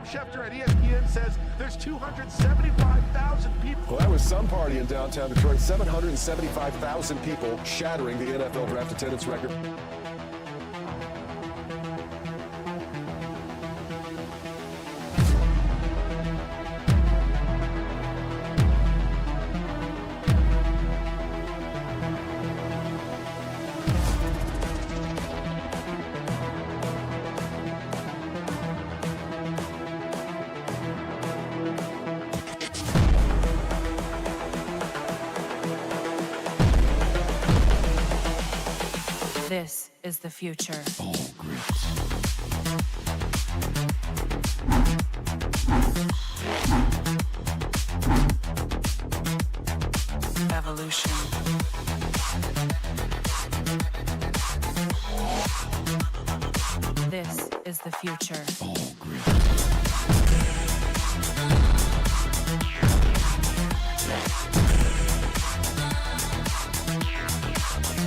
Adam Schefter at ESPN says there's 275,000 people. Well, that was some party in downtown Detroit. 775,000 people, shattering the NFL draft attendance record. This is the future. Evolution. This is the future.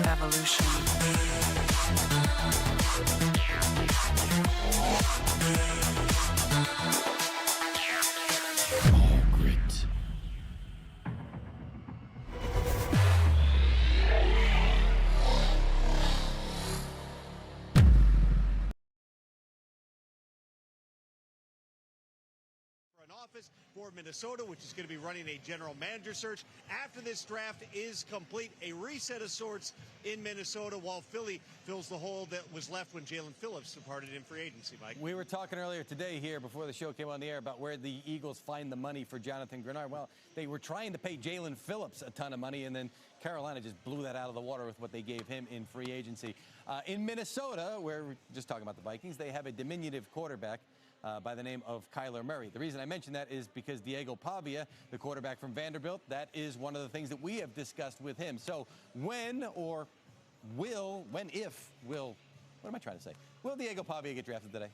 Evolution. Office for Minnesota, which is going to be running a general manager search after this draft is complete. A reset of sorts in Minnesota, while Philly fills the hole that was left when Jalen Phillips departed in free agency, Mike. We were talking earlier today here before the show came on the air about where the Eagles find the money for Jonathan Germard. Well, they were trying to pay Jalen Phillips a ton of money, and then Carolina just blew that out of the water with what they gave him in free agency. In Minnesota, where we're just talking about the Vikings, they have a diminutive quarterback by the name of Skyler Murray. The reason I mention that is because Diego Pavia, the quarterback from Vanderbilt, that is one of the things that we have discussed with him. So when or will, when if will, what am I trying to say? Will Diego Pavia get drafted today?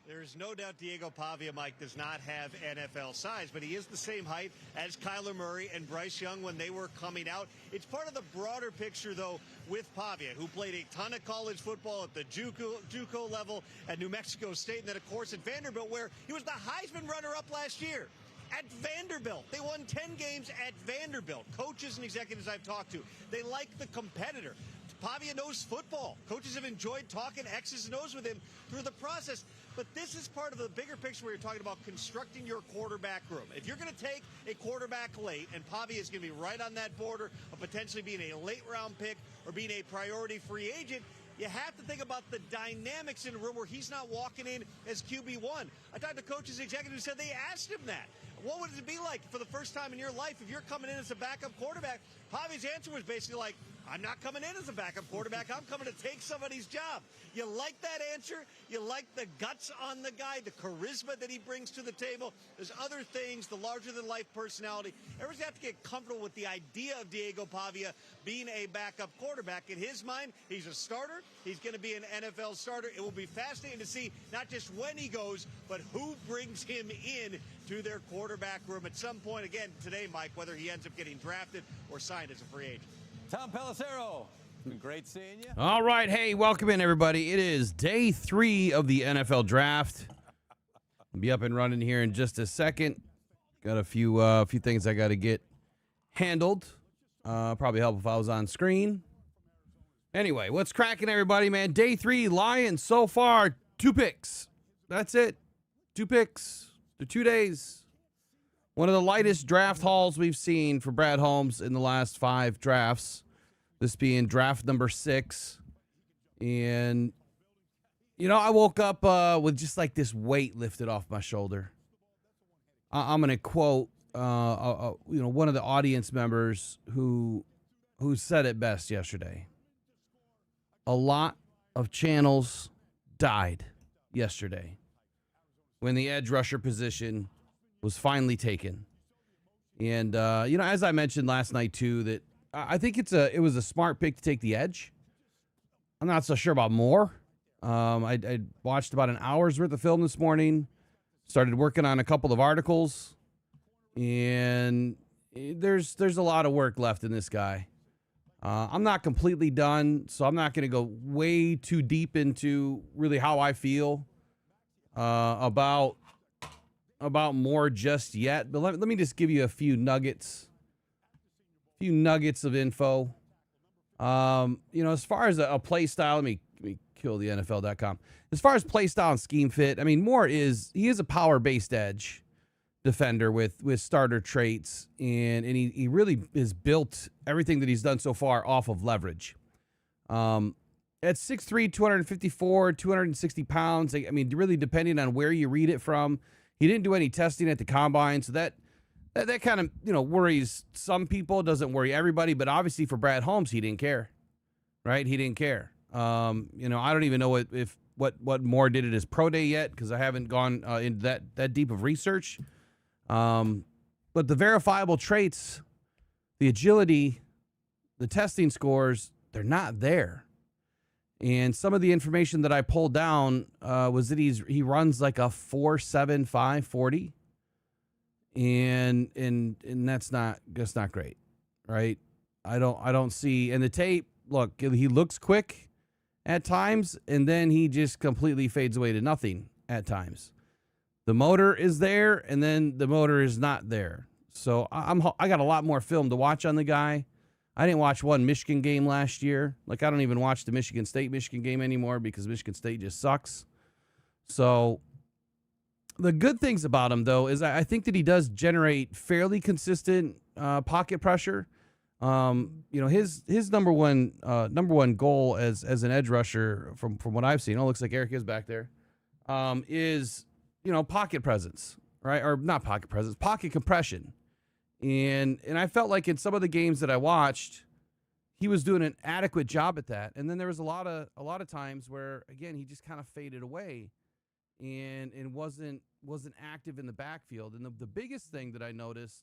There's no doubt Diego Pavia, Mike, does not have NFL size, but he is the same height as Kyler Murray and Bryce Young when they were coming out. It's part of the broader picture, though, with Pavia, who played a ton of college football at the JUCO level at New Mexico State, and then, of course, at Vanderbilt, where he was the Heisman runner-up last year. At Vanderbilt. They won 10 games at Vanderbilt. Coaches and executives I've talked to, they like the competitor. Pavia knows football. Coaches have enjoyed talking X's and O's with him through the process. But this is part of the bigger picture where you're talking about constructing your quarterback room. If you're going to take a quarterback late, and Pavia is going to be right on that border of potentially being a late-round pick or being a priority free agent, you have to think about the dynamics in a room where he's not walking in as QB1. I talked to coaches and executives who said they asked him that. What would it be like for the first time in your life if you're coming in as a backup quarterback? Pavia's answer was basically like, I'm not coming in as a backup quarterback. I'm coming to take somebody's job. You like that answer? You like the guts on the guy, the charisma that he brings to the table? There's other things, the larger-than-life personality. Everyone's got to get comfortable with the idea of Diego Pavia being a backup quarterback. In his mind, he's a starter. He's going to be an NFL starter. It will be fascinating to see not just when he goes, but who brings him in to their quarterback room at some point, again, today, Mike, whether he ends up getting drafted or signed as a free agent. Tom Pelissero, it's been great seeing you. All right, hey, welcome in, everybody. It is day 3 of the NFL draft. I'll be up and running here in just a second. Got a few things I got to get handled. Probably help if I was on screen. Anyway, what's cracking, everybody, man? Day 3, Lions so far, 2 picks. That's it. 2 picks. The 2 days. One of the lightest draft hauls we've seen for Brad Holmes in the last 5 drafts. This being draft number 6. And, you know, I woke up with just like this weight lifted off my shoulder. I'm going to quote, one of the audience members who said it best yesterday. A lot of channels died yesterday when the edge rusher position was finally taken. And, as I mentioned last night, too, that I think it was a smart pick to take the edge. I'm not so sure about Moore. I watched about an hour's worth of film this morning, started working on a couple of articles, and there's a lot of work left in this guy. I'm not completely done, so I'm not going to go way too deep into really how I feel. about Moore just yet, but let me just give you a few nuggets of info. As far as a play style, let me kill the NFL.com. As far as play style and scheme fit, I mean, Moore is a power-based edge defender with starter traits, and he really has built everything that he's done so far off of leverage. At 6'3", 254, 260 pounds, I mean, really depending on where you read it from, he didn't do any testing at the combine, so that kind of, worries some people, doesn't worry everybody, but obviously for Brad Holmes, he didn't care, right? He didn't care. I don't even know what Moore did at his pro day yet, because I haven't gone into that deep of research. But the verifiable traits, the agility, the testing scores, they're not there. And some of the information that I pulled down was that he runs like a 4.75 40. And that's not great, right? I don't see, and the tape, look, he looks quick at times, and then he just completely fades away to nothing at times. The motor is there, and then the motor is not there. So I got a lot more film to watch on the guy. I didn't watch one Michigan game last year. Like, I don't even watch the Michigan game anymore because Michigan State just sucks. So the good things about him, though, is I think that he does generate fairly consistent pocket pressure. His number one goal as an edge rusher from what I've seen, looks like Eric is back there, is pocket presence, right? Or not pocket presence, pocket compression. And I felt like in some of the games that I watched, he was doing an adequate job at that. And then there was a lot of times where, again, he just kind of faded away and wasn't active in the backfield. And the biggest thing that I noticed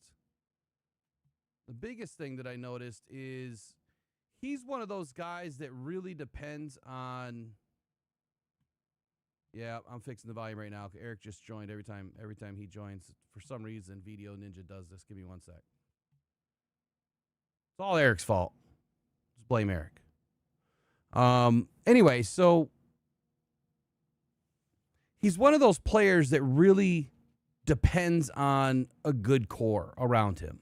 is he's one of those guys that really depends on. Yeah, I'm fixing the volume right now. Eric just joined. Every time he joins, for some reason, Video Ninja does this. Give me one sec. It's all Eric's fault. Just blame Eric. Anyway, so he's one of those players that really depends on a good core around him.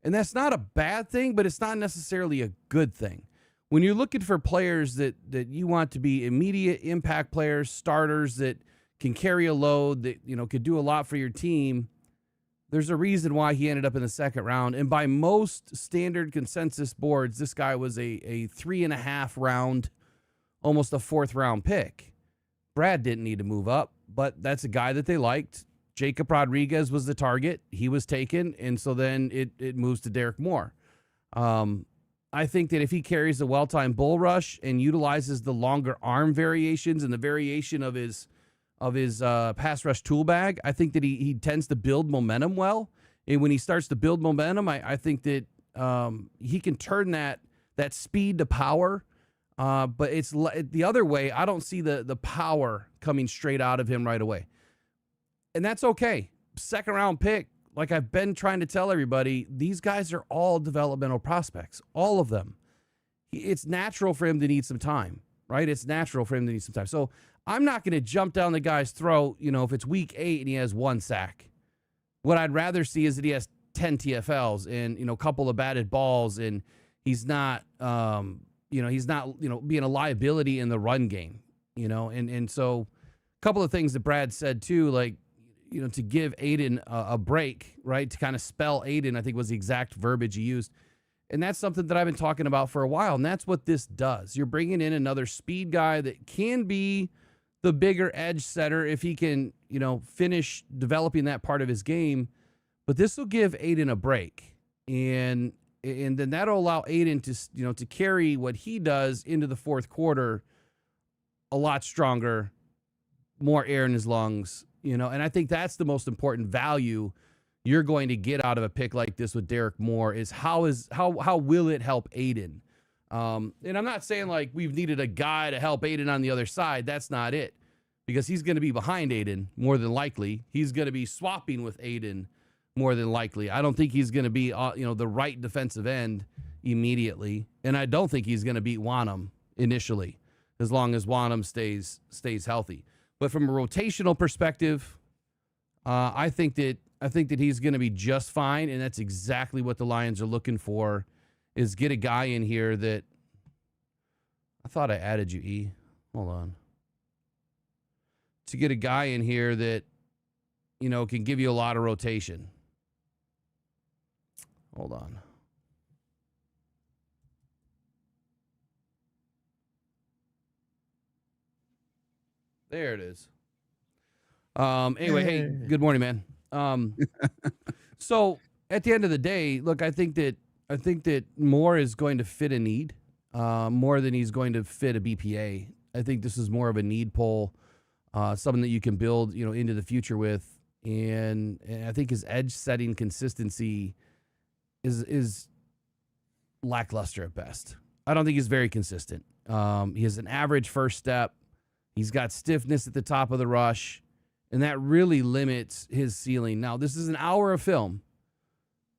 And that's not a bad thing, but it's not necessarily a good thing. When you're looking for players that you want to be immediate impact players, starters that can carry a load, that could do a lot for your team, there's a reason why he ended up in the second round. And by most standard consensus boards, this guy was a 3.5 round, almost a 4th round pick. Brad didn't need to move up, but that's a guy that they liked. Jacob Rodriguez was the target. He was taken, and so then it moves to Derrick Moore. I think that if he carries a well-timed bull rush and utilizes the longer arm variations and the variation of his pass rush tool bag, I think that he tends to build momentum well. And when he starts to build momentum, I think that he can turn that speed to power. But it's the other way. I don't see the power coming straight out of him right away. And that's okay. Second round pick. Like I've been trying to tell everybody, these guys are all developmental prospects, all of them. It's natural for him to need some time, right? It's natural for him to need some time. So I'm not going to jump down the guy's throat, if it's week 8 and he has 1 sack. What I'd rather see is that he has 10 TFLs and, a couple of batted balls, and he's not, being a liability in the run game, and so a couple of things that Brad said too, like, to give Aiden a break, right? To kind of spell Aiden, I think was the exact verbiage he used. And that's something that I've been talking about for a while. And that's what this does. You're bringing in another speed guy that can be the bigger edge setter if he can, finish developing that part of his game. But this will give Aiden a break. And then that'll allow Aiden to, to carry what he does into the fourth quarter a lot stronger, more air in his lungs. And I think that's the most important value you're going to get out of a pick like this with Derrick Moore is how will it help Aiden? And I'm not saying like we've needed a guy to help Aiden on the other side. That's not it, because he's going to be behind Aiden more than likely. He's going to be swapping with Aiden more than likely. I don't think he's going to be the right defensive end immediately, and I don't think he's going to beat Wanham initially as long as Wanham stays healthy. But from a rotational perspective, I think that he's going to be just fine, and that's exactly what the Lions are looking for, is get a guy in here that I thought I added you, E. Hold on. To get a guy in here that, can give you a lot of rotation. Hold on. There it is. Anyway, hey, good morning, man. So at the end of the day, look, I think that Moore is going to fit a need more than he's going to fit a BPA. I think this is more of a need pull, something that you can build, into the future with. And I think his edge setting consistency is lackluster at best. I don't think he's very consistent. He has an average first step. He's got stiffness at the top of the rush, and that really limits his ceiling. Now, this is an hour of film.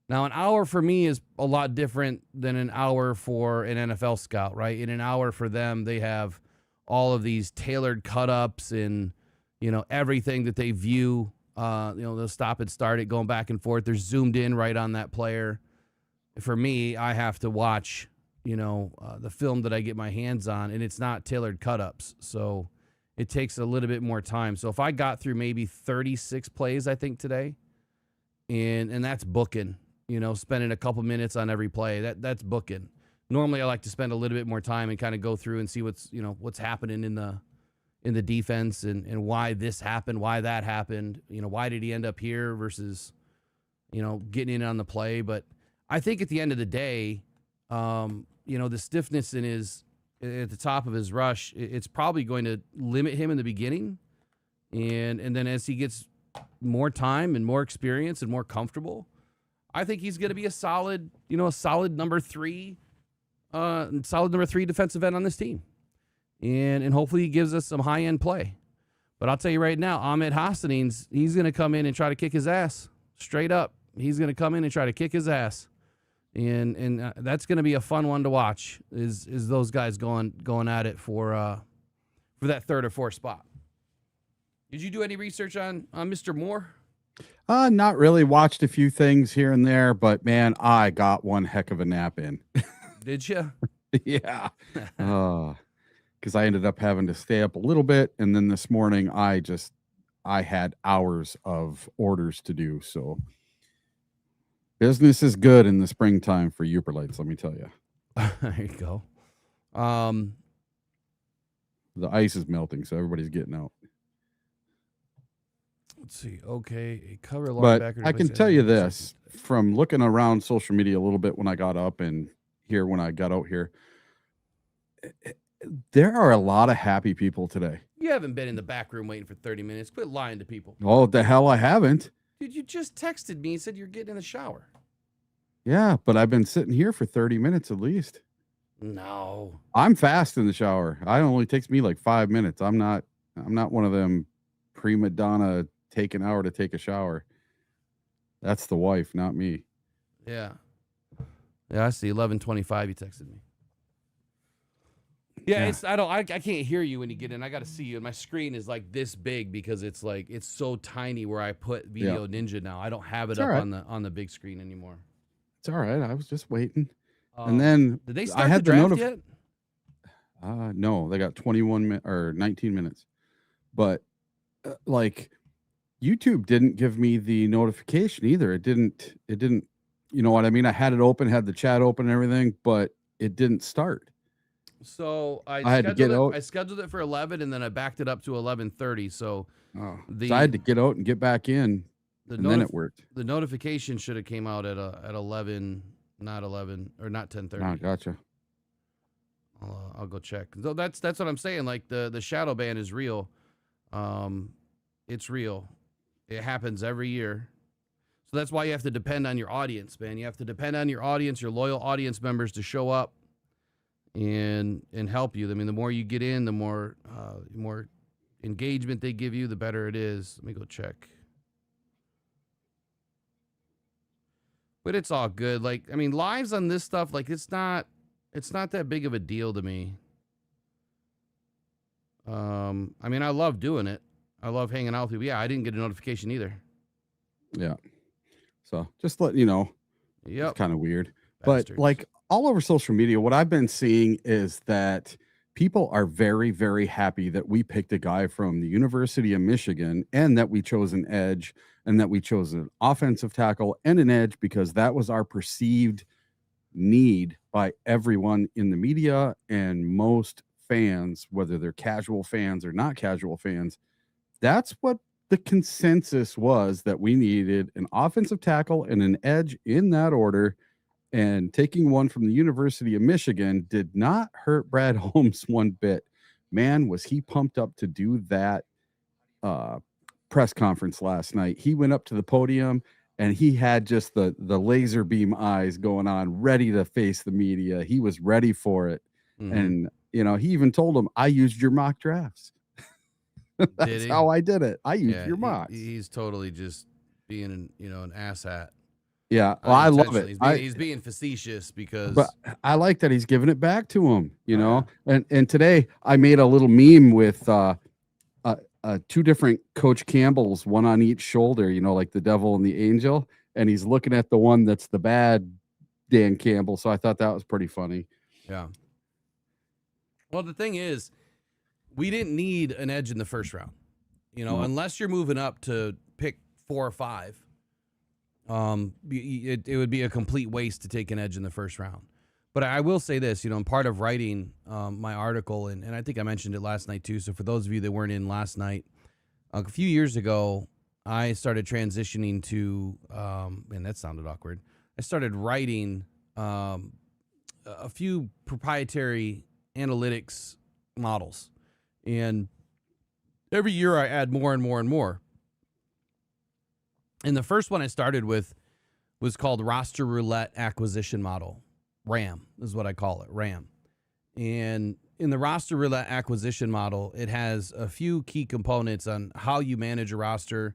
Now, an hour for me is a lot different than an hour for an NFL scout, right? In an hour for them, they have all of these tailored cut-ups and, everything that they view. They'll stop and start it, going back and forth. They're zoomed in right on that player. For me, I have to watch, the film that I get my hands on, and it's not tailored cut-ups. So it takes a little bit more time. So if I got through maybe 36 plays, I think, today, and that's booking, spending a couple minutes on every play, that's booking. Normally I like to spend a little bit more time and kind of go through and see what's happening in the defense and why this happened, why that happened, why did he end up here versus, getting in on the play. But I think at the end of the day, the stiffness at the top of his rush, it's probably going to limit him in the beginning. And then as he gets more time and more experience and more comfortable, I think he's going to be a solid number three defensive end on this team. And hopefully he gives us some high-end play. But I'll tell you right now, Ahmed Hassanines, he's going to come in and try to kick his ass. Straight up. He's going to come in and try to kick his ass. And that's going to be a fun one to watch, is those guys going at it for that third or fourth spot. Did you do any research on Mr. Moore? Not really. Watched a few things here and there, but man, I got one heck of a nap in. Did you? Yeah. Because I ended up having to stay up a little bit, and then this morning I had hours of orders to do. So business is good in the springtime for Uberlights, let me tell you. There you go. The ice is melting, so everybody's getting out. Let's see. Okay, a cover But linebacker. I can tell you this, from looking around social media a little bit when I got up and here when I got out here, there are a lot of happy people today. You haven't been in the back room waiting for 30 minutes. Quit lying to people. Oh, the hell I haven't. Dude, you just texted me and said you're getting in the shower. Yeah, but I've been sitting here for 30 minutes at least. No. I'm fast in the shower. It only takes me like 5 minutes. I'm not one of them prima donna take an hour to take a shower. That's the wife, not me. Yeah. Yeah, I see. 11:25 you texted me. Yeah, I can't hear you when you get in. I got to see you, and my screen is like this big because it's so tiny where I put Video Ninja now. I don't have it up on the big screen anymore. It's all right. I was just waiting. And then did they start the draft yet? No, they got 19 minutes. But YouTube didn't give me the notification either. It didn't, you know what I mean? I had it open, had the chat open and everything, but it didn't start. So I had to get out. I scheduled it for 11 and then I backed it up to 11:30. So so I had to get out and get back in. And then it worked. The notification should have came out at 11, not 11 or not 10:30. Oh, gotcha. I'll go check. So that's what I'm saying. Like the shadow ban is real. It's real. It happens every year. So that's why you have to depend on your audience, man. You have to depend on your audience, your loyal audience members to show up and help you. I mean, the more you get in, the more engagement they give you, the better it is. Let me go check. But it's all good. Like, I mean, lives on this stuff, like it's not that big of a deal to me. I mean, I love doing it. I love hanging out with people. Yeah, I didn't get a notification either. Yeah. So just let you know. Yep. It's kind of weird. Bastards. But like all over social media, what I've been seeing is that people are very, very happy that we picked a guy from the University of Michigan and that we chose an edge and that we chose an offensive tackle and an edge because that was our perceived need by everyone in the media and most fans, whether they're casual fans or not casual fans. That's what the consensus was, that we needed an offensive tackle and an edge in that order. And taking one from the University of Michigan did not hurt Brad Holmes one bit. Man, was he pumped up to do that press conference last night. He went up to the podium and he had just the laser beam eyes going on, ready to face the media. He was ready for it. Mhm. And, you know, he even told him, I used your mock drafts. That's how I did it. I used your mocks. He's totally just being an asshat. Yeah, well, I love it. He's being facetious because, but I like that he's giving it back to him, you know. And today I made a little meme with two different Coach Campbells, one on each shoulder, you know, like the devil and the angel, and he's looking at the one that's the bad Dan Campbell. So I thought that was pretty funny. Yeah. Well, the thing is, we didn't need an edge in the first round, you know, unless you're moving up to pick 4 or 5. It would be a complete waste to take an edge in the first round. But I will say this, you know, I'm part of writing my article, and I think I mentioned it last night too. So for those of you that weren't in last night, a few years ago, I started transitioning to, man, that sounded awkward. I started writing a few proprietary analytics models. And every year I add more and more and more. And the first one I started with was called Roster Roulette Acquisition Model. RAM is what I call it, RAM. And in the Roster Roulette Acquisition Model, it has a few key components on how you manage a roster.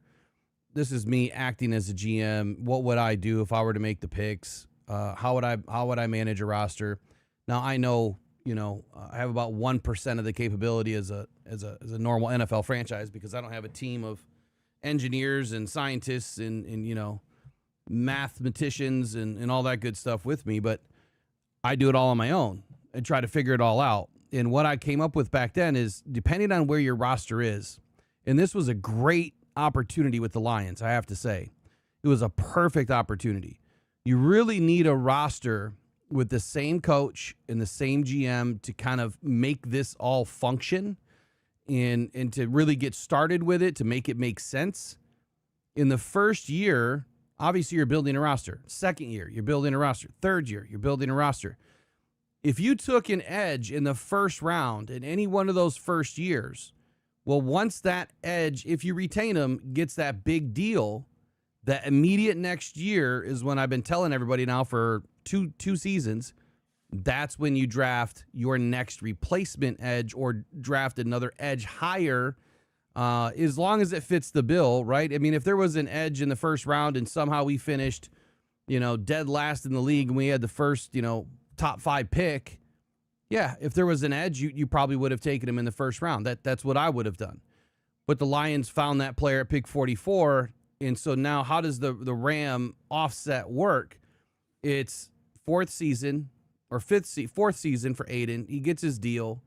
This is me acting as a GM. What would I do if I were to make the picks? How would I manage a roster? Now I know, you know, I have about 1% of the capability as a normal NFL franchise because I don't have a team of engineers and scientists and you know, mathematicians and all that good stuff with me, but I do it all on my own and try to figure it all out. And what I came up with back then is, depending on where your roster is, and this was a great opportunity with the Lions, I have to say. It was a perfect opportunity. You really need a roster with the same coach and the same GM to kind of make this all function and to really get started with it, to make it make sense. In the first year, obviously you're building a roster. Second year, you're building a roster. Third year, you're building a roster. If you took an edge in the first round in any one of those first years, well, once that edge, if you retain him, gets that big deal, that immediate next year is when I've been telling everybody now for two seasons, that's when you draft your next replacement edge or draft another edge higher, as long as it fits the bill, right? I mean, if there was an edge in the first round and somehow we finished, you know, dead last in the league and we had the first, you know, top 5 pick, yeah, if there was an edge, you probably would have taken him in the first round. That's what I would have done. But the Lions found that player at pick 44, and so now how does the RAM offset work? It's fourth season for Aiden. He gets his deal,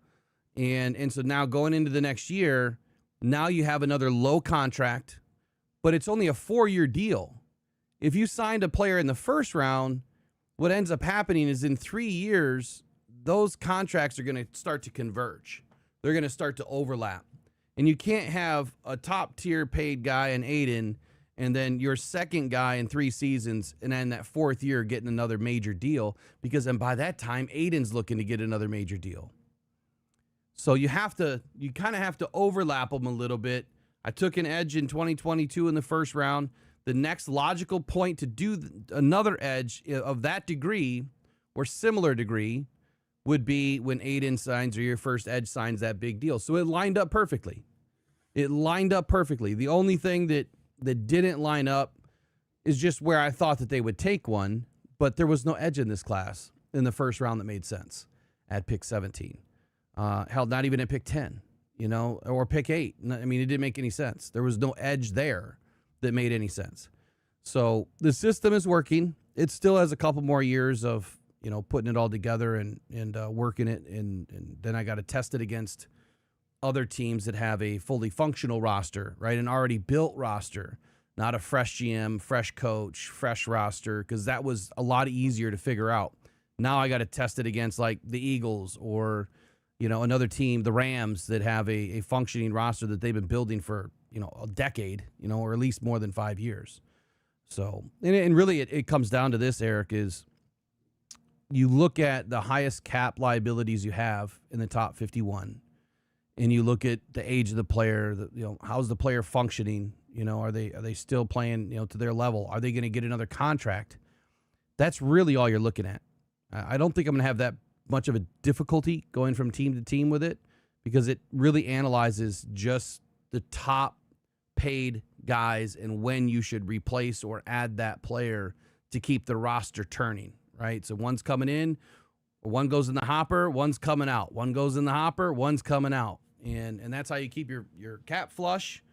and so now going into the next year, now you have another low contract, but it's only a 4-year deal. If you signed a player in the first round, what ends up happening is in 3 years, those contracts are going to start to converge. They're going to start to overlap. And you can't have a top-tier paid guy in Aiden and then your second guy in 3 seasons and then that 4th year getting another major deal, because then by that time, Aiden's looking to get another major deal. So you kind of have to overlap them a little bit. I took an edge in 2022 in the first round. The next logical point to do another edge of that degree or similar degree would be when Aiden signs or your first edge signs that big deal. So it lined up perfectly. The only thing that didn't line up is just where I thought that they would take one, but there was no edge in this class in the first round that made sense at pick 17. Hell, not even at pick 10. or pick 8. I mean, it didn't make any sense. There was no edge there that made any sense. So the system is working. It still has a couple more years of, putting it all together and working it. And then I got to test it against other teams that have a fully functional roster, right? An already built roster, not a fresh GM, fresh coach, fresh roster, because that was a lot easier to figure out. Now I got to test it against like the Eagles or, another team, the Rams, that have a functioning roster that they've been building for, a decade, or at least more than 5 years. So, and really it comes down to this, Eric, is you look at the highest cap liabilities you have in the top 51, and you look at the age of the player, how's the player functioning? Are they still playing, to their level? Are they going to get another contract? That's really all you're looking at. I don't think I'm going to have that much of a difficulty going from team to team with it, because it really analyzes just the top paid guys and when you should replace or add that player to keep the roster turning, right? So one's coming in, one goes in the hopper, one's coming out. One goes in the hopper, one's coming out. And that's how you keep your cap flush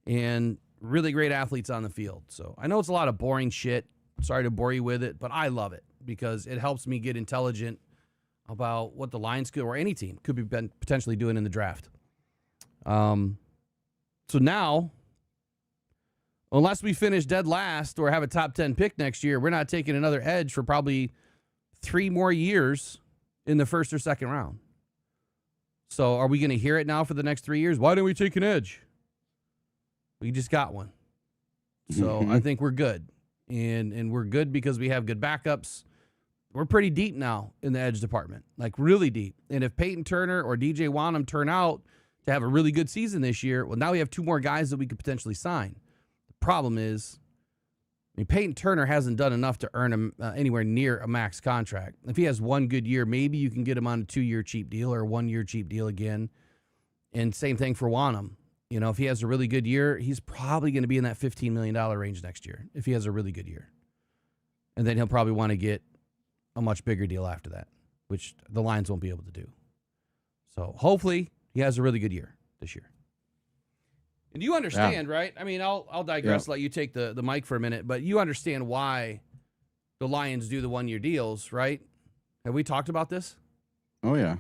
and really great athletes on the field. So I know it's a lot of boring shit. Sorry to bore you with it, but I love it because it helps me get intelligent about what the Lions could, or any team could be potentially doing in the draft. So now, unless we finish dead last or have a top 10 pick next year, we're not taking another edge for probably 3 more years in the first or second round. So are we going to hear it now for the next 3 years? Why didn't we take an edge? We just got one. So I think we're good. And we're good because we have good backups. We're pretty deep now in the edge department, like really deep. And if Peyton Turner or DJ Wanham turn out to have a really good season this year, well, now we have 2 more guys that we could potentially sign. The problem is, Peyton Turner hasn't done enough to earn him anywhere near a max contract. If he has one good year, maybe you can get him on a 2-year cheap deal or a 1-year cheap deal again. And same thing for Wanham. If he has a really good year, he's probably going to be in that $15 million range next year if he has a really good year. And then he'll probably want to get a much bigger deal after that, which the Lions won't be able to do. So hopefully he has a really good year this year. And you understand, right? I mean, I'll digress, let you take the mic for a minute, but you understand why the Lions do the 1-year deals, right? Have we talked about this? Oh, yeah.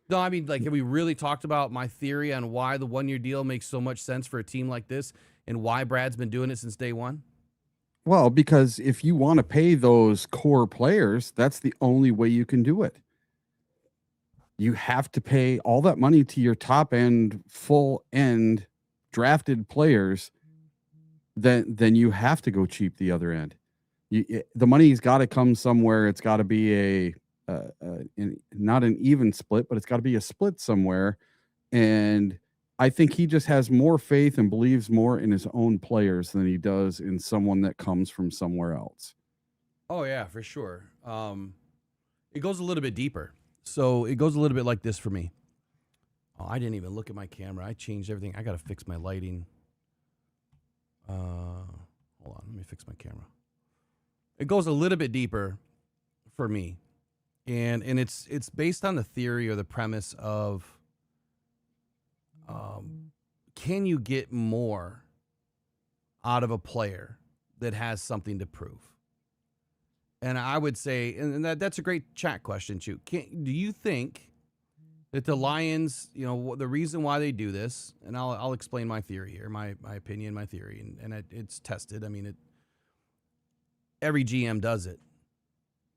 No, I mean, have we really talked about my theory on why the 1-year deal makes so much sense for a team like this and why Brad's been doing it since day one? Well, because if you want to pay those core players, that's the only way you can do it. You have to pay all that money to your top end, full end drafted players. Then you have to go cheap the other end. The money's got to come somewhere. It's got to be not an even split, but it's got to be a split somewhere. And I think he just has more faith and believes more in his own players than he does in someone that comes from somewhere else. Oh, yeah, for sure. It goes a little bit deeper. So it goes a little bit like this for me. Oh, I didn't even look at my camera. I changed everything. I got to fix my lighting. Hold on. Let me fix my camera. It goes a little bit deeper for me. And it's based on the theory or the premise of, can you get more out of a player that has something to prove? And I would say, and that's a great chat question, too. Do you think that the Lions, the reason why they do this, and I'll explain my theory here, my opinion, my theory, and it's tested. I mean, every GM does it.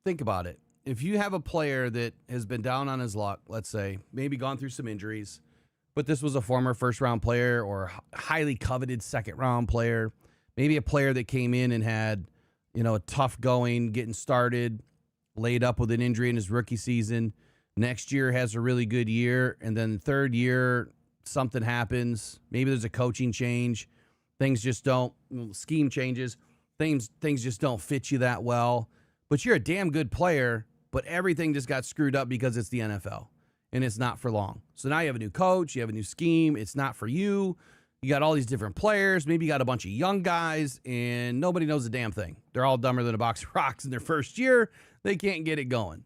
Think about it. If you have a player that has been down on his luck, let's say, maybe gone through some injuries, but this was a former first-round player or highly coveted second-round player, maybe a player that came in and had, a tough going, getting started, laid up with an injury in his rookie season, next year has a really good year, and then third year, something happens. Maybe there's a coaching change. Things just don't, scheme changes. Things just don't fit you that well. But you're a damn good player, but everything just got screwed up because it's the NFL, and it's not for long. So now you have a new coach, you have a new scheme. It's not for you. You got all these different players. Maybe you got a bunch of young guys, and nobody knows a damn thing. They're all dumber than a box of rocks in their first year. They can't get it going.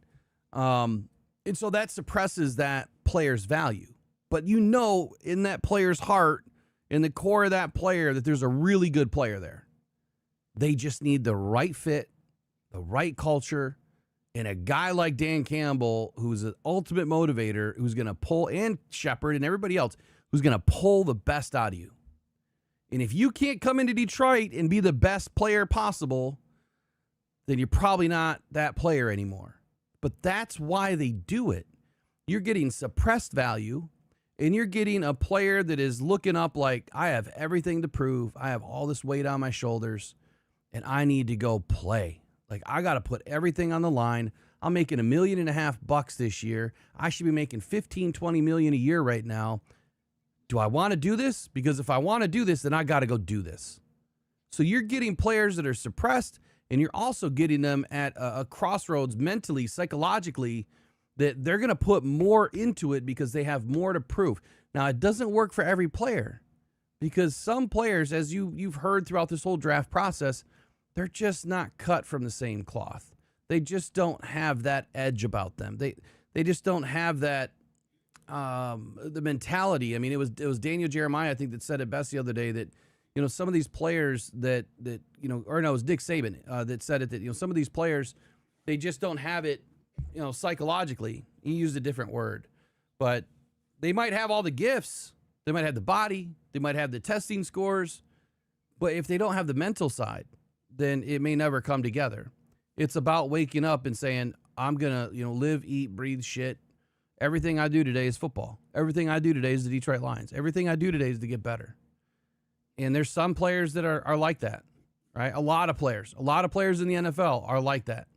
And so that suppresses that player's value. But you know in that player's heart, in the core of that player, that there's a really good player there. They just need the right fit, the right culture, and a guy like Dan Campbell, who's an ultimate motivator, who's going to pull, and Shepard and everybody else, who's going to pull the best out of you. And if you can't come into Detroit and be the best player possible, then you're probably not that player anymore. But that's why they do it. You're getting suppressed value, and you're getting a player that is looking up like, I have everything to prove. I have all this weight on my shoulders, and I need to go play. Like, I got to put everything on the line. I'm making $1.5 million this year. I should be making 15, 20 million a year right now. Do I want to do this? Because if I want to do this, then I got to go do this. So you're getting players that are suppressed, and you're also getting them at a crossroads mentally, psychologically, that they're going to put more into it because they have more to prove. Now, it doesn't work for every player, because some players, as you've heard throughout this whole draft process, they're just not cut from the same cloth. They just don't have that edge about them. They just don't have that the mentality. I mean, it was Daniel Jeremiah, I think, that said it best the other day, that, you know, some of these players that you know, or no, it was Dick Saban that said it, that, you know, some of these players, they just don't have it, you know, psychologically. He used a different word, but they might have all the gifts, they might have the body, they might have the testing scores, but if they don't have the mental side, then it may never come together. It's about waking up and saying, I'm gonna, you know, live, eat, breathe shit. Everything I do today is football. Everything I do today is the Detroit Lions. Everything I do today is to get better. And there's some players that are like that, right? A lot of players in the NFL are like that.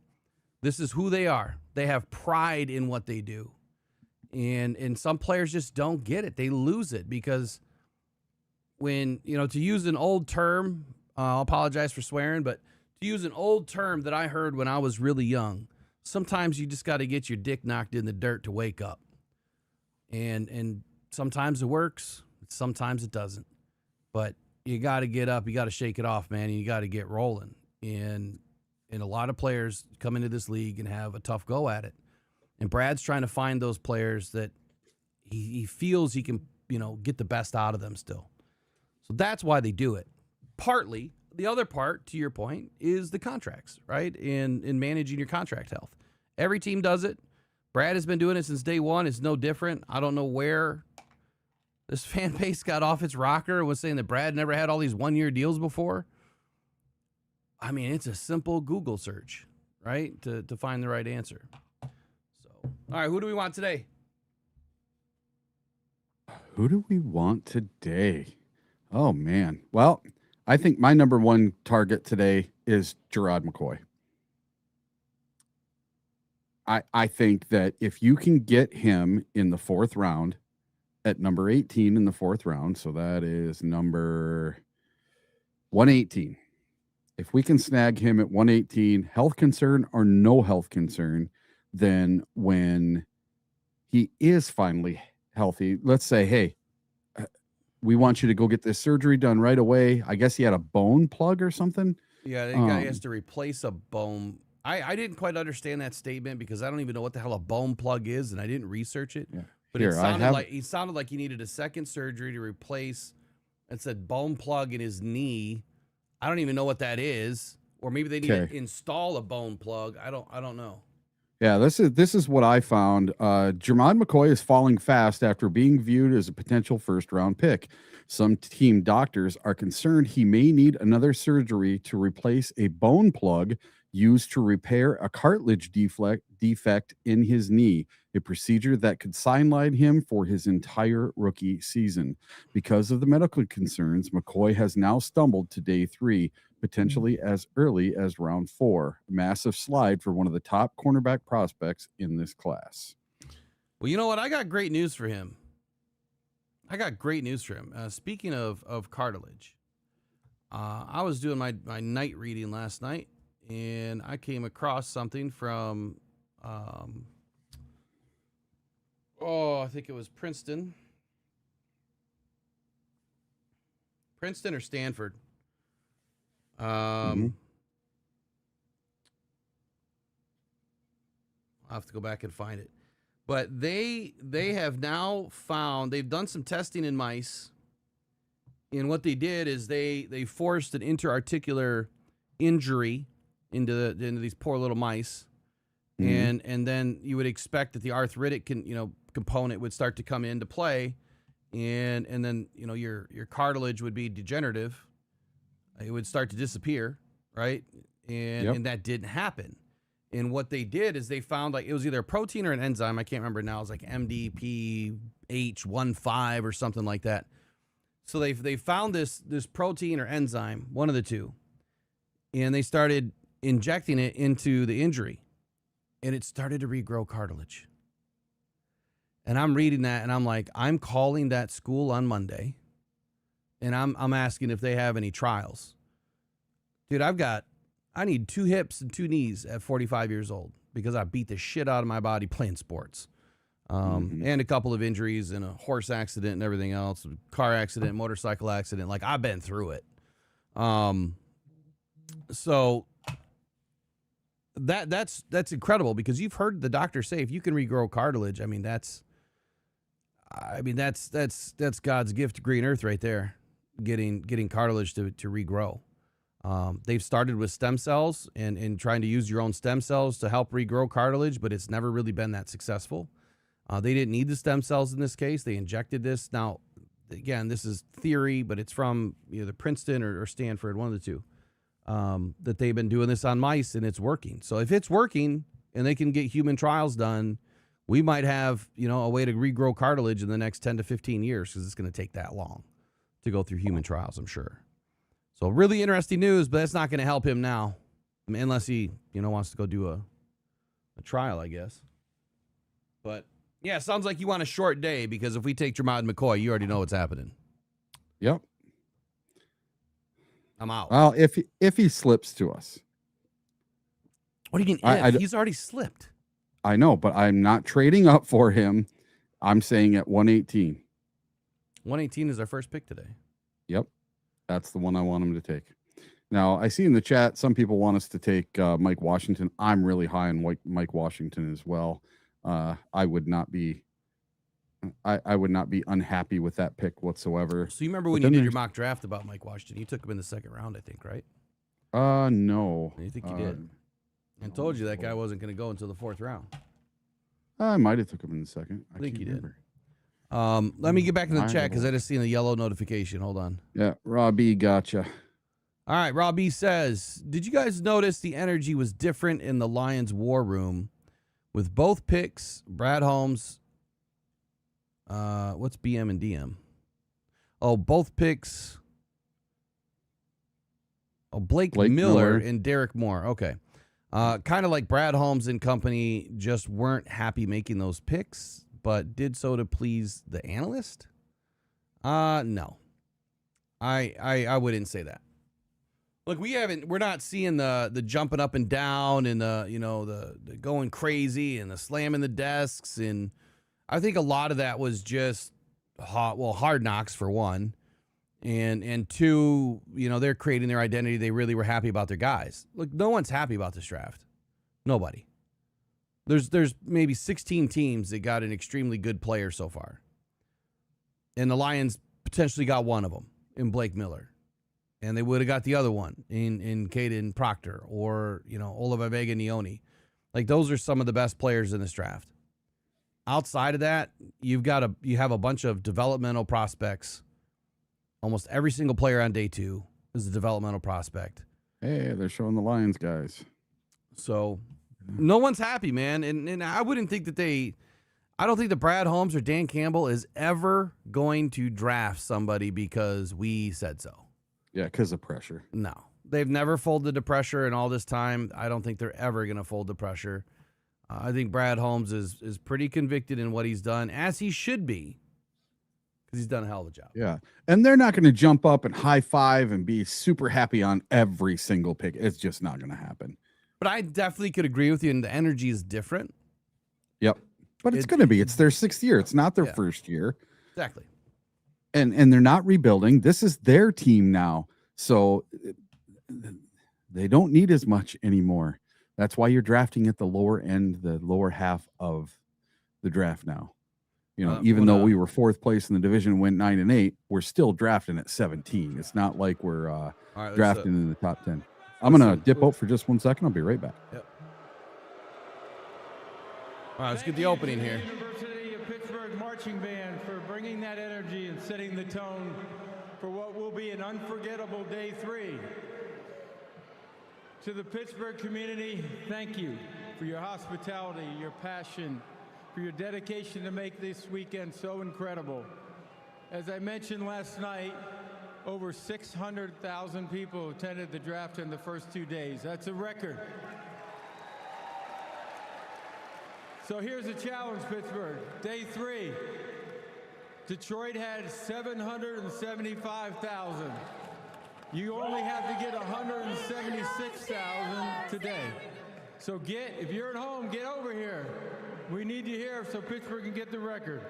This is who they are. They have pride in what they do. And some players just don't get it. They lose it because when, you know, to use an old term, I'll apologize for swearing, but to use an old term that I heard when I was really young, sometimes you just got to get your dick knocked in the dirt to wake up. And sometimes it works, sometimes it doesn't. But you got to get up, you got to shake it off, man, and you got to get rolling. And a lot of players come into this league and have a tough go at it. And Brad's trying to find those players that he feels he can, you know, get the best out of them still. So that's why they do it. Partly. The other part, to your point, is the contracts, right? In managing your contract health. Every team does it. Brad has been doing it since day one. It's no different. I don't know where this fan base got off its rocker and was saying that Brad never had all these one-year deals before. I mean, it's a simple Google search, right, to find the right answer. So, all right, who do we want today? Who do we want today? Oh, man. Well, I think my number one target today is Gerard McCoy. I think that if you can get him in the fourth round at number 18 in the fourth round, so that is number 118. If we can snag him at 118, health concern or no health concern, then when he is finally healthy, let's say, hey, we want you to go get this surgery done right away. I guess he had a bone plug or something. Yeah, the guy has to replace a bone. I didn't quite understand that statement because I don't even know what the hell a bone plug is, and I didn't research it. Yeah. But it sounded like he needed a second surgery to replace, it said bone plug in his knee. I don't even know what that is. Or maybe they need to install a bone plug. I don't know. Yeah, this is what I found. Germard McCoy is falling fast after being viewed as a potential first-round pick. Some team doctors are concerned he may need another surgery to replace a bone plug used to repair a cartilage defect in his knee, a procedure that could sideline him for his entire rookie season. Because of the medical concerns, McCoy has now stumbled to day 3, potentially as early as round 4. A massive slide for one of the top cornerback prospects in this class. Well, you know what? I got great news for him. Speaking of cartilage, I was doing my night reading last night, and I came across something from, I think it was Princeton or Stanford. I'll have to go back and find it. But they have now found, they've done some testing in mice, and what they did is they forced an interarticular injury into these poor little mice, and then you would expect that the arthritic component would start to come into play, and then your cartilage would be degenerative, it would start to disappear, right? And that didn't happen. And what they did is they found, like, it was either a protein or an enzyme. I can't remember now. It was like MDPH15 or something like that. So they found this protein or enzyme, one of the two, and they started injecting it into the injury, and it started to regrow cartilage. And I'm reading that, and I'm like, I'm calling that school on Monday, and I'm asking if they have any trials. Dude, I need 2 hips and 2 knees at 45 years old because I beat the shit out of my body playing sports. And a couple of injuries and a horse accident and everything else, car accident, motorcycle accident. Like, I've been through it. So that's incredible because you've heard the doctor say if you can regrow cartilage, that's God's gift to green earth right there, getting cartilage to regrow. They've started with stem cells and trying to use your own stem cells to help regrow cartilage, but it's never really been that successful. They didn't need the stem cells in this case. They injected this. Now, again, this is theory, but it's from either Princeton or Stanford, one of the two, that they've been doing this on mice, and it's working. So if it's working and they can get human trials done, we might have, a way to regrow cartilage in the next 10 to 15 years because it's going to take that long to go through human trials, I'm sure. So really interesting news, but that's not going to help him now, unless he, wants to go do a trial, I guess. But yeah, sounds like you want a short day because if we take Germard and McCoy, you already know what's happening. Yep. I'm out. Well, if he slips to us. What do you mean? He's already slipped. I know, but I'm not trading up for him. I'm saying at 118. 118 is our first pick today. Yep. That's the one I want him to take. Now, I see in the chat, some people want us to take Mike Washington. I'm really high on Mike Washington as well. I would not be unhappy with that pick whatsoever. So you remember when you did your mock draft about Mike Washington? You took him in the second round, I think, right? No. You think you did? I told you that guy wasn't going to go until the 4th round. I might have took him in the second. I think you did. Let me get back in the chat because I just seen a yellow notification. Hold on. Yeah, Robbie, gotcha. All right, Robbie says, did you guys notice the energy was different in the Lions war room with both picks, Brad Holmes, what's BM and DM? Oh, both picks. Oh, Blake Miller and Derrick Moore. Okay. Kind of like Brad Holmes and company just weren't happy making those picks, but did so to please the analyst? No. I wouldn't say that. Look, we're not seeing the jumping up and down and the going crazy and the slamming the desks, and I think a lot of that was just hard knocks for one, and two, they're creating their identity. They really were happy about their guys. Look, no one's happy about this draft. Nobody. There's maybe 16 teams that got an extremely good player so far, and the Lions potentially got one of them in Blake Miller. And they would have got the other one in Caden Proctor or, Olavavega Neoni. Like, those are some of the best players in this draft. Outside of that, you have a bunch of developmental prospects. Almost every single player on day 2 is a developmental prospect. Hey, they're showing the Lions guys. So no one's happy, man. And I wouldn't think I don't think that Brad Holmes or Dan Campbell is ever going to draft somebody because we said so. Yeah, because of pressure. No. They've never folded to pressure in all this time. I don't think they're ever going to fold to pressure. I think Brad Holmes is pretty convicted in what he's done, as he should be, because he's done a hell of a job. Yeah, and they're not going to jump up and high five and be super happy on every single pick. It's just not going to happen. But I definitely could agree with you, and the energy is different. Yep. But it's going to be. It's their 6th year. It's not their first year. Exactly. And they're not rebuilding. This is their team now. So they don't need as much anymore. That's why you're drafting at the lower end, the lower half of the draft now. Even though we were 4th place in the division, went 9-8, we're still drafting at 17. It's not like we're drafting in the top 10. I'm going to dip out for just 1 second. I'll be right back. Yep. All right, let's get the opening here. University of Pittsburgh Marching Band for bringing that energy and setting the tone for what will be an unforgettable day 3. To the Pittsburgh community, thank you for your hospitality, your passion, for your dedication to make this weekend so incredible. As I mentioned last night, over 600,000 people attended the draft in the first 2 days. That's a record. So here's a challenge, Pittsburgh. Day 3, Detroit had 775,000. You only have to get 176,000 today. So if you're at home, get over here. We need you here so Pittsburgh can get the record.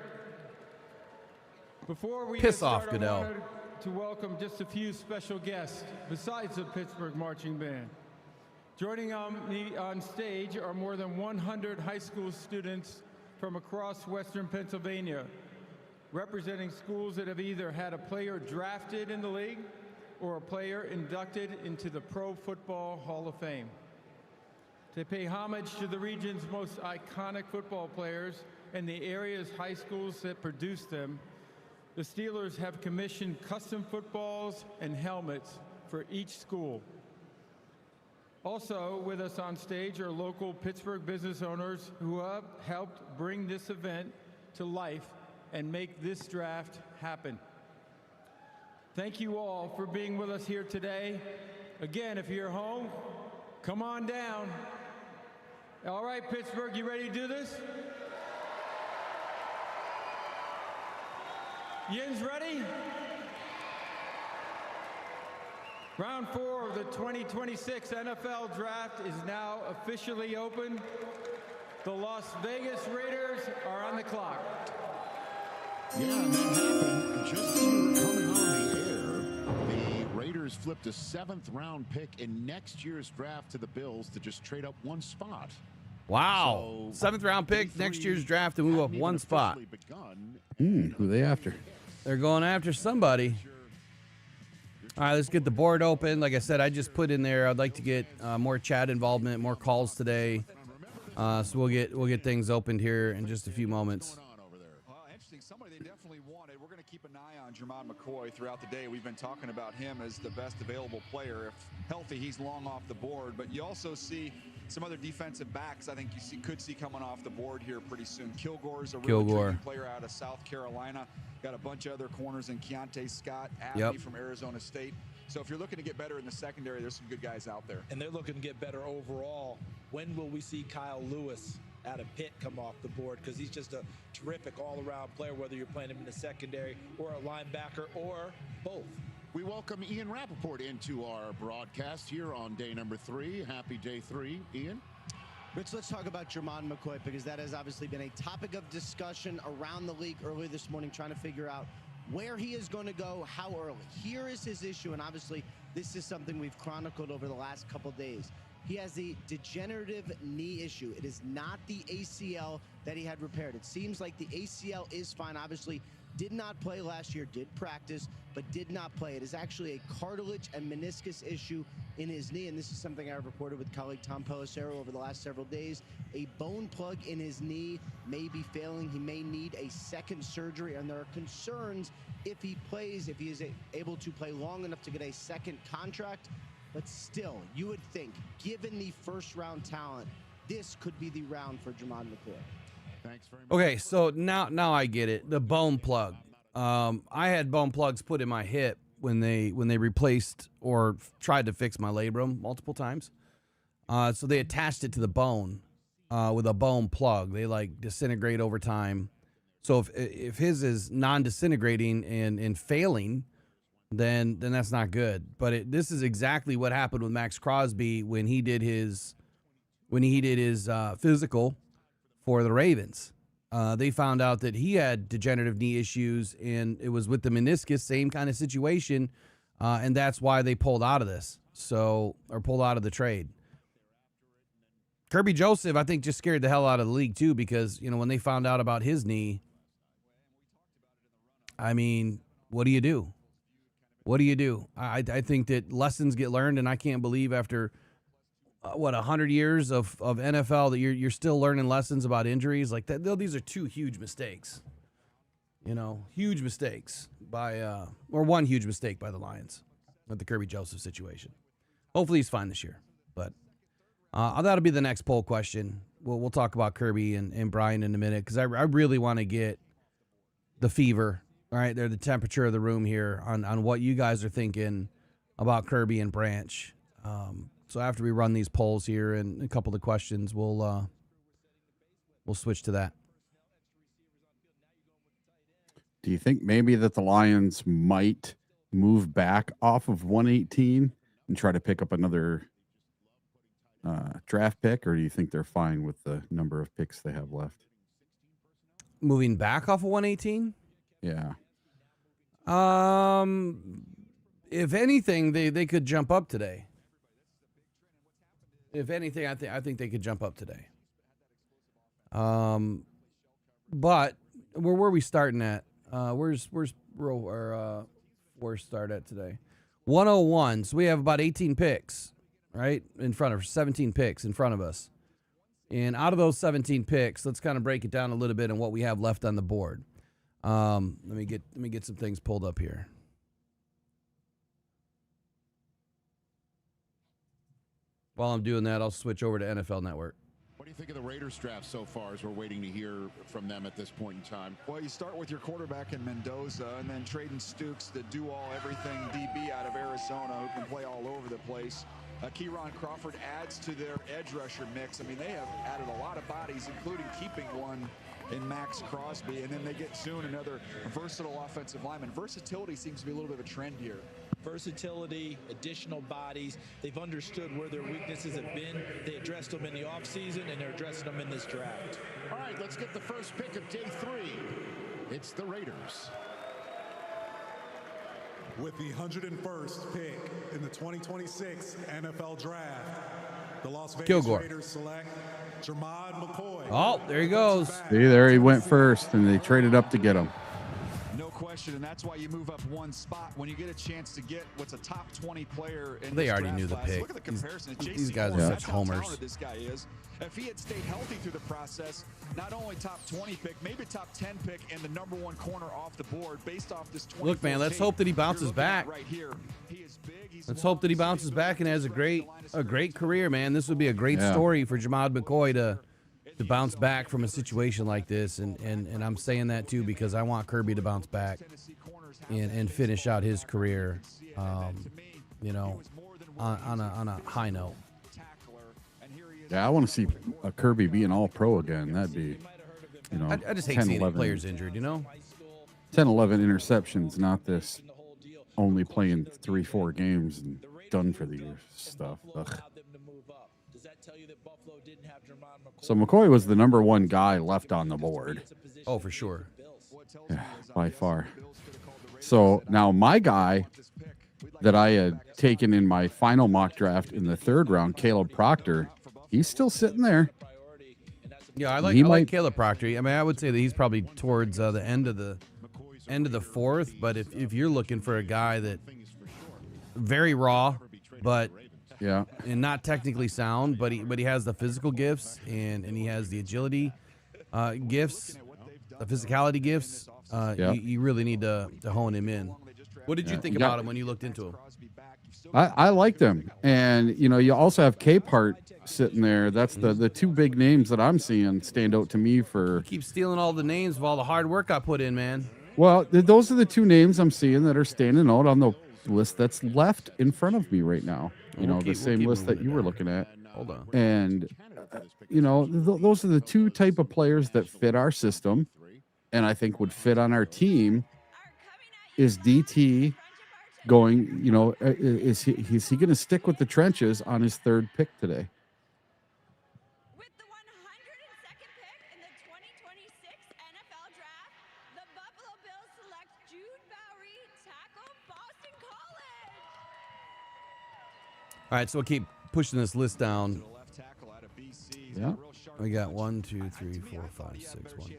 Before we Piss get off, started, Goodell. I wanted to welcome just a few special guests besides the Pittsburgh Marching Band. Joining me on stage are more than 100 high school students from across Western Pennsylvania, representing schools that have either had a player drafted in the league or a player inducted into the Pro Football Hall of Fame. They pay homage to the region's most iconic football players and the area's high schools that produce them. The Steelers have commissioned custom footballs and helmets for each school. Also with us on stage are local Pittsburgh business owners who have helped bring this event to life and make this draft happen. Thank you all for being with us here today. Again, if you're home, come on down. All right, Pittsburgh, you ready to do this? Yin's ready? Round 4 of the 2026 NFL Draft is now officially open. The Las Vegas Raiders are on the clock. Yeah, and that happened just as we were coming on the air. The Raiders flipped a 7th round pick in next year's draft to the Bills to just trade up 1 spot. Wow. So 7th round pick, next year's draft to move up 1 spot. Who are they after? They're going after somebody. All right, let's get the board open. Like I said, I just put in there, I'd like to get more chat involvement, more calls today. So we'll get things opened here in just a few moments. Well, interesting. Somebody they definitely wanted. We're going to keep an eye on Germard McCoy throughout the day. We've been talking about him as the best available player. If healthy, he's long off the board. But you also see some other defensive backs I think you could see coming off the board here pretty soon. Kilgore's a really intriguing player out of South Carolina. Got a bunch of other corners in Keontae Scott, Abney from Arizona State. So if you're looking to get better in the secondary, there's some good guys out there. And they're looking to get better overall. When will we see Kyle Lewis out of Pitt come off the board? Because he's just a terrific all-around player, whether you're playing him in the secondary or a linebacker or both. We welcome Ian Rappaport into our broadcast here on day number 3. Happy day 3, Ian. Rich, let's talk about Germard McCoy, because that has obviously been a topic of discussion around the league early this morning, trying to figure out where he is going to go, how early. Here is his issue, and obviously this is something we've chronicled over the last couple days. He has a degenerative knee issue. It is not the ACL that he had repaired. It seems like the ACL is fine. Obviously, did not play last year, did practice, but did not play. It is actually a cartilage and meniscus issue in his knee, and this is something I reported with colleague Tom Pelissero over the last several days. A bone plug in his knee may be failing. He may need a second surgery, and there are concerns if he plays, if he is able to play long enough to get a second contract. But still, you would think, given the first-round talent, this could be the round for Germard McCoy. Thanks very much. Okay, so now I get it. The bone plug. I had bone plugs put in my hip when they replaced or tried to fix my labrum multiple times. So they attached it to the bone with a bone plug. They like disintegrate over time. So if his is non-disintegrating and failing, then that's not good. But this is exactly what happened with Max Crosby when he did his physical for the Ravens. They found out that he had degenerative knee issues, and it was with the meniscus, same kind of situation, and that's why they pulled out of this. Or pulled out of the trade. Kirby Joseph, I think, just scared the hell out of the league, too, because, when they found out about his knee, I mean, what do you do? What do you do? I think that lessons get learned, and I can't believe after, 100 years of NFL that you're still learning lessons about injuries like that. These are two huge mistakes. Huge mistakes or one huge mistake by the Lions with the Kirby Joseph situation. Hopefully he's fine this year, but that'll be the next poll question. We'll talk about Kirby and Brian in a minute because I really want to get the fever. All right, they're the temperature of the room here on what you guys are thinking about Kirby and Branch. So after we run these polls here and a couple of the questions, we'll switch to that. Do you think maybe that the Lions might move back off of 118 and try to pick up another draft pick, or do you think they're fine with the number of picks they have left? Moving back off of 118? Yeah. If anything, they could jump up today. If anything, I think they could jump up today. But where were we starting at? Where's start at today? 101. So we have about 18 picks, right? 17 picks in front of us. And out of those 17 picks, let's kind of break it down a little bit and what we have left on the board. Let me get some things pulled up here. While I'm doing that, I'll switch over to NFL Network. What do you think of the Raiders draft so far as we're waiting to hear from them at this point in time? Well, you start with your quarterback in Mendoza and then trading Stukes, the everything DB out of Arizona who can play all over the place. Kieran Crawford adds to their edge rusher mix. I mean, they have added a lot of bodies, including keeping one in Max Crosby, and then they get soon another versatile offensive lineman. Versatility seems to be a little bit of a trend here. Versatility, additional bodies. They've understood where their weaknesses have been. They addressed them in the offseason, and they're addressing them in this draft. All right, let's get the first pick of day 3. It's the Raiders. With the 101st pick in the 2026 NFL Draft, the Las Vegas Kilgore. Raiders select Germard McCoy. Oh, there he goes. See, there he went first, and they traded up to get him. No question, and that's why you move up one spot when you get a chance to get what's a top 20 player in They this already draft knew the class. pick. Look at the comparison. These guys are such homers. How talented this guy is. If he had stayed healthy through the process, not only top 20 pick, maybe top 10 pick and the number 1 corner off the board based off this 20. Look, man, let's hope that he bounces back. Right here. He is big. Let's hope that he bounces back and has a great career, man. This would be a great story for Germard McCoy to bounce back from a situation like this, and I'm saying that too because I want Kirby to bounce back and finish out his career, on a high note. Yeah, I want to see Kirby being all pro again. That'd be, I just hate 10, seeing 11, players injured, 10, 11 interceptions, not this only playing 3-4 games and done for the year stuff. Ugh. So McCoy was the number 1 guy left on the board. Oh, for sure. Yeah, by far. So now my guy that I had taken in my final mock draft in the 3rd round, Caleb Proctor, he's still sitting there. Yeah, I like Caleb Proctor. I mean, I would say that he's probably towards the end of the 4th. But if you're looking for a guy that very raw, but and not technically sound, but he has the physical gifts and he has the agility gifts, the physicality gifts. You really need to hone him in. What did you think about him when you looked into him? I liked him, and you also have Capehart sitting there. That's the 2 big names that I'm seeing stand out to me for. Keep stealing all the names of all the hard work I put in, man. Well, those are the 2 names I'm seeing that are standing out on the list that's left in front of me right now. The same list that you were looking at. Hold on. And those are the 2 type of players that fit our system, and I think would fit on our team. Is DT going? Is he going to stick with the trenches on his 3rd pick today? With the 102nd pick in the 2026 NFL Draft, the Buffalo Bills select Jude Bowery, tackle, Boston College. All right, so we'll keep pushing this list down. Yeah. We got 1, 2, 3, 4, 5, 6, 1,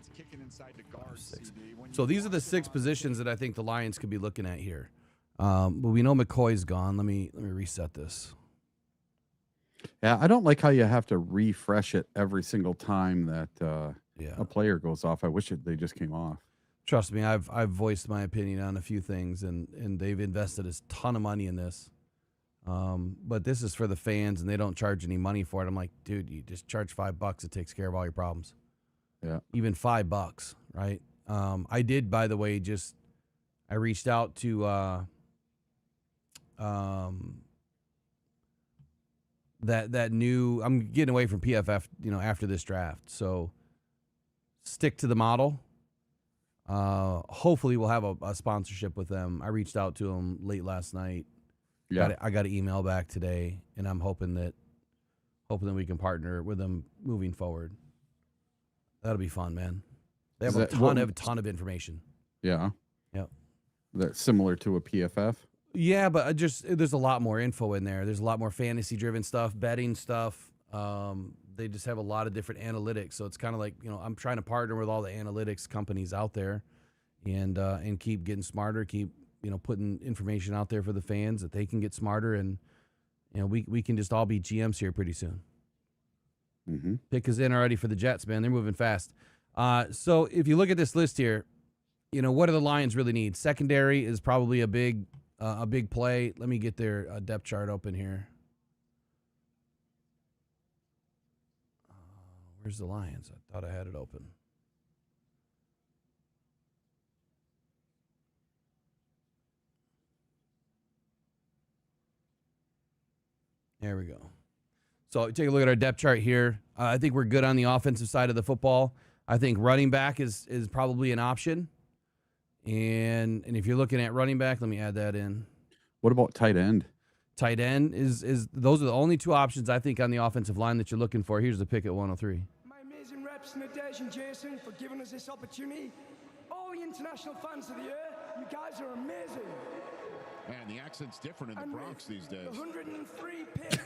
5, 6. So these are the 6 positions that I think the Lions could be looking at here. But we know McCoy's gone. Let me reset this. Yeah, I don't like how you have to refresh it every single time that a player goes off. I wish they just came off. Trust me, I've voiced my opinion on a few things, and they've invested a ton of money in this. But this is for the fans, and they don't charge any money for it. I'm like, dude, you just charge $5. It takes care of all your problems. Yeah. Even $5, right? I did, by the way, I reached out to that new. I'm getting away from PFF, after this draft. So stick to the model. Hopefully we'll have a sponsorship with them. I reached out to them late last night. Yeah. I got an email back today, and I'm hoping that we can partner with them moving forward. That'll be fun, man. They have a ton of information. Yeah. Yep. That's similar to a PFF. Yeah, but there's a lot more info in there. There's a lot more fantasy-driven stuff, betting stuff. They just have a lot of different analytics. So it's kind of like, I'm trying to partner with all the analytics companies out there and keep getting smarter, keep, putting information out there for the fans that they can get smarter. And, we can just all be GMs here pretty soon. Mm-hmm. Pick is in already for the Jets, man. They're moving fast. So if you look at this list here, what do the Lions really need? Secondary is probably a big play. Let me get their depth chart open here. Where's the Lions? I thought I had it open. There we go. So take a look at our depth chart here. I think we're good on the offensive side of the football. I think running back is probably an option. And if you're looking at running back, let me add that in. What about tight end? Tight end is those are the only 2 options I think on the offensive line that you're looking for. Here's the pick at 103. My amazing reps, Nadesh and Jason, for giving us this opportunity. All the international fans of the year, you guys are amazing. Man, the accent's different in the Bronx these days. The 103 pick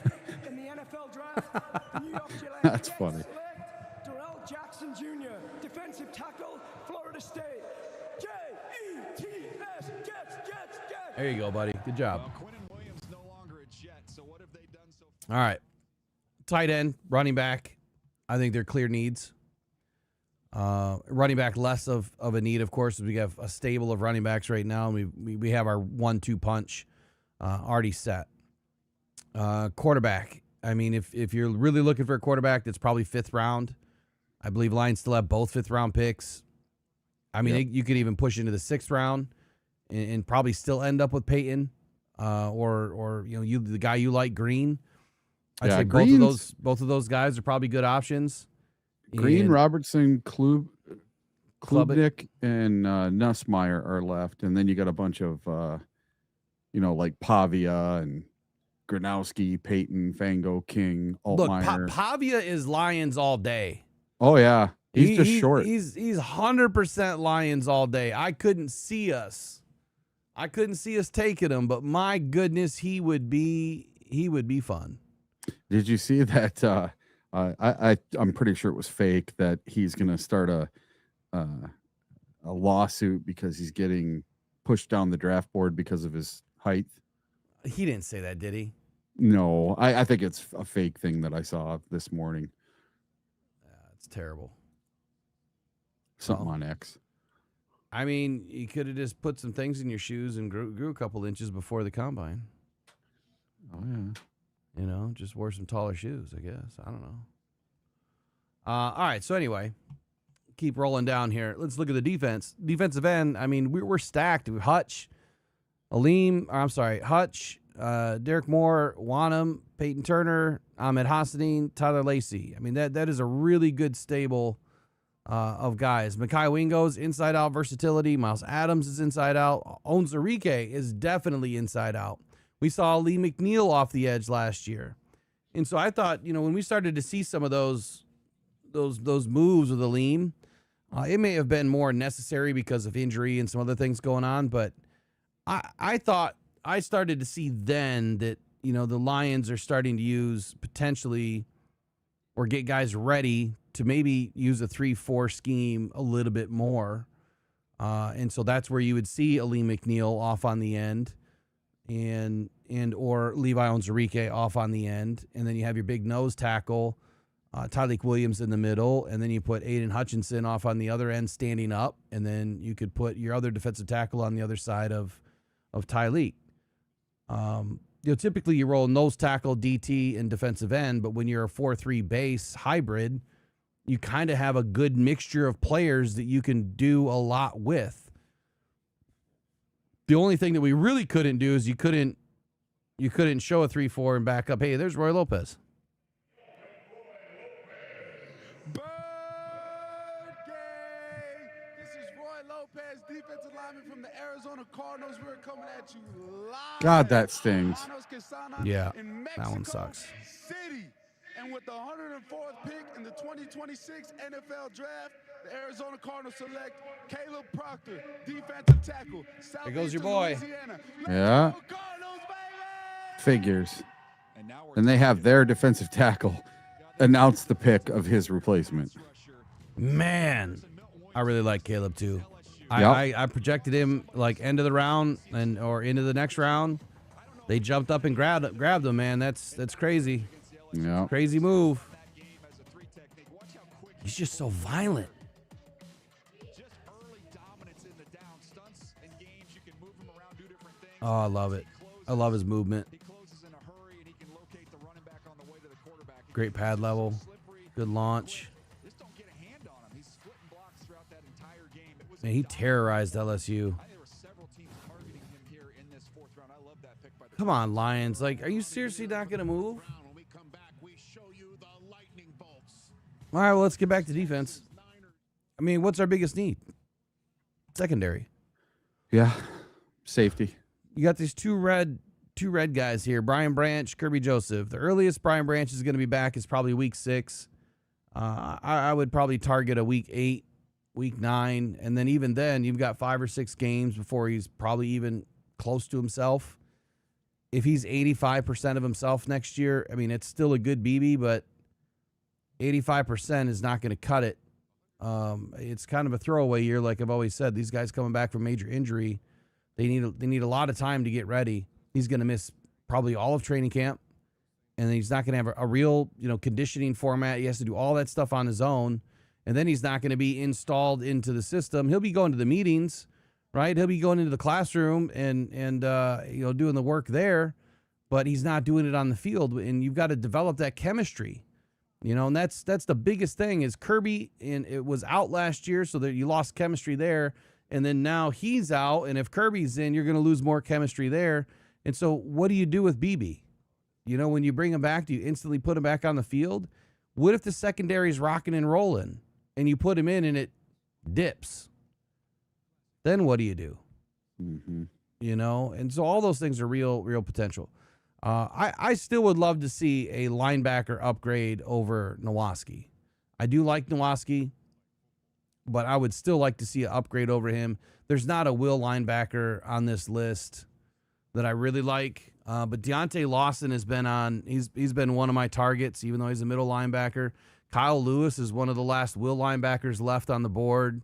in the NFL draft, the New York Giants. That's funny. Select Darrell Jackson Jr., defensive tackle, Florida State. J-E-T-S, Jets. There you go, buddy. Good job. Well, Quinnen Williams no longer a Jet, so what have they done so far? All right. Tight end, running back, I think they're clear needs. Running back, less of a need, of course, as we have a stable of running backs right now. And we have our 1-2 punch already set. Quarterback, I mean, if you're really looking for a quarterback, that's probably 5th round. I believe Lions still have both 5th round picks. I mean, you could even push into the 6th round and probably still end up with Peyton or the guy you like, Green. I'd say both of those guys are probably good options. Green, Robertson, Klubnik, and Nussmeier are left, and then you got a bunch of like Pavia and Gronowski, Peyton, Fango, King, Altmaier. Look, Pavia is Lions all day. Oh yeah, he's just short. He's 100% Lions all day. I couldn't see us taking him, but my goodness, he would be fun. Did you see that? I'm pretty sure it was fake that he's going to start a lawsuit because he's getting pushed down the draft board because of his height. He didn't say that, did he? No, I think it's a fake thing that I saw this morning. It's terrible. Something on X. I mean, you could have just put some things in your shoes and grew a couple inches before the combine. Oh yeah. Just wore some taller shoes, I guess. I don't know. All right, so anyway, keep rolling down here. Let's look at the defense. Defensive end, I mean, we're stacked. Hutch, Derrick Moore, Wanham, Peyton Turner, Ahmed Hassanin, Tyler Lacey. I mean, that is a really good stable of guys. Mekhi Wingo's inside-out versatility. Miles Adams is inside-out. Onwuzurike is definitely inside-out. We saw Lee McNeil off the edge last year. And so I thought, when we started to see some of those moves with Aleem, it may have been more necessary because of injury and some other things going on. But I thought I started to see then that, the Lions are starting to use potentially or get guys ready to maybe use a 3-4 scheme a little bit more. And so that's where you would see Ali McNeil off on the end and or Levi Onwuzurike off on the end. And then you have your big nose tackle, Tyleik Williams in the middle. And then you put Aiden Hutchinson off on the other end standing up. And then you could put your other defensive tackle on the other side of Tyleik. Typically you roll nose tackle, DT, and defensive end. But when you're a 4-3 base hybrid, you kind of have a good mixture of players that you can do a lot with. The only thing that we really couldn't do is you couldn't show a 3-4 and back up. Hey, there's Roy Lopez. Birthday! This is Roy Lopez, defensive lineman from the Arizona Cardinals. We're coming at you live. God, that stings. Yeah, that one sucks. City. And with the 104th pick in the 2026 NFL Draft, the Arizona Cardinals select Caleb Proctor, defensive tackle. There goes your boy. Yeah. Figures. And they have their defensive tackle announce the pick of his replacement. Man, I really like Caleb too. Yep. I projected him like end of the round or into the next round. They jumped up and grabbed him, man. That's crazy. Yeah. Crazy move. He's just so violent. Oh, I love it. I love his movement. Great pad level. Good launch. Man, he terrorized LSU. Come on, Lions. Like, are you seriously not going to move? All right, well, let's get back to defense. I mean, what's our biggest need? Secondary. Yeah, safety. You got these two red guys here, Brian Branch, Kirby Joseph. The earliest Brian Branch is going to be back is probably week 6. I would probably target a week 8, week 9, and then even then, you've got 5 or 6 games before he's probably even close to himself. If he's 85% of himself next year, I mean, it's still a good BB, but 85% is not going to cut it. It's kind of a throwaway year, like I've always said. These guys coming back from major injury, they need a lot of time to get ready. He's going to miss probably all of training camp, and then he's not going to have a real conditioning format. He has to do all that stuff on his own, and then he's not going to be installed into the system. He'll be going to the meetings, right? He'll be going into the classroom and doing the work there, but he's not doing it on the field. And you've got to develop that chemistry. And that's the biggest thing is Kirby, and it was out last year, so that you lost chemistry there, and then now he's out, and if Kirby's in, you're going to lose more chemistry there. And so what do you do with BB? When you bring him back, do you instantly put him back on the field? What if the secondary's rocking and rolling, and you put him in and it dips? Then what do you do? Mm-hmm. And so all those things are real potential. I still would love to see a linebacker upgrade over Nowaski. I do like Nowaski, but I would still like to see an upgrade over him. There's not a will linebacker on this list that I really like, but Deontay Lawson has been he's been one of my targets, even though he's a middle linebacker. Kyle Lewis is one of the last will linebackers left on the board.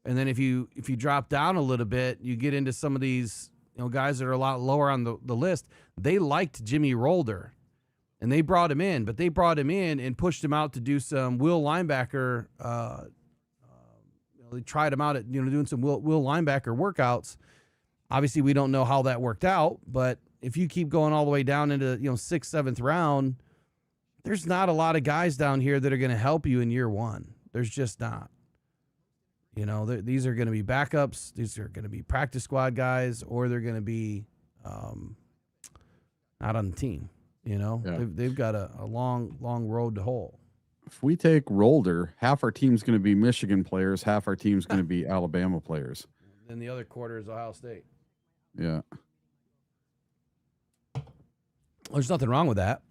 And then if you drop down a little bit, you get into some of these guys that are a lot lower on the list. They liked Jimmy Rolder, and they brought him in, but they brought him in and pushed him out to do some will linebacker. They tried him out at doing some will linebacker workouts. Obviously, we don't know how that worked out, but if you keep going all the way down into 6th, 7th round, there's not a lot of guys down here that are going to help you in year 1. There's just not. These are going to be backups. These are going to be practice squad guys, or they're going to be not on the team. Yeah. They've got a long road to hoe. If we take Rolder, half our team's going to be Michigan players, half our team's going to be Alabama players. Then the other quarter is Ohio State. Yeah. There's nothing wrong with that.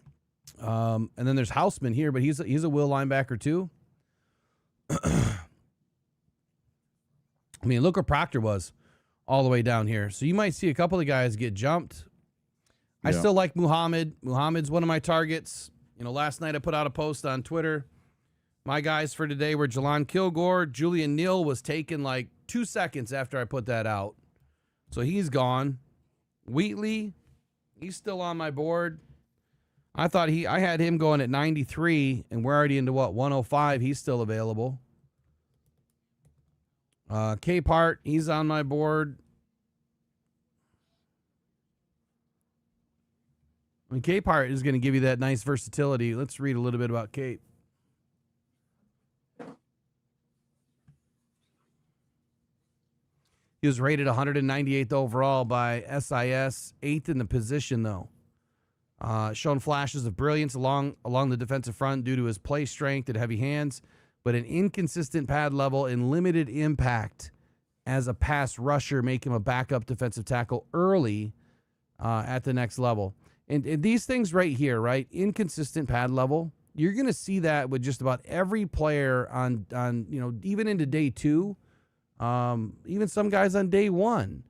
And then there's Houseman here, but he's a will linebacker too. I mean, look where Proctor was all the way down here. So you might see a couple of guys get jumped. I still like Muhammad. Muhammad's one of my targets. You know, last night I put out a post on Twitter. My guys for today were Jelon Kilgore. Julian Neal was taken like 2 seconds after I put that out. So he's gone. Wheatley, he's still on my board. I had him going at 93, and we're already into what, 105. He's still available. Capehart, he's on my board. I mean, Capehart is going to give you that nice versatility. Let's read a little bit about Cape. He was rated 198th overall by SIS, 8th in the position, though. Shown flashes of brilliance along the defensive front due to his play strength and heavy hands, but an inconsistent pad level and limited impact as a pass rusher make him a backup defensive tackle early at the next level. And these things right here, right? Inconsistent pad level. You're going to see that with just about every player on even into day 2. Even some guys on day 1,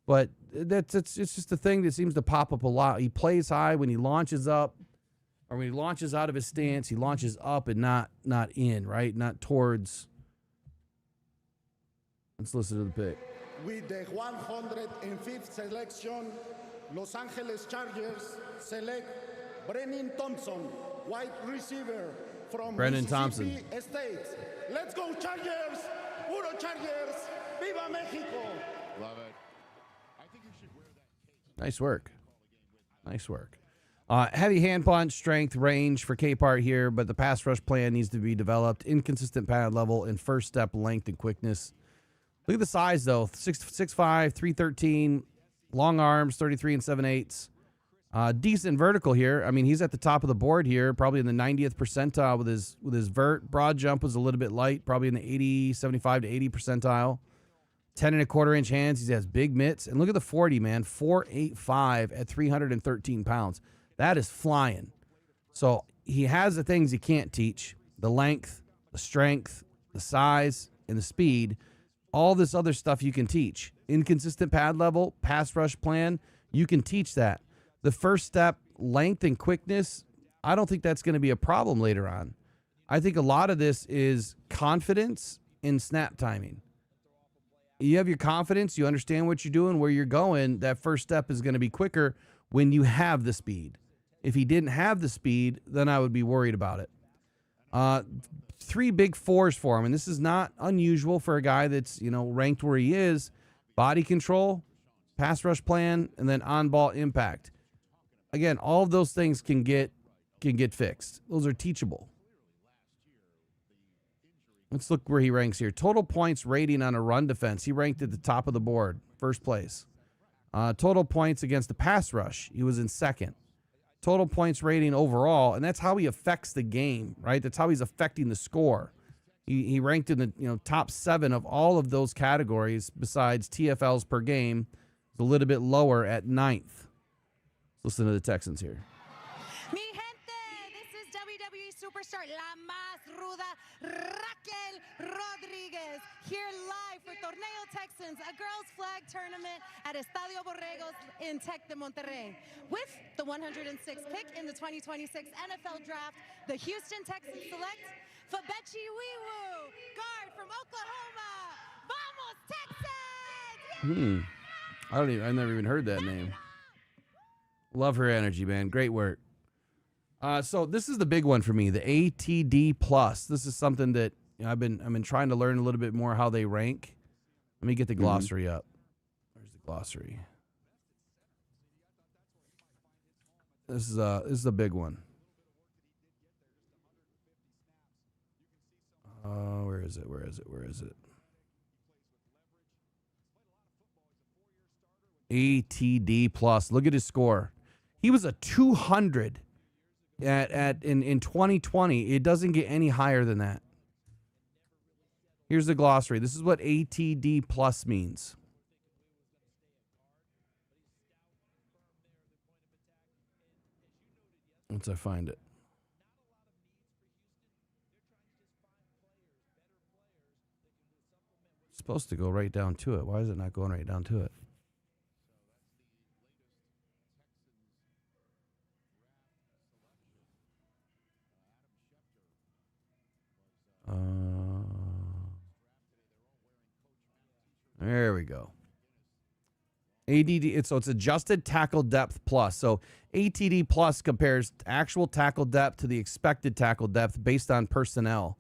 but it's just a thing that seems to pop up a lot. He plays high when he launches up, or when he launches out of his stance, he launches up and not in, right? Not towards. Let's listen to the pick. With the 105th selection, Los Angeles Chargers select Brennan Thompson, wide receiver from Brennan Mississippi State. Let's go Chargers! Puro Chargers! Viva Mexico! Love it. I think you should wear that. Nice work. Nice work. Heavy hand punch, strength, range for Capehart here, but the pass rush plan needs to be developed. Inconsistent pad level and first step length and quickness. Look at the size, though. 6'5", 313, long arms, 33 7/8. Decent vertical here. I mean, he's at the top of the board here, probably in the 90th percentile with his vert. Broad jump was a little bit light, probably in the 75 to 80 percentile. 10 1/4 inch hands. He has big mitts. And look at the 40, man. 4.85 at 313 pounds. That is flying. So he has the things he can't teach. The length, the strength, the size, and the speed. All this other stuff you can teach. Inconsistent pad level, pass rush plan, you can teach that. The first step, length and quickness, I don't think that's going to be a problem later on. I think a lot of this is confidence in snap timing. You have your confidence, you understand what you're doing, where you're going, that first step is going to be quicker when you have the speed. If he didn't have the speed, then I would be worried about it. 3 big 4s for him, and this is not unusual for a guy that's, ranked where he is. Body control, pass rush plan, and then on-ball impact. Again, all of those things can get fixed. Those are teachable. Let's look where he ranks here. Total points rating on a run defense. He ranked at the top of the board, first place. Total points against the pass rush. He was in second. Total points rating overall, and that's how he affects the game, right? That's how he's affecting the score. He ranked in the top 7 of all of those categories besides TFLs per game. It's a little bit lower at 9th. Listen to the Texans here. Mi gente, this is WWE superstar La Más Ruda Raquel Rodriguez here live for Torneo Texans, a girls flag tournament at Estadio Borregos in Tec de Monterrey. With the 106th pick in the 2026 NFL Draft, the Houston Texans select Fabechi Wiwu, guard from Oklahoma. Vamos Texans! I've never even heard that name. Love her energy, man. Great work. So this is the big one for me, the ATD plus. This is something that I've been trying to learn a little bit more how they rank. Let me get the glossary up. Where's the glossary? This is a big one. Where is it? ATD plus. Look at his score. He was a 200 in 2020. It doesn't get any higher than that. Here's the glossary. This is what ATD plus means. Once I find it. It's supposed to go right down to it. Why is it not going right down to it? There we go. ADD, so it's adjusted tackle depth plus. So ATD plus compares actual tackle depth to the expected tackle depth based on personnel.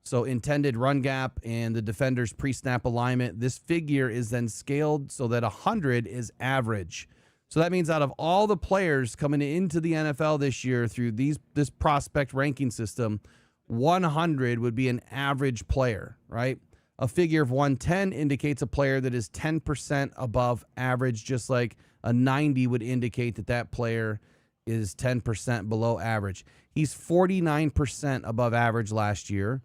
So intended run gap and the defender's pre-snap alignment. This figure is then scaled so that 100 is average. So that means out of all the players coming into the NFL this year through this prospect ranking system, 100 would be an average player, right? A figure of 110 indicates a player that is 10% above average, just like a 90 would indicate that that player is 10% below average. He's 49% above average last year,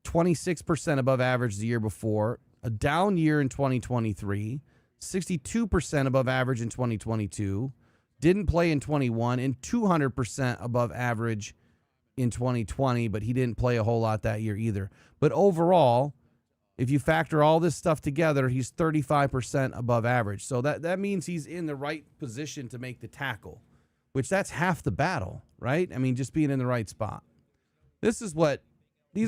26% above average the year before, a down year in 2023, 62% above average in 2022, didn't play in 21, and 200% above average in 2020, but he didn't play a whole lot that year either. But overall, if you factor all this stuff together, he's 35% above average. So that means he's in the right position to make the tackle, which that's half the battle, right? I mean, just being in the right spot. These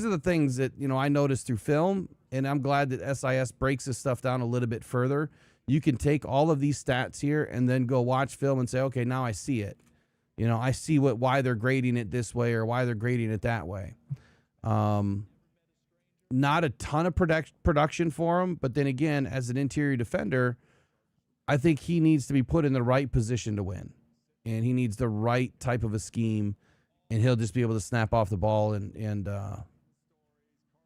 are the things that, I noticed through film, and I'm glad that SIS breaks this stuff down a little bit further. You can take all of these stats here and then go watch film and say, okay, now I see it. I see why they're grading it this way or why they're grading it that way. Not a ton of production for him, but then again, as an interior defender, I think he needs to be put in the right position to win, and he needs the right type of a scheme, and he'll just be able to snap off the ball, and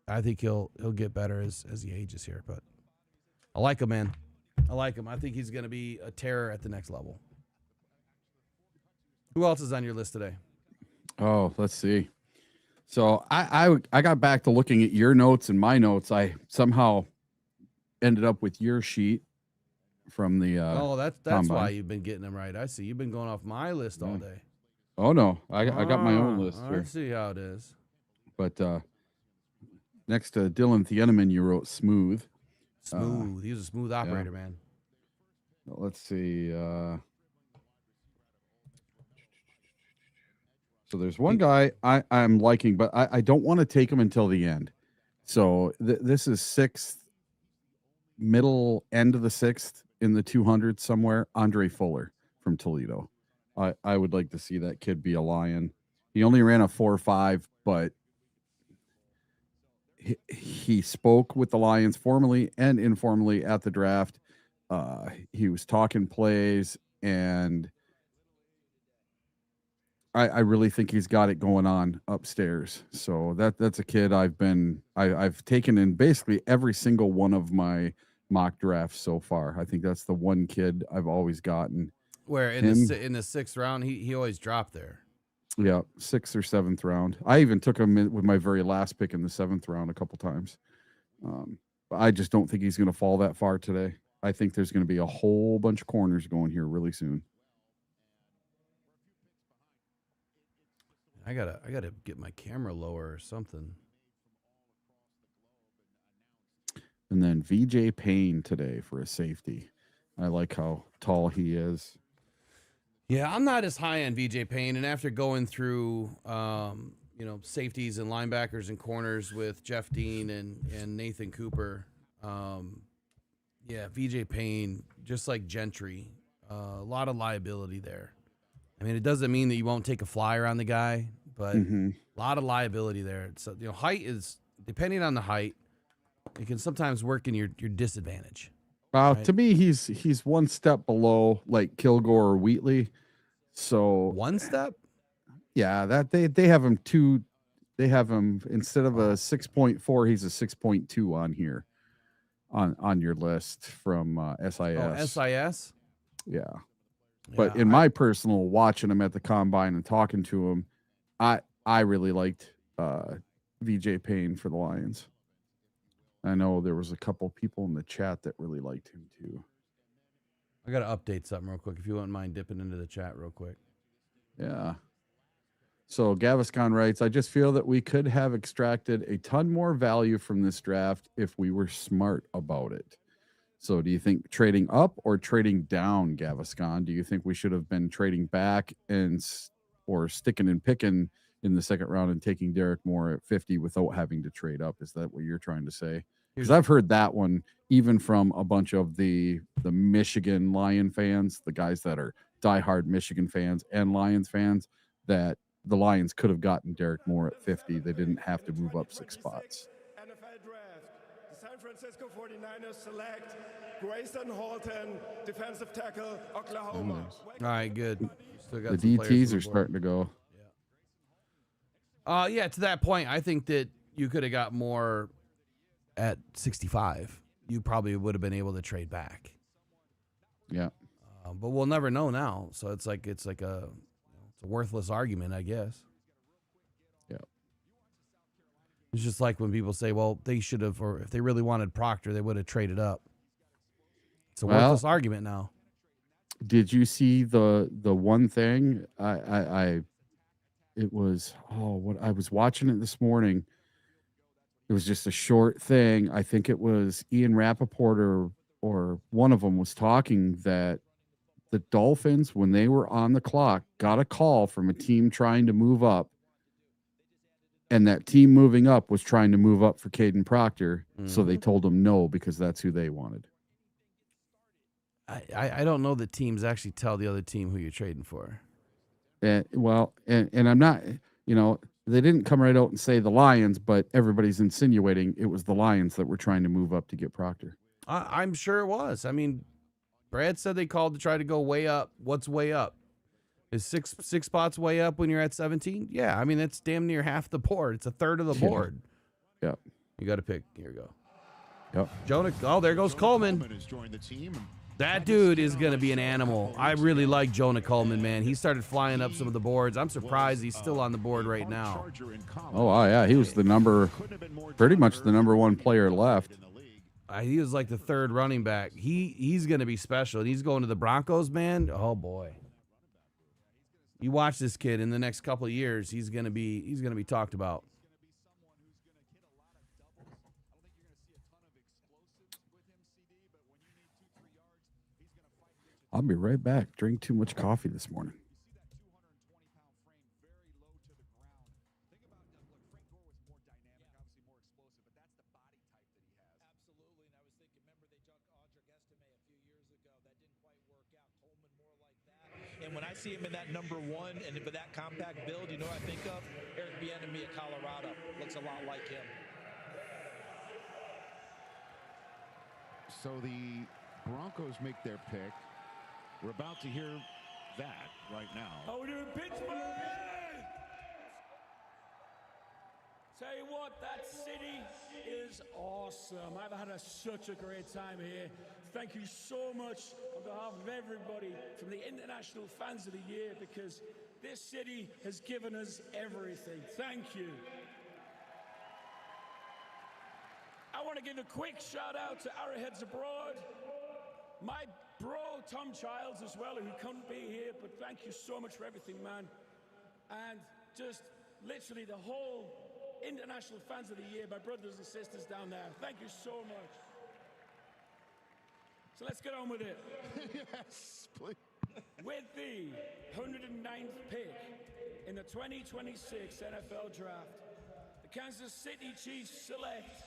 I think he'll get better as he ages here. But I like him, man. I like him. I think he's going to be a terror at the next level. Who else is on your list today? Oh, let's see. So I got back to looking at your notes and my notes. I somehow ended up with your sheet from the that's combine. why you've been getting them right. I see. You've been going off my list all day. Oh no, I got my own list here. I see how it is. But next to Dylan Thieneman, you wrote smooth. Smooth. He was a smooth operator, man. Let's see. So there's one guy I'm liking, but I don't want to take him until the end. So this is sixth, middle end of the sixth in the 200 somewhere. Andre Fuller from Toledo. I would like to see that kid be a Lion. He only ran a 4.5, but he spoke with the Lions formally and informally at the draft. He was talking plays, and I really think he's got it going on upstairs. So that's a kid I've taken in basically every single one of my mock drafts so far. I think that's the one kid I've always gotten. Where in the sixth round, he always dropped there. Yeah, 6th or 7th round. I even took him with my very last pick in the 7th round a couple times. But I just don't think he's going to fall that far today. I think there's going to be a whole bunch of corners going here really soon. I gotta get my camera lower or something. And then VJ Payne today for a safety. I like how tall he is. Yeah, I'm not as high on VJ Payne, and after going through safeties and linebackers and corners with Jeff Dean and Nathan Cooper, VJ Payne, just like Gentry, a lot of liability there. I mean, it doesn't mean that you won't take a flyer on the guy, but a lot of liability there. So, height is, depending on the height, it can sometimes work in your disadvantage. Right? To me, he's one step below like Kilgore or Wheatley. So one step? Yeah, that they have him two. They have him instead of a 6.4, he's a 6.2 on here on your list from SIS. Oh, SIS? Yeah. But in my personal watching him at the combine and talking to him, I really liked VJ Payne for the Lions. I know there was a couple people in the chat that really liked him too. I got to update something real quick if you wouldn't mind dipping into the chat real quick. Yeah. So Gaviscon writes, I just feel that we could have extracted a ton more value from this draft if we were smart about it. So do you think trading up or trading down, Gaviscon? Do you think we should have been trading back or sticking and picking in the second round and taking Derrick Moore at 50 without having to trade up? Is that what you're trying to say? Because I've heard that one even from a bunch of the Michigan Lion fans, the guys that are diehard Michigan fans and Lions fans, that the Lions could have gotten Derrick Moore at 50. They didn't have to move up 6 spots. NFL draft. The San Francisco 49ers select Grayson Halton, defensive tackle, Oklahoma. All right, good. Still got The some players DTs on are board. starting to go. Yeah, to that point, I think that you could have got more at 65. You probably would have been able to trade back. Yeah. But we'll never know now. So it's like a worthless argument, I guess. Yeah. It's just like when people say, well, they should have, or if they really wanted Proctor, they would have traded up. It's a worthless argument now. Did you see the one thing? It was, I was watching it this morning. It was just a short thing. I think it was Ian Rappaport or one of them was talking that the Dolphins, when they were on the clock, got a call from a team trying to move up. And that team moving up was trying to move up for Caden Proctor. So they told them no because that's who they wanted. I don't know that teams actually tell the other team who you're trading for. And I'm not, they didn't come right out and say the Lions, but everybody's insinuating it was the Lions that were trying to move up to get Proctor. I'm sure it was. I mean, Brad said they called to try to go way up. What's way up? Is six spots way up when you're at 17? Yeah, I mean, that's damn near half the board. It's a third of the board. Yep. You got to pick. Here we go. Yep. Jonah. Oh, there goes Coleman. Has joined the team. That dude is going to be an animal. I really like Jonah Coleman, man. He started flying up some of the boards. I'm surprised he's still on the board right now. Oh, yeah. He was pretty much the number one player left. He was like the third running back. He's going to be special. And he's going to the Broncos, man. Oh, boy. You watch this kid in the next couple of years, he's going to be talked about. I'll be right back. Drink too much coffee this morning. And when I see him in that number one and with that compact build, you know what I think of? Eric Bieniemy at Colorado. Looks a lot like him. So the Broncos make their pick. We're about to hear that right now. How we doing, Pittsburgh? Tell you what, that city is awesome. I've had such a great time here. Thank you so much on behalf of everybody from the International Fans of the Year, because this city has given us everything. Thank you. I want to give a quick shout out to Arrowheads Abroad. My bro, Tom Childs, as well, who couldn't be here, but thank you so much for everything, man. And just literally the whole International Fans of the Year, my brothers and sisters down there. Thank you so much. So let's get on with it. Yes, please. With the 109th pick in the 2026 NFL Draft, the Kansas City Chiefs select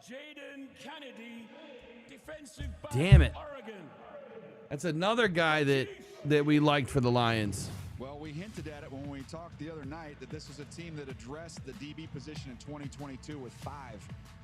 Jaden Kennedy, defensive back, Damn it. Oregon. That's another guy that we liked for the Lions. Well, we hinted at it when we talked the other night that this was a team that addressed the DB position in 2022 with 5.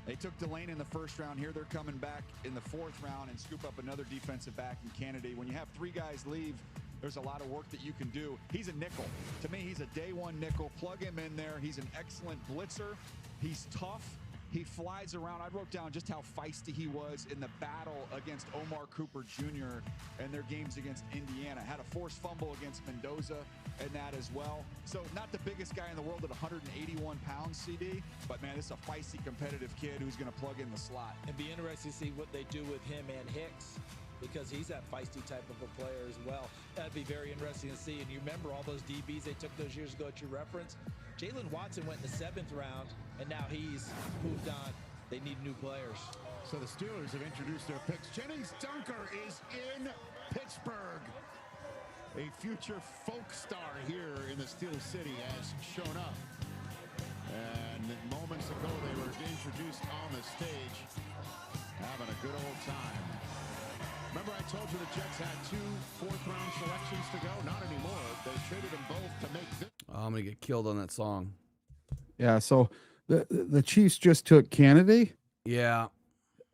They took Delane in the first round. Here they're coming back in the 4th round and scoop up another defensive back in Kennedy. When you have 3 guys leave, there's a lot of work that you can do. He's a nickel. To me, he's a day one nickel. Plug him in there. He's an excellent blitzer. He's tough. He flies around. I wrote down just how feisty he was in the battle against Omar Cooper Jr. and their games against Indiana. Had a forced fumble against Mendoza and that as well. So not the biggest guy in the world at 181 pounds, CD, but man, this is a feisty, competitive kid who's going to plug in the slot. And be interested to see what they do with him and Hicks, because he's that feisty type of a player as well. That'd be very interesting to see. And you remember all those DBs they took those years ago at your reference? Jalen Watson went in the 7th round, and now he's moved on. They need new players. So the Steelers have introduced their picks. Jennings Dunker is in Pittsburgh. A future folk star here in the Steel City has shown up. And moments ago, they were introduced on the stage. good old time. Remember I told you the Jets had 2 fourth-round selections to go? Not anymore. They traded them both to make this. Oh, I'm going to get killed on that song. Yeah, so the Chiefs just took Kennedy. Yeah.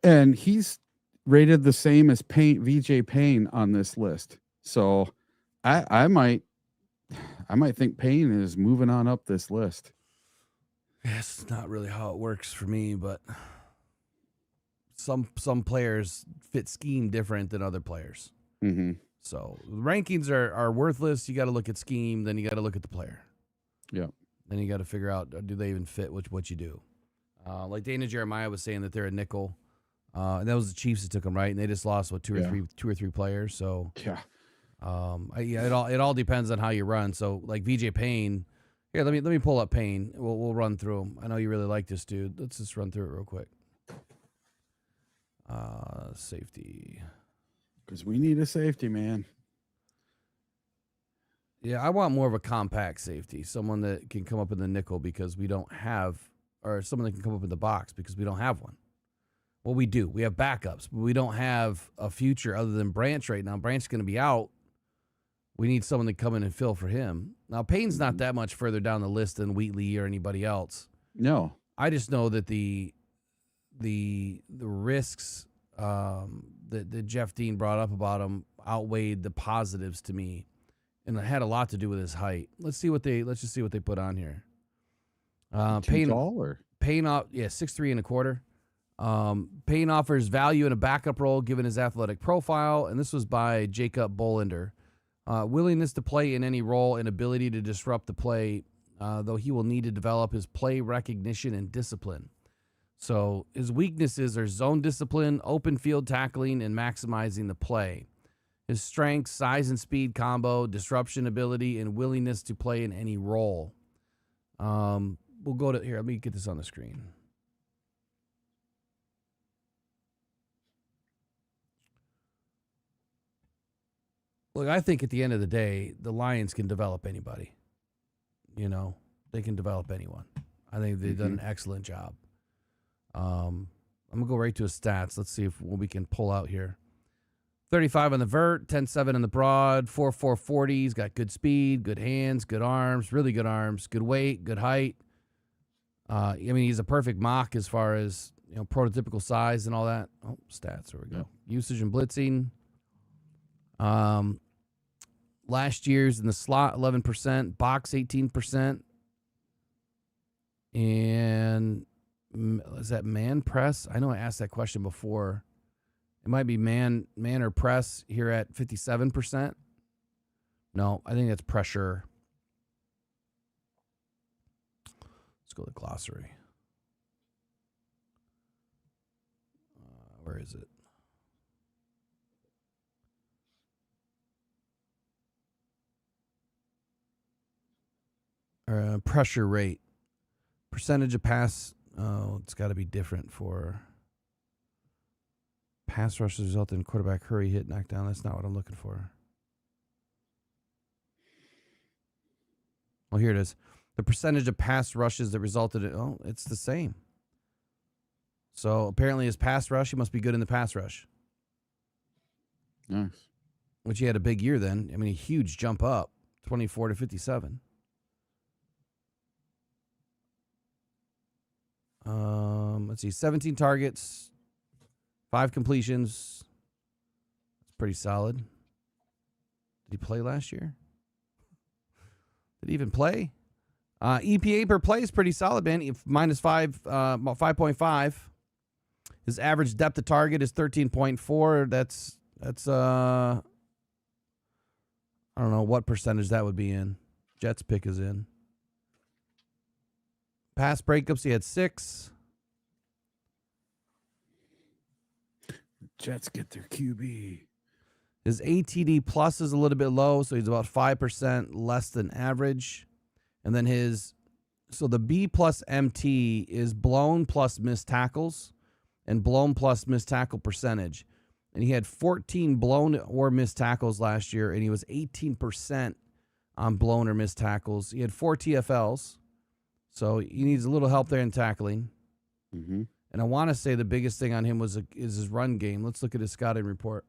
And he's rated the same as VJ Payne on this list. So I might think Payne is moving on up this list. That's not really how it works for me, but some players fit scheme different than other players. Mm-hmm. So rankings are worthless. You got to look at scheme, then you got to look at the player. Yeah. Then you got to figure out, do they even fit what you do? Like Dana Jeremiah was saying that they're a nickel. And that was the Chiefs that took them, right? And they just lost two or three players. So yeah, it all depends on how you run. So like VJ Payne, here, let me pull up Payne. We'll run through him. I know you really like this dude. Let's just run through it real quick. Safety, because we need a safety, man. Yeah, I want more of a compact safety, someone that can come up in the nickel because we don't have, or someone that can come up in the box because we don't have one. Well, we do. We have backups, but we don't have a future other than Branch right now. Branch is going to be out. We need someone to come in and fill for him. Now, Payne's not that much further down the list than Wheatley or anybody else. No. I just know that the risks that Jeff Dean brought up about him outweighed the positives to me, and it had a lot to do with his height. Let's just see what they put on here. Too tall, or? Payne, 6'3 1/4. Payne offers value in a backup role given his athletic profile, and this was by Jacob Bolender. Willingness to play in any role and ability to disrupt the play, though he will need to develop his play recognition and discipline. So his weaknesses are zone discipline, open field tackling, and maximizing the play. His strengths, size and speed combo, disruption ability, and willingness to play in any role. We'll go to here. Let me get this on the screen. Look, I think at the end of the day, the Lions can develop anybody. You know, they can develop anyone. I think they've done an excellent job. I'm going to go right to his stats. Let's see what we can pull out here. 35 on the vert, 10.7 on the broad, 4.4 40. He's got good speed, good hands, good arms, really good arms, good weight, good height. I mean, he's a perfect mock as far as, you know, prototypical size and all that. Oh, stats. There we go. Yep. Usage and blitzing. Last year's in the slot, 11%, box 18%. And is that man press? I know I asked that question before. It might be man or press here at 57%. No, I think that's pressure. Let's go to the glossary. Where is it? Pressure rate. Percentage of pass. Oh, it's got to be different for pass rushes result in quarterback hurry, hit, knockdown. That's not what I'm looking for. Well, here it is. The percentage of pass rushes that resulted in, it's the same. So apparently his pass rush, he must be good in the pass rush. Nice. Which he had a big year then. I mean, a huge jump up, 24 to 57. Let's see, 17 targets, 5 completions. That's pretty solid. Did he play last year? Did he even play? EPA per play is pretty solid, man. Minus 5.5. His average depth of target is 13.4. That's I don't know what percentage that would be in. Jets pick is in. Pass breakups, he had 6. Jets get their QB. His ATD plus is a little bit low, so he's about 5% less than average. And then the B plus MT is blown plus missed tackles and blown plus missed tackle percentage. And he had 14 blown or missed tackles last year, and he was 18% on blown or missed tackles. He had 4 TFLs, so he needs a little help there in tackling. Mm-hmm. And I want to say the biggest thing on him is his run game. Let's look at his scouting report.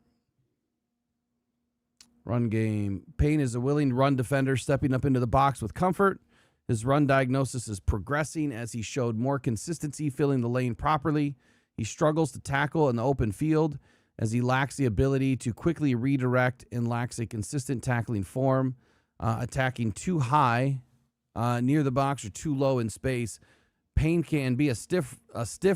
Run game. Payne is a willing run defender, stepping up into the box with comfort. His run diagnosis is progressing as he showed more consistency filling the lane properly. He struggles to tackle in the open field as he lacks the ability to quickly redirect and lacks a consistent tackling form. Attacking too high near the box or too low in space. Payne can be a stiff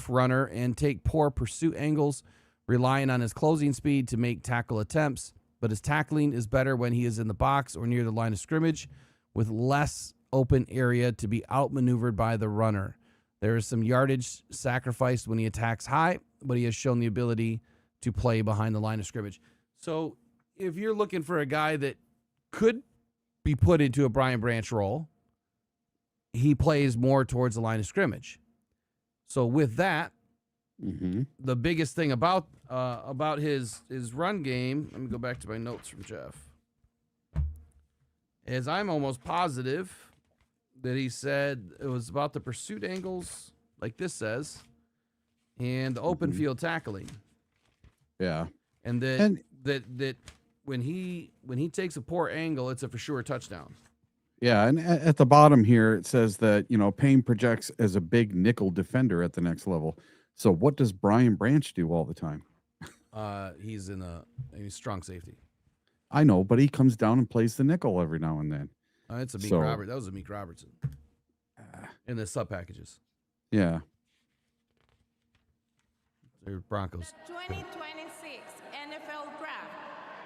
runner and take poor pursuit angles, relying on his closing speed to make tackle attempts. But his tackling is better when he is in the box or near the line of scrimmage with less open area to be outmaneuvered by the runner. There is some yardage sacrificed when he attacks high, but he has shown the ability to play behind the line of scrimmage. So if you're looking for a guy that could be put into a Brian Branch role, he plays more towards the line of scrimmage. So with that, the biggest thing about his run game, let me go back to my notes from Jeff, is I'm almost positive that he said it was about the pursuit angles, like this says, and the open field tackling. Yeah. And that when he takes a poor angle, it's a for sure touchdown. Yeah, and at the bottom here, it says that, Payne projects as a big nickel defender at the next level. So what does Brian Branch do all the time? He's strong safety. I know, but he comes down and plays the nickel every now and then. It's a Meek Robertson. That was a Meek Robertson. In the sub packages. Yeah. They're Broncos. 2026 NFL Draft.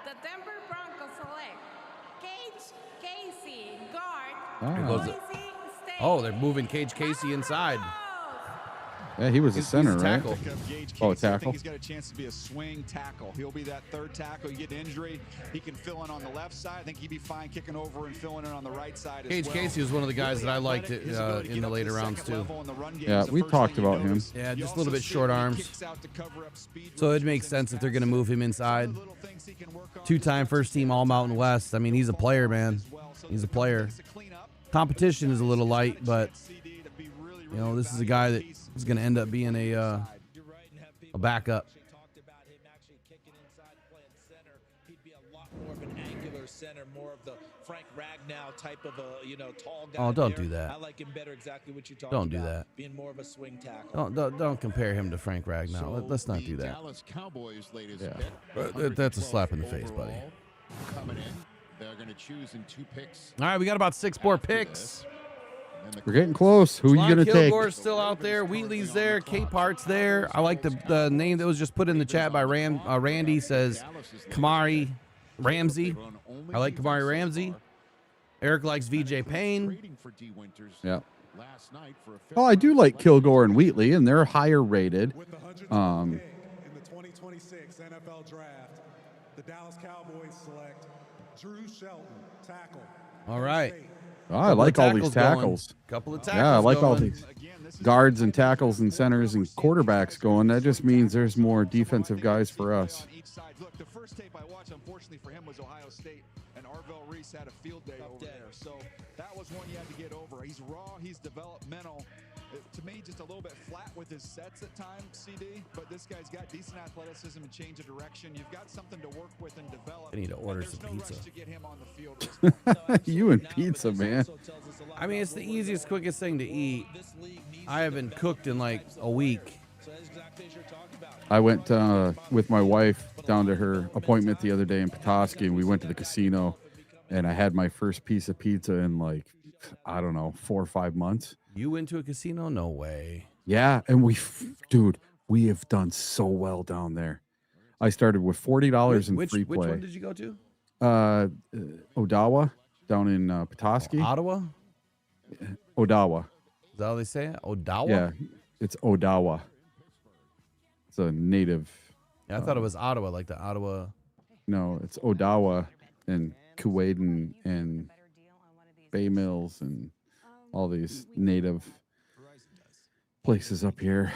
The Denver Broncos select Casey, guard, Boise State. Oh, they're moving Cage Casey inside. Yeah, he was a center, right? Tackle. Oh, I tackle. think he's got a chance to be a swing tackle. He'll be that third tackle. You get injury, he can fill in on the left side. I think he'd be fine kicking over and filling in on the right side as Cage well. Casey was one of the guys that I liked in the later rounds too. Yeah, we talked about him. Yeah, just a little bit short arms. So it makes sense if they're going to move him inside. Two-time first-team All-Mountain West. I mean, he's a player, man. He's a player. Competition is a little light, but this is a guy that is going to end up being a backup. Center, more of the Frank Ragnow type of a tall guy. Oh, don't do that. I like him better. Exactly what you talked Don't about. do that. Being more of a swing tackle. Don't compare him to Frank Ragnow. Let's not do that. Dallas Cowboys latest Yeah, that's a slap in the face, buddy. Coming in, they're going to choose in 2 picks. All right, we got about 6 more picks. We're getting close. Who are you going to take? Kilgore's still out there. Wheatley's there. Capehart's there. I like the name that was just put in the chat by Randy. Says Kamari Ramsey. I like Kamari Ramsey. Eric likes VJ Payne. Yeah. Oh, I do like Kilgore and Wheatley, and they're higher rated. In the 2026 NFL Draft, the Dallas Cowboys select Drew Shelton, tackle. All right. Oh, I like all these tackles. Couple of tackles. Yeah, I like all these guards and tackles and centers and quarterbacks going. That just means there's more defensive guys for us. Look, the first tape I watched, unfortunately for him, was Ohio State, and Arvell Reese had a field day over there. So that was one you had to get over. He's raw, he's developmental. To me, just a little bit flat with his sets at times, CD, but this guy's got decent athleticism and change of direction. You've got something to work with and develop. I need to order some pizza. To get him on the field. You and pizza, man. I mean, it's the easiest, quickest thing to eat. I haven't cooked in like a week. I went with my wife down to her appointment the other day in Petoskey, and we went to the casino, and I had my first piece of pizza in like, I don't know, 4 or 5 months. You went to a casino? No way. Yeah, and we have done so well down there. I started with $40 in free play. Which one did you go to? Odawa, down in Petoskey. Ottawa? Odawa. Is that how they say it? Odawa? Yeah, it's Odawa. It's a native. Yeah, I thought it was Ottawa, like the Ottawa. No, it's Odawa and Kuwait and Bay Mills and all these native places up here.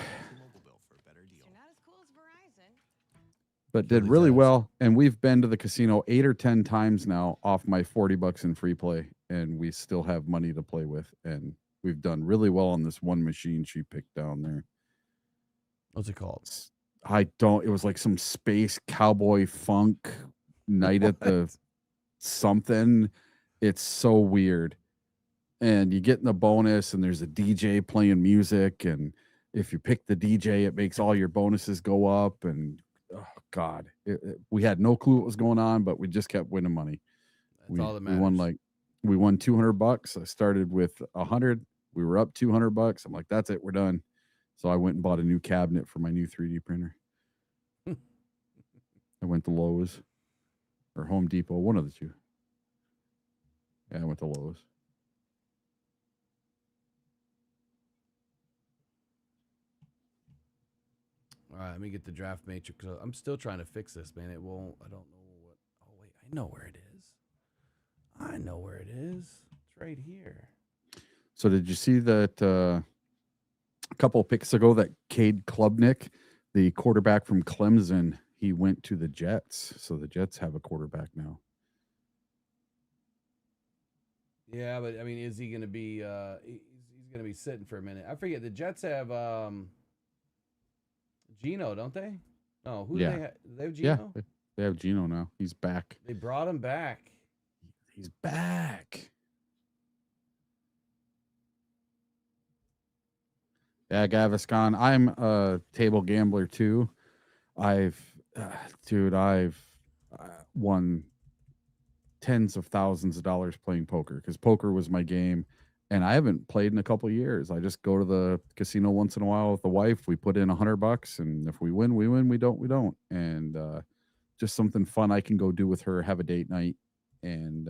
But did really well, and we've been to the casino 8 or 10 times now off my $40 in free play, and we still have money to play with, and we've done really well on this one machine she picked down there. What's it called? It was like some space cowboy funk night at the something. It's so weird. And you get in the bonus and there's a DJ playing music. And if you pick the DJ, it makes all your bonuses go up. And oh God, we had no clue what was going on, but we just kept winning money. That's all that We won matters. we won $200. I started with 100. We were up $200. I'm like, that's it. We're done. So I went and bought a new cabinet for my new 3D printer. I went to Lowe's or Home Depot, one of the two. Yeah, I went to Lowe's. All right, let me get the draft matrix. I'm still trying to fix this, man. It won't. I don't know what. Oh wait, I know where it is. I know where it is. It's right here. So did you see that a couple of picks ago that Cade Klubnik, the quarterback from Clemson, he went to the Jets. So the Jets have a quarterback now. Yeah, but I mean, is he going to be? He's going to be sitting for a minute. I forget. The Jets have Geno, don't they? No, who do they have? They have Geno? Yeah, they have Geno now. He's back. They brought him back. He's back. Yeah, Gaviscon. I'm a table gambler too. I've won tens of thousands of dollars playing poker because poker was my game. And I haven't played in a couple of years. I just go to the casino once in a while with the wife. We put in $100, and if we win, we win. We don't, we don't. And just something fun I can go do with her, have a date night. And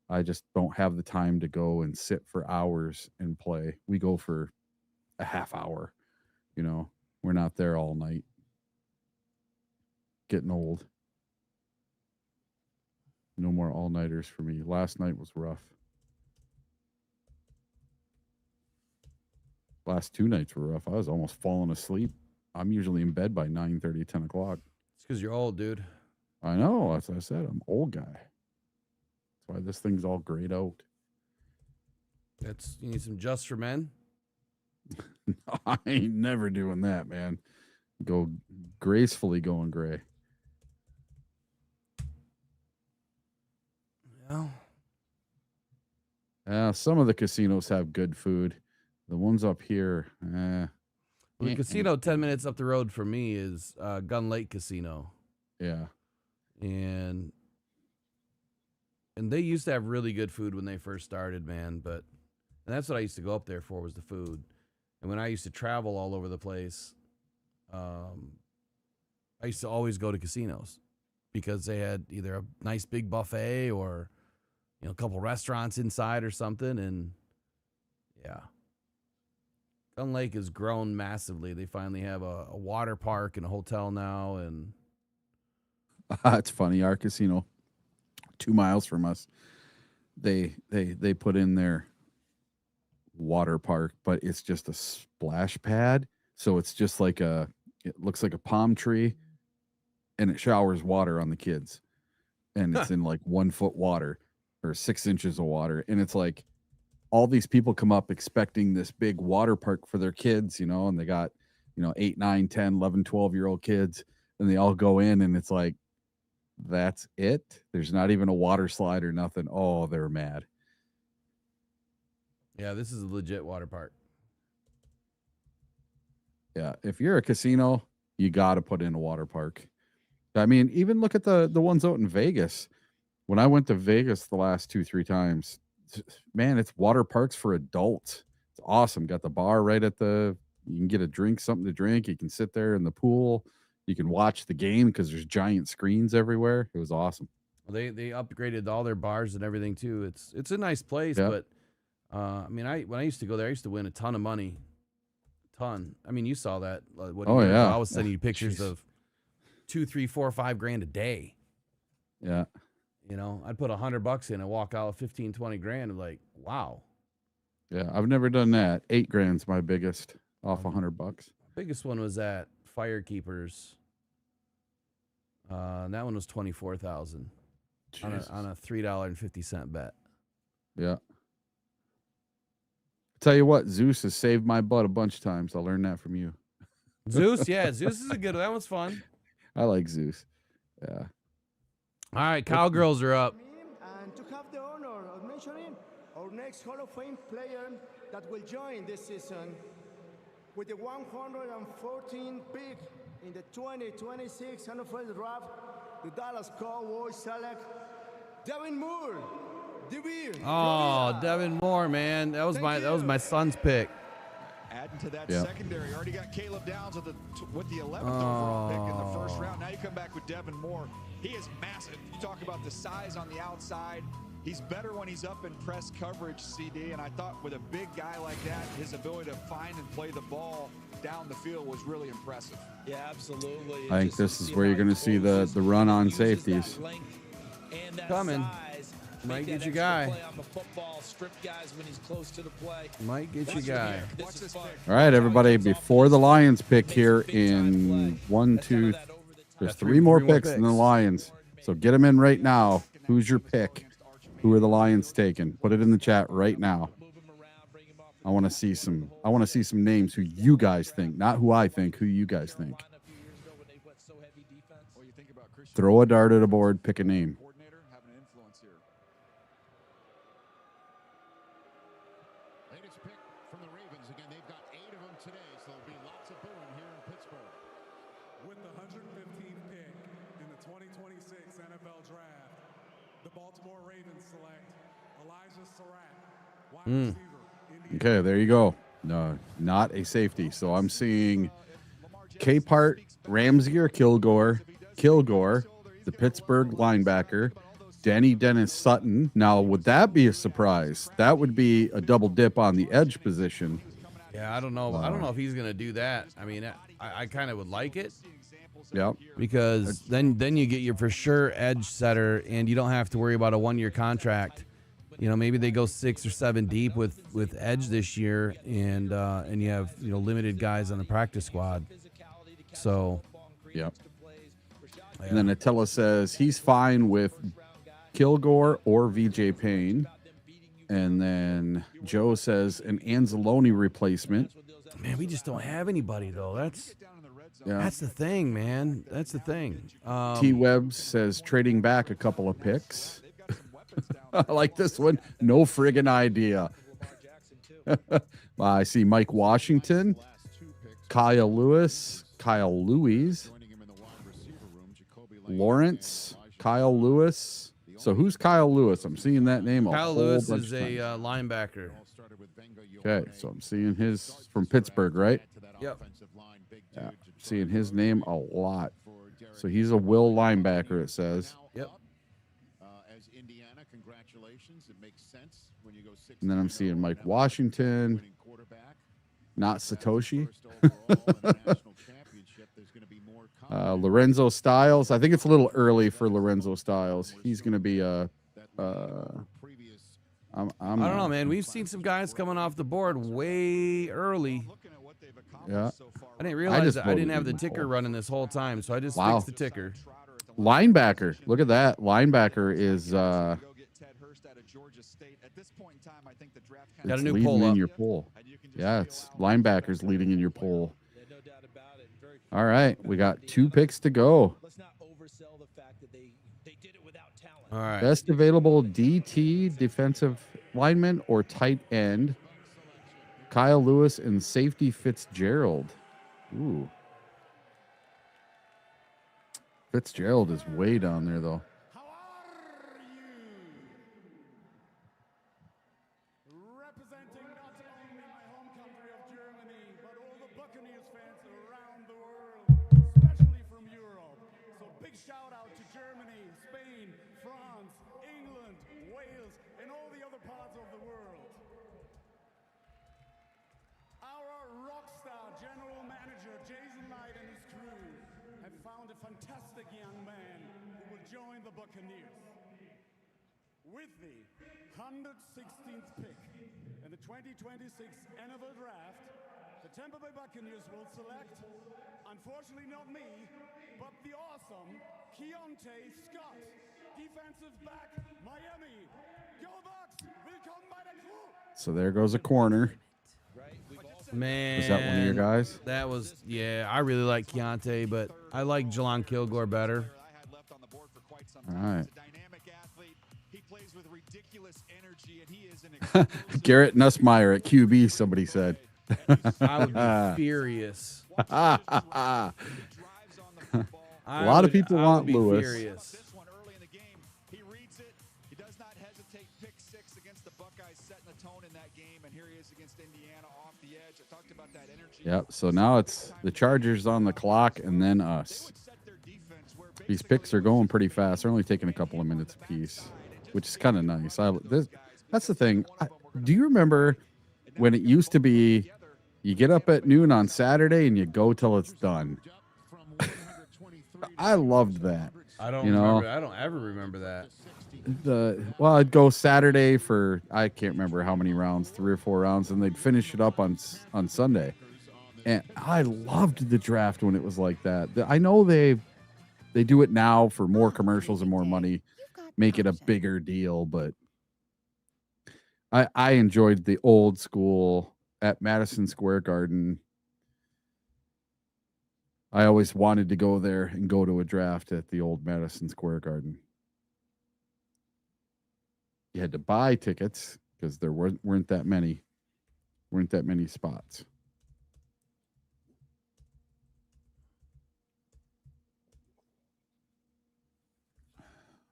I just don't have the time to go and sit for hours and play. We go for a half hour. You know, we're not there all night. Getting old. No more all-nighters for me. Last night was rough. Last 2 nights were rough. I was almost falling asleep. I'm usually in bed by 9:30, 10 o'clock. It's because you're old, dude. I know. As I said, I'm an old guy. That's why this thing's all grayed out. You need some Just for Men? I ain't never doing that, man. Go gracefully going gray. Yeah. Some of the casinos have good food. The ones up here, Well, the casino 10 minutes up the road from me is Gun Lake Casino. Yeah. And they used to have really good food when they first started, man. And that's what I used to go up there for, was the food. And when I used to travel all over the place, I used to always go to casinos because they had either a nice big buffet or, a couple restaurants inside or something. And yeah. Gun Lake has grown massively. They finally have a water park and a hotel now. And it's funny. Our casino, 2 miles from us, they put in their water park, but it's just a splash pad. So it's just like it looks like a palm tree, and it showers water on the kids. And it's in like 1 foot water or 6 inches of water. And it's like, all these people come up expecting this big water park for their kids, and they got, 8, 9, 10, 11, 12-year-old kids, and they all go in, and it's like, that's it. There's not even a water slide or nothing. Oh, they're mad. yeah, this is a legit water park. Yeah. If you're a casino, you got to put in a water park. I mean, even look at the ones out in Vegas. When I went to Vegas the last 2-3 times, man, it's water parks for adults. It's awesome. Got the bar right at you can get a drink, something to drink. You can sit there in the pool. You can watch the game because there's giant screens everywhere. It was awesome. Well, they upgraded all their bars and everything too. It's a nice place, Yep. but I mean, when I used to go there, I used to win a ton of money. Ton. I mean, you saw that. Yeah. I was sending you pictures of $2, $3, $4, $5 grand a day. Yeah. I'd put $100 in and walk out with 15, 20 grand. And like, wow. Yeah. I've never done that. 8 grand's my biggest off $100. Biggest one was at Firekeepers. And that one was 24,000 on a $3.50 bet. Yeah. Tell you what, Zeus has saved my butt a bunch of times. I learned that from you. Zeus, yeah, Zeus is a good one. That one's fun. I like Zeus. Yeah. All right, Cowgirls are up. And to have the honor of mentioning our next Hall of Fame player that will join this season with the 114 pick in the 2026 NFL Draft, the Dallas Cowboys select Devin Moore. Oh, Devin Moore, man. That was my son's pick. Adding to that secondary, already got Caleb Downs with the 11th overall pick in the first round. Now you come back with Devin Moore. He is massive. You talk about the size on the outside. He's better when he's up in press coverage, CD, and I thought with a big guy like that, his ability to find and play the ball down the field was really impressive. Yeah, absolutely. I think this is where you're going to see the run on safeties. Coming. Might get your guy. Might get your guy. All right, everybody, before the Lions pick here in 1, 2, there's three more picks than the Lions. So get them in right now. Who's your pick? Who are the Lions taking? Put it in the chat right now. I want to see some names who you guys think, not who I think, who you guys think. Throw a dart at a board, pick a name. Latest pick from the Ravens. Again, they've got 8 of them today, so there'll be lots of booing here in Pittsburgh. With the 115th pick in the 2026 NFL Draft, the Baltimore Ravens select Elijah Surratt, wide receiver. Okay, there you go. No, not a safety. So I'm seeing Capehart, Ramsey or Kilgore, the Pittsburgh linebacker, Dennis Sutton. Now, would that be a surprise? That would be a double dip on the edge position. Yeah, I don't know. I don't know if he's going to do that. I mean, I kind of would like it. Yep. Because then you get your for sure edge setter, and you don't have to worry about a 1-year contract. You know, maybe they go 6 or 7 deep with edge this year, and you have limited guys on the practice squad. So, yep. And then Attila says he's fine with Kilgore or VJ Payne. And then Joe says an Anzalone replacement. Man, we just don't have anybody, though. That's the thing, man. That's the thing. T. Webb says trading back a couple of picks. I like this one. No friggin' idea. I see Mike Washington, Kyle Lewis, Lawrence, Kyle Lewis. So who's Kyle Lewis? I'm seeing that name. Kyle Lewis is a linebacker. Okay, so I'm seeing his from Pittsburgh, right? Yep. Yeah, seeing his name a lot. So he's a will linebacker, it says. Yep. As Indiana, congratulations. It makes sense when you go 6. And then I'm seeing Mike Washington, not Satoshi. Lorenzo Styles. I think it's a little early for Lorenzo Styles. He's going to be a. I don't know, man. We've seen some guys coming off the board way early. Yeah. I didn't realize I didn't have the ticker running this whole time, so I just fixed the ticker. Linebacker. Look at that. Linebacker is got a new leading poll in up. your poll. Yeah, it's linebackers leading in your poll. All right, we got 2 picks to go. All right. Best available DT, defensive lineman, or tight end. Kyle Lewis and safety Fitzgerald. Ooh. Fitzgerald is way down there, though. Representing not only my home country of Germany, but all the Buccaneers fans around the world, especially from Europe. So big shout out to Germany, Spain, France, England, Wales, and all the other parts of the world. Our rock star general manager, Jason Light, and his crew have found a fantastic young man who will join the Buccaneers. With the 116th pick in the 2026 NFL Draft, the Tampa Bay Buccaneers will select, unfortunately not me, but the awesome Keontae Scott, defensive back, Miami. Go Bucs! Willkommen bei der Crew! So there goes a corner. Man, Was that one of your guys? That was, yeah. I really like Keontae, but I like Jelon Kilgore better. All right. Garrett Nussmeier at QB, somebody said. I would be furious. A lot of people want Lewis. Furious. Yep. So now it's the Chargers on the clock and then us. These picks are going pretty fast. They're only taking a couple of minutes apiece, which is kind of nice. That's the thing. Do you remember when it used to be you get up at noon on Saturday and you go till it's done? I loved that. I don't remember. I don't ever remember that. I'd go Saturday for I can't remember how many rounds, 3 or 4 rounds, and they'd finish it up on Sunday. And I loved the draft when it was like that. I know they do it now for more commercials and more money, make it a bigger deal, but I enjoyed the old school at Madison Square Garden. I always wanted to go there and go to a draft at the old Madison Square Garden. You had to buy tickets because there weren't that many spots.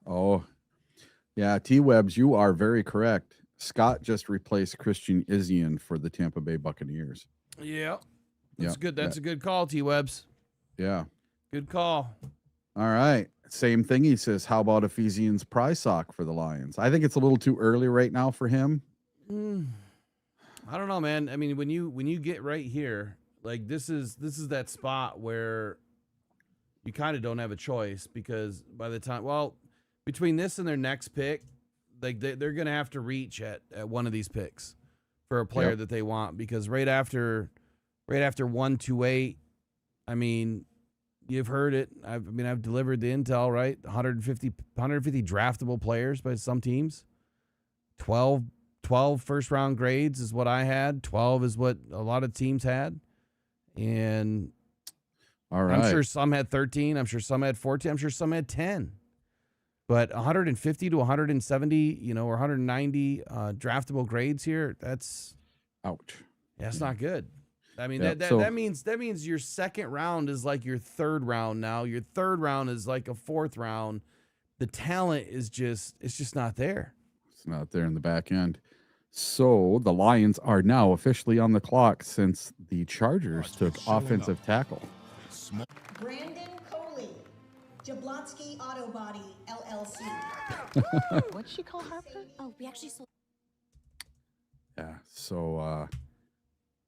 Oh, yeah, T-Webs, you are very correct. Scott just replaced Christian Izzian for the Tampa Bay Buccaneers. Yeah. That's good. That's a good call, T-Webs. Yeah. Good call. All right. Same thing. He says, how about Ephesians Prysock for the Lions? I think it's a little too early right now for him. I don't know, man. I mean, when you get right here, like this is that spot where you kind of don't have a choice because by the time, between this and their next pick, like they're going to have to reach at one of these picks for a player that they want because right after 128, I mean, you've heard it. I've delivered the intel, right? 150 draftable players by some teams. 12 first round grades is what I had. 12 is what a lot of teams had. And all right. I'm sure some had 13. I'm sure some had 14. I'm sure some had 10. But 150 to 170, or 190 draftable grades here, that's ouch. That's not good. I mean, Yep, that means your second round is like your third round now. Your third round is like a fourth round. The talent is just not there. It's not there in the back end. So the Lions are now officially on the clock since the Chargers took offensive tackle. Brandon Coley, Jablonski Auto Body, LLC. What'd she call Harper? Oh, we actually sold. Yeah. So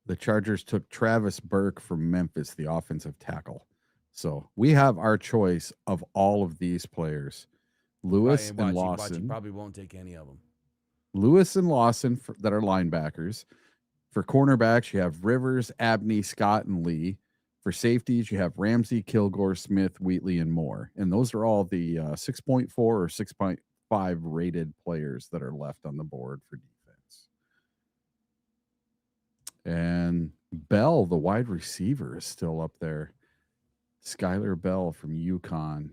the Chargers took Travis Burke from Memphis, the offensive tackle. So we have our choice of all of these players. Lewis and Lawson. You probably won't take any of them. Lewis and Lawson that are linebackers. For cornerbacks, you have Rivers, Abney, Scott, and Lee. For safeties, you have Ramsey, Kilgore, Smith, Wheatley, and Moore. And those are all the 6.4 or 6.5 rated players that are left on the board for defense. And Bell, the wide receiver, is still up there. Skyler Bell from UConn.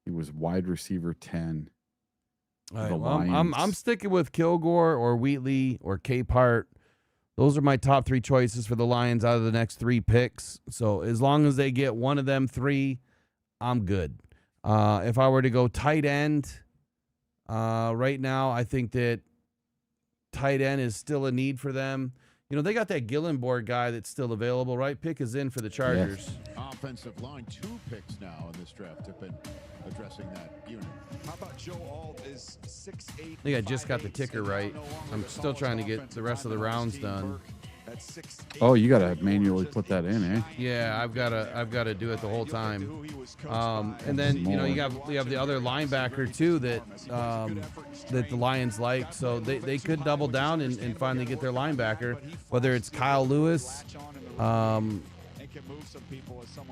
He was wide receiver 10. All right, well, I'm sticking with Kilgore or Wheatley or Capehart. Those are my top three choices for the Lions out of the next three picks. So as long as they get one of them three, I'm good. If I were to go tight end, right now, I think that tight end is still a need for them. They got that Gillenborg guy that's still available, right? Pick is in for the Chargers. Yes. Offensive line, 2 picks now in this draft have been addressing that unit. How about Joe Alt is 6'8". I think I just got the ticker right. I'm still trying to get the rest of the rounds done. Oh, you got to manually put that in, eh? Yeah, I've got to do it the whole time. And then you have the other linebacker too that the Lions like, so they could double down and finally get their linebacker, whether it's Kyle Lewis,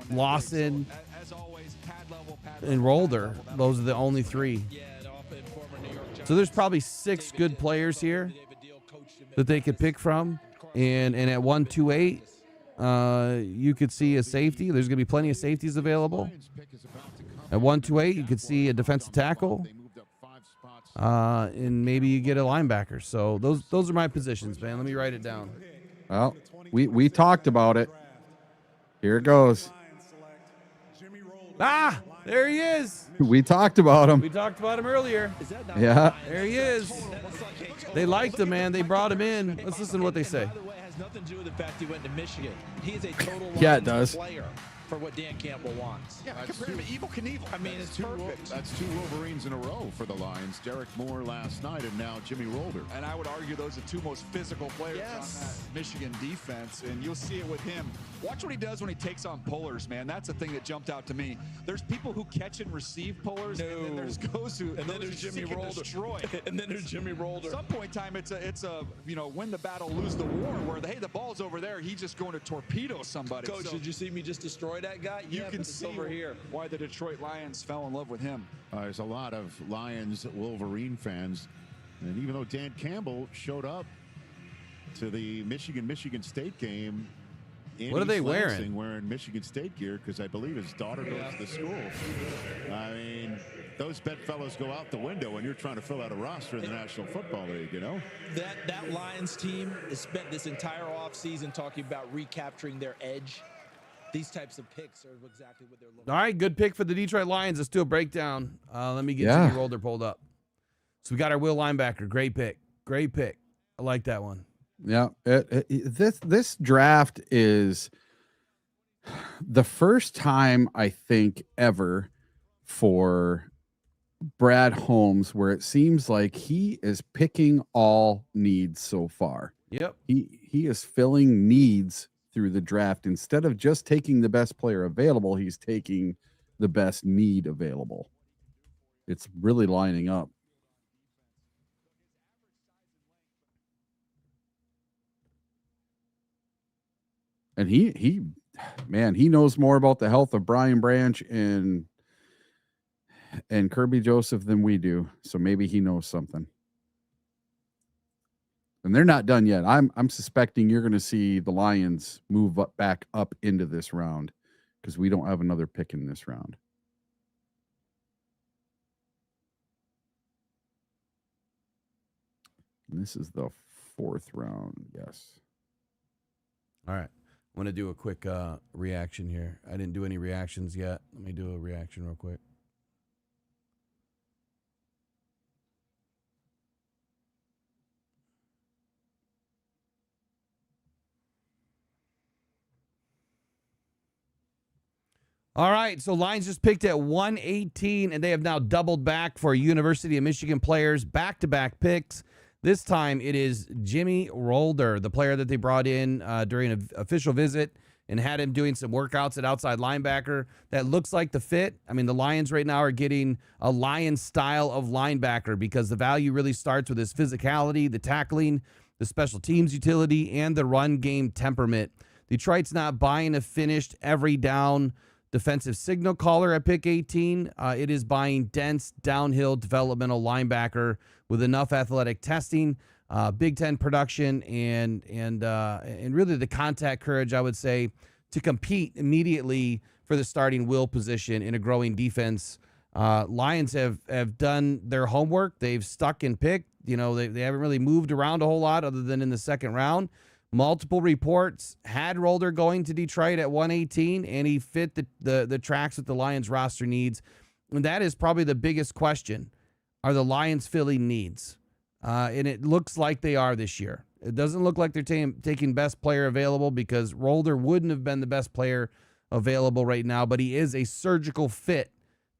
Lawson, and Rolder. Those are the only three. So there's probably 6 good players here that they could pick from. And at 128, you could see a safety. There's going to be plenty of safeties available. At 128, you could see a defensive tackle. And maybe you get a linebacker. So those are my positions, man. Let me write it down. Well, we talked about it. Here it goes. Ah, there he is. We talked about him. We talked about him earlier. Yeah. There he is. They liked him, man. They brought him in. Let's listen to what they say. Has nothing to do with the fact he went to Michigan. He is a total Yeah, it does. player for what Dan Campbell wants. Yeah, compare him to Evel Knievel. I mean, it's perfect. That's two Wolverines in a row for the Lions. Derrick Moore last night and now Jimmy Rolder. And I would argue those are two most physical players on that Michigan defense, and you'll see it with him. Watch what he does when he takes on pullers, man. That's the thing that jumped out to me. There's people who catch and receive pullers, and then there's Jimmy Rolder. Destroy. And then there's Jimmy Rolder. At some point in time, it's a win the battle, lose the war, where the ball's over there, he's just going to torpedo somebody. Coach, did you see me just destroy that guy? You Yeah, can but it's see over here. why the Detroit Lions fell in love with him. There's a lot of Lions Wolverine fans, and even though Dan Campbell showed up to the Michigan State game, What are they wearing? Wearing Michigan State gear because I believe his daughter goes to the school. I mean, those bedfellows go out the window when you're trying to fill out a roster in the National Football League, you know? That Lions team has spent this entire offseason talking about recapturing their edge. These types of picks are exactly what they're looking All right, good pick for the Detroit Lions. Let's do a breakdown. Let me get Jimmy Rolder pulled up. So we got our will linebacker. Great pick. Great pick. I like that one. Yeah, this draft is the first time I think ever for Brad Holmes where it seems like he is picking all needs so far. Yep. He is filling needs through the draft. Instead of just taking the best player available, he's taking the best need available. It's really lining up. And he knows more about the health of Brian Branch and Kirby Joseph than we do. So maybe he knows something. And they're not done yet. I'm suspecting you're going to see the Lions move back up into this round because we don't have another pick in this round. And this is the 4th round. Yes. All right. I want to do a quick reaction here. I didn't do any reactions yet. Let me do a reaction real quick. All right, so Lions just picked at 118, and they have now doubled back for University of Michigan players, back-to-back picks. This time it is Jimmy Rolder, the player that they brought in during an official visit and had him doing some workouts at outside linebacker. That looks like the fit. I mean, the Lions right now are getting a Lions style of linebacker because the value really starts with his physicality, the tackling, the special teams utility, and the run game temperament. Detroit's not buying a finished every down defensive signal caller at pick 18. It is buying dense downhill developmental linebacker with enough athletic testing, Big Ten production, and really the contact courage, I would say, to compete immediately for the starting will position in a growing defense. Lions have done their homework. They've stuck and picked. You know, they haven't really moved around a whole lot other than in the second round. Multiple reports had Rolder going to Detroit at 118, and he fit the tracks that the Lions roster needs. And that is probably the biggest question. Are the Lions filling needs? And it looks like they are this year. It doesn't look like they're taking best player available because Rolder wouldn't have been the best player available right now, but he is a surgical fit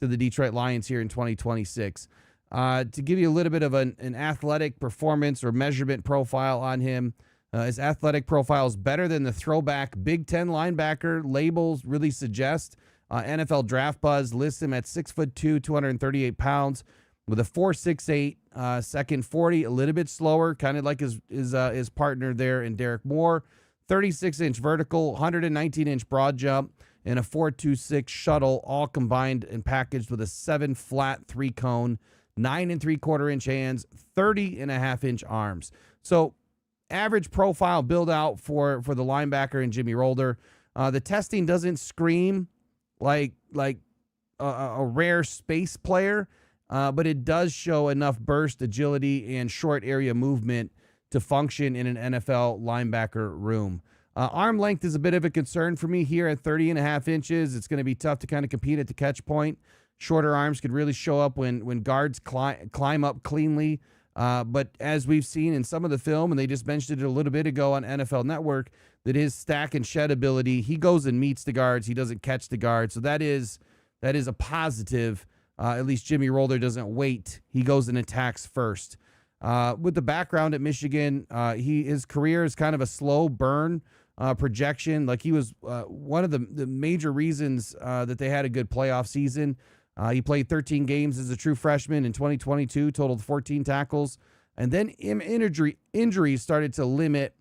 to the Detroit Lions here in 2026. To give you a little bit of an athletic performance or measurement profile on him, his athletic profile is better than the throwback Big Ten linebacker labels really suggest. NFL Draft Buzz lists him at 6'2", 238 pounds, with a 4.68 second 40, a little bit slower, kind of like his partner there in Derrick Moore. 36-inch vertical, 119-inch broad jump, and a 4.26 shuttle, all combined and packaged with a 7 flat 3-cone, 9 3/4 inch hands, 30.5-inch arms. So average profile build out for the linebacker and Jimmy Rolder. The testing doesn't scream like a rare space player, but it does show enough burst, agility, and short area movement to function in an NFL linebacker room. Arm length is a bit of a concern for me here at 30.5 inches. It's going to be tough to kind of compete at the catch point. Shorter arms could really show up when guards climb up cleanly. But as we've seen in some of the film, and they just mentioned it a little bit ago on NFL Network, that his stack and shed ability, he goes and meets the guards. He doesn't catch the guards. So that is a positive. At least Jimmy Rolder doesn't wait. He goes and attacks first. With the background at Michigan, his career is kind of a slow burn projection. Like he was one of the major reasons that they had a good playoff season. He played 13 games as a true freshman in 2022, totaled 14 tackles. And then injuries started to limit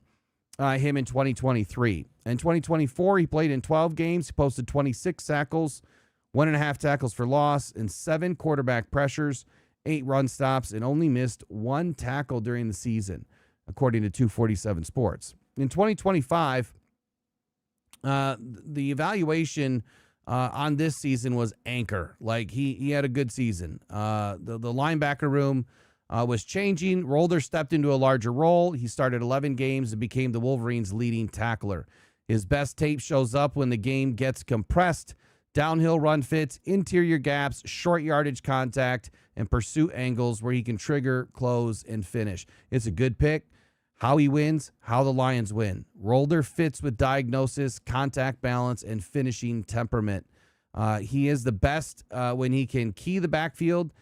him in 2023. In 2024, he played in 12 games. He posted 26 tackles, 1.5 tackles for loss, and 7 quarterback pressures, 8 run stops, and only missed 1 tackle during the season, according to 247 Sports. In 2025, the evaluation on this season was anchor. Like he had a good season. The linebacker room was changing. Rolder stepped into a larger role. He started 11 games and became the Wolverines' leading tackler. His best tape shows up when the game gets compressed. Downhill run fits, interior gaps, short yardage contact, and pursuit angles where he can trigger, close, and finish. It's a good pick. How he wins, how the Lions win. Rolder fits with diagnosis, contact balance, and finishing temperament. He is the best when he can key the backfield,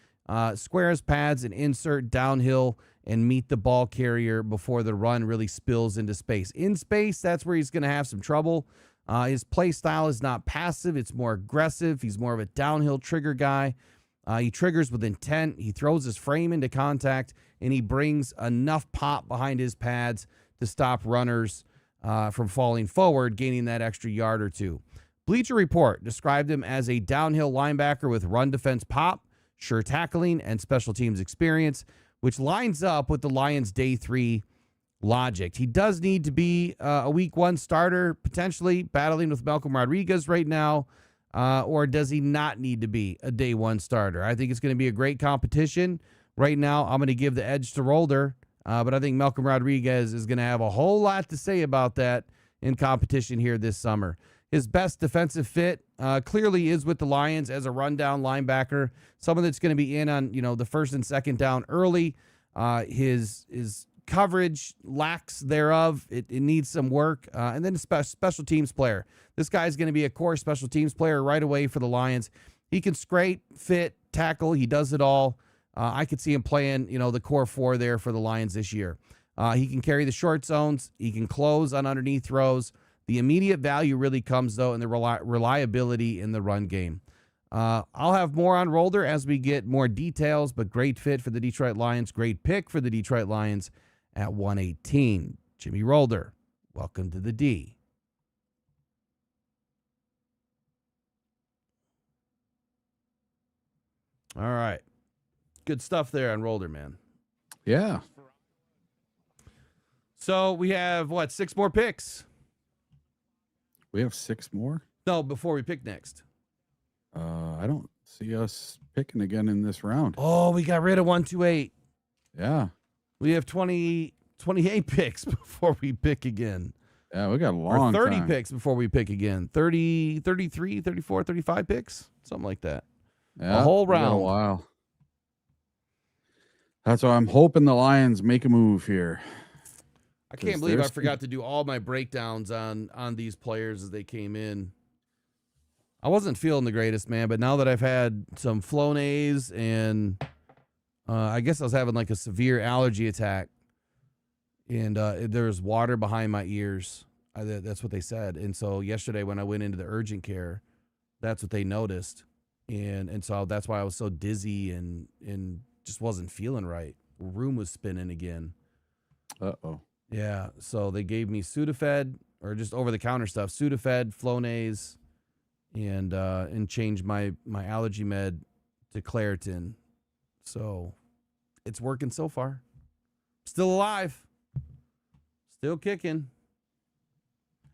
square his pads, and insert downhill and meet the ball carrier before the run really spills into space. In space, that's where he's going to have some trouble. His play style is not passive. It's more aggressive. He's more of a downhill trigger guy. He triggers with intent. He throws his frame into contact, and he brings enough pop behind his pads to stop runners from falling forward, gaining that extra yard or two. Bleacher Report described him as a downhill linebacker with run defense pop, sure tackling, and special teams experience, which lines up with the Lions' day 3 logic. He does need to be a week 1 starter, potentially battling with Malcolm Rodriguez right now. Or does he not need to be a day 1 starter? I think it's going to be a great competition. Right now, I'm going to give the edge to Rolder, but I think Malcolm Rodriguez is going to have a whole lot to say about that in competition here this summer. His best defensive fit clearly is with the Lions as a rundown linebacker, someone that's going to be in on the first and second down early. His coverage lacks thereof. It needs some work. And then a special teams player. This guy's going to be a core special teams player right away for the Lions. He can scrape, fit, tackle. He does it all. I could see him playing, the core 4 there for the Lions this year. He can carry the short zones. He can close on underneath throws. The immediate value really comes, though, in the reliability in the run game. I'll have more on Rolder as we get more details, but great fit for the Detroit Lions. Great pick for the Detroit Lions at 118. Jimmy Rolder, welcome to the D. All right. Good stuff there on Rolder, man. Yeah. So we have, 6 more picks? We have 6 more? No, before we pick next. I don't see us picking again in this round. Oh, we got rid of 128. Yeah. We have 28 picks before we pick again. Yeah, we got a long 30 time. picks before we pick again. 30, 33, 34, 35 picks. Something like that. Yeah, a whole we got round. a while. That's why I'm hoping the Lions make a move here. I can't believe I forgot to do all my breakdowns on these players as they came in. I wasn't feeling the greatest, man, but now that I've had some Flonase and I guess I was having like a severe allergy attack, and there's water behind my ears. That's what they said. And so yesterday when I went into the urgent care, that's what they noticed. And so that's why I was so dizzy and just wasn't feeling right. Room was spinning again. Uh-oh. Yeah, so they gave me Sudafed, or just over-the-counter stuff, Sudafed, Flonase, and changed my allergy med to Claritin. So it's working so far. Still alive. Still kicking.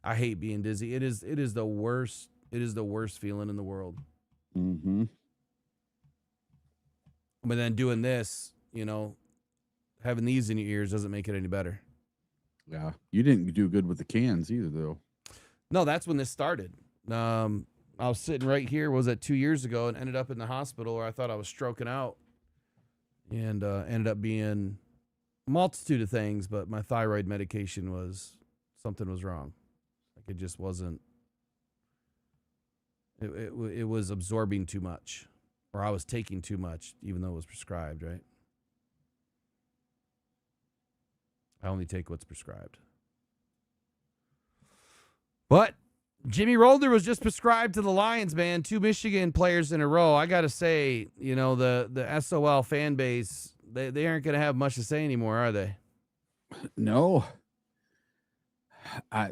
I hate being dizzy. It is the worst. It is the worst feeling in the world. Mm-hmm. But then doing this, having these in your ears doesn't make it any better. Yeah. You didn't do good with the cans either, though. No, that's when this started. I was sitting right here, was that 2 years ago, and ended up in the hospital where I thought I was stroking out. And ended up being a multitude of things, but my thyroid medication something was wrong. Like it just wasn't, it was absorbing too much, or I was taking too much, even though it was prescribed, right? I only take what's prescribed. But Jimmy Rolder was just prescribed to the Lions, man. 2 Michigan players in a row. I got to say, the SOL fan base, they aren't going to have much to say anymore, are they? No. I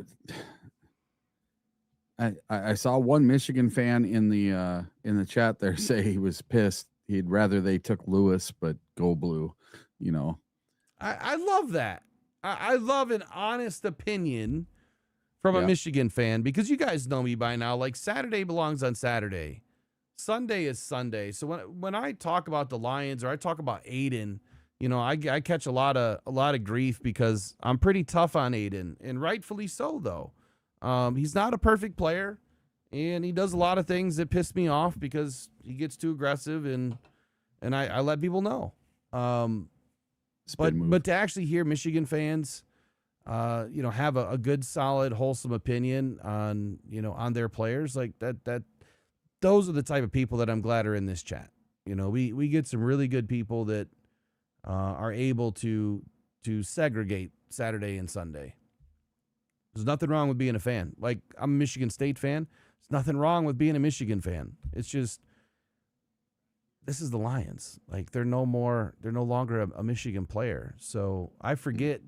saw one Michigan fan in the chat there say he was pissed. He'd rather they took Lewis, but go blue, I love that. I love an honest opinion from a Michigan fan, because you guys know me by now. Like, Saturday belongs on Saturday. Sunday is Sunday. So when I talk about the Lions or I talk about Aiden, I catch a lot of grief because I'm pretty tough on Aiden, and rightfully so, though. He's not a perfect player, and he does a lot of things that piss me off because he gets too aggressive, and I let people know. But to actually hear Michigan fans, have a good, solid, wholesome opinion on, on their players, like that, those are the type of people that I'm glad are in this chat. We get some really good people that are able to segregate Saturday and Sunday. There's nothing wrong with being a fan. Like, I'm a Michigan State fan. There's nothing wrong with being a Michigan fan. It's just, this is the Lions. Like, they're no longer a Michigan player. So I forget.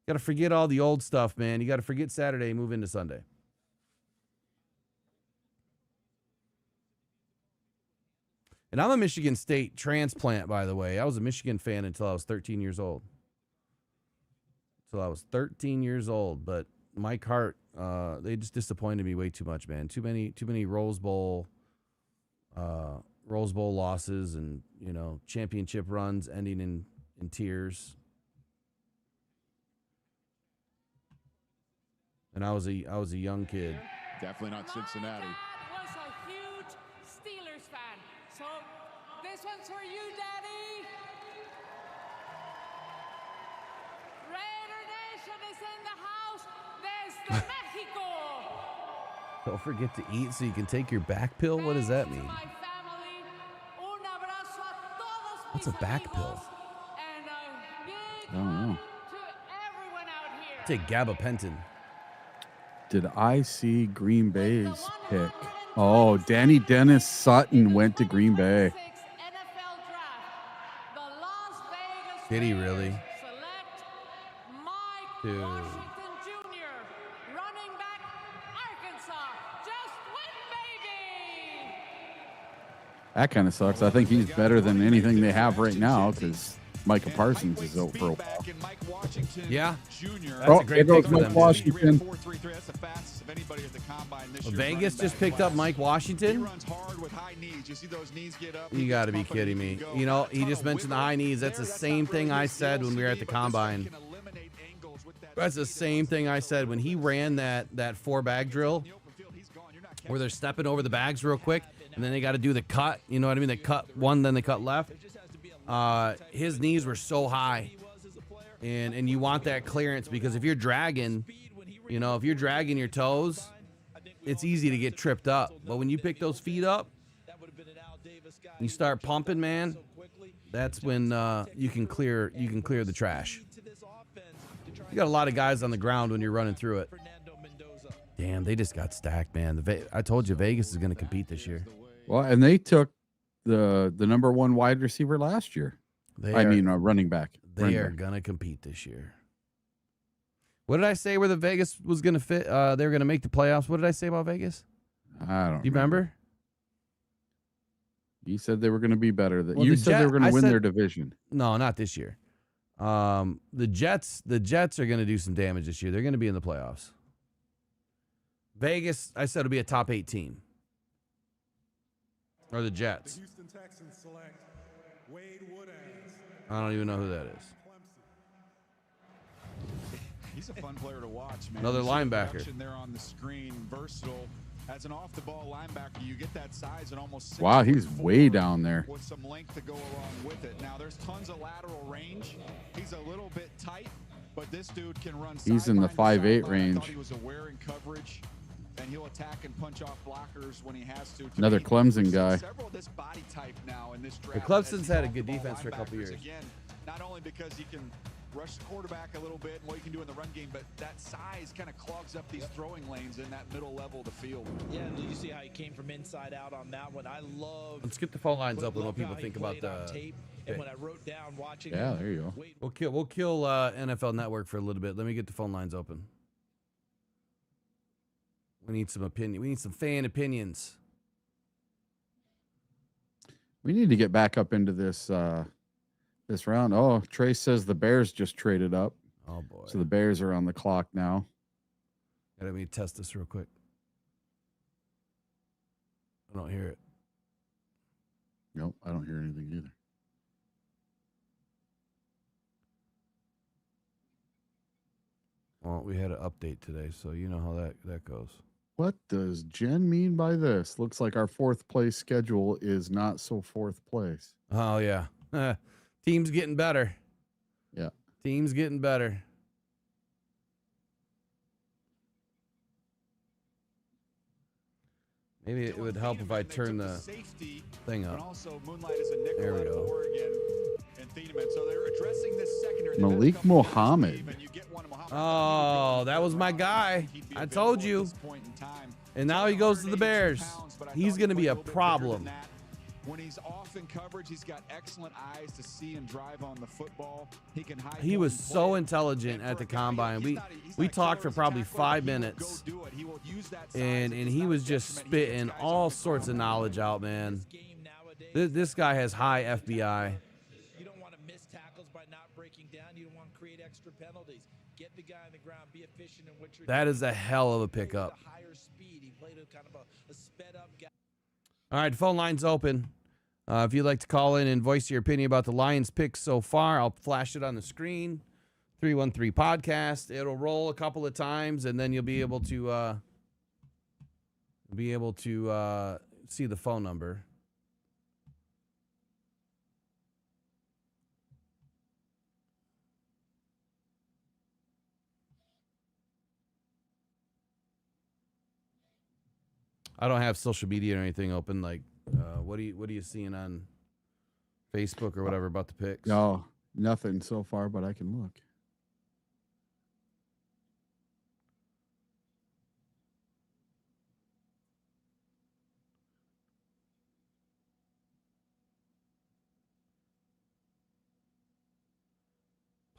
Got to forget all the old stuff, man. You got to forget Saturday, move into Sunday. And I'm a Michigan State transplant, by the way. I was a Michigan fan until I was 13 years old. But Mike Hart, they just disappointed me way too much, man. Too many Rose Bowl losses, and championship runs ending in tears. And I was a young kid. Definitely not Cincinnati. Was a huge Steelers fan, so this one's for you, Daddy. Raider Nation is in the house. Desde Mexico. Don't forget to eat so you can take your back pill. What does that mean? What's a back pill? I don't know. Take gabapentin. Did I see Green Bay's pick? Oh, Danny Dennis Sutton went to Green Bay. Did he really? Dude. That kind of sucks. I think he's better than anything they have right now because Micah Parsons is out for a while. Yeah. That's a great pick for them. Washington. Vegas just picked up Mike Washington. You got to be kidding me. He just mentioned the high knees. That's the same thing I said when we were at the combine. That's the same thing I said when he ran that 4-bag drill where they're stepping over the bags real quick, and then they got to do the cut. You know what I mean? They cut one, then they cut left. His knees were so high, and you want that clearance because if you're dragging, if you're dragging your toes, it's easy to get tripped up. But when you pick those feet up, you start pumping, man. That's when you can clear the trash. You got a lot of guys on the ground when you're running through it. Damn, they just got stacked, man. I told you Vegas is going to compete this year. Well, and they took the number 1 wide receiver last year. Running back. They are going to compete this year. What did I say where the Vegas was going to fit? They were going to make the playoffs. What did I say about Vegas? I don't. Do you remember? You said they were going to be better. You said they were going to win their division. No, not this year. The Jets are going to do some damage this year. They're going to be in the playoffs. Vegas, I said, will be a top 8 team. Or the Jets. The Houston Texans select Wade Woodaz. I don't even know who that is. He's a fun player to watch, man. Another You see the linebacker. production there on the screen, versatile. As an off-the-ball linebacker, you get that size and almost 6 Wow, he's foot way 4 down there. with some length to go along with it. Now, there's tons of lateral range. He's a little bit tight, but this dude can run. He's in the 5'8" I range. thought he was aware in coverage, and he'll attack and punch off blockers when he has to. Another Clemson guy. Several of this body type now in this The draft. Clemson's had a good defense for a couple linebackers, years. Again, not only because he can rush the quarterback a little bit and what he can do in the run game, but that size kind of clogs up these throwing lanes in that middle level of the field. Yeah, and did you see how he came from inside out on that one? I love. Let's get the phone lines up and what love people how think he about played on the tape. And when I wrote down watching. Yeah, him, there you go. We'll kill NFL Network for a little bit. Let me get the phone lines open. We need some opinion. We need some fan opinions. We need to get back up into this this round. Oh, Trace says the Bears just traded up. Oh boy. So the Bears are on the clock now. Let me test this real quick. I don't hear it. Nope, I don't hear anything either. Well, we had an update today, so you know how that goes. What does Jen mean by this? Looks like our 4th place schedule is not so 4th place. Oh yeah. Team's getting better. Yeah. Team's getting better. Maybe it would help if I turn the thing up. There we go. Malik Mohammed. Oh, that was my guy. I told you. And now he goes to the Bears. He's going to be a problem. When he's off in coverage, he's got excellent eyes to see and drive on the football. He can hide. He was so intelligent at the combine. We talked for probably 5 minutes. And he was just spitting all sorts of knowledge out, man. This guy has high FBI. You don't want to miss tackles by not breaking down. You don't want to create extra penalties. Get the guy on the ground. Be efficient in what you're doing. That is a hell of a pickup. Higher speed. He played a kind of a sped up guy. All right, phone line's open. If you'd like to call in and voice your opinion about the Lions picks so far, I'll flash it on the screen. 313 podcast. It'll roll a couple of times, and then you'll be able to see the phone number. I don't have social media or anything open. Like, what are you seeing on Facebook or whatever about the picks? No, nothing so far, but I can look.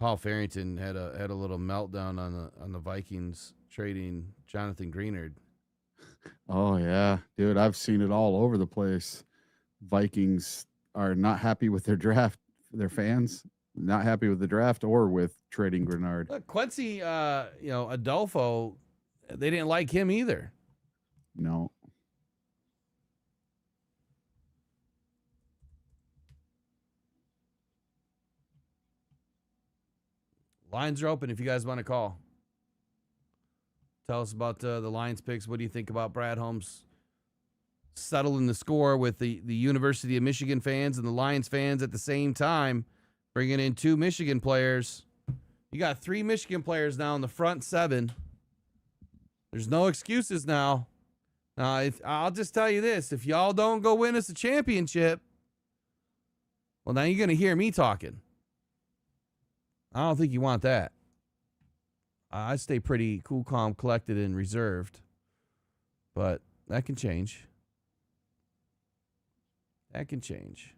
Paul Farrington had a little meltdown on the Vikings trading Jonathan Greenard. Oh yeah, dude, I've seen it all over the place. Vikings are not happy with their draft. Their fans not happy with the draft or with trading Grenard. Look, Quincy, Adolfo, they didn't like him either. No. Lines are open if you guys want to call. Tell us about the Lions picks. What do you think about Brad Holmes settling the score with the University of Michigan fans and the Lions fans at the same time, bringing in 2 Michigan players? You got 3 Michigan players now in the front 7. There's no excuses now. Now, I'll just tell you this. If y'all don't go win us a championship, well, now you're going to hear me talking. I don't think you want that. I stay pretty cool, calm, collected, and reserved. But that can change. That can change.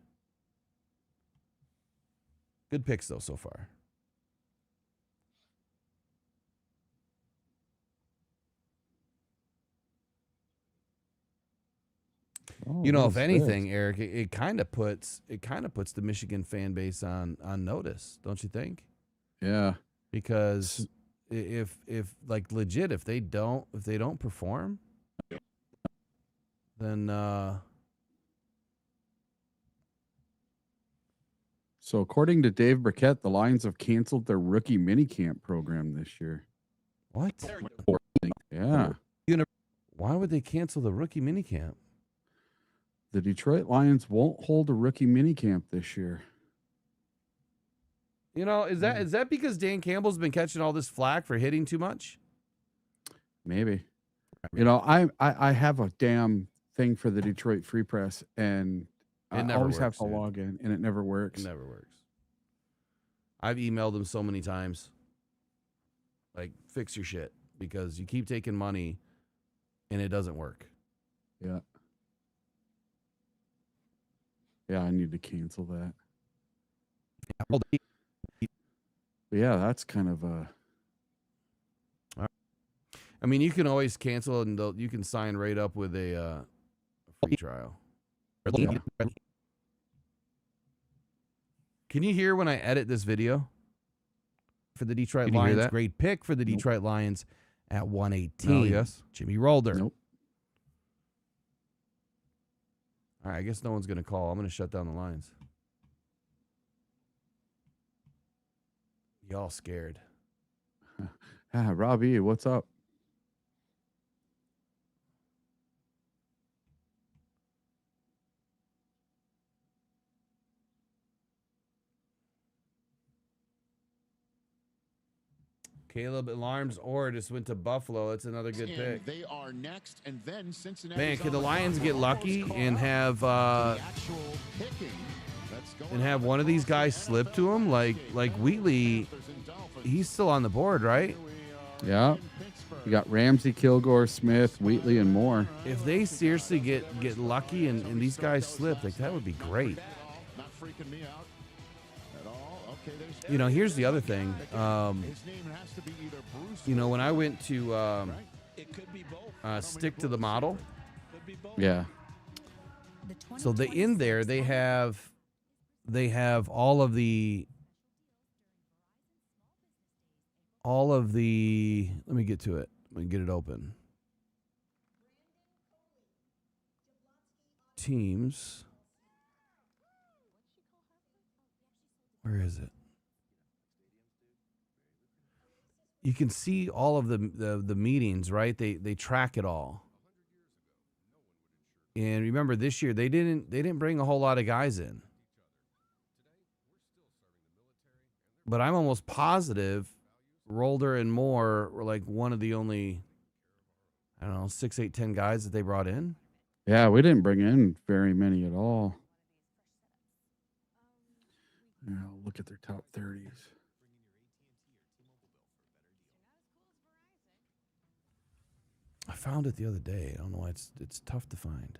Good picks, though, so far. Oh, You know, if what's anything, this? Eric, it kind of puts the Michigan fan base on notice, don't you think? Yeah. Because if like legit, if they don't perform, then So according to Dave Burkett, the Lions have canceled their rookie minicamp program this year. what? Yeah. Why would they cancel the rookie minicamp? The Detroit Lions won't hold a rookie minicamp this year. You know, is that because Dan Campbell's been catching all this flack for hitting too much? Maybe. You know, I have a damn thing for the Detroit Free Press, and I never always have works, to dude. log in, and it never works. It never works. I've emailed them so many times. Like, fix your shit, because you keep taking money and it doesn't work. Yeah. Yeah, I need to cancel that. But yeah, that's kind of a. I mean, you can always cancel and you can sign right up with a free trial. Yeah. Can you hear when I edit this video? For the Detroit Can you hear Lions, that? great pick for the Nope. Detroit Lions at 118. Oh, yes. Jimmy Rolder. Nope. All right, I guess no one's going to call. I'm going to shut down the lines. Y'all scared. Robbie, what's up? Caleb Alarms or just went to Buffalo. That's another good And pick. they are next, and then Cincinnati. Man, can the Lions get lucky and have one of these guys slip to him like Wheatley? He's still on the board, right? Yeah. You got Ramsey, Kilgore, Smith, Wheatley, and Moore. If they seriously get lucky and these guys slip, like that would be great. Not freaking me out at all. Okay, there's You know, here's the other thing. his name has to be either Bruce. You know, when I went to stick to the model, Yeah. so in there they have all of the let me get to it. Let me get it open. Teams. Where is it? You can see all of the meetings, right? They track it all. And remember, this year they didn't bring a whole lot of guys in. But I'm almost positive Rolder and Moore were like one of the only, I don't know, 6, 8, 10 guys that they brought in. Yeah, we didn't bring in very many at all. Yeah, I'll look at their top 30s. I found it the other day. I don't know why it's tough to find.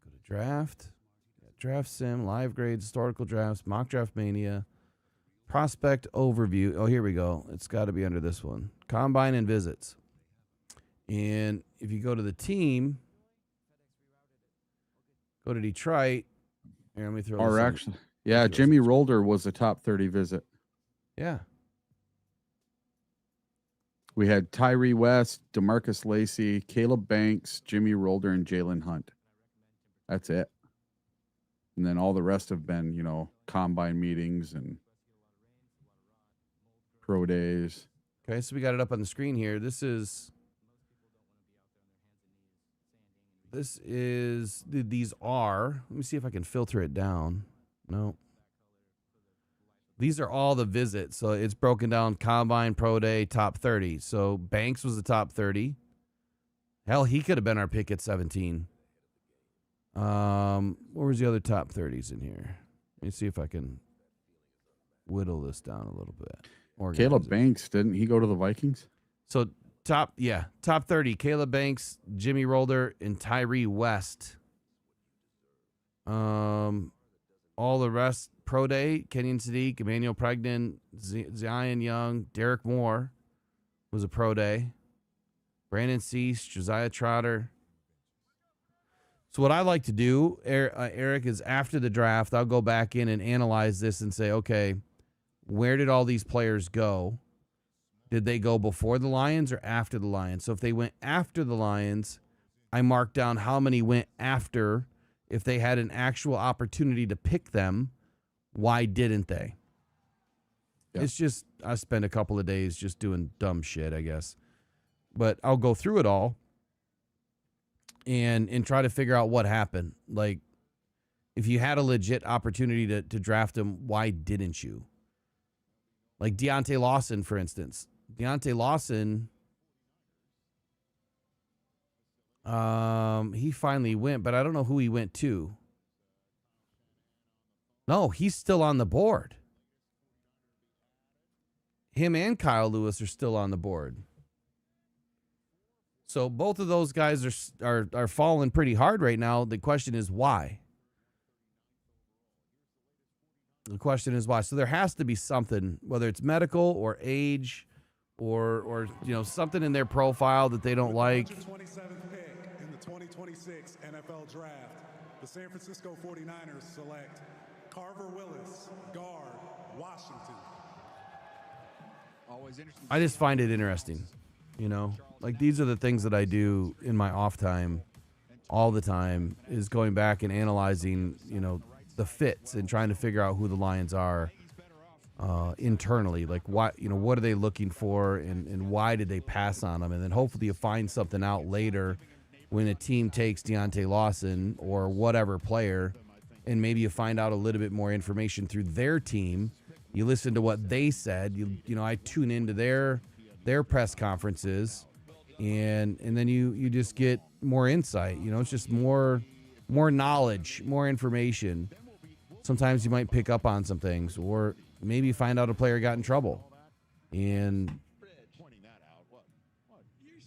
Go to draft. Draft sim, live grades, historical drafts, mock draft mania, prospect overview. Oh, here we go. It's got to be under this one. Combine and visits. And if you go to the team, go to Detroit. Here, let me throw Or this in. actually, yeah, Jimmy Rolder was a top 30 visit. Yeah. We had Tyree West, DeMarcus Lacey, Caleb Banks, Jimmy Rolder, and Jalen Hunt. That's it. And then all the rest have been, you know, combine meetings and pro days. Okay, so we got it up on the screen here. These are, let me see if I can filter it down. No. These are all the visits. So it's broken down combine, pro day, top 30. So Banks was the top 30. Hell, he could have been our pick at 17. Where was the other top 30s in here? Let me see if I can whittle this down a little bit. Caleb Banks, didn't he go to the Vikings? So top 30, Caleb Banks, Jimmy Rolder, and Tyree West. All the rest, pro day, Kenyon Sadiq, Emmanuel Pregnan, Zion Young, Derrick Moore was a pro day. Brandon Cease, Josiah Trotter. So what I like to do, Eric, is after the draft, I'll go back in and analyze this and say, okay, where did all these players go? Did they go before the Lions or after the Lions? So if they went after the Lions, I marked down how many went after. If they had an actual opportunity to pick them, why didn't they? Yep. It's just, I spent a couple of days just doing dumb shit, I guess. But I'll go through it all and try to figure out what happened. Like, if you had a legit opportunity to draft him, why didn't you? Like Deontay Lawson, for instance. Deontay Lawson, he finally went, but I don't know who he went to. No, he's still on the board. Him and Kyle Lewis are still on the board. So both of those guys are falling pretty hard right now. The question is why? The question is why. So there has to be something, whether it's medical or age or something in their profile that they don't like. 127th pick in the 2026 NFL Draft, the San Francisco 49ers select Carver Willis, guard, Washington. Always interesting. I just find it interesting, Like, these are the things that I do in my off time all the time, is going back and analyzing, the fits and trying to figure out who the Lions are internally. Like, what are they looking for and why did they pass on them? And then hopefully you find something out later when a team takes Deontay Lawson or whatever player, and maybe you find out a little bit more information through their team. You listen to what they said. I tune into their press conferences, and then you just get more insight. It's just more knowledge, more information. Sometimes you might pick up on some things, or maybe you find out a player got in trouble, and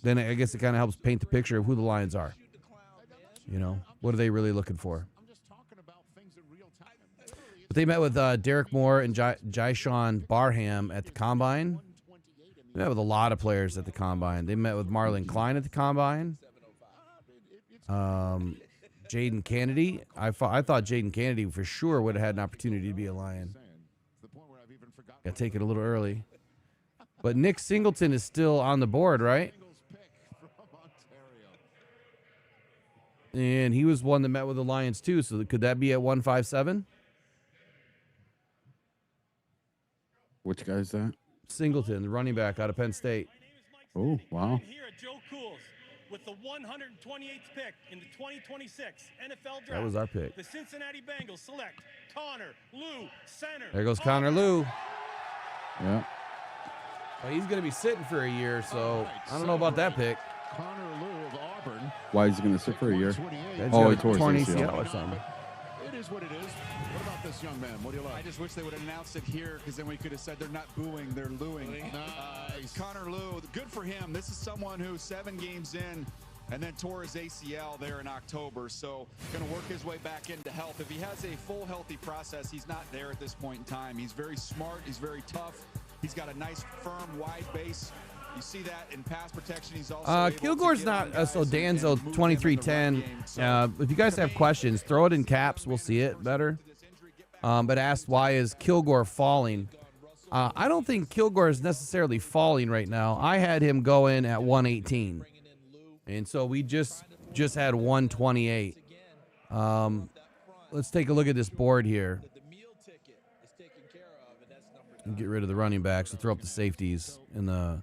then I guess it kind of helps paint the picture of who the Lions are. What are they really looking for? But they met with Derrick Moore and Jyshawn Barham at the Combine. They met with a lot of players at the Combine. They met with Marlon Klein at the Combine. Jaden Kennedy. I thought Jaden Kennedy for sure would have had an opportunity to be a Lion. Got taken a little early. But Nick Singleton is still on the board, right? And he was one that met with the Lions too. So could that be at 157? Which guy is that? Singleton, the running back out of Penn State. Oh, wow. Here at Joe Cool's with the 128th pick in the 2026 NFL Draft. That was our pick. The Cincinnati Bengals select Connor Lew, center. There goes Connor Lew. Yeah. Well, he's going to be sitting for a year, so I don't know about that pick. Connor Lew of Auburn. Why is he going to sit for a year? He tore ACL or something. It is what it is. What about this young man? What do you like? I just wish they would have announced it here, because then we could have said they're not booing, they're looing. Nice. Connor Lew, good for him. This is someone who 7 games in and then tore his ACL there in October. So going to work his way back into health. If he has a full healthy process, he's not there at this point in time. He's very smart. He's very tough. He's got a nice, firm, wide base. You see that in pass protection. He's also Kilgore's not so Danzo 2310. If you guys have questions, throw it in caps. We'll see it better. But asked, why is Kilgore falling? I don't think Kilgore is necessarily falling right now. I had him go in at 118, and so we just had 128. Let's take a look at this board here. Get rid of the running backs. We'll throw up the safeties in the.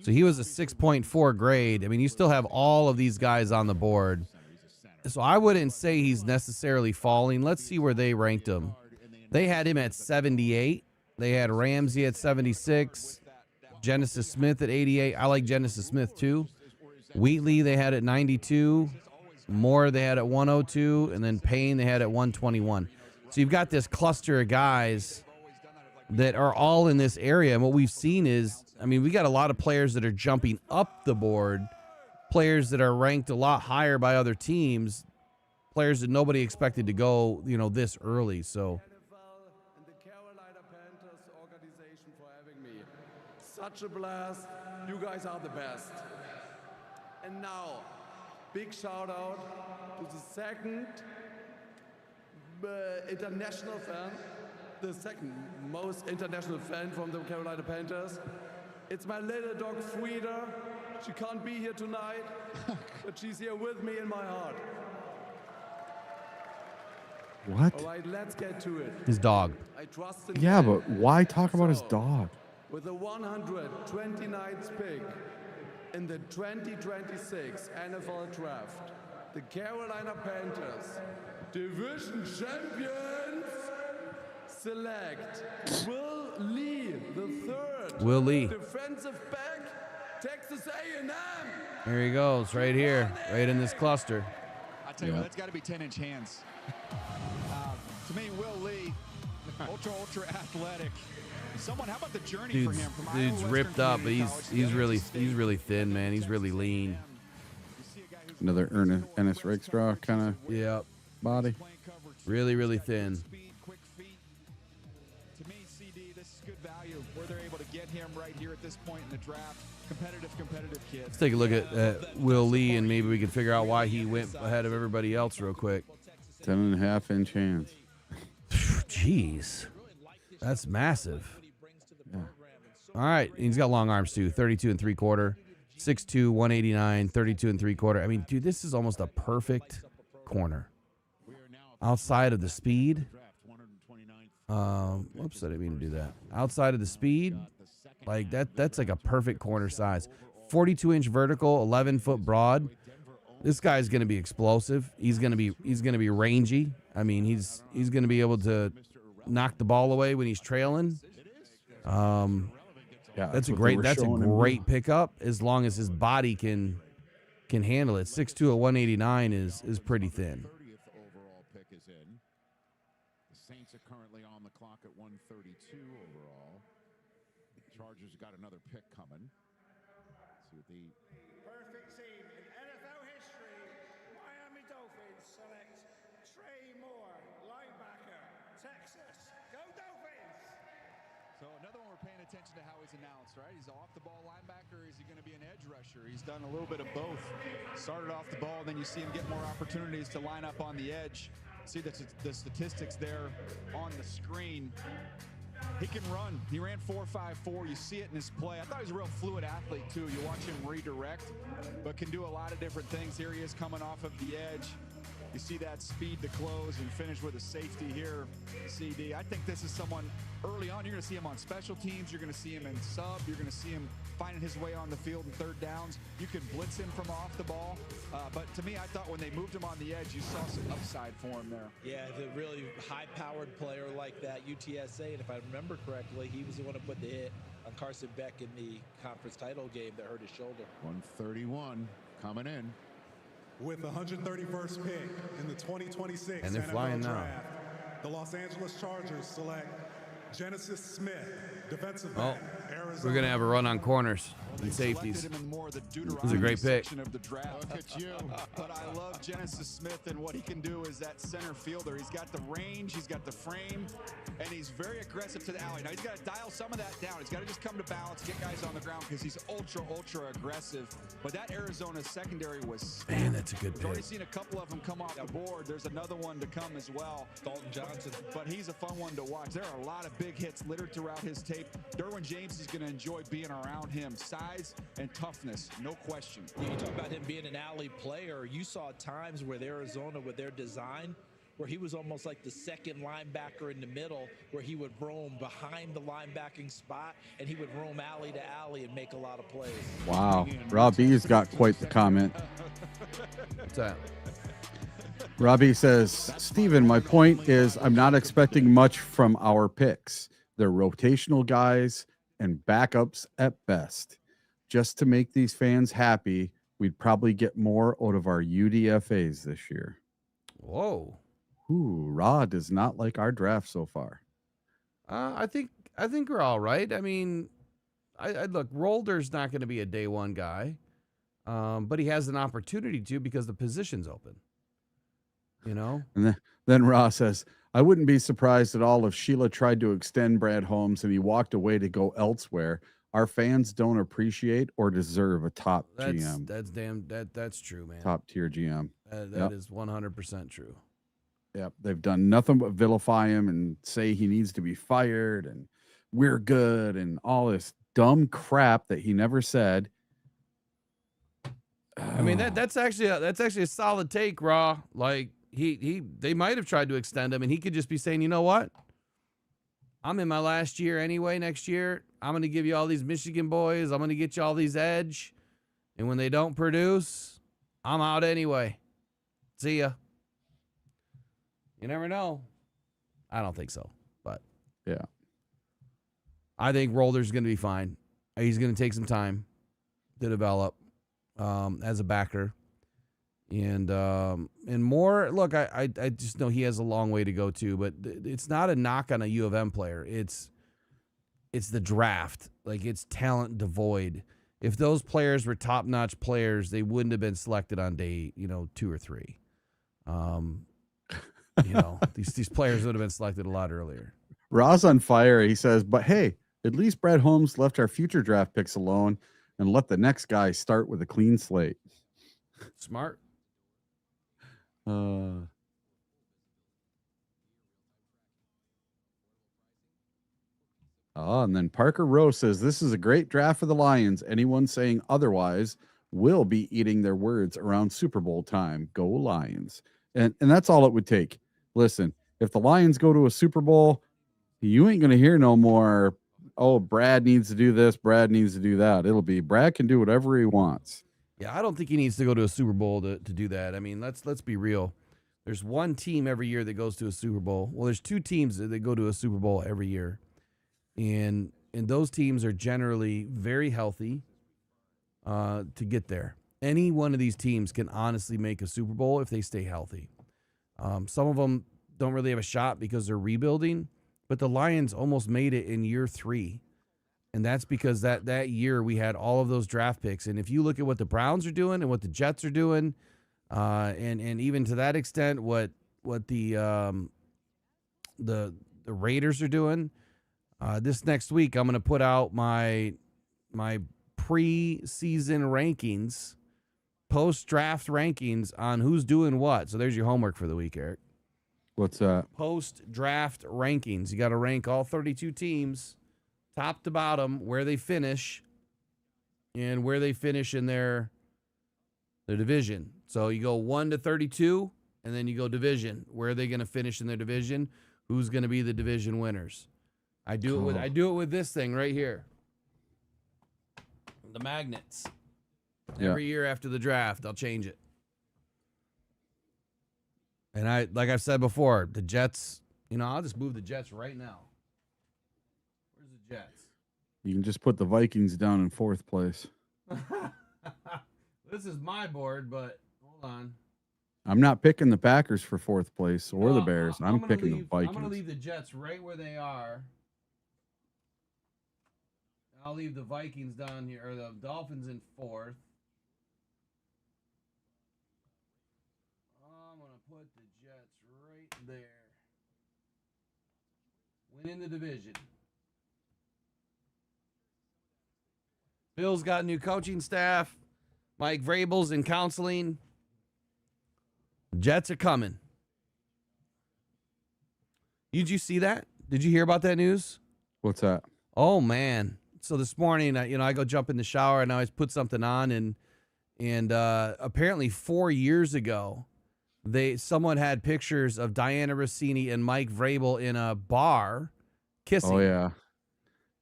So he was a 6.4 grade. I mean, you still have all of these guys on the board. So I wouldn't say he's necessarily falling. Let's see where they ranked him. They had him at 78. They had Ramsey at 76. Genesis Smith at 88. I like Genesis Smith too. Wheatley they had at 92. Moore they had at 102. And then Payne they had at 121. So you've got this cluster of guys that are all in this area. And what we've seen is, I mean, we got a lot of players that are jumping up the board, players that are ranked a lot higher by other teams, players that nobody expected to go, this early. So And the Carolina Panthers organization for having me. Such a blast. You guys are the best. And now, big shout out to the second international fan the second most international fan from the Carolina Panthers. It's my little dog Frida. She can't be here tonight, but she's here with me in my heart. What? All right, let's get to it. His dog. I trust in Yeah, God. but why talk about his dog? With the 129th pick in the 2026 NFL Draft, the Carolina Panthers, division champions, select Will Lee III. Will Lee. Defensive back, Texas A&M. There he goes, right here, right in this cluster. I tell you what, that's got to be 10-inch hands. To me, Will Lee, ultra athletic. Someone, how about the journey for him from Iowa Dude's Western ripped up, but Community he's really thin, man. He's really lean. Another Ernest Rakestraw kind of body. Really thin. To me, CD, this is good value where they're able to get him right here at this point in the draft. Competitive kid. Let's take a look at Will Lee, and maybe we can figure out why he went ahead of everybody else real quick. 10.5-inch hands. Jeez, that's massive. Yeah. All right, he's got long arms too. 32 3/4, 6'2", 189, 32 3/4. I mean, dude, this is almost a perfect corner. Outside of the speed. Whoops, I didn't mean to do that. Outside of the speed, like that's like a perfect corner size. 42-inch vertical, 11-foot broad. This guy's going to be explosive. He's going to be rangy. I mean, he's going to be able to knock the ball away when he's trailing. That's a great pickup as long as his body can handle it. 6'2" at 189 is pretty thin. Overall pick is in. The Saints are currently on the clock at 132 overall. Chargers got another pick coming. See what the Perfect team in NFL history. Miami Dolphins select Trey Moore, linebacker, Texas. Go Dolphins! So another one we're paying attention to how he's announced, right? He's off the ball linebacker. Is he going to be an edge rusher? He's done a little bit of both. Started off the ball, then you see him get more opportunities to line up on the edge. See the statistics there on the screen. He can run. He ran 4.54. You see it in his play. I thought he was a real fluid athlete, too. You watch him redirect, but can do a lot of different things. Here he is coming off of the edge. You see that speed to close and finish with a safety here, CD. I think this is someone early on. You're going to see him on special teams. You're going to see him in sub. You're going to see him finding his way on the field in third downs. You can blitz him from off the ball. But to me, I thought when they moved him on the edge, you saw some upside for him there. Yeah, the really high-powered player like that, UTSA, and if I remember correctly, he was the one who put the hit on Carson Beck in the conference title game that hurt his shoulder. 131 coming in. With the 131st pick in the 2026 And they're NFL flying now. Draft, the Los Angeles Chargers select Genesis Smith, defensive Oh, back, Arizona. we're going to have a run on corners and safeties. This is a great pick. Of the draft. Look at you. But I love Genesis Smith, and what he can do is that center fielder. He's got the range, he's got the frame, and he's very aggressive to the alley. Now he's got to dial some of that down. He's got to just come to balance, get guys on the ground because he's ultra aggressive. But that Arizona secondary was Man, that's a good We've already pick. seen a couple of them come off the board. There's another one to come as well. Dalton Johnson. But he's a fun one to watch. There are a lot of big hits littered throughout his tape. Derwin James is going to enjoy being around him. Size and toughness, no question. You talk about him being an alley player. You saw times with Arizona with their design where he was almost like the second linebacker in the middle, where he would roam behind the linebacking spot and he would roam alley to alley and make a lot of plays. Wow. Robbie's got quite the comment. What's that? Robbie says, Steven, my point is I'm not expecting much from our picks. They're rotational guys and backups at best. Just to make these fans happy, we'd probably get more out of our UDFAs this year. Whoa. Ooh, Ra does not like our draft so far. I think we're all right. I mean, I look, Rolder's not going to be a day one guy, but he has an opportunity to because the position's open. You know? And then Ra says, I wouldn't be surprised at all if Sheila tried to extend Brad Holmes and he walked away to go elsewhere. Our fans don't appreciate or deserve a top GM. That's true, man. Top tier GM. That is 100% true. Yep, they've done nothing but vilify him and say he needs to be fired and we're good and all this dumb crap that he never said. I mean, that's actually a solid take, Raw. Like they might have tried to extend him, and he could just be saying, you know what? I'm in my last year anyway. Next year, I'm going to give you all these Michigan boys. I'm going to get you all these edge, and when they don't produce, I'm out anyway. See ya. You never know. I don't think so, but yeah, I think Rolder's going to be fine. He's going to take some time to develop as a backer, and Moore. Look, I just know he has a long way to go too, but it's not a knock on a U of M player. It's the draft. Like, it's talent devoid. If those players were top-notch players, they wouldn't have been selected on day 2 or 3. These players would have been selected a lot earlier. Raw's on fire. He says, but hey, at least Brad Holmes left our future draft picks alone and let the next guy start with a clean slate. Smart. And then Parker Rowe says, this is a great draft for the Lions. Anyone saying otherwise will be eating their words around Super Bowl time. Go Lions. And that's all it would take. Listen, if the Lions go to a Super Bowl, you ain't going to hear no more, oh, Brad needs to do this, Brad needs to do that. It'll be Brad can do whatever he wants. Yeah, I don't think he needs to go to a Super Bowl to do that. I mean, let's be real. There's one team every year that goes to a Super Bowl. Well, there's 2 teams that go to a Super Bowl every year. And those teams are generally very healthy to get there. Any one of these teams can honestly make a Super Bowl if they stay healthy. Some of them don't really have a shot because they're rebuilding, but the Lions almost made it in year 3. And that's because that year we had all of those draft picks. And if you look at what the Browns are doing and what the Jets are doing, and even to that extent what the Raiders are doing, this next week I'm going to put out my pre-season rankings, post-draft rankings on who's doing what. So there's your homework for the week, Eric. What's that? Post-draft rankings. You got to rank all 32 teams, top to bottom, where they finish, and where they finish in their division. So you go 1 to 32, and then you go division. Where are they going to finish in their division? Who's going to be the division winners? I do it with this thing right here. The magnets. Every year after the draft, I'll change it. And like I've said before, the Jets, I'll just move the Jets right now. Where's the Jets? You can just put the Vikings down in 4th place. This is my board, but hold on. I'm not picking the Packers for 4th place or the Bears. I'm picking the Vikings. I'm going to leave the Jets right where they are. I'll leave the Vikings down here, or the Dolphins in 4th. I'm going to put the Jets right there. Winning the division. Bill's got new coaching staff. Mike Vrabel's in counseling. Jets are coming. Did you see that? Did you hear about that news? What's that? Oh, man. So this morning, I go jump in the shower and I always put something on, and apparently 4 years ago, someone had pictures of Diana Rossini and Mike Vrabel in a bar kissing.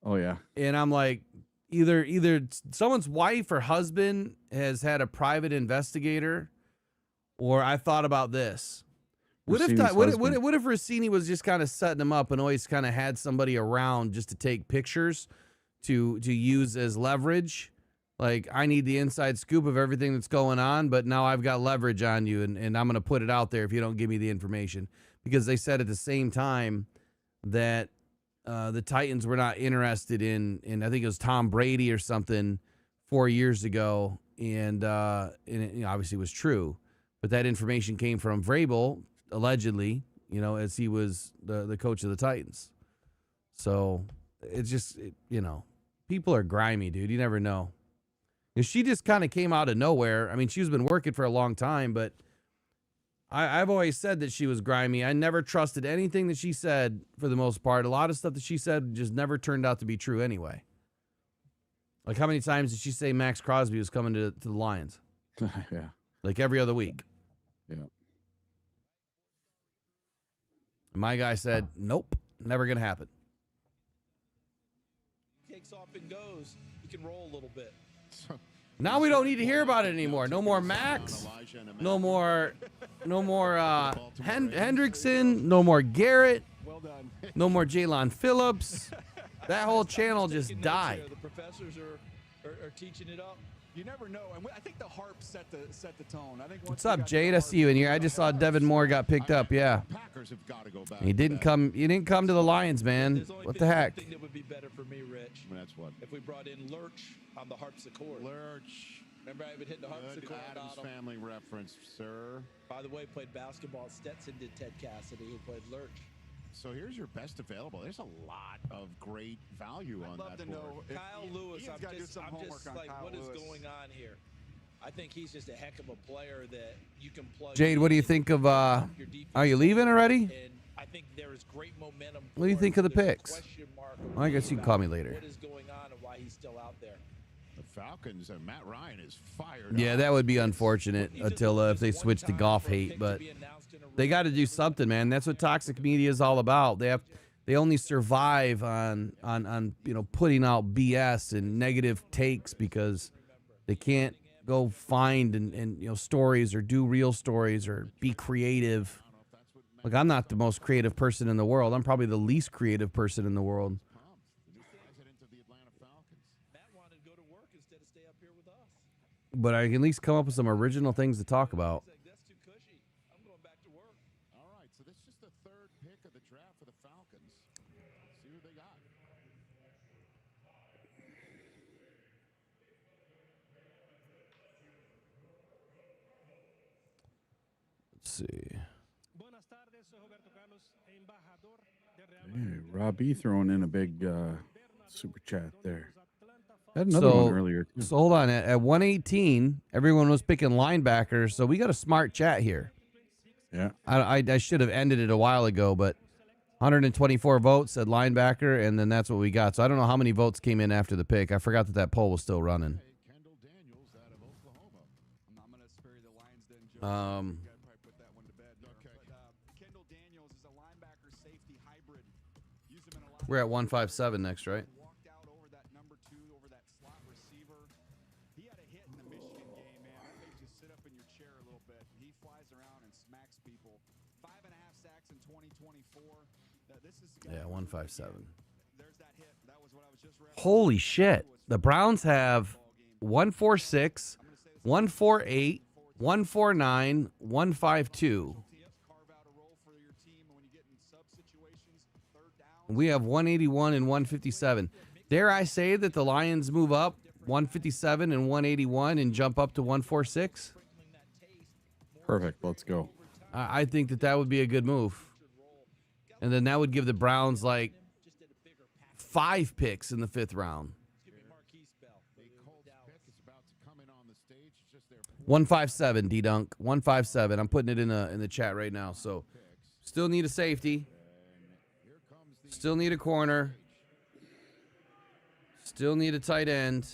Oh yeah. And I'm like, either someone's wife or husband has had a private investigator, or I thought about this. What if Rossini was just kind of setting him up and always kind of had somebody around just to take pictures to use as leverage? Like, I need the inside scoop of everything that's going on, but now I've got leverage on you, and I'm going to put it out there if you don't give me the information. Because they said at the same time that the Titans were not interested in I think it was Tom Brady or something 4 years ago, and it obviously was true. But that information came from Vrabel, allegedly, as he was the coach of the Titans. So it's just, people are grimy, dude. You never know. And she just kind of came out of nowhere. I mean, she's been working for a long time, but I've always said that she was grimy. I never trusted anything that she said for the most part. A lot of stuff that she said just never turned out to be true anyway. Like, how many times did she say Max Crosby was coming to the Lions? Yeah. Like every other week. Yeah. My guy said, nope, never going to happen. Takes off and goes. You can roll a little bit. Now we don't need to hear about it anymore. No more Max. No more Hendrickson. No more Garrett. No more Jalen Phillips. That whole channel just died. The professors are teaching it up. You never know, and I think the harp set the tone. I think. What's up, Jade? I see you in here. I just saw Devin Moore got picked up. Yeah. Packers have got to go back. He didn't come. You didn't come to the Lions, man. What the heck? I think that would be better for me, Rich. That's what. If we brought in Lurch on the harpsichord. Lurch. Remember, I would hit the harpsichord. Adams family reference, sir. By the way, played basketball. Stetson did Ted Cassidy, who played Lurch. So here's your best available. There's a lot of great value on that board. Kyle Lewis, I'm just like, what is going on here? I think he's just a heck of a player that you can plug. Jade, what do you think of? Are you leaving already? And I think there is great momentum. What do you think of the picks? Well, I guess you can call me later. What is going on and why he's still out there? The Falcons and Matt Ryan is fired. Yeah, that would be unfortunate, Attila, if they switch to golf hate. But they got to do something, man. That's what toxic media is all about. They only survive on putting out BS and negative takes because they can't go find and stories or do real stories or be creative. Like, I'm not the most creative person in the world. I'm probably the least creative person in the world. But I can at least come up with some original things to talk about. All right, so this is just the third pick of the draft for the Falcons. Let's see who they got. Let's see. Hey, Robbie throwing in a big super chat there. Had another one earlier, too. So hold on. At 118, everyone was picking linebackers, so we got a smart chat here. Yeah. I should have ended it a while ago, but 124 votes said linebacker, and then that's what we got. So I don't know how many votes came in after the pick. I forgot that poll was still running. We're at 157 next, right? Yeah, 157. Holy shit. The Browns have 146, 148, 149, 152. We have 181 and 157. Dare I say that the Lions move up 157 and 181 and jump up to 146? Perfect. Let's go. I think that would be a good move. And then that would give the Browns like 5 picks in the 5th round. 157, D-Dunk. 157. I'm putting it in the chat right now. So still need a safety. Still need a corner. Still need a tight end.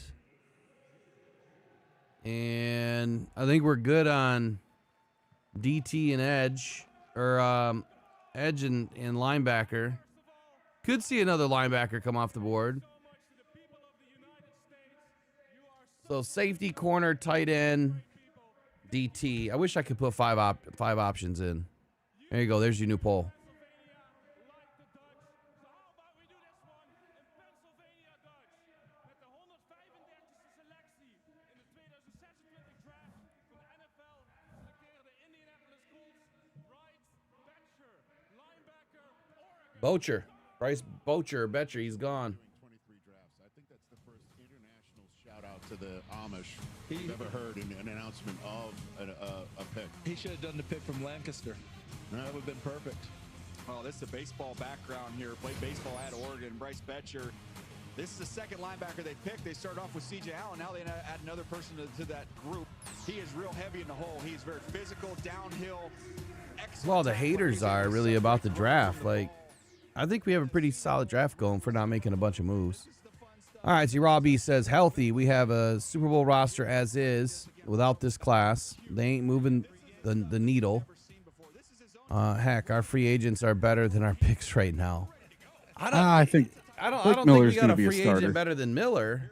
And I think we're good on DT and edge. Or edge and linebacker. Could see another linebacker come off the board. So safety, corner, tight end, DT. I wish I could put five options in. There you go. There's your new poll. Bryce Betcher, he's gone. 23 drafts. I think that's the first international shout out to the Amish we've ever heard in an announcement of a pick. He should have done the pick from Lancaster. That would have been perfect. Oh, this is a baseball background here. Played baseball at Oregon. Bryce Betcher This is the second linebacker they picked. They started off with C.J. Allen. Now they add another person to that group. He is real heavy in the hole. He is very physical, downhill. Well, the haters are really about the draft. Like, I think we have a pretty solid draft going for not making a bunch of moves. All right, so Raw B says, healthy. We have a Super Bowl roster as is without this class. They ain't moving the needle. Heck, our free agents are better than our picks right now. I think we got a free agent better than Miller.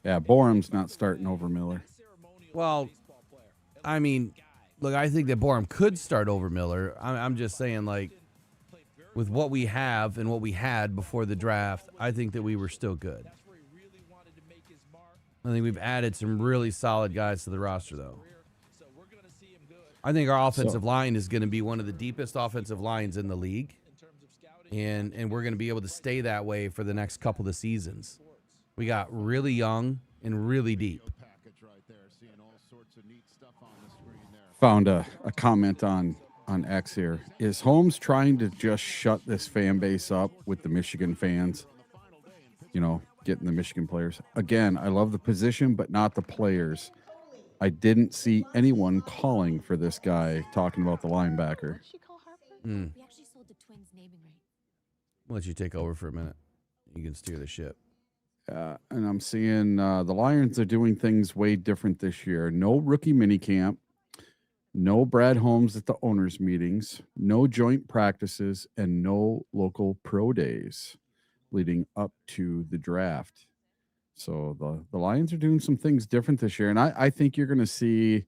Yeah, Borum's not starting over Miller. Well, I mean, look, I think that Borum could start over Miller. I'm just saying, like, with what we have and what we had before the draft, I think that we were still good. I think we've added some really solid guys to the roster, though. I think our offensive line is going to be one of the deepest offensive lines in the league, and we're going to be able to stay that way for the next couple of seasons. We got really young and really deep. Found a comment on X here. Is Holmes trying to just shut this fan base up with the Michigan fans? You know, getting the Michigan players. Again, I love the position, but not the players. I didn't see anyone calling for this guy talking about the linebacker. We actually sold the Twins naming right. I'll let you take over for a minute. You can steer the ship. And I'm seeing the Lions are doing things way different this year. No rookie minicamp. No Brad Holmes at the owners' meetings, no joint practices, and no local pro days leading up to the draft. So the Lions are doing some things different this year. And I think you're going to see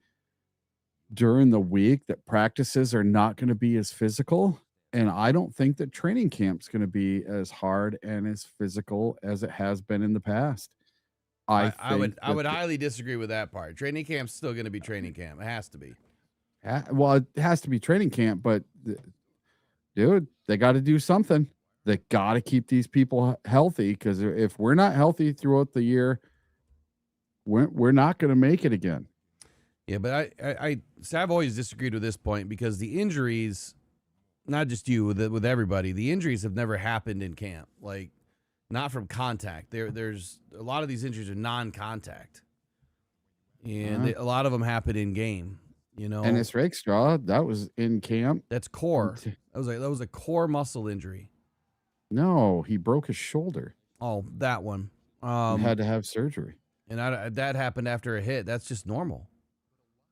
during the week that practices are not going to be as physical. And I don't think that training camp's going to be as hard and as physical as it has been in the past. I would highly disagree with that part. Training camp's still going to be training camp. It has to be. Well, it has to be training camp, but dude, they got to do something. They got to keep these people healthy, because if we're not healthy throughout the year, we're not going to make it again. Yeah, but I've always disagreed with this point, because the injuries, not just you, with everybody, the injuries have never happened in camp. Like, not from contact. There's a lot of these injuries are non-contact, and a lot of them happen in game. You know, and it's Rakestraw, that was in camp. That's core. That was a core muscle injury. No, he broke his shoulder. Oh, that one. He had to have surgery. And that happened after a hit. That's just normal.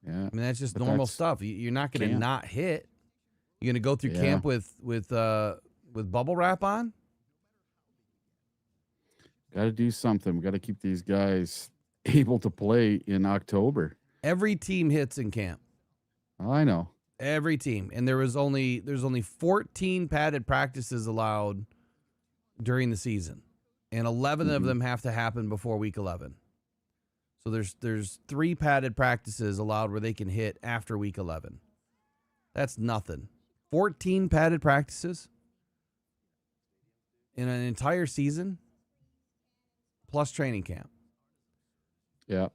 Yeah, I mean, that's just normal stuff. You're not going to not hit. You're going to go through camp with bubble wrap on. Got to do something. We got to keep these guys able to play in October. Every team hits in camp. I know. Every team. And there's only 14 padded practices allowed during the season. And 11 of them have to happen before week 11. So there's 3 padded practices allowed where they can hit after week 11. That's nothing. 14 padded practices in an entire season plus training camp. Yeah.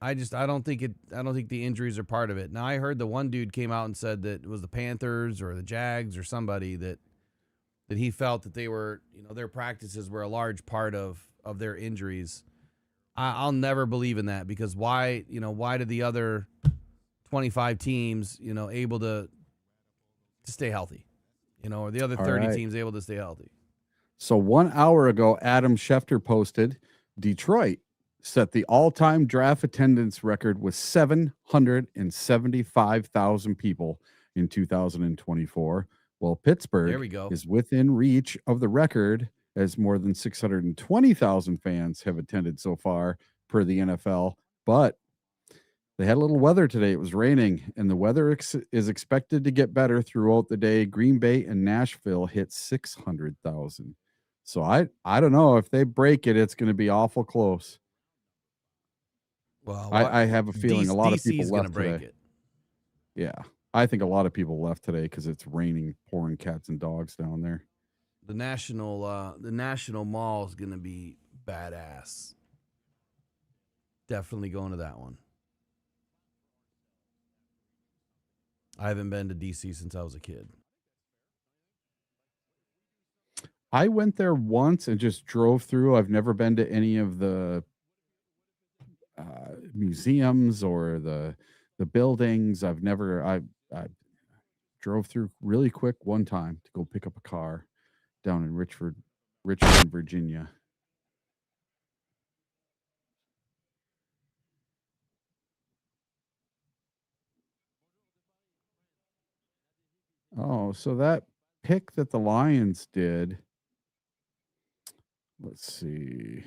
I don't think the injuries are part of it. Now, I heard the one dude came out and said that it was the Panthers or the Jags or somebody that he felt that they were, their practices were a large part of their injuries. I'll never believe in that, because why did the other 25 teams, able to stay healthy, or the other 30 teams able to stay healthy? So 1 hour ago, Adam Schefter posted Detroit set the all-time draft attendance record with 775,000 people in 2024. Well, Pittsburgh is within reach of the record, as more than 620,000 fans have attended so far per the NFL. But they had a little weather today. It was raining, and the weather is expected to get better throughout the day. Green Bay and Nashville hit 600,000. So I don't know. If they break it, it's going to be awful close. Well, I have a feeling a lot of people DC's left break today. it. Yeah, I think a lot of people left today because it's raining, pouring cats and dogs down there. The National Mall is going to be badass. Definitely going to that one. I haven't been to DC since I was a kid. I went there once and just drove through. I've never been to any of the museums or the buildings. I drove through really quick one time to go pick up a car down in Richmond, Virginia. Oh, so that pick that the Lions did, let's see.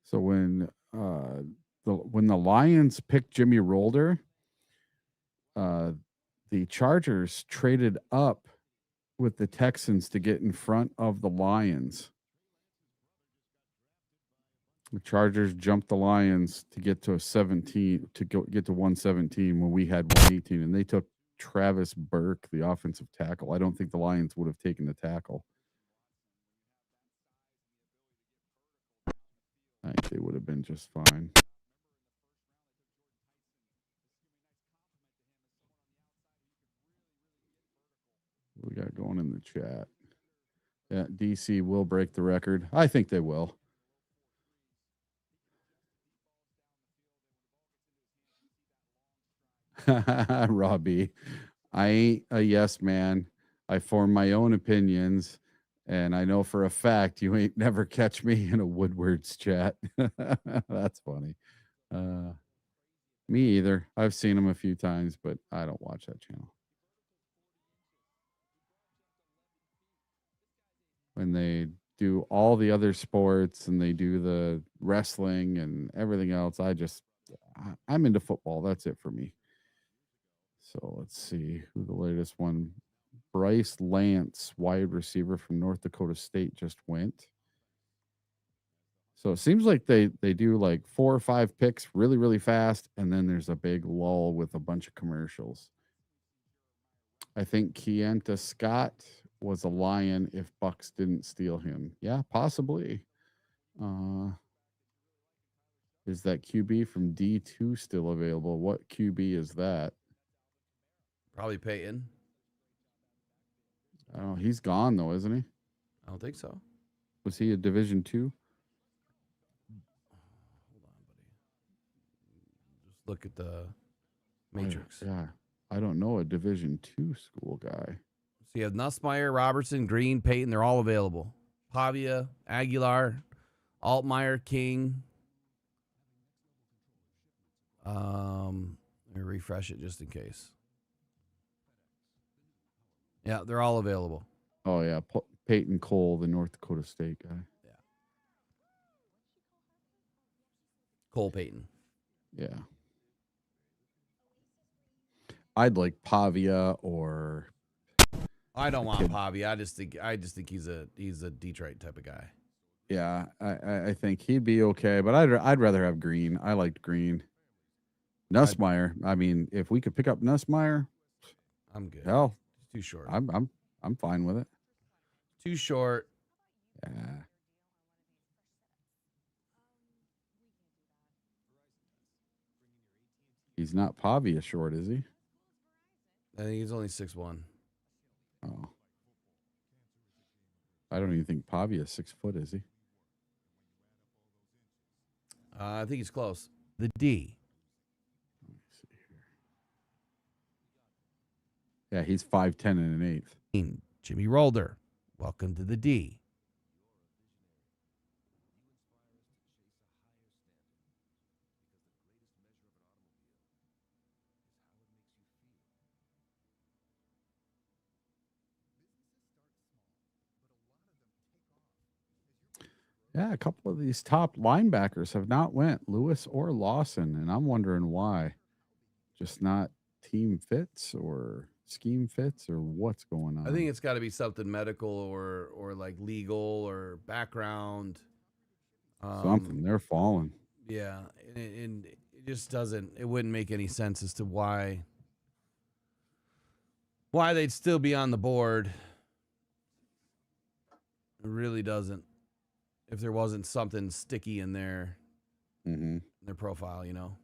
So when the Lions picked Jimmy Rolder, the Chargers traded up with the Texans to get in front of the Lions. The Chargers jumped the Lions to get to get to 117 when we had 118, and they took Travis Burke, the offensive tackle. I don't think the Lions would have taken the tackle. I think they would have been just fine. What we got going in the chat? Yeah, DC will break the record. I think they will. Robbie, I ain't a yes man. I form my own opinions, and I know for a fact you ain't never catch me in a Woodward's chat. That's funny. Me either. I've seen him a few times, but I don't watch that channel. When they do all the other sports and they do the wrestling and everything else, I'm into football. That's it for me. So let's see who the latest one. Bryce Lance, wide receiver from North Dakota State, just went. So it seems like they do like 4 or 5 picks really, really fast, and then there's a big lull with a bunch of commercials. I think Keonta Scott was a Lion if Bucks didn't steal him. Yeah, possibly. Is that QB from D2 still available? What QB is that? Probably Peyton. Oh, he's gone though, isn't he? I don't think so. Was he a Division 2? Hold on, buddy. Just look at the matrix. Yeah, I don't know a Division 2 school guy. So you have Nussmeier, Robertson, Green, Peyton. They're all available. Pavia, Aguilar, Altmaier, King. Let me refresh it just in case. Yeah, they're all available. Oh, yeah. Peyton Cole, the North Dakota State guy. Yeah. Cole Peyton. Yeah. I'd like Pavia or... I don't want Pavia. I just think he's a Detroit type of guy. Yeah, I think he'd be okay, but I'd rather have Green. I liked Green. Nussmeier. I mean, if we could pick up Nussmeier, I'm good. Hell, it's too short. I'm fine with it. Too short. Yeah. He's not Pavia short, is he? I think he's only 6'1". Oh. I don't even think Pavia is 6 foot, is he? I think he's close. The D. Let me see here. Yeah, he's 5'10" and an 1/8. Jimmy Rolder. Welcome to the D. Yeah, a couple of these top linebackers have not went, Lewis or Lawson, and I'm wondering why. Just not team fits or scheme fits or what's going on. I think it's got to be something medical or like legal or background. Something. They're falling. Yeah, and it just doesn't. It wouldn't make any sense as to why they'd still be on the board. It really doesn't. If there wasn't something sticky in their profile, you know.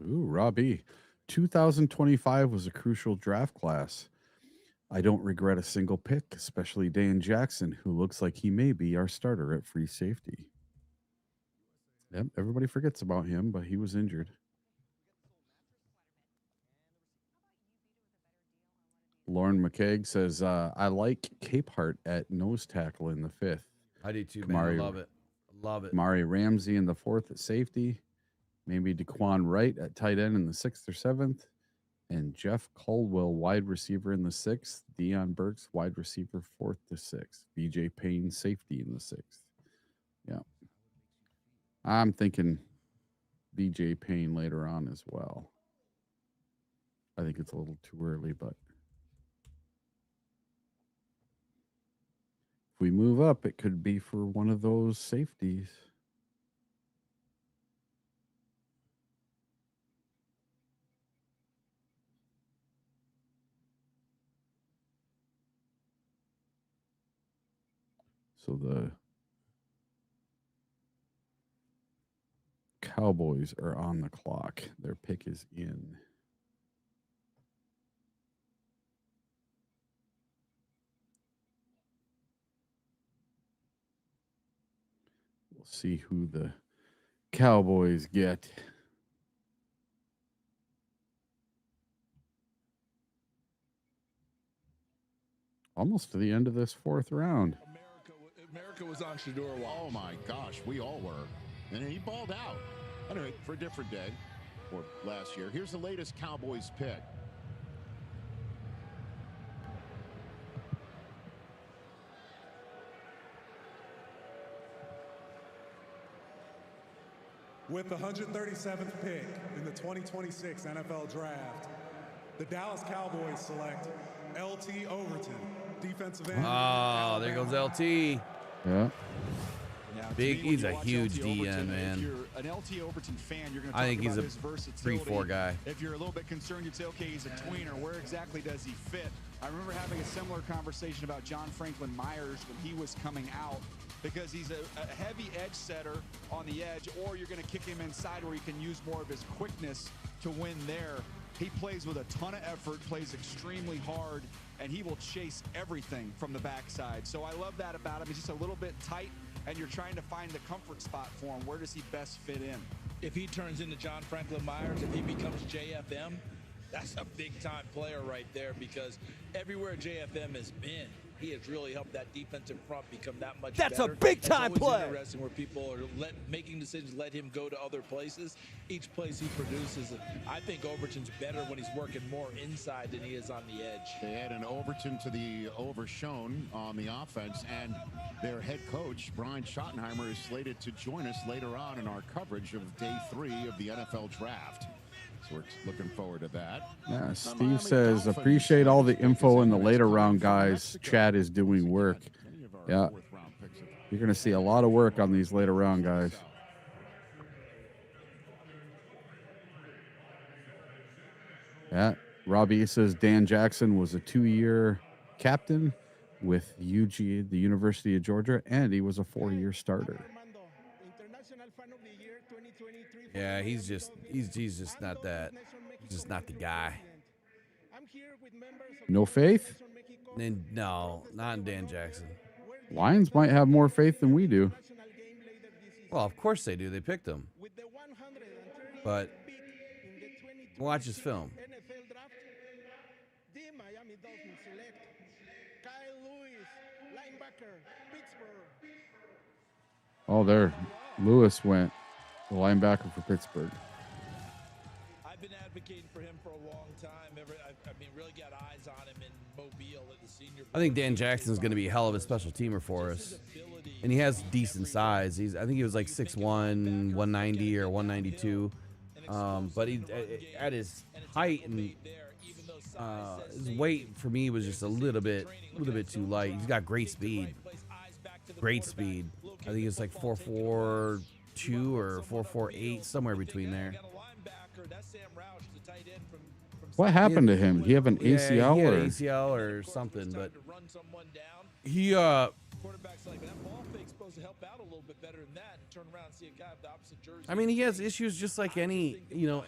Ooh, Robbie. 2025 was a crucial draft class. I don't regret a single pick, especially Dan Jackson, who looks like he may be our starter at free safety. Yep, everybody forgets about him, but he was injured. Lauren McCaig says, I like Capehart at nose tackle in the 5th. I do too, man. I love it. Love it. Mari Ramsey in the 4th at safety. Maybe Daquan Wright at tight end in the 6th or 7th. And Jeff Caldwell, wide receiver in the 6th. Deon Burks, wide receiver 4th to 6th. BJ Payne, safety in the 6th. Yeah. I'm thinking BJ Payne later on as well. I think it's a little too early, but if we move up, it could be for one of those safeties. So the Cowboys are on the clock. Their pick is in. We'll see who the Cowboys get. Almost to the end of this 4th round. America was on Shador. Oh my gosh, we all were. And he balled out. Anyway, for a different day, or last year. Here's the latest Cowboys pick. With the 137th pick in the 2026 NFL Draft, the Dallas Cowboys select LT Overton, defensive end. Oh, there goes LT. Yeah. Big, he's a huge DN, man. If you're an LT Overton fan, you're going to I talk think he's about a his versatility. 3-4 guy. If you're a little bit concerned, you'd say, okay, he's a tweener. Where exactly does he fit? I remember having a similar conversation about John Franklin Myers when he was coming out, because he's a heavy edge setter on the edge, or you're going to kick him inside where he can use more of his quickness to win there. He plays with a ton of effort, plays extremely hard, and he will chase everything from the backside. So I love that about him. He's just a little bit tight, and you're trying to find the comfort spot for him. Where does he best fit in? If he turns into John Franklin Myers, if he becomes JFM, that's a big-time player right there, because everywhere JFM has been, he has really helped that defensive front become that much better. That's a big-time It's always play. interesting where people are making decisions, let him go to other places. Each place he produces, I think Overton's better when he's working more inside than he is on the edge. They add an Overton to the overshown on the offense, and their head coach, Brian Schottenheimer, is slated to join us later on in our coverage of Day 3 of the NFL Draft. So we're looking forward to that. Yeah, Steve says, appreciate all the info in the later round, guys. Chad is doing work. Yeah. You're going to see a lot of work on these later round guys. Yeah. Robbie says Dan Jackson was a 2-year captain with UG, the University of Georgia, and he was a 4-year starter. Yeah, he's just not that. He's just not the guy. No faith? And no, not in Dan Jackson. Lions might have more faith than we do. Well, of course they do. They picked him. But watch his film. Oh, there. Lewis went, the linebacker for Pittsburgh. I've been advocating for him for a long time. I mean, really got eyes on him in Mobile at the Senior Bowl. I think Dan Jackson's going to be a hell of a special teamer for us. And he has decent size. I think he was like 6'1", 190 or 192. But he, at his height and his weight for me was just a little bit too light. He's got great speed. Great speed. I think it's like 4.42 or 4.48, somewhere between there. What happened to him? He have an ACL? Yeah, he had or? ACL or something, but he to help out a little bit better than that and turn around and see a guy of the opposite jersey. I mean, he has issues just like any,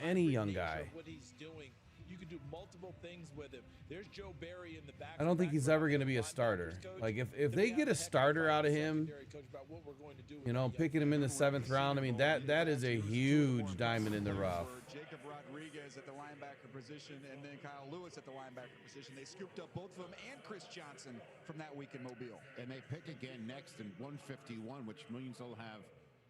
any young guy. What he's doing, you can do multiple things with him. There's Joe Barry in the back. I don't think he's ever going to be a starter. Like, if they get a starter out of him, picking him in the 7th round, I mean, that is a huge diamond in the rough. Jacob Rodriguez at the linebacker position, and then Kyle Lewis at the linebacker position. They scooped up both of them and Chris Johnson from that week in Mobile. And they pick again next in 151, which means they'll have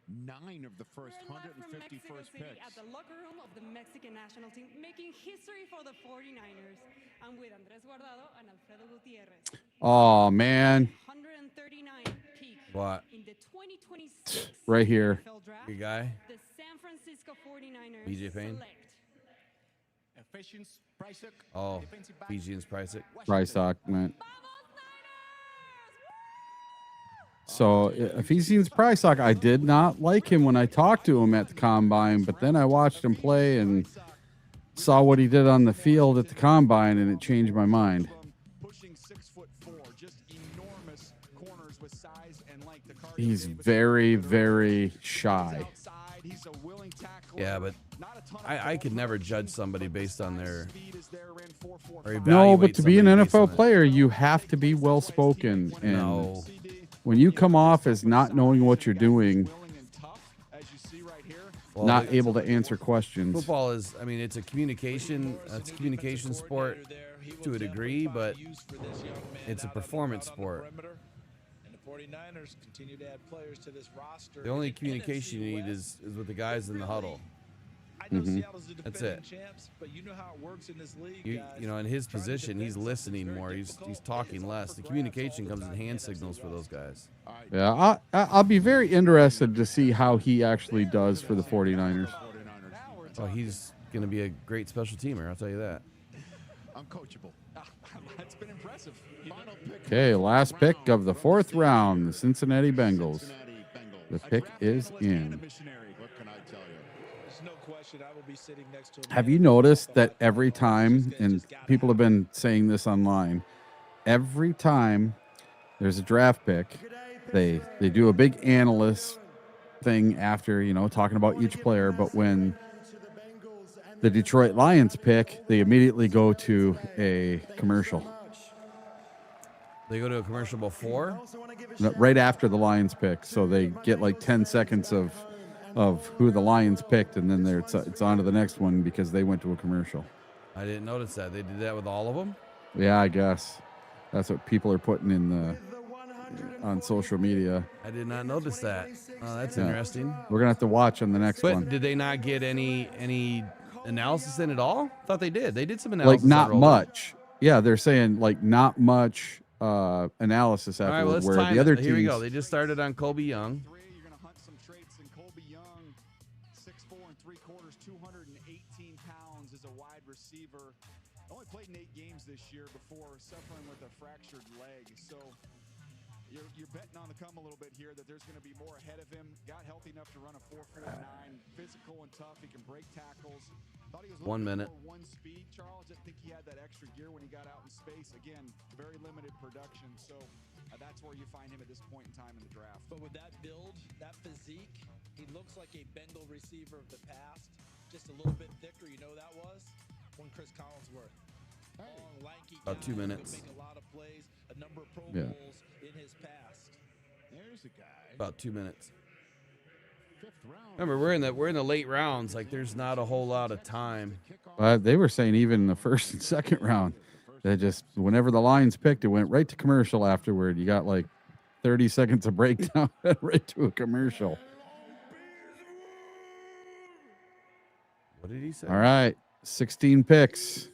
9 of the first 151st picks. At the locker room of the Mexican national team, making history for the 49ers. I'm with Andres Guardado and Alfredo Gutierrez. Oh, man. 139 peak. What? In the 2026 Right here. NFL draft, Good guy. the San Francisco 49ers BJ Payne. select Oh, Fijian's Prysic. Prysock meant. So if he seems Prysock, I did not like him when I talked to him at the combine, but then I watched him play and saw what he did on the field at the combine, and it changed my mind. He's very, very shy. Yeah, but I could never judge somebody based on their. No, but to be an NFL player, you have to be well spoken. And No. when you come off as not knowing what you're doing, Well, not able to answer questions. Football is, I mean, it's a communication sport to a degree, but it's a performance sport. And the 49ers continue to add players to this roster. The only communication you need is with the guys in the huddle. I know Seattle's the That's defending it. champs, but you know how it works in this league, You guys. know, in his position, he's listening more. He's talking less. The communication comes in hand signals for those guys. Yeah, I'll be very interested to see how he actually does for the 49ers. Oh, he's going to be a great special teamer, I'll tell you that. Uncoachable. That's been impressive. Okay, last pick of the 4th round, the Cincinnati Bengals. The pick is in. What can I tell you? There's no question I will be sitting next to him. Have you noticed that every time, and people have been saying this online, every time there's a draft pick, they do a big analyst thing after, talking about each player, but when the Detroit Lions pick, they immediately go to a commercial. They go to a commercial before? No, right after the Lions pick, so they get like 10 seconds of who the Lions picked, and then it's on to the next one because they went to a commercial. I didn't notice that. They did that with all of them? Yeah, I guess that's what people are putting in on social media. I did not notice that. Oh, that's Yeah. interesting. We're gonna have to watch on the next But one. did they not get any analysis in at all? I thought they did. They did some analysis. Like not on Rolder. much. Yeah, they're saying like not much analysis All right, afterward. well, let's where time the other it. Here we go. teams- They just started on Colby Young. You're going to hunt some traits in Colby Young, 6'4" 3/4, 218 pounds as a wide receiver. Only played in 8 games this year before suffering with a fractured leg. So you're betting on the come a little bit here that there's going to be more ahead of him. Got healthy enough to run a 4.49, physical and tough. He can break tackles. Thought he was a 1 little bit minute. more one speed. Charles didn't think he had that extra gear when he got out in space. Again, very limited production. So that's where you find him at this point in time in the draft. But with that build, that physique, he looks like a Bengal receiver of the past. Just a little bit thicker. You know that was? When Chris Collinsworth. Long, lanky About 2 guy who could minutes. make a lot of plays, a number of Pro Yeah. Bowls in his past. There's a guy. About 2 minutes. 5th round. Remember, we're in the late rounds. Like, there's not a whole lot of time. They were saying even in the 1st and 2nd round, they just whenever the Lions picked, it went right to commercial afterward. You got like 30 seconds of breakdown, right to a commercial. What did he say? All right, 16 picks.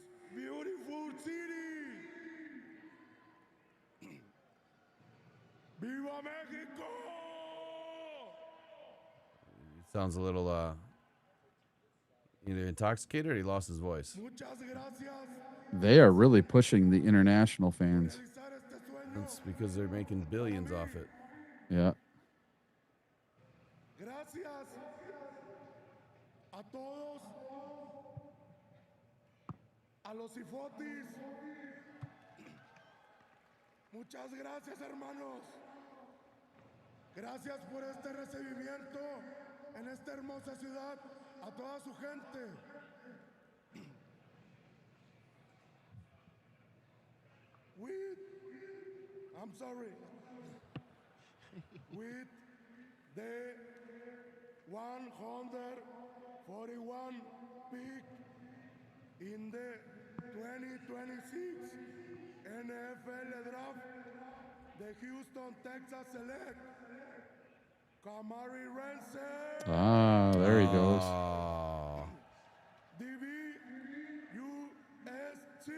Sounds a little either intoxicated or he lost his voice. They are really pushing the international fans. That's because they're making billions off it. Yeah. Gracias a todos, a los Ifotis. Muchas gracias, hermanos. Gracias por este recibimiento en esta hermosa ciudad a toda su gente. I'm sorry. With the 141 pick in the 2026 NFL Draft, the Houston Texas select Kamari Rensen. Ah, there he goes. DB-USC.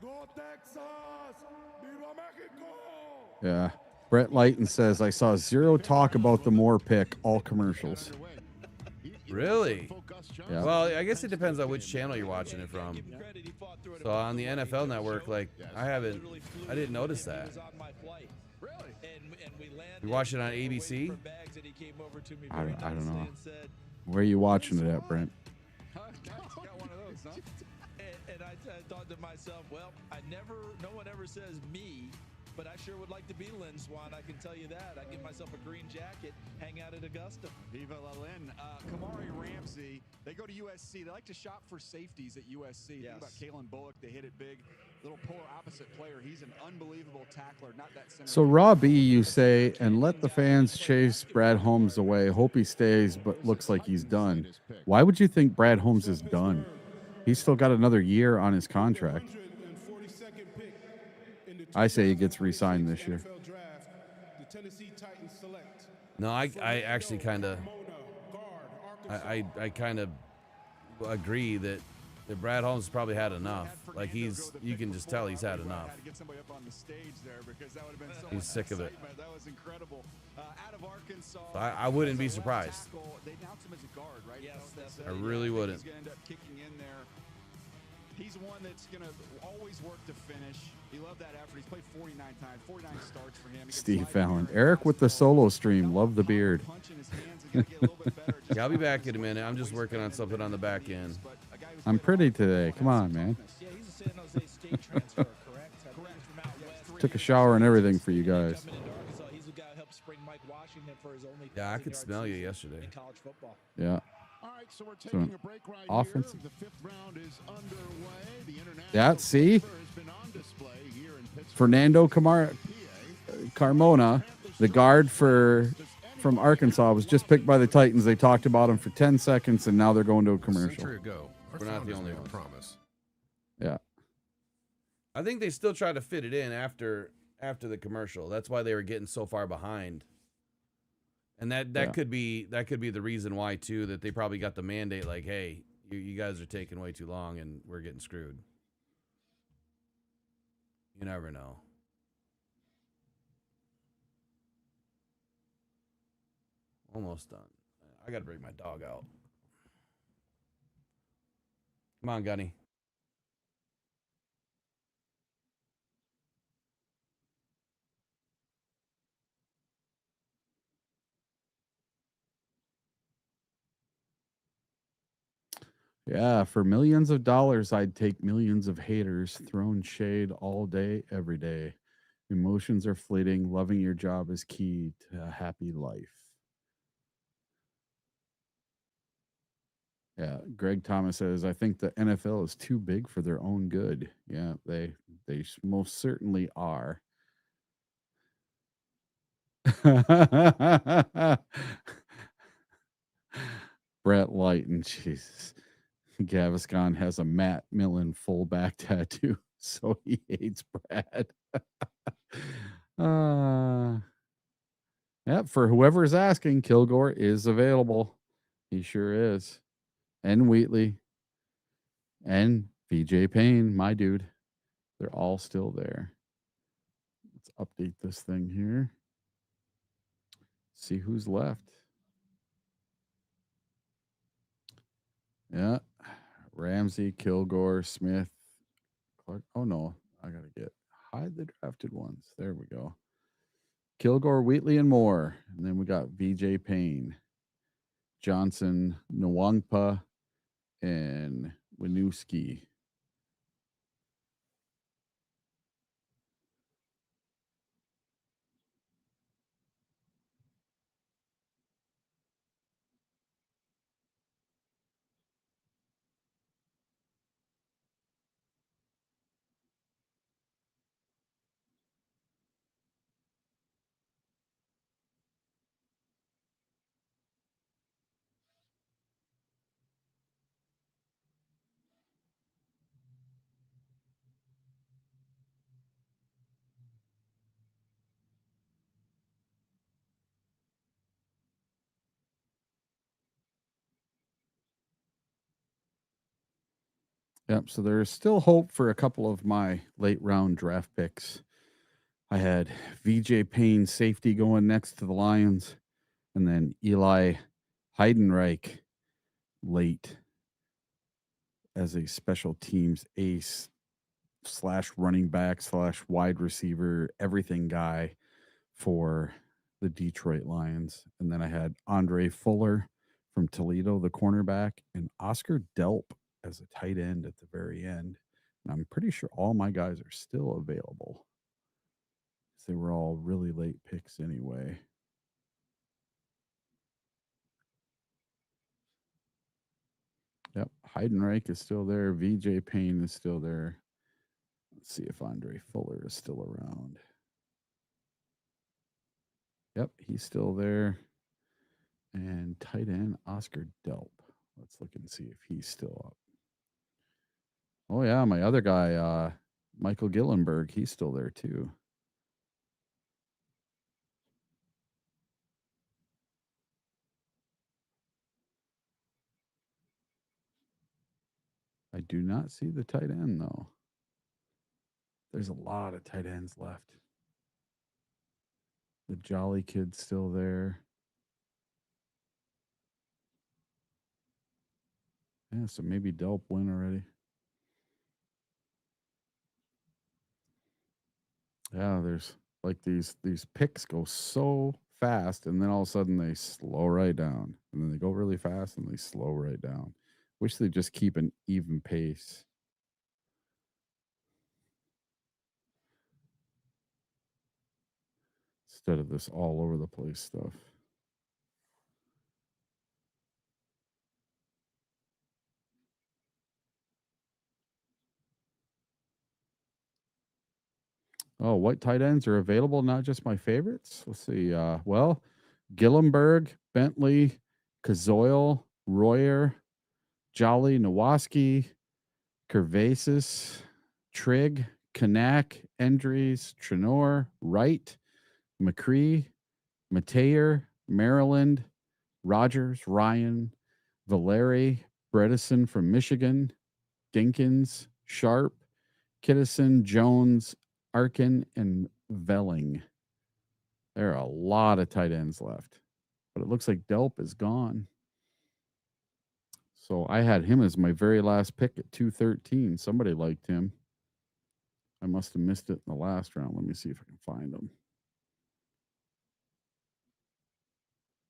Go Texas! Viva Mexico! Yeah. Brett Lighton says, I saw zero talk about the Moore pick, all commercials. Really? Yeah. Well, I guess it depends on which channel you're watching it from. So on the NFL Network, like I didn't notice that. You watch it on ABC? I don't know. Where are you watching it at, Brent? And I thought to myself, well, no one ever says me, but I sure would like to be Lynn Swan. I can tell you that. I get myself a green jacket, hang out at Augusta. Viva la Lynn. Kamari Ramsey, they go to USC. They like to shop for safeties at USC. Yes. Think about Kalen Bullock. They hit it big. Little polar opposite player. He's an unbelievable tackler, not that center. So, Raw B, you say, and let the fans chase Brad Holmes away. Hope he stays, but looks like he's done. Why would you think Brad Holmes is done? He's still got another year on his contract. I say he gets re-signed this year. No, I actually kind of, I kind of agree that Brad Holmes probably had enough. Like you can just tell he's had enough. He's sick of it. So I wouldn't be surprised. I really wouldn't. He's one that's going to always work to finish. He loved that effort. He's played 49 times, 49 starts for him. Steve Fallon. Eric with the solo stream. Love the beard. Yeah, I'll be back in a minute. I'm just working on something on the back end. I'm pretty today. Come on, man. Took a shower and everything for you guys. Yeah, I could smell you yesterday. Yeah. All right, so we're taking a break right offense. here. The fifth round is underway. The international Yeah, see? has been on display here in Pittsburgh. Fernando Carmona, the guard from Arkansas, was just picked by the Titans. They talked about him for 10 seconds, and now they're going to a commercial. Century ago, We're not the only ones. Promise. Yeah. I think they still try to fit it in after the commercial. That's why they were getting so far behind. And that could be the reason why too, that they probably got the mandate like, hey, you guys are taking way too long and we're getting screwed. You never know. Almost done. I gotta bring my dog out. Come on, Gunny. Yeah, for millions of dollars, I'd take millions of haters throwing shade all day, every day. Emotions are fleeting. Loving your job is key to a happy life. Yeah, Greg Thomas says, I think the NFL is too big for their own good. Yeah, they most certainly are. Brett Lighton, Jesus. Gaviscon has a Matt Millen fullback tattoo, so he hates Brad. Yeah, for whoever's asking, Kilgore is available. He sure is. And Wheatley. And VJ Payne, my dude. They're all still there. Let's update this thing here. See who's left. Yeah. Ramsey, Kilgore, Smith, Clark. Oh, no. I got to hide the drafted ones. There we go. Kilgore, Wheatley, and Moore. And then we got VJ Payne, Johnson, Nwangpa, and Winooski. Yep. So there's still hope for a couple of my late round draft picks. I had VJ Payne safety going next to the Lions, and then Eli Heidenreich late as a special teams ace / running back / wide receiver, everything guy for the Detroit Lions. And then I had Andre Fuller from Toledo, the cornerback, and Oscar Delp as a tight end at the very end. And I'm pretty sure all my guys are still available. They were all really late picks anyway. Yep. Heidenreich is still there. VJ Payne is still there. Let's see if Andre Fuller is still around. Yep, he's still there. And tight end Oscar Delp. Let's look and see if he's still up. Oh, yeah, my other guy, Michael Gillenberg, he's still there too. I do not see the tight end, though. There's a lot of tight ends left. The Jolly Kid's still there. Yeah, so maybe Delp win already. Yeah, there's like these picks go so fast, and then all of a sudden they slow right down, and then they go really fast and they slow right down. Wish they just keep an even pace. Instead of this all over the place stuff. Oh, what tight ends are available? Not just my favorites. Let's see. Well, Gillenberg, Bentley, Kazoil, Royer, Jolly, Nowaski, Curvasis, Trigg, Kanak, Endries, Trenor, Wright, McCree, Mateer, Maryland, Rogers, Ryan, Valeri, Bredesen from Michigan, Dinkins, Sharp, Kittison, Jones, Arkin, and Velling. There are a lot of tight ends left, but it looks like Delp is gone. So I had him as my very last pick at 213. Somebody liked him. I must have missed it in the last round. Let me see if I can find him.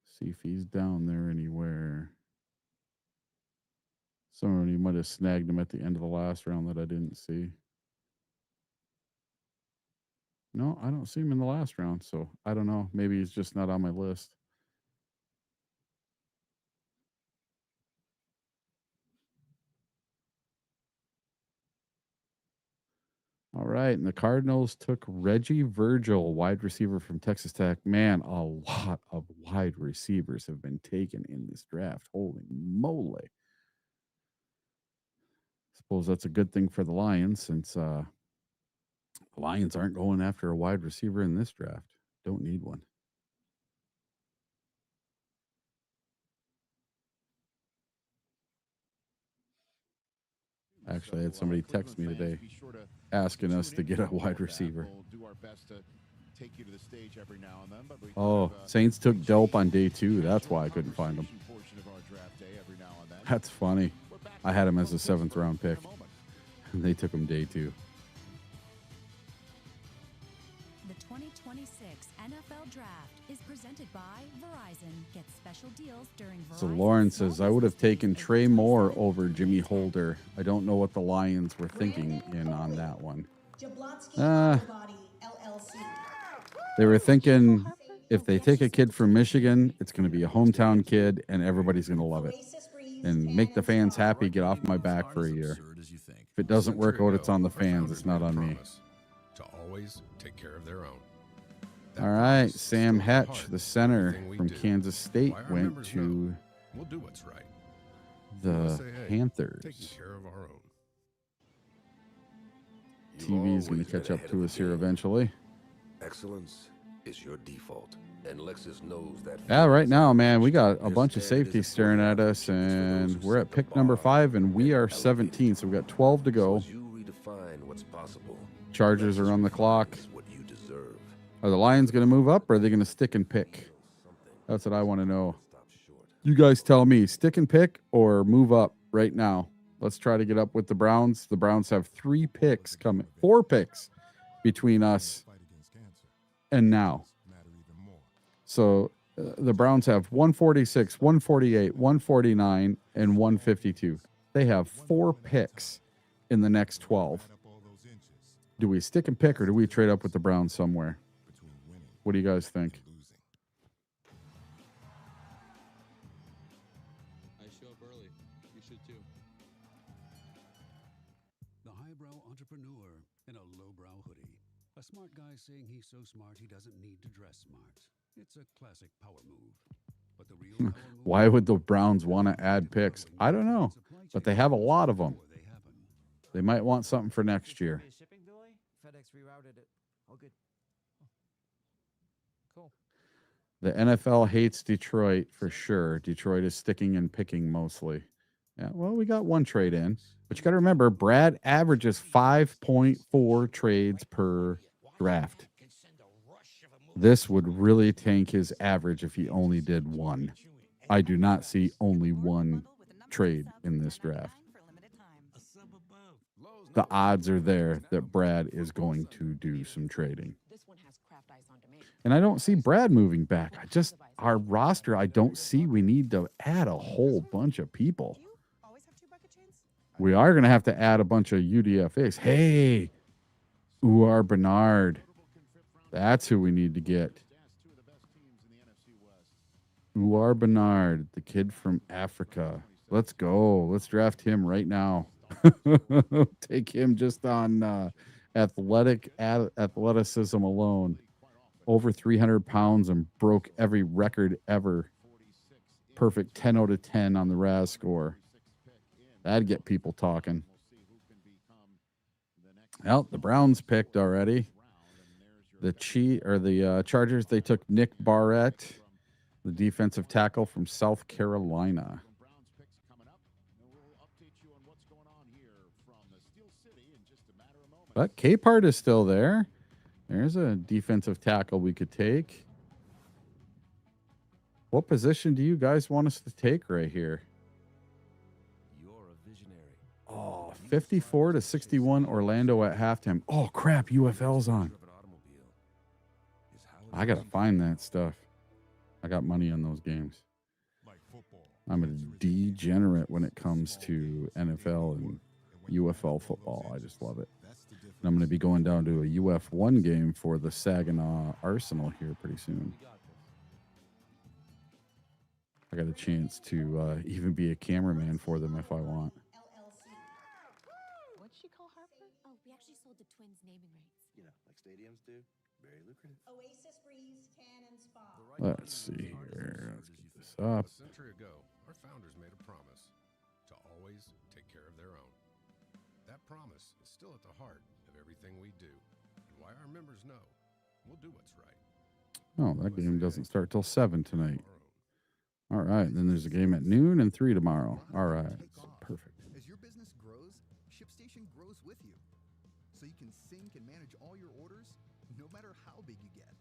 See if he's down there anywhere. Somebody might have snagged him at the end of the last round that I didn't see. No, I don't see him in the last round, so I don't know. Maybe he's just not on my list. All right, and the Cardinals took Reggie Virgil, wide receiver from Texas Tech. Man, a lot of wide receivers have been taken in this draft. Holy moly. Suppose that's a good thing for the Lions, since the Lions aren't going after a wide receiver in this draft. Don't need one. Actually, I had somebody text me today asking us to get a wide receiver. Oh, Saints took Delp on day 2. That's why I couldn't find him. That's funny. I had him as a 7th round pick, and they took him day 2. The 2026 NFL Draft is presented by Verizon. Get special deals during Verizon. So Lauren says, I would have taken Trey Moore over Jimmy Holder. I don't know what the Lions were thinking in on that one. They were thinking if they take a kid from Michigan, it's going to be a hometown kid and everybody's going to love it. And make the fans happy, get off my back for a year. If it doesn't work out, it's on the fans. It's not on me. To always take care of their own. All right, Sam Hetch, the center from Kansas State, went to We'll do what's right. the Panthers. Taking care of our own. TV is going to catch up to us here eventually. Excellence is your default, and Lexus knows that. Yeah, right now, man, we got a bunch of safeties staring at us, and we're at pick number 5, and we are 17, so we got 12 to go. You redefine what's possible. Chargers are on the clock. What you deserve. Are the Lions going to move up, or are they going to stick and pick? That's what I want to know. You guys tell me, stick and pick or move up right now. Let's try to get up with the Browns. The Browns have 3 picks coming, 4 picks between us and now. So the Browns have 146, 148, 149, and 152. They have 4 picks in the next 12. Do we stick and pick, or do we trade up with the Browns somewhere? What do you guys think? I show up early. You should too. The highbrow entrepreneur in a lowbrow hoodie. A smart guy saying he's so smart he doesn't need to dress smart. It's a classic power move. But the real power move. Why would the Browns want to add picks? I don't know, but they have a lot of them. They might want something for next year. FedEx rerouted it. All good. Cool. The NFL hates Detroit for sure. Detroit is sticking and picking mostly. Yeah, well, we got 1 trade in, but you got to remember, Brad averages 5.4 trades per draft. This would really tank his average if he only did 1. I do not see only 1 trade in this draft. The odds are there that Brad is going to do some trading. And I don't see Brad moving back. Our roster, I don't see we need to add a whole bunch of people. We are going to have to add a bunch of UDFAs. Hey, Uar Bernard. That's who we need to get. Uar Bernard, the kid from Africa. Let's go. Let's draft him right now. Take him just on athleticism alone. Over 300 pounds and broke every record ever. Perfect 10 out of 10 on the RAS score. That'd get people talking. Well, the Browns picked already. The Chargers, they took Nick Barrett, the defensive tackle from South Carolina. But Capehart is still there. There's a defensive tackle we could take. What position do you guys want us to take right here? You're a visionary. Oh, 54 to 61 Orlando at halftime. Oh, crap. UFL's on. I got to find that stuff. I got money on those games. I'm a degenerate when it comes to NFL and UFL football. I just love it. And I'm going to be going down to a UF1 game for the Saginaw Arsenal here pretty soon. I got a chance to even be a cameraman for them if I want. What'd she call Harper? Oh, we actually sold the Twins naming rights. You know, like stadiums do. Very lucrative. Oasis Breeze Tan and Spa. Let's see here. Let's get this up. A century ago, our founders made a promise to always take care of their own. That promise is still at the heart of everything we do, and why our members know we'll do what's right. Oh, that game doesn't start till 7 tonight. All right, then there's a game at noon and 3 tomorrow. All right, perfect. As your business grows, ShipStation grows with you, so you can sync and manage all your orders, no matter how big you get.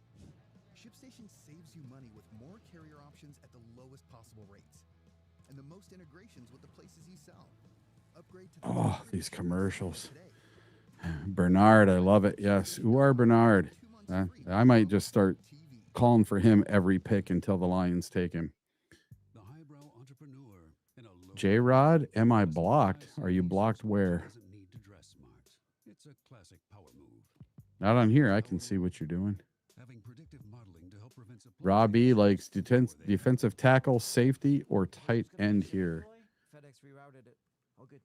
ShipStation saves you money with more carrier options at the lowest possible rates, and the most integrations with the places you sell. Upgrade to Oh, these commercials. Bernard, I love it. Yes, Uar Bernard. I might just start calling for him every pick until the Lions take him. J-Rod, am I blocked? Are you blocked where? Not on here. I can see what you're doing. Robbie likes defensive tackle, safety, or tight end here.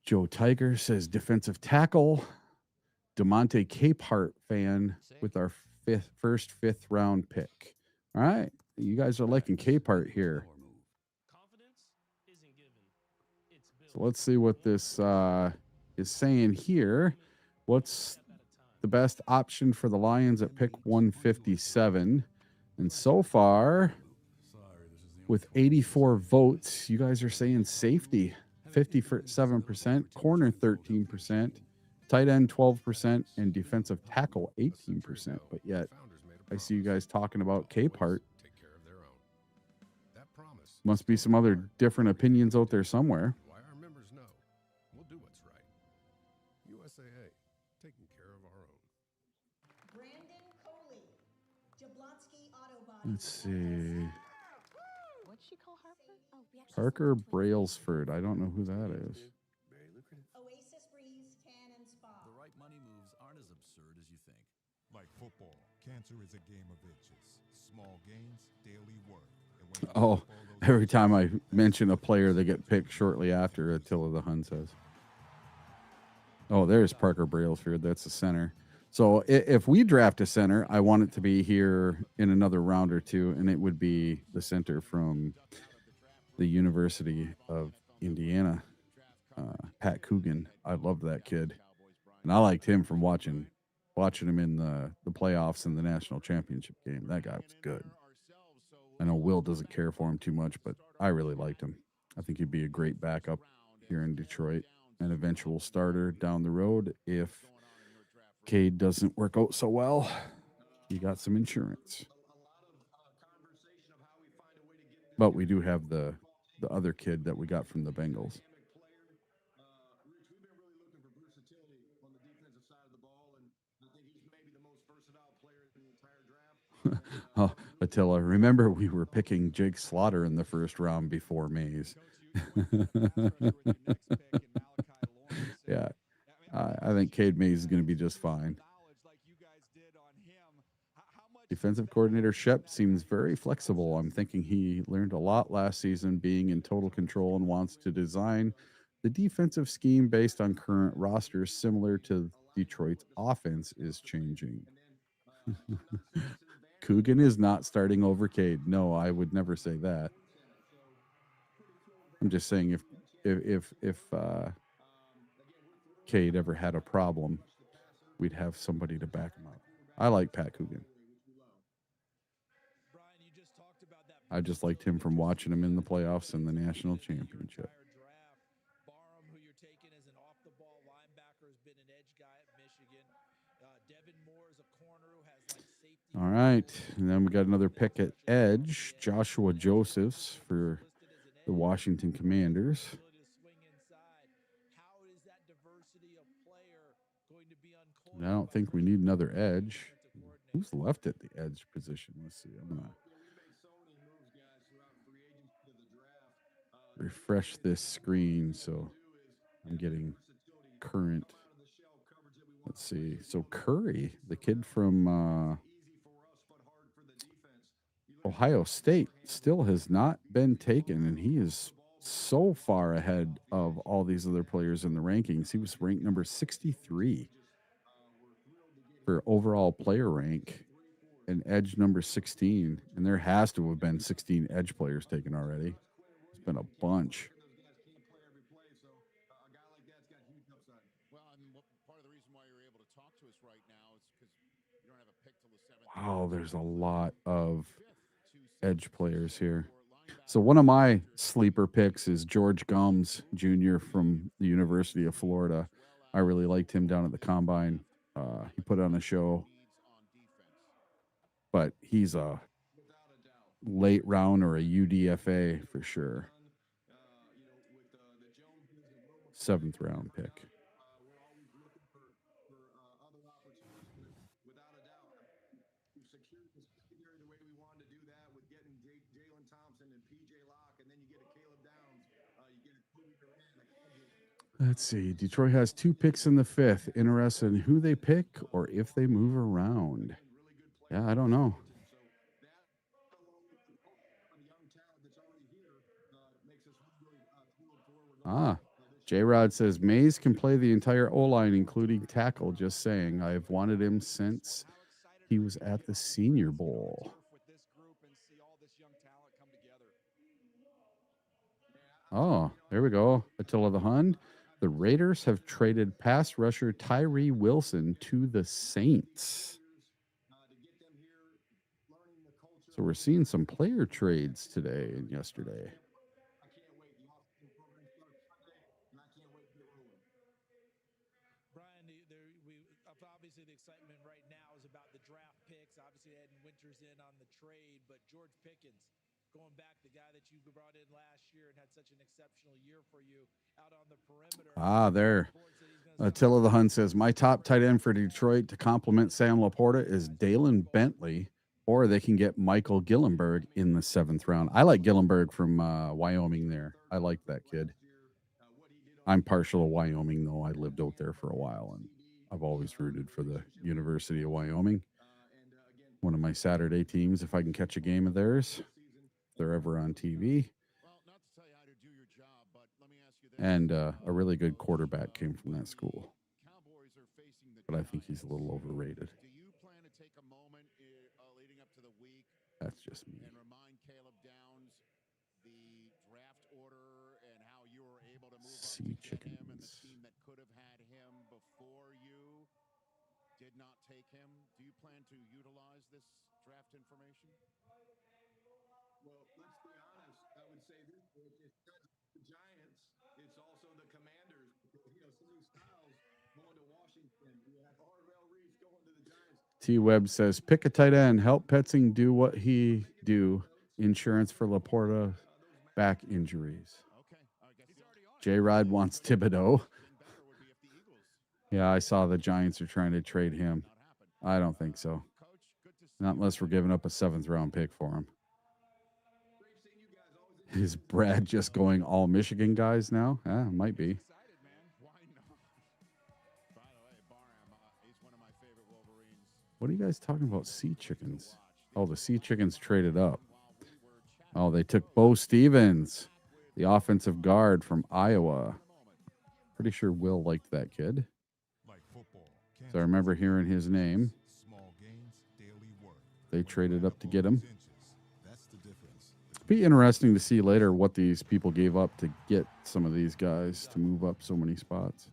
Joe Tiger says defensive tackle. DeMonte Capehart fan with our first fifth round pick. All right. You guys are liking Capehart here. So let's see what this is saying here. What's the best option for the Lions at pick 157? And so far, with 84 votes, you guys are saying safety 57%, corner 13%, tight end 12%, and defensive tackle 18%. But yet, I see you guys talking about Capehart. Must be some other different opinions out there somewhere. Why our members know we'll do what's right. USAA, taking care of our own. Brandon Coley, Jablonski Auto Body. Let's see. What'd she call Harper? Oh, we actually Parker Brailsford. I don't know who that is. Very lucrative. Oasis Breeze Tan and Spa. The right money moves aren't as absurd as you think. Like football, cancer is a game of inches. Small gains, daily work. And when you Oh, add up all those every time I mention a player, they get picked shortly after, Attila the Hun says. Oh, there's Parker Brailsford. That's the center. So if we draft a center, I want it to be here in another round or two, and it would be the center from the University of Indiana, Pat Coogan. I loved that kid, and I liked him from watching him in the playoffs and the national championship game. That guy was good. I know Will doesn't care for him too much, but I really liked him. I think he'd be a great backup here in Detroit, an eventual starter down the road if Cade doesn't work out so well. You got some insurance. But we do have the other kid that we got from the Bengals. Oh, Attila, remember we were picking Jake Slaughter in the first round before Mays. Yeah. I think Cade Mays is going to be just fine. Defensive coordinator Shep seems very flexible. I'm thinking he learned a lot last season being in total control and wants to design the defensive scheme based on current rosters, similar to Detroit's offense is changing. Coogan is not starting over Cade. No, I would never say that. I'm just saying if Cade ever had a problem, we'd have somebody to back him up. I like Pat Coogan. I just liked him from watching him in the playoffs and the national championship. Barham, who you're taking as an off-the-ball linebacker, has been an edge guy at Michigan. Devin Moore is a corner who has like safety. All right, and then we got another pick at edge, Joshua Josephs for the Washington Commanders. And I don't think we need another edge. Who's left at the edge position? Let's see. I'm gonna refresh this screen so I'm getting current. Let's see. So Curry, the kid from Ohio State, still has not been taken, and he is so far ahead of all these other players in the rankings. He was ranked number 63 for overall player rank and edge number 16. And there has to have been 16 edge players taken already. It's been a bunch. Wow, there's a lot of edge players here. So one of my sleeper picks is George Gums Jr. from the University of Florida. I really liked him down at the combine. He put on a show, but he's a late round or a UDFA for sure. 7th round pick. Let's see. Detroit has 2 picks in the 5th. Interested in who they pick or if they move around. Yeah, I don't know. J-Rod says Mays can play the entire O-line, including tackle. Just saying. I've wanted him since he was at the Senior Bowl. Oh, there we go. Attila the Hun. The Raiders have traded pass rusher Tyree Wilson to the Saints. So we're seeing some player trades today and yesterday. Obviously, the excitement right now is about the draft picks. Obviously, adding Winters in on the trade, but George Pickens, going back, the guy that you brought in last year and had such an exceptional year for you out on the perimeter. There. Attila the Hun says, my top tight end for Detroit to complement Sam Laporta is Dalen Bentley, or they can get Michael Gillenberg in the 7th round. I like Gillenberg from Wyoming there. I like that kid. I'm partial to Wyoming, though. I lived out there for a while, and I've always rooted for the University of Wyoming. One of my Saturday teams, if I can catch a game of theirs, if they're ever on TV. And a really good quarterback came from that school. But I think he's a little overrated. That's just me. Sea chickens. Did not take him. Do you plan to utilize this draft information? Well, let's be honest. I would say this: it's not the Giants. It's also the Commanders. Because, you know, some of these styles going to Washington. You have Orville Reese going to the Giants. T. Webb says, pick a tight end. Help Petzing do what he do. Insurance for Laporta. Back injuries. J-Rod wants Thibodeau. Yeah, I saw the Giants are trying to trade him. I don't think so. Not unless we're giving up a 7th round pick for him. Is Brad just going all Michigan guys now? Yeah, might be. What are you guys talking about? Sea chickens. Oh, the Sea Chickens traded up. Oh, they took Bo Stevens, the offensive guard from Iowa. Pretty sure Will liked that kid. So I remember hearing his name. They traded up to get him. Be interesting to see later what these people gave up to get some of these guys to move up so many spots.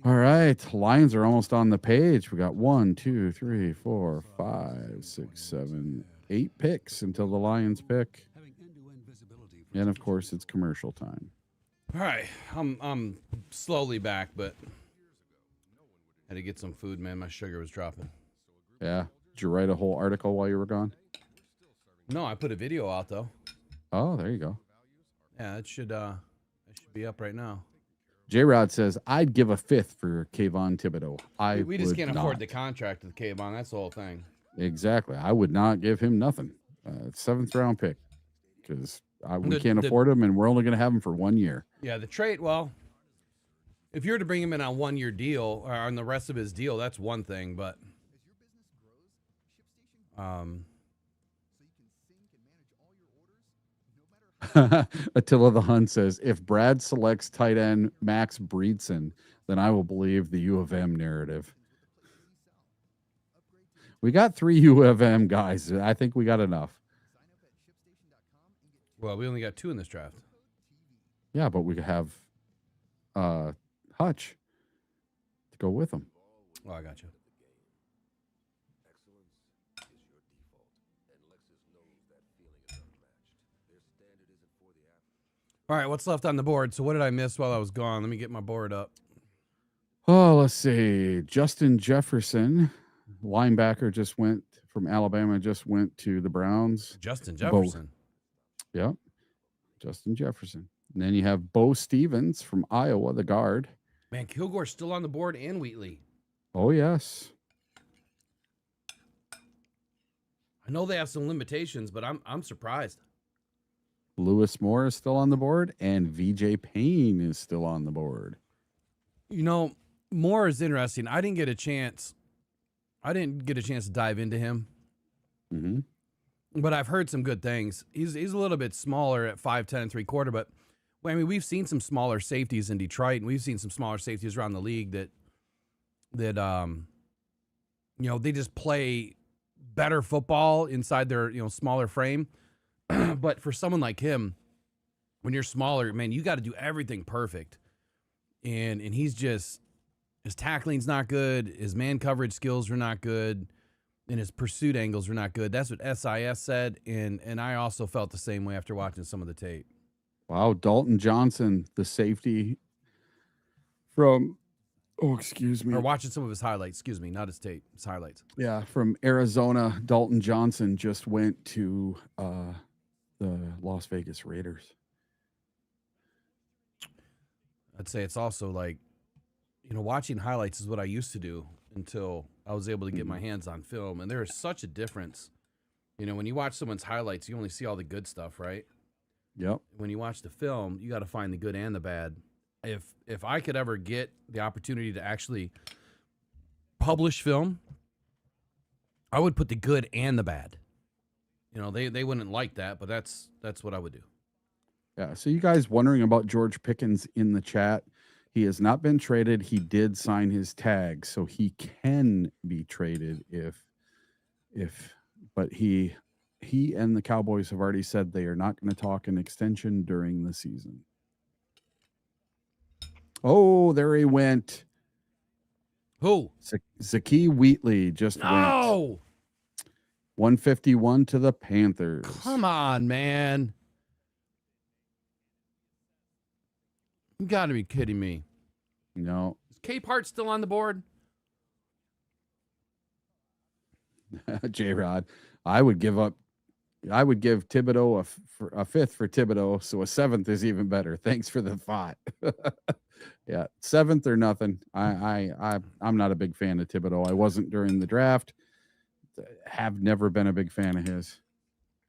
All right, Lions are almost on the page. We got 1, 2, 3, 4, 5, 6, 7, 8 picks until the Lions pick. And of course, it's commercial time. All right, I'm slowly back, but had to get some food, man. My sugar was dropping. Yeah. Did you write a whole article while you were gone? No, I put a video out though. Oh, there you go. Yeah, it should be up right now. J-Rod says, I'd give a 5th for Kayvon Thibodeau. We just can't afford the contract with Kayvon. That's the whole thing. Exactly. I would not give him nothing. 7th round pick. Because we can't afford him, and we're only going to have him for 1 year. Yeah, the trade, well, if you were to bring him in on a 1 year deal or on the rest of his deal, that's one thing, but Attila the Hun says, if Brad selects tight end Max Breedson, then I will believe the U of M narrative. We got 3 U of M guys. I think we got enough. Well, we only got 2 in this draft. Yeah, but we have Hutch to go with him. Oh, I got you. All right, what's left on the board? So what did I miss while I was gone? Let me get my board up. Oh, let's see. Justin Jefferson, linebacker, just went from Alabama, just went to the Browns. Justin Jefferson. Yep. Justin Jefferson. And then you have Bo Stevens from Iowa, the guard. Man, Kilgore's still on the board and Wheatley. Oh, yes. I know they have some limitations, but I'm surprised. Lewis Moore is still on the board, and VJ Payne is still on the board. You know, Moore is interesting. I didn't get a chance to dive into him. Mm-hmm. But I've heard some good things. He's a little bit smaller at 5'10" and 3/4, but I mean, we've seen some smaller safeties in Detroit, and we've seen some smaller safeties around the league that you know, they just play better football inside their, you know, smaller frame. But for someone like him, when you're smaller, man, you got to do everything perfect. And he's just, his tackling's not good. His man coverage skills are not good. and his pursuit angles were not good. That's what SIS said, and I also felt the same way after watching some of the tape. Wow, Dalton Johnson, the safety from, excuse me. Or watching some of his highlights, excuse me, not his tape, his highlights. Yeah, from Arizona, Dalton Johnson just went to the Las Vegas Raiders. I'd say it's also like, watching highlights is what I used to do until I was able to get my hands on film. And there is such a difference. When you watch someone's highlights, you only see all the good stuff, right? Yep. When you watch the film, you got to find the good and the bad. If I could ever get the opportunity to actually publish film, I would put the good and the bad. They wouldn't like that, but that's what I would do. Yeah. So you guys wondering about George Pickens in the chat? He has not been traded. He did sign his tag, so he can be traded but he and the Cowboys have already said they are not going to talk an extension during the season. Oh, there he went. Who? Zakee Wheatley just went. 151 to the Panthers. Come on, man. You got to be kidding me. No. Is Cape Hart still on the board? J-Rod, I would give Thibodeau a fifth for Thibodeau, so a seventh is even better. Thanks for the thought. Yeah, seventh or nothing. I'm not a big fan of Thibodeau. I wasn't during the draft. Have never been a big fan of his.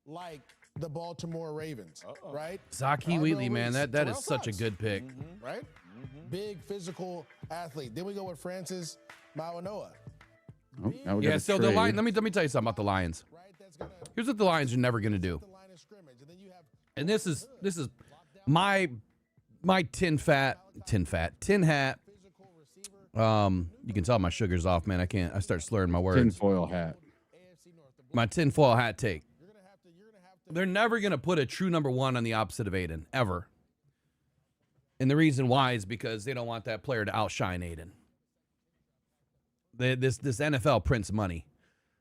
Like the Baltimore Ravens, right? Zakee Wheatley, man, that is such a good pick. Right? Big physical athlete. Then we go with Francis Mauanoa. Oh, now we Yeah, got a so the trade. Lions, let me tell you something about the Lions. Here's what the Lions are never going to do. And this is my tin hat. You can tell my sugar's off, man. I start slurring my words. Tinfoil hat. My tinfoil hat take. They're never going to put a true number one on the opposite of Aiden, ever. And the reason why is because they don't want that player to outshine Aiden. This NFL prints money.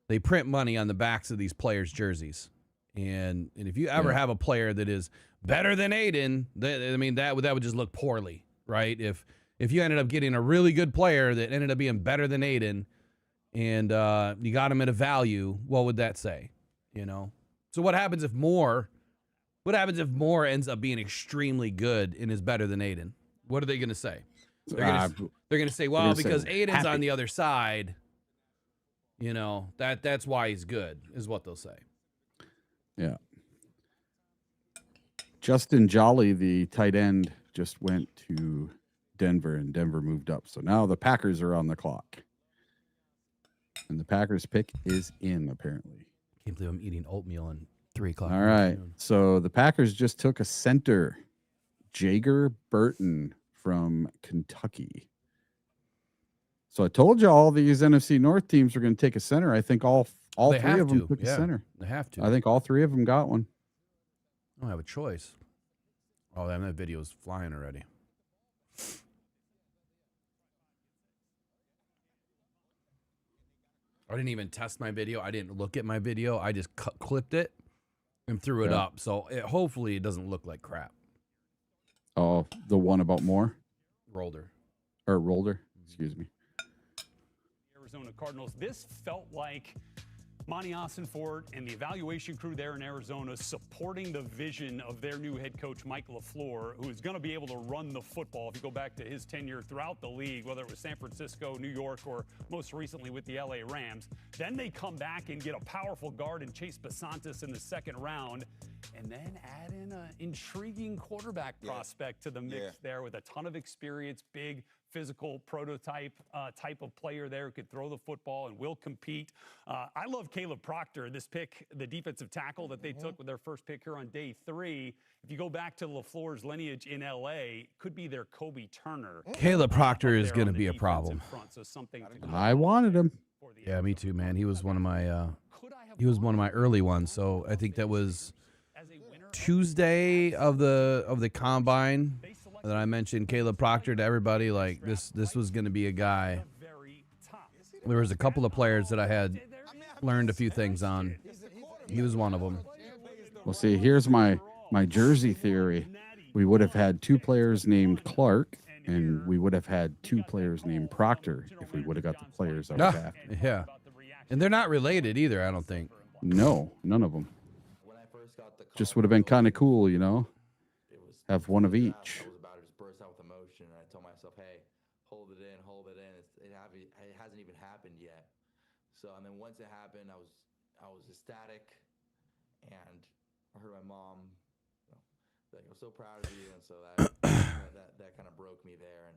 They print money on the backs of these players' jerseys. And if you ever have a player that is better than Aiden, that would just look poorly, right? If you ended up getting a really good player that ended up being better than Aiden, and you got him at a value, what would that say? So what happens if Moore ends up being extremely good and is better than Aiden? What are they going to say? They're going to say, well, because Aiden's on the other side, that's why he's good, is what they'll say. Yeah. Justin Jolly, the tight end, just went to Denver, and Denver moved up. So now the Packers are on the clock. And the Packers pick is in, apparently. Can't believe I'm eating oatmeal at 3 o'clock. All right. So the Packers just took a center, Jager Burton from Kentucky. So I told you all these NFC North teams are going to take a center. I think all three of them took a center. They have to. I think all three of them got one. I don't have a choice. Oh, that video is flying already. I didn't even test my video. I didn't look at my video. I just clipped it and threw it up. So hopefully it doesn't look like crap. Oh, the one about Moore? Rolder. Excuse me. Arizona Cardinals. This felt like Monty Ossenfort and the evaluation crew there in Arizona supporting the vision of their new head coach, Mike LaFleur, who is going to be able to run the football if you go back to his tenure throughout the league, whether it was San Francisco, New York, or most recently with the LA Rams. Then they come back and get a powerful guard in Chase Basantis in the second round, and then add in an intriguing quarterback prospect to the mix there with a ton of experience, big, physical prototype type of player there who could throw the football and will compete. I love Caleb Proctor, this pick, the defensive tackle that they took with their first pick here on day 3. If you go back to LaFleur's lineage in L.A., could be their Kobe Turner. Caleb Proctor is going to be a problem. I wanted him. Yeah, me too, man. He was one of my early ones. So I think that was Tuesday of the combine that I mentioned Caleb Proctor to everybody. Like this was going to be a guy. There was a couple of players that I had learned a few things on. He was one of them. Well, see, here's my jersey theory. We would have had 2 players named Clark, and we would have had 2 players named Proctor if we would have got the players that was after. Yeah. And they're not related either, I don't think. No, none of them. Just would have been kind of cool, you know? Have one of each. I was about to just burst out with emotion, and I told myself, hey, hold it in, hold it in. It hasn't even happened yet. So, and then once it happened, I was ecstatic, and I heard my mom like, I'm so proud of you, and so that kind of broke me there, and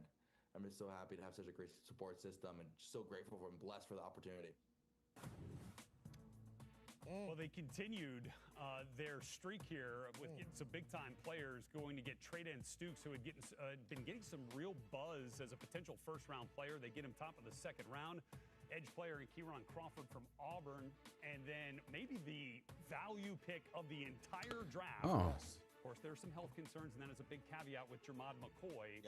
I'm just so happy to have such a great support system, and just so grateful and blessed for the opportunity. Well, they continued their streak here with getting some big-time players going to get Trey and Stukes, who had been getting some real buzz as a potential first-round player. They get him top of the second round. Edge player in Kieran Crawford from Auburn, and then maybe the value pick of the entire draft. Oh. Of course, there's some health concerns, and then as a big caveat with Germard McCoy,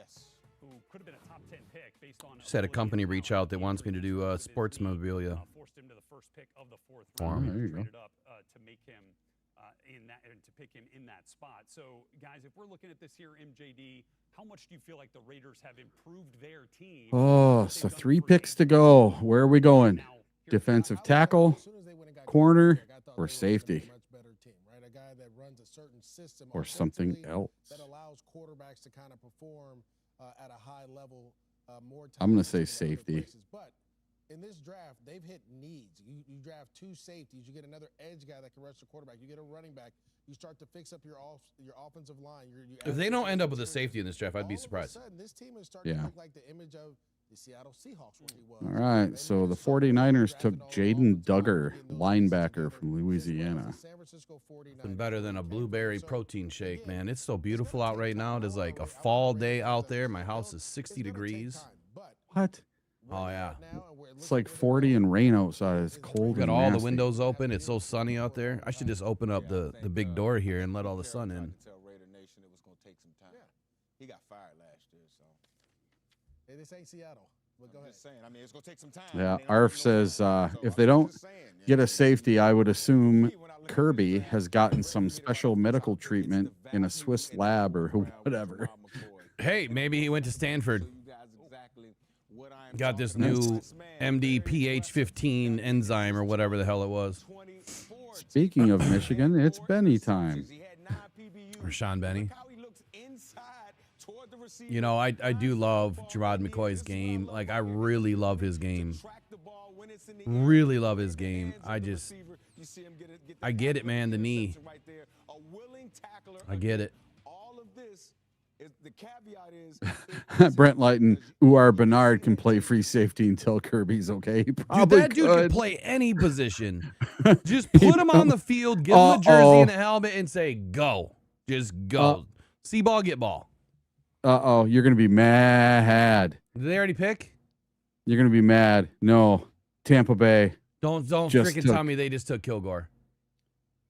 who could have been a top 10 pick based on. Just had a company reach out that wants me to do sports memorabilia. Forced him to the first pick of the 4th Oh, round. there you go. Traded up to make him to pick him in that spot. So, guys, if we're looking at this here, MJD, how much do you feel like the Raiders have improved their team? Oh, so 3 picks to go. Where are we going? Defensive tackle, corner, or safety? Or something else? That allows quarterbacks to kind of perform at a high level more times. I'm going to say safety. But in this draft, they've hit needs. You draft 2 safeties. You get another edge guy that can rush the quarterback. You get a running back. You start to fix up your offensive line. If they don't end up with a safety in this draft, I'd be surprised. All of a sudden, this team is starting to look like the image of the Seattle Seahawks really was. All right, so the 49ers took Jaden Duggar, linebacker from Louisiana. Been better than a blueberry protein shake, man. It's so beautiful out right now. It is like a fall day out there. My house is 60 degrees. What? Oh, yeah. It's like 40 and rain outside. It's cold. Got and all the nasty. windows open. It's so sunny out there. I should just open up the big door here and let all the sun in. Tell Raider Nation it was going to take some time. He got fired last year, so. Hey, this ain't Seattle. But go ahead. Just saying. I mean, it's going to take some time. Yeah, Arf says if they don't get a safety, I would assume Kirby has gotten some special medical treatment in a Swiss lab or whatever. Hey, maybe he went to Stanford. Got this new MDPH15 enzyme or whatever the hell it was. Speaking of Michigan, it's Benny time. Or Sean Benny. You know, I do love Gerard McCoy's game. Like, I really love his game. Really love his game. I get it, man, the knee. I get it. The caveat is Brent Lighton, Uar Bernard can play free safety until Kirby's okay. He Dude, probably that dude could. can play any position. Just put him on the field, give him a jersey and a helmet, and say, go. Just go. See ball, get ball. Uh-oh, you're going to be mad. Did they already pick? You're going to be mad. No, Tampa Bay. Don't just freaking tell me they just took Kilgore.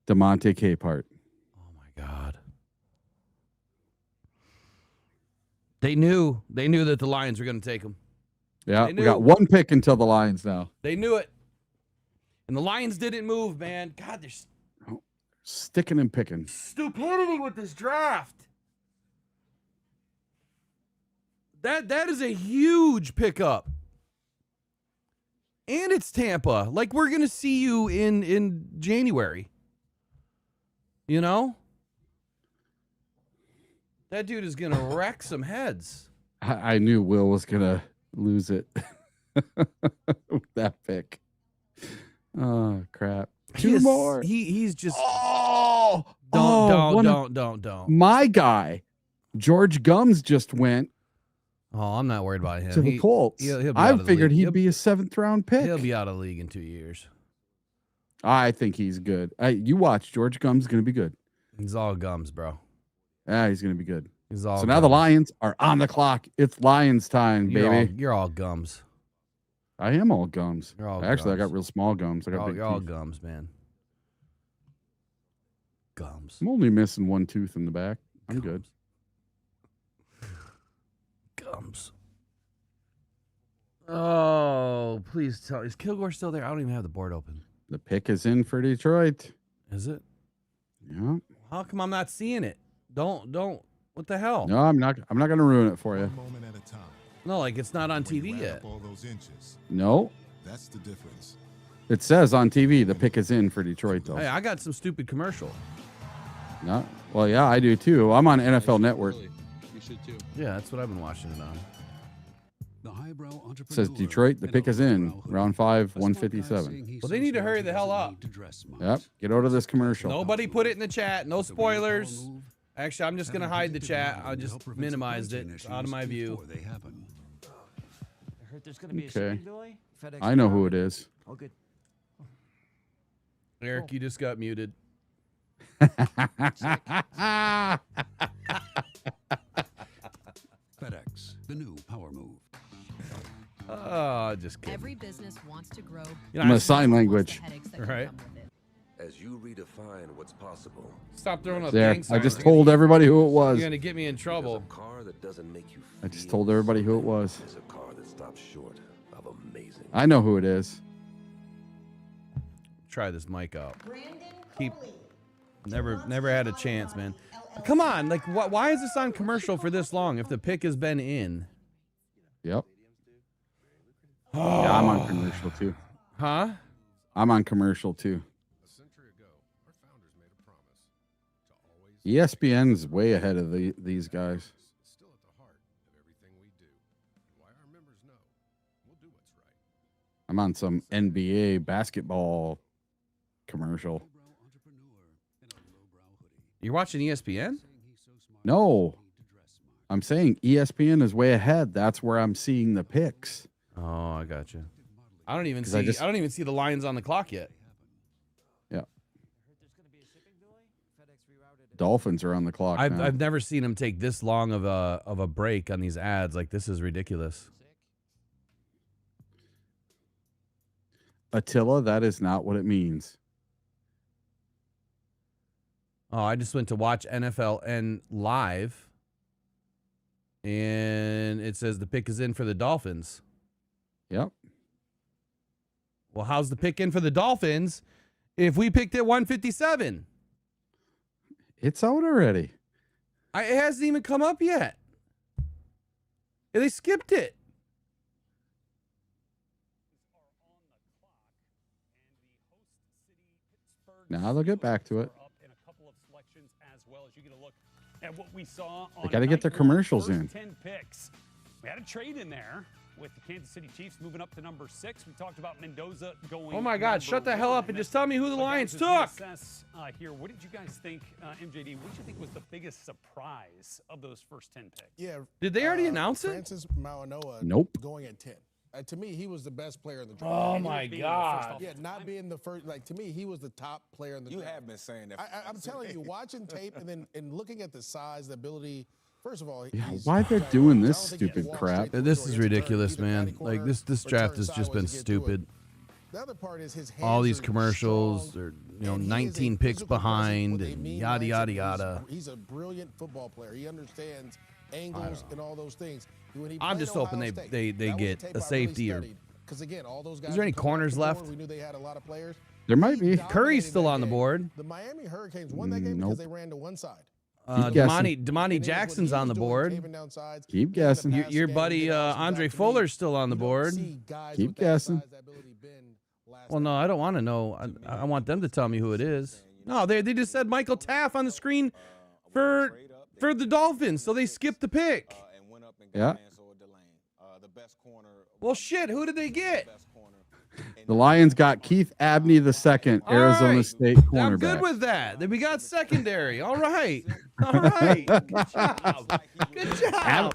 DeMonte Capehart. Oh, my God. They knew that the Lions were going to take him. Yeah, we got 1 pick until the Lions now. They knew it. And the Lions didn't move, man. God, there's sticking and picking. Stupidity with this draft. That is a huge pickup. And it's Tampa. Like, we're going to see you in January. You know? That dude is going to wreck some heads. I knew Will was going to lose it with that pick. Oh, crap. Two more. He's just... Oh! Don't. My guy, George Gums, just went. Oh, I'm not worried about him. To the Colts. I figured he'd be a 7th-round pick. He'll be out of the league in 2 years. I think he's good. You watch. George Gums is going to be good. He's all gums, bro. Yeah, he's going to be good. He's all so now the Lions are on the clock. It's Lions time, baby. You're all gums. I am all gums. You're all Actually, gums. I got real small gums. I got big you're all teeth. gums, man. Gums. I'm only missing 1 tooth in the back. I'm good. Gums. Oh, please tell. Is Kilgore still there? I don't even have the board open. The pick is in for Detroit. Is it? Yeah. How come I'm not seeing it? Don't. What the hell? No, I'm not going to ruin it for you. Moment at a time. No, like it's not on When you TV ran yet. up all those inches, No. that's the difference. It says on TV the pick is in for Detroit, though. Hey, I got some stupid commercial. No. Well, yeah, I do too. I'm on NFL Network. You should too. Yeah, that's what I've been watching it on. The highbrow entrepreneur. It says Detroit, the pick is in. Round 5, 157. Well, they need to hurry the hell up. Yep. Get out of this commercial. Nobody put it in the chat. No spoilers. Actually, I'm just going to hide the chat. I just minimized it. It's out of my view. I heard there's going to be a Okay. shipping delay. FedEx I know who it is. Oh, good. Eric, you just got muted. FedEx, the new power move. Oh, just kidding. Every business wants to grow. You know, I'm I- a sign language. Right. As you redefine what's possible, Stop throwing up There. gang I signs. just told everybody who it was. You're going to get me in trouble. car that doesn't make you I just told everybody who it was. is a car that stops short of amazing. I know who it is. Try this mic out. Keep. Never had a chance, man. Come on, like, why is this on commercial for this long if the pick has been in? Yep. Yeah, I'm on commercial too. Huh? I'm on commercial too. ESPN's way ahead of these guys. I'm on some NBA basketball commercial. You're watching ESPN? No. I'm saying ESPN is way ahead. That's where I'm seeing the picks. Oh, I got you. I don't even 'Cause see. I I, just- don't even see the lines on the clock yet. Yeah. Dolphins are on the clock now. I've never seen them take this long of a break on these ads. Like, this is ridiculous. Attila, that is not what it means. Oh, I just went to watch NFLN live, and it says the pick is in for the Dolphins. Yep. Well, how's the pick in for the Dolphins if we picked at 157? It's out already. It hasn't even come up yet. They skipped it. Now they'll get back to it. At what we saw on They got to get their commercials in. 10 picks. We had a trade in there with the Kansas City Chiefs moving up to number 6. We talked about Mendoza going. Oh my God! Shut the hell up and just tell me who the Lions took. Here, what did you guys think, MJD? What did you think was the biggest surprise of those first 10 picks? Yeah. Did they already announce it? Francis Mauigoa Nope. going at 10. To me, he was the best player in the draft. Oh my God! Yeah, not being the first. Like, to me, he was the top player in the draft. You have been saying that. I'm telling you, watching tape and looking at the size, the ability. First of all, Yeah, why they're doing this stupid crap? This is ridiculous, man. Like this draft has just been stupid. The other part is his hands All these are commercials, strong, they're and he is 19 a picks physical person behind, with a and mean yada mindset. yada yada. He's a brilliant football player. He understands angles and all those things. When he I'm played just hoping Ohio they State, that was get tape a I safety or. because again, all those guys. Is there any were coming off corners the board. left? We knew they had a lot of players. There might be. Curry's still on the board. The Miami Hurricanes won that game Nope. because they ran to one side. Damani Jackson's on the board. Keep guessing. Your buddy Andre Fuller's still on the board. Keep guessing. Well, no, I don't want to know. I want them to tell me who it is. No, they just said Michael Taft on the screen for the Dolphins, so they skipped the pick. Yeah. Well, shit, who did they get? The Lions got Keith Abney II, Arizona right. State cornerback. I'm good with that. Then we got secondary. All right. All right. Good job. Good job.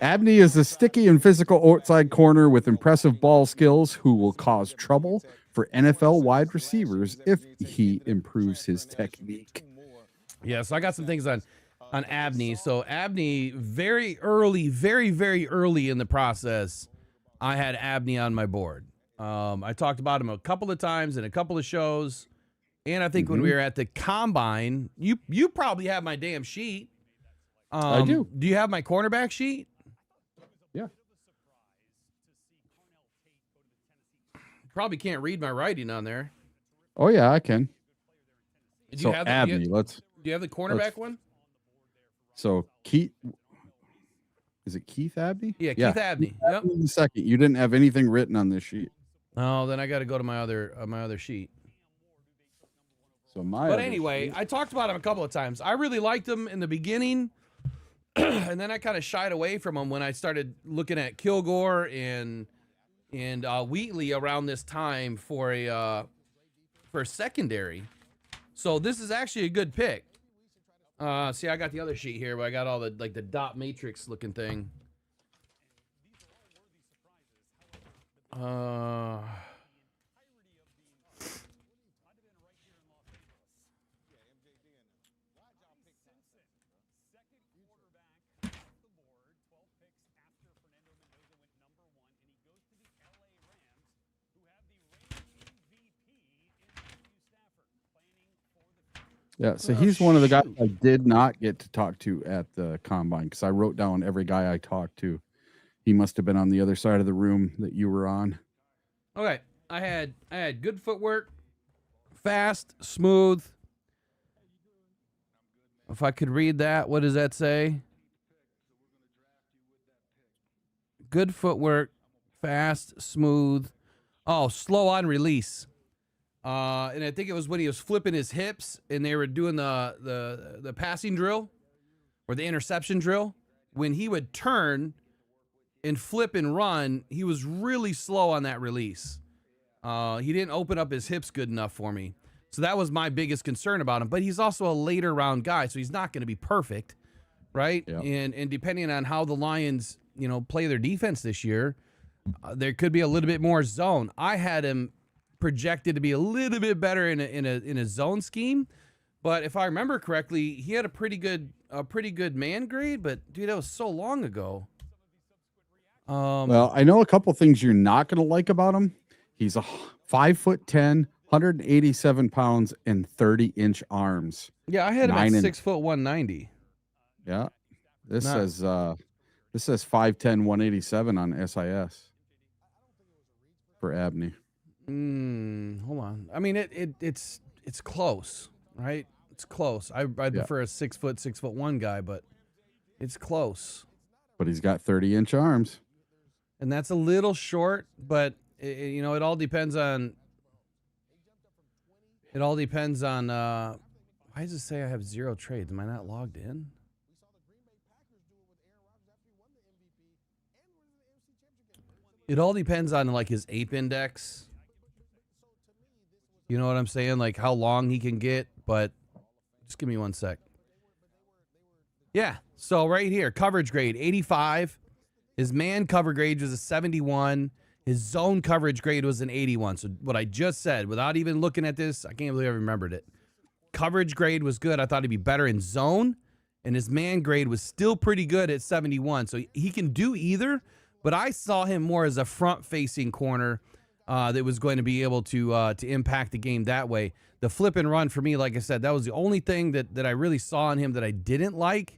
Abney is a sticky and physical outside corner with impressive ball skills who will cause trouble for NFL wide receivers if he improves his technique. Yeah, so I got some things on Abney. So Abney, very early in the process, I had Abney on my board. I talked about him a couple of times in a couple of shows. And I think when we were at the Combine, you probably have my damn sheet. I do. Do you have my cornerback sheet? Yeah. Probably can't read my writing on there. Oh yeah, I can. Do So you have Abney, do you have the cornerback one? So Keith, is it Keith Abney? Yeah, Keith Abney. Yep. In a second, you didn't have anything written on this sheet. Oh, then I got to go to my other sheet. So my. But other anyway, sheet- I talked about him a couple of times. I really liked him in the beginning, and then I kind of shied away from him when I started looking at Kilgore and Wheatley around this time for a secondary. So this is actually a good pick. See, I got the other sheet here, but I got all the the dot matrix looking thing. Yeah, so he's one of the guys I did not get to talk to at the combine because I wrote down every guy I talked to. He must have been on the other side of the room that you were on. Okay, I had good footwork, fast, smooth. If I could read that, what does that say? Good footwork, fast, smooth. Oh, slow on release. And I think it was when he was flipping his hips and they were doing the passing drill or the interception drill. When he would turn and flip and run, he was really slow on that release. He didn't open up his hips good enough for me. So that was my biggest concern about him. But he's also a later round guy, so he's not going to be perfect, right? Yep. And depending on how the Lions, play their defense this year, there could be a little bit more zone. I had him projected to be a little bit better in a zone scheme, but if I remember correctly, he had a pretty good man grade. But dude, that was so long ago. Well, I know a couple things you're not going to like about him. He's a 5'10", 187 pounds, and 30-inch arms. Yeah, I had him at 6 foot 190. Yeah, this says 5'10", 187 on SIS for Abney. Hold on. I mean, it's close, right? It's close. I'd prefer a 6 foot 1 guy, but it's close. But he's got 30-inch arms, and that's a little short. But it all depends on. It all depends on. Why does it say I have 0 trades? Am I not logged in? It all depends on his ape index. You know what I'm saying? Like how long he can get, but just give me one sec. Yeah, so right here, coverage grade, 85. His man cover grade was a 71. His zone coverage grade was an 81. So what I just said, without even looking at this, I can't believe I remembered it. Coverage grade was good. I thought he'd be better in zone, and his man grade was still pretty good at 71. So he can do either, but I saw him more as a front-facing corner that was going to be able to impact the game that way. The flip and run for me, like I said, that was the only thing that I really saw in him that I didn't like.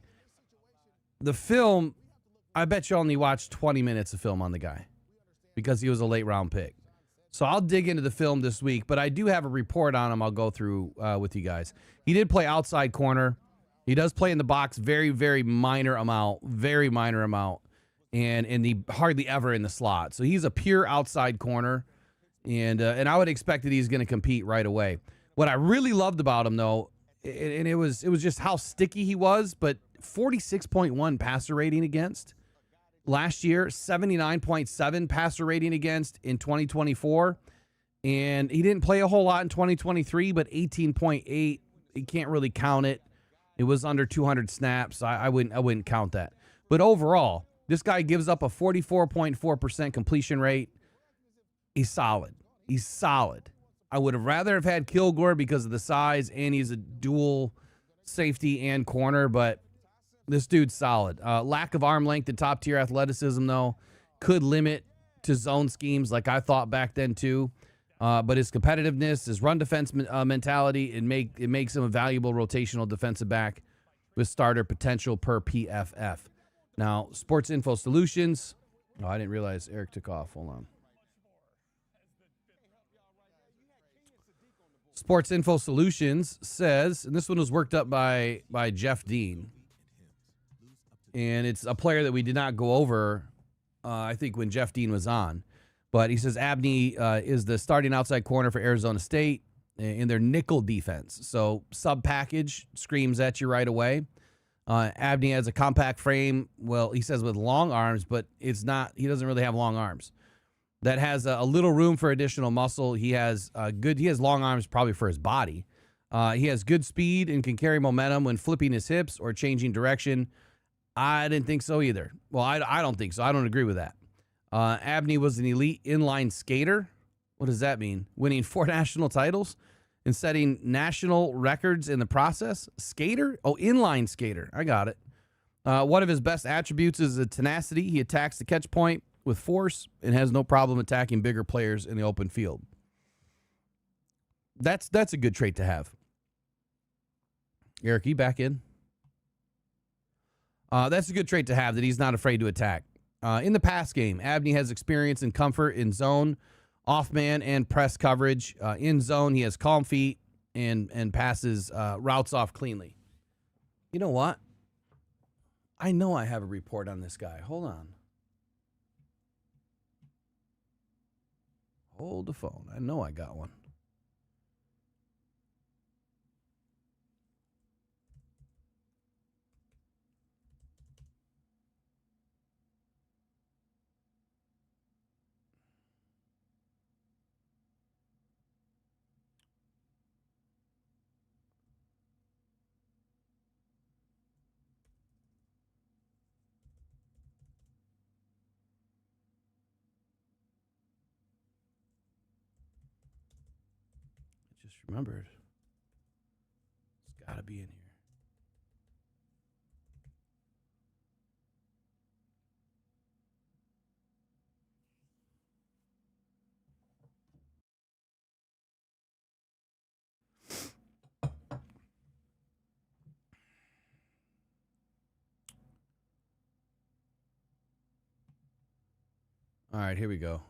The film, I bet you only watched 20 minutes of film on the guy because he was a late round pick. So I'll dig into the film this week, but I do have a report on him I'll go through with you guys. He did play outside corner. He does play in the box very, very minor amount, and he hardly ever in the slot. So he's a pure outside corner. And I would expect that he's going to compete right away. What I really loved about him, though, and it was just how sticky he was, but 46.1 passer rating against last year, 79.7 passer rating against in 2024, and he didn't play a whole lot in 2023, but 18.8, you can't really count it. It was under 200 snaps. I wouldn't count that. But overall, this guy gives up a 44.4% completion rate. He's solid. I would have rather have had Kilgore because of the size, and he's a dual safety and corner, but this dude's solid. Lack of arm length and top-tier athleticism, though, could limit to zone schemes like I thought back then, too. But his competitiveness, his run defense mentality, it makes him a valuable rotational defensive back with starter potential per PFF. Now, Sports Info Solutions. Oh, I didn't realize Eric took off. Hold on. Sports Info Solutions says, and this one was worked up by Jeff Dean, and it's a player that we did not go over, I think, when Jeff Dean was on. But he says Abney is the starting outside corner for Arizona State in their nickel defense. So sub-package screams at you right away. Abney has a compact frame, well, he says with long arms, but it's not. He doesn't really have long arms. That has a little room for additional muscle. He has he has long arms probably for his body. He has good speed and can carry momentum when flipping his hips or changing direction. I didn't think so either. Well, I don't think so. I don't agree with that. Abney was an elite inline skater. What does that mean? Winning 4 national titles and setting national records in the process. Skater? Oh, inline skater. I got it. One of his best attributes is a tenacity. He attacks the catch point with force and has no problem attacking bigger players in the open field. That's a good trait to have. Eric, you back in? That's a good trait to have, that he's not afraid to attack. In the pass game, Abney has experience and comfort in zone, off-man, and press coverage. In zone, he has calm feet and passes routes off cleanly. You know what? I know I have a report on this guy. Hold on. Hold the phone. I know I got one. Just remembered. It's got to be in here. All right, here we go.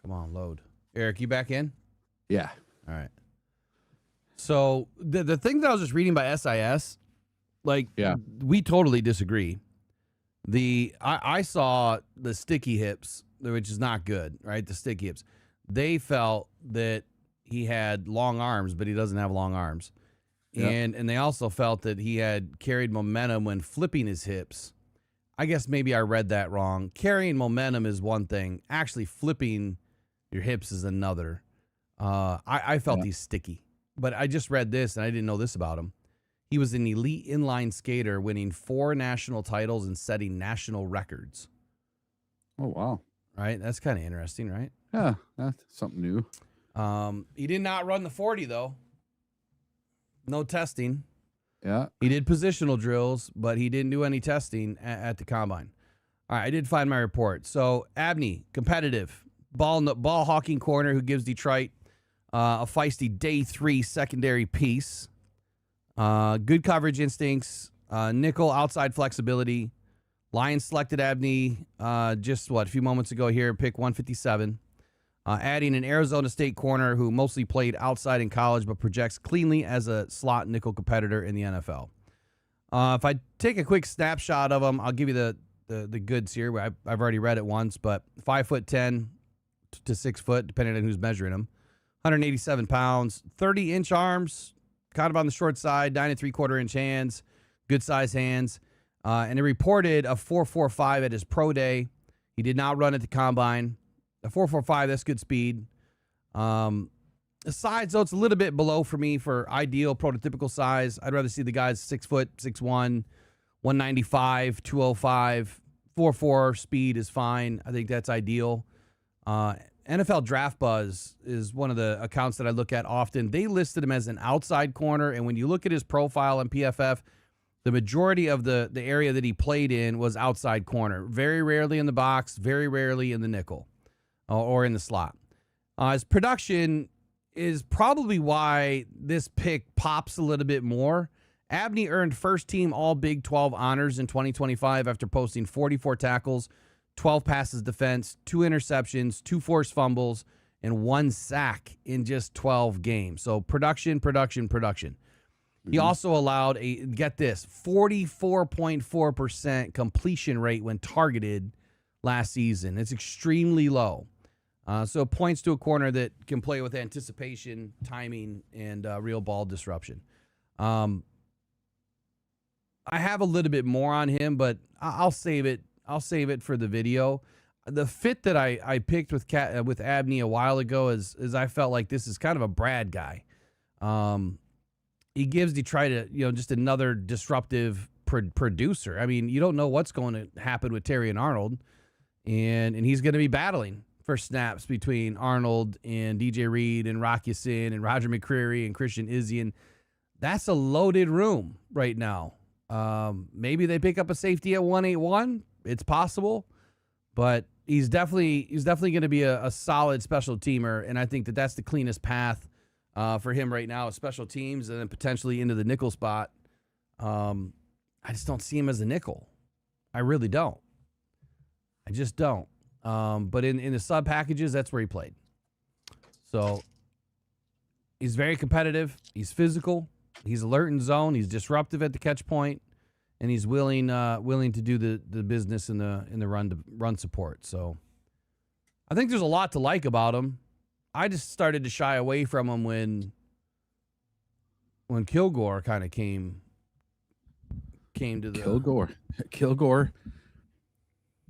Come on, load. Eric, you back in? Yeah. All right. So the thing that I was just reading by SIS, like, we totally disagree. I saw the sticky hips, which is not good, right? The sticky hips. They felt that he had long arms, but he doesn't have long arms. Yep. And they also felt that he had carried momentum when flipping his hips. I guess maybe I read that wrong. Carrying momentum is one thing. Actually flipping your hips is another. I felt he's sticky. But I just read this, and I didn't know this about him. He was an elite inline skater, winning 4 national titles and setting national records. Oh, wow. Right? That's kind of interesting, right? Yeah, that's something new. He did not run the 40, though. No testing. Yeah. He did positional drills, but he didn't do any testing at the combine. All right, I did find my report. So, Abney, competitive. Ball hawking corner who gives Detroit a feisty day 3 secondary piece. Good coverage instincts. Nickel outside flexibility. Lions selected Abney just, a few moments ago here, pick 157. Adding an Arizona State corner who mostly played outside in college but projects cleanly as a slot nickel competitor in the NFL. If I take a quick snapshot of him, I'll give you the goods here. I've already read it once, but 5'10" to 6 foot, depending on who's measuring him. 187 pounds, 30-inch arms, kind of on the short side, 9 3/4 inch hands, good size hands. And it reported a 4.45 at his pro day. He did not run at the combine. A 4.45, that's good speed. The size, though, it's a little bit below for me for ideal prototypical size. I'd rather see the guys 6 foot, 6'1", 195, 205, 4.4 speed is fine. I think that's ideal. NFL Draft Buzz is one of the accounts that I look at often. They listed him as an outside corner, and when you look at his profile on PFF, the majority of the area that he played in was outside corner. Very rarely in the box, very rarely in the nickel or in the slot. His production is probably why this pick pops a little bit more. Abney earned first-team All-Big 12 honors in 2025 after posting 44 tackles, 12 passes defense, 2 interceptions, 2 forced fumbles, and 1 sack in just 12 games. So production. He also allowed get this, 44.4% completion rate when targeted last season. It's extremely low. So it points to a corner that can play with anticipation, timing, and real ball disruption. I have a little bit more on him, but I'll save it. I'll save it for the video. The fit that I picked with Abney a while ago is I felt like this is kind of a Brad guy. He gives Detroit just another disruptive producer. I mean, you don't know what's going to happen with Terry and Arnold, and he's going to be battling for snaps between Arnold and DJ Reed and Rock Ya-Sin and Roger McCreary and Christian Izzy. That's a loaded room right now. Maybe they pick up a safety at 181. It's possible, but he's definitely going to be a solid special teamer, and I think that's the cleanest path for him right now, special teams, and then potentially into the nickel spot. I just don't see him as a nickel. I really don't. I just don't. But in the sub packages, that's where he played. So he's very competitive. He's physical. He's alert in zone. He's disruptive at the catch point, and he's willing to do the business in the run support. So I think there's a lot to like about him. I just started to shy away from him when Kilgore kind of came to the Kilgore,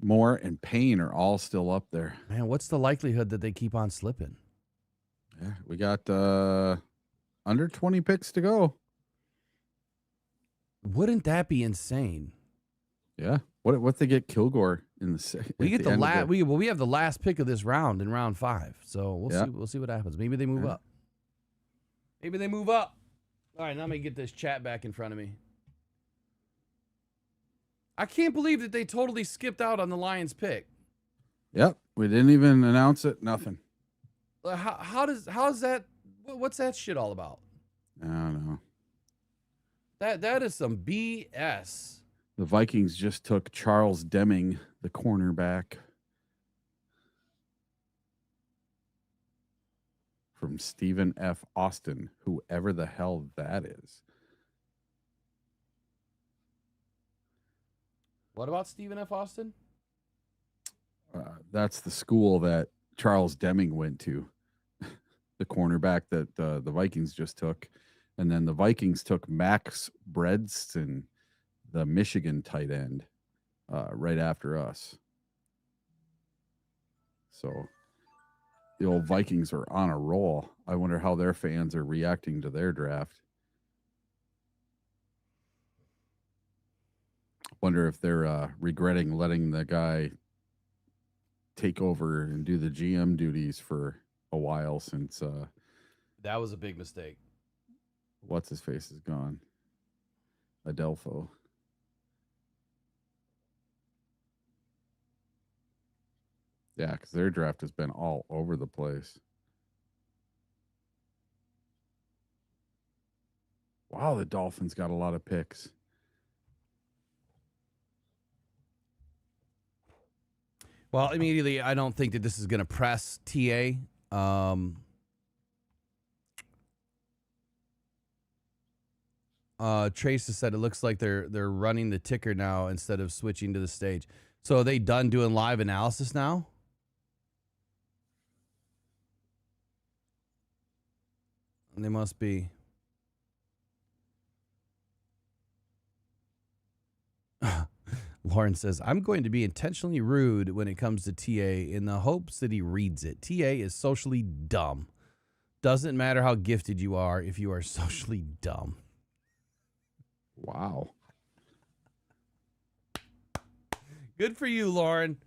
Moore, and Payne are all still up there. Man, what's the likelihood that they keep on slipping? Yeah, we got under 20 picks to go. Wouldn't that be insane? Yeah. What they get Kilgore in the second? We get the last. We have the last pick of this round in round 5. So we'll see what happens. Maybe they move up. Maybe they move up. All right, now let me get this chat back in front of me. I can't believe that they totally skipped out on the Lions pick. Yep, we didn't even announce it. Nothing. How's that? What's that shit all about? I don't know. That is some BS. The Vikings just took Charles Deming, the cornerback, from Stephen F. Austin, whoever the hell that is. What about Stephen F. Austin? That's the school that Charles Deming went to, the cornerback that the Vikings just took. And then the Vikings took Max Bredston, the Michigan tight end, right after us. So the old Vikings are on a roll. I wonder how their fans are reacting to their draft. Wonder if they're regretting letting the guy take over and do the GM duties for a while since that was a big mistake. What's his face is gone. Adelpho. Yeah, because their draft has been all over the place. Wow, the Dolphins got a lot of picks. Well, immediately, I don't think that this is going to press TA. Trace has said it looks like they're running the ticker now instead of switching to the stage. So are they done doing live analysis now? They must be. Lauren says, I'm going to be intentionally rude when it comes to TA in the hopes that he reads it. TA is socially dumb. Doesn't matter how gifted you are if you are socially dumb. Wow. Good for you, Lauren.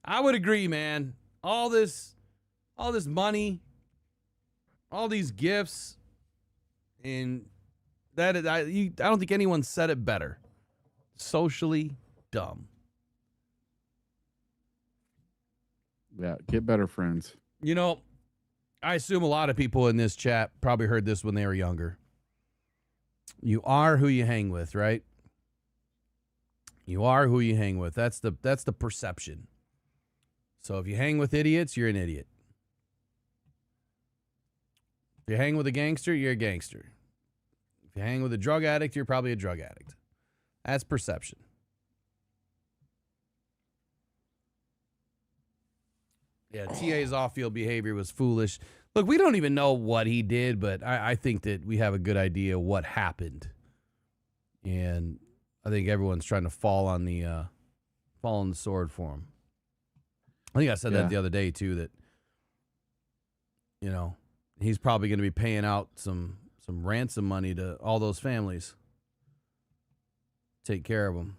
I would agree, man. All this money, all these gifts, and I don't think anyone said it better. Socially dumb. Yeah, get better friends. You know, I assume a lot of people in this chat probably heard this when they were younger. You are who you hang with, right? You are who you hang with. That's the perception. So if you hang with idiots, you're an idiot. you hang with a gangster, you're a gangster. If you hang with a drug addict, you're probably a drug addict. That's perception. Yeah, TA's off-field behavior was foolish. Look, we don't even know what he did, but I think that we have a good idea what happened. And I think everyone's trying to fall on the sword for him. I think I said that the other day, too, that, you know, he's probably going to be paying out some ransom money to all those families. Take care of them.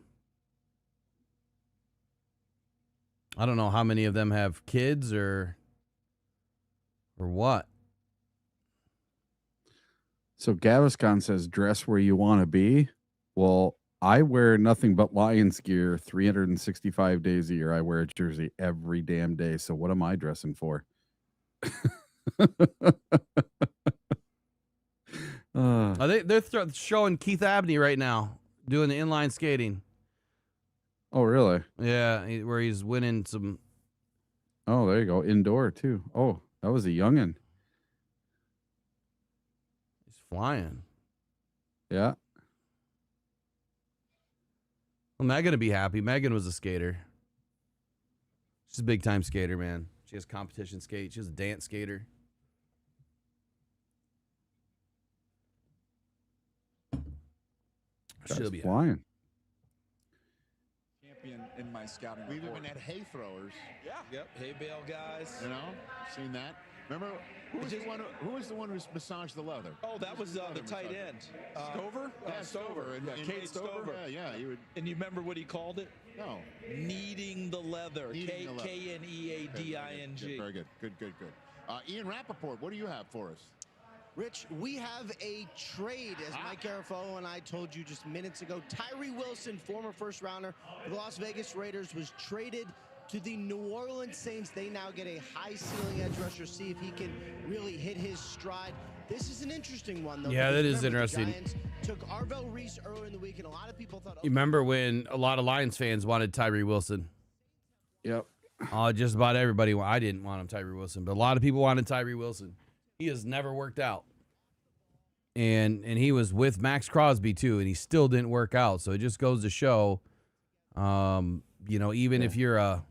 I don't know how many of them have kids or what. So Gaviscon says, dress where you want to be. Well, I wear nothing but Lions gear 365 days a year. I wear a jersey every damn day. So what am I dressing for? They're showing Keith Abney right now doing the inline skating. Oh, really? Yeah, where he's winning some. Oh, there you go. Indoor, too. Oh, that was a youngin'. He's flying. Yeah. Well, Megan would be happy. Megan was a skater. She's a big-time skater, man. She has competition skate. She's a dance skater. She'll be flying. Champion in my scouting We've report. even had hay throwers. Yeah. Yep. Hay bale guys. You know, seen that. Remember who was the one who massaged the leather? Oh, that was the tight end. Stover? Yeah, Stover. And Kate Stover. Yeah, he would. And you remember what he called it? No. Kneading the leather. K-N-E-A-D-I-N-G. Very good. Good. Ian Rappaport, what do you have for us? Rich, we have a trade, as Mike Garofalo and I told you just minutes ago. Tyree Wilson, former first-rounder for the Las Vegas Raiders, was traded to the New Orleans Saints. They now get a high-ceiling edge rusher, see if he can really hit his stride. This is an interesting one, though. Yeah, that is interesting. The Giants took Arvell Reese earlier in the week, and a lot of people thought... You remember when a lot of Lions fans wanted Tyree Wilson? Yep. Just about everybody. I didn't want him, Tyree Wilson, but a lot of people wanted Tyree Wilson. He has never worked out. And he was with Max Crosby, too, and he still didn't work out. So it just goes to show, even if you're a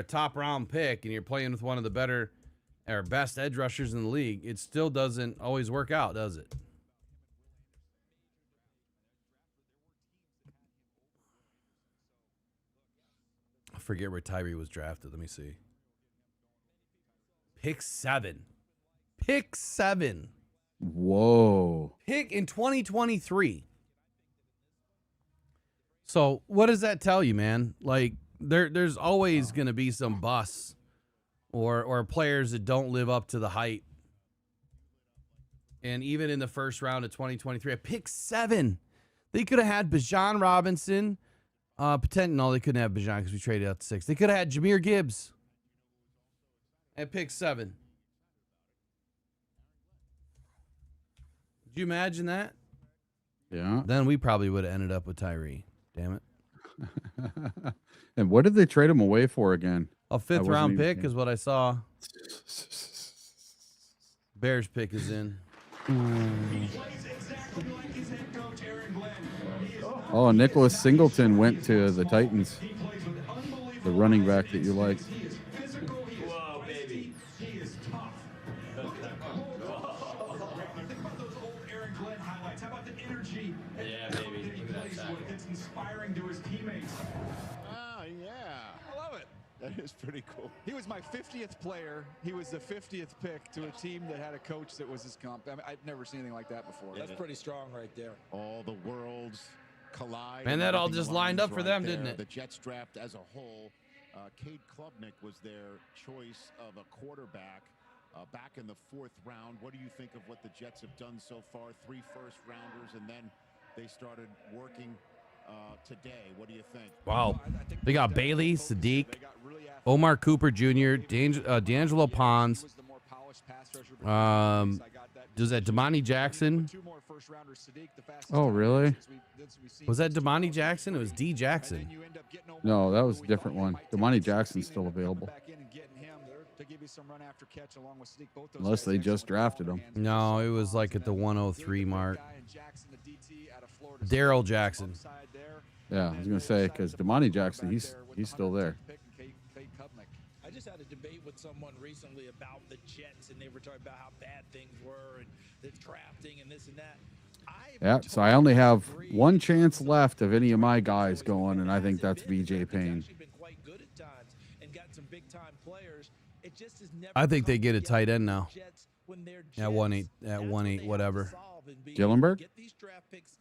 top-round pick and you're playing with one of the better or best edge rushers in the league, it still doesn't always work out, does it? I forget where Tyree was drafted. Let me see. Pick 7. Whoa. Pick in 2023. So what does that tell you, man? Like there's always going to be some busts or players that don't live up to the hype. And even in the first round of 2023, at pick 7, they could have had Bijan Robinson. No, they couldn't have Bijan because we traded out to 6. They could have had Jahmyr Gibbs at pick 7. Could you imagine that? Yeah. Then we probably would have ended up with Tyree. Damn it. And what did they trade him away for again? A 5th round pick is what I saw. Bears pick is in. Oh, Nicholas Singleton went to the Titans. The running back that you like. Whoa, baby. He is tough. Think about those old Aaron Glenn highlights. How about the energy? Yeah, baby. Look at that tackle. It's inspiring to his teammates. Oh, yeah. I love it. That is pretty cool. He was my 50th player. He was the 50th pick to a team that had a coach that was his comp. I mean, I'd never seen anything like that before. That's pretty strong right there. All the worlds collide. And that all just lined up for them, didn't it? The Jets draft as a whole. Cade Klubnik was their choice of a quarterback back in the 4th round. What do you think of what the Jets have done so far? 3 first-rounders, and then they started working today. What do you think? Wow. They got Bailey, Sadiq, Omar Cooper Jr., D'Angelo Pons. Was that Damani Jackson? Oh, really? Was that Damani Jackson? It was D. Jackson. No, that was a different one. Damani Jackson's still available. to give you some run after catch along with Sneak. Both those Unless guys they excellent just with the ball drafted in him. their hands. No, it was like at the 103 mark. Daryl Jackson. Yeah, I was gonna say because Damani Jackson, he's still there. I just had a debate with someone recently about the Jets, and they were talking about how bad things were and the drafting and this and that. Yeah, so I only have one chance left of any of my guys going, and I think that's BJ Payne. I think they get a tight end now. At 1-8, at 1-8, whatever. Gillenberg?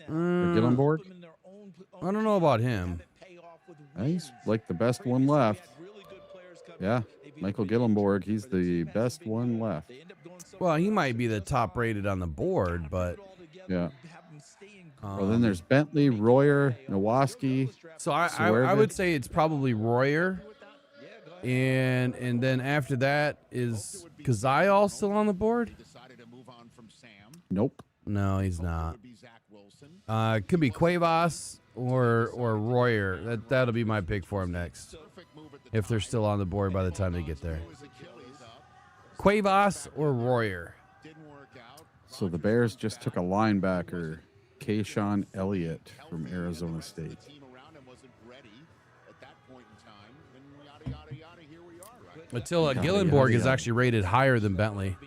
Or Gillenborg? I don't know about him. He's like the best one left. Yeah, Michael Gillenborg, he's the best one left. Well, he might be the top rated on the board, but yeah. Well, then there's Bentley, Royer, Nowoski. So I would say it's probably Royer, and then after that is Kazayal still on the board? Nope. No, he's not. It could be Cuevas or Royer. That'll be my pick for him next, if they're still on the board by the time they get there. Cuevas or Royer. So the Bears just took a linebacker, Kayshawn Elliott from Arizona State. Attila Gillenborg is actually rated higher than Bentley.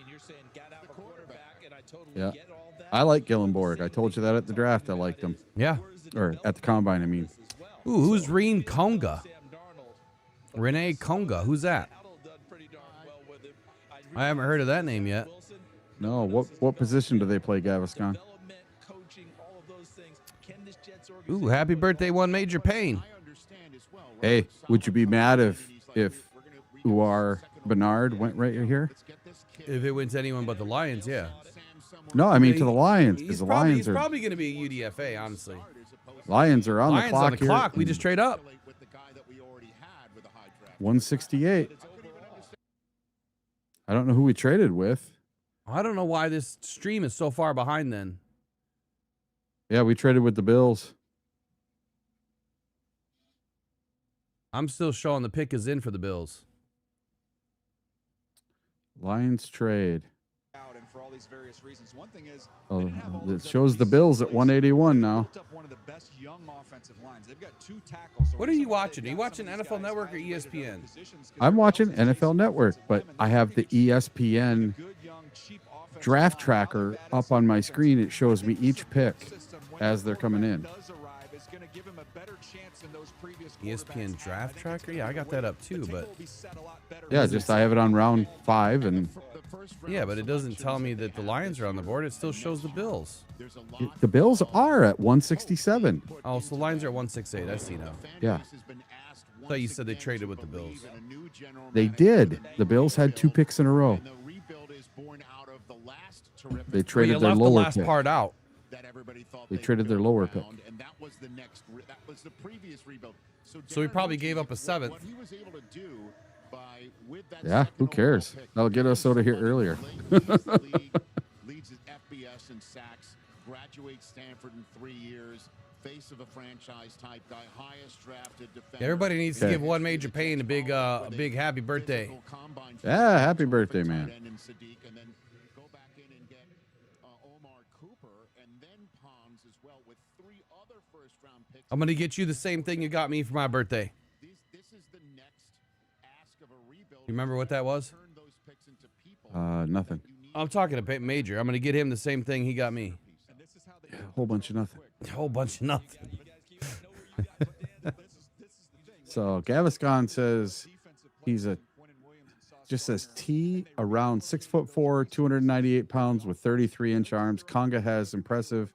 Yeah. I like Gillenborg. I told you that at the draft. I liked him. Yeah. Or at the combine, I mean. Ooh, who's Rene Conga? Renee Conga. Who's that? I haven't heard of that name yet. No. What position do they play, Gaviscon? Ooh, happy birthday, One Major Pain. Hey, would you be mad if Uar Bernard went right here? If it went to anyone but the Lions, yeah. No, I mean to the Lions. Because He's the probably, Lions he's probably going to be a UDFA, honestly. Lions are on Lions the clock on the here. clock. We just trade up. 168. I don't know who we traded with. I don't know why this stream is so far behind then. Yeah, we traded with the Bills. I'm still showing the pick is in for the Bills. Lions trade. Oh, it shows the Bills at 181 now. What are you watching? Are you watching NFL Network or ESPN? I'm watching NFL Network, but I have the ESPN draft tracker up on my screen. It shows me each pick as they're coming in. ESPN draft tracker? Yeah, I got that up too, but yeah, just I have it on round 5 and yeah, but it doesn't tell me that the Lions are on the board. It still shows the Bills. The Bills are at 167. Oh, so the Lions are at 168. I see now. Yeah. I thought you said they traded with the Bills. They did. The Bills had 2 picks in a row. They traded their left lower the last pick. part out. They traded their lower pick. So he probably gave up a 7th. Yeah, who cares? That'll get us out of here earlier. Leads his FBS and sacks, graduates Stanford in 3 years, face of a franchise type guy, highest drafted defender. Everybody needs to give One Major Pain a big happy birthday. Yeah, happy birthday, man. I'm going to get you the same thing you got me for my birthday. You remember what that was? Nothing. I'm talking to Major. I'm going to get him the same thing he got me. A whole bunch of nothing. A whole bunch of nothing. So Gaviscon says he's just says T around 6'4", 298 pounds with 33-inch arms. Conga has impressive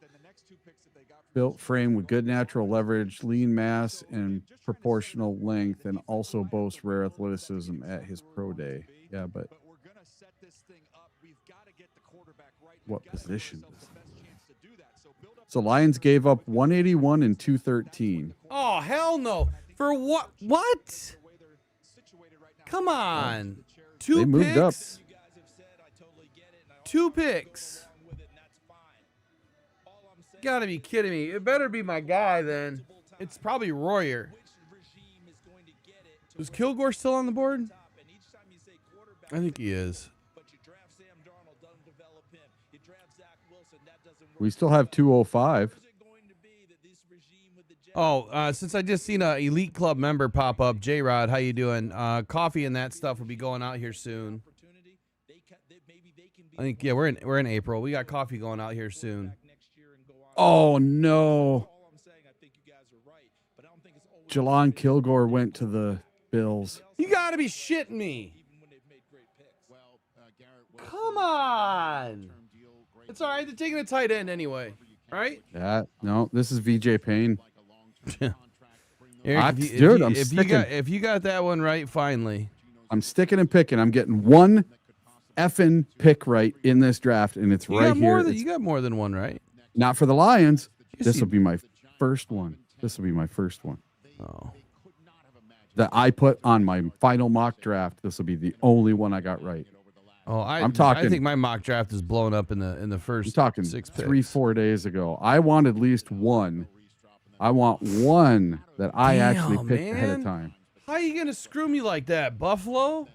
built frame with good natural leverage, lean mass, and proportional length, and also boasts rare athleticism at his pro day. Yeah, but what position? So Lions gave up 181 and 213. Oh, hell no. For what? What? Come on. They moved up. 2 picks. Gotta be kidding me. It better be my guy then. It's probably Royer. Is Kilgore still on the board? I think he is. We still have 205. Oh, since I just seen a Elite Club member pop up, J-Rod, how you doing? Coffee and that stuff will be going out here soon. I think we're in April. We got coffee going out here soon. Oh no. Jelon Kilgore went to the Bills. You gotta be shitting me. Come on. It's all right. They're taking a tight end anyway, right? Yeah. No, this is VJ Payne. Eric, if you got that one right, finally. I'm sticking and picking. I'm getting one effing pick right in this draft, and it's right here. You got more than one right. Not for the Lions. This will be my first one. This will be my first one. Oh. That I put on my final mock draft. This will be the only one I got right. Oh, I'm talking. I think my mock draft is blown up in the first. I'm talking 6 picks. 3-4 days ago. I want at least one. I want one that I actually picked ahead of time. How are you gonna screw me like that, Buffalo?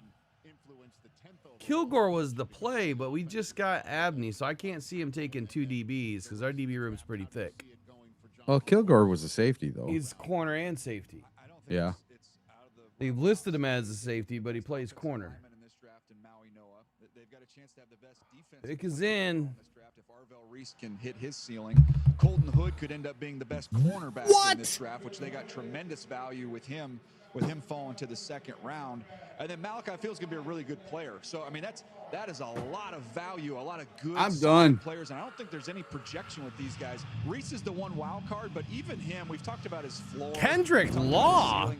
Kilgore was the play, but we just got Abney, so I can't see him taking 2 DBs because our DB room's pretty thick. Well, Kilgore was a safety though. He's corner and safety. Yeah. They've listed him as a safety, but he plays corner. Pick is in. Reese can hit his ceiling. Colton Hood could end up being the best cornerback in this draft, which they got tremendous value with him falling to the second round. And then Malachi Field's gonna be a really good player. So I mean that is a lot of value, a lot of good players, and I don't think there's any projection with these guys. Reese is the one wild card, but even him, we've talked about his floor. Kendrick Law.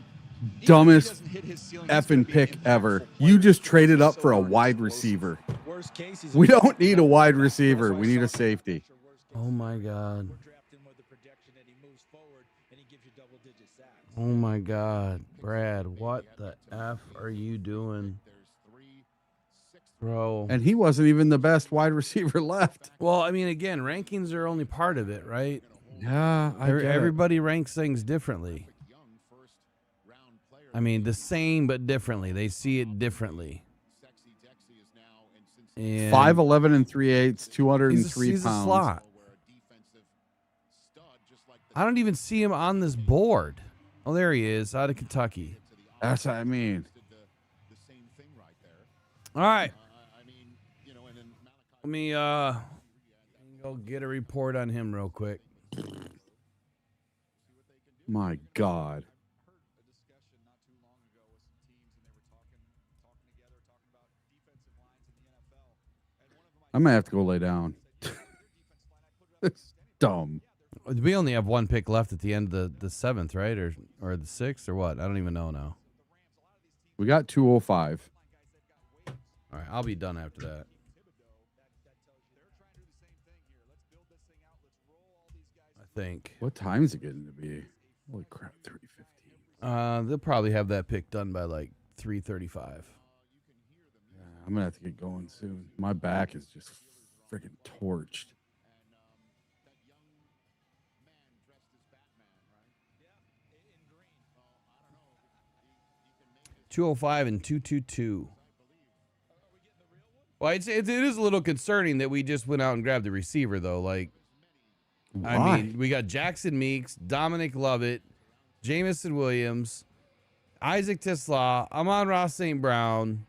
Dumbest effing pick ever. You just traded up for a wide receiver. We don't need a wide receiver. We need a safety. Oh my God. Oh my God. Brad, what the F are you doing? Bro. And he wasn't even the best wide receiver left. Well, I mean, again, rankings are only part of it, right? Yeah, everybody ranks things differently. I mean, the same but differently. They see it differently. 5'11" and 3/8, 203 he's pounds. A slot. I don't even see him on this board. Oh, there he is, out of Kentucky. That's what I mean. All right. Let me go get a report on him real quick. My God. I might have to go lay down. It's dumb. We only have one pick left at the end of the 7th, right? Or the 6th, or what? I don't even know now. We got 205. All right, I'll be done after that. I think. What time is it getting to be? Holy crap, 3:15. They'll probably have that pick done by like 3:35. I'm going to have to get going soon. My back is just freaking torched. $205 and 222. Well, it is a little concerning that we just went out and grabbed the receiver, though. Like, why? I mean, we got Jackson Meeks, Dominic Lovett, Jamison Williams, Isaac Tisla, Amon-Ra St. Brown.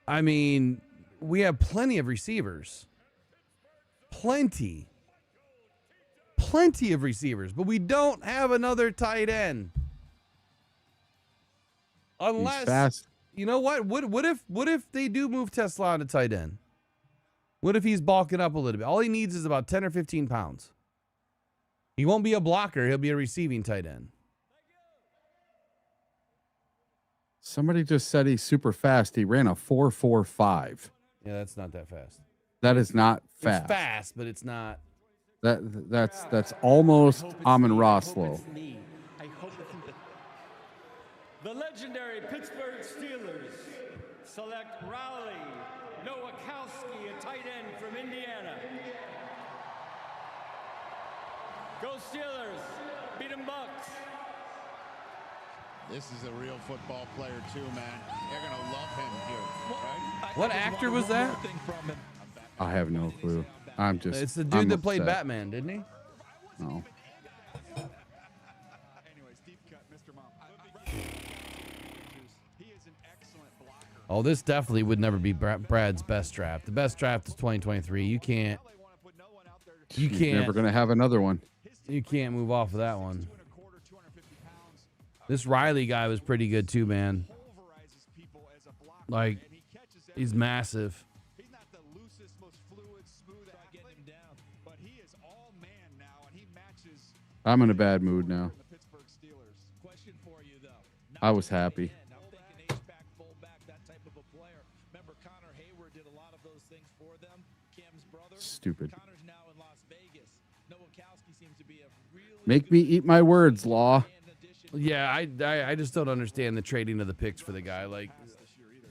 I mean, we have plenty of receivers. Plenty of receivers, but we don't have another tight end. Unless, you know what? What if they do move Tesla on to tight end? What if he's bulking up a little bit? All he needs is about 10 or 15 pounds. He won't be a blocker. He'll be a receiving tight end. Somebody just said he's super fast. He ran a 4.45. Yeah, that's not that fast. That is not fast. It's fast, but it's not. That's almost Amon-Ra slow. The legendary Pittsburgh Steelers select Rowley Nowakowski, a tight end from Indiana. Go Steelers! Beat 'em Bucks! This is a real football player too, man. They're gonna love him here, right? What actor was that? I have no clue. I'm just. It's the dude I'm that played upset. Batman, didn't he? No. Oh, this definitely would never be Brad's best draft. The best draft is 2023. You can't. You He's can't. never gonna have another one. You can't move off of that one. This Riley guy was pretty good too, man. Like, he's massive. I'm in a bad mood now. I was happy. Stupid. Make me eat my words, Law. Yeah, I just don't understand the trading of the picks for the guy. Like,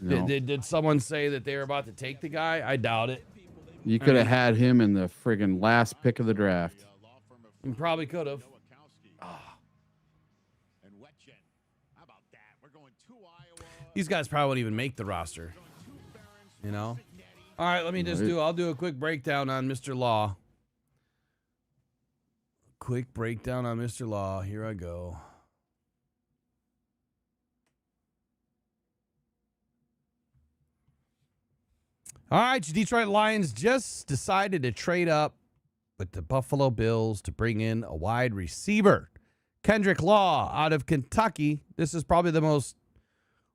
No. did someone say that they were about to take the guy? I doubt it. You could have had him in the friggin' last pick of the draft. You probably could have. These guys probably won't even make the roster. You know? All right, let me just I'll do a quick breakdown on Mr. Law. Quick breakdown on Mr. Law. Here I go. All right, your Detroit Lions just decided to trade up with the Buffalo Bills to bring in a wide receiver. Kendrick Law out of Kentucky. This is probably the most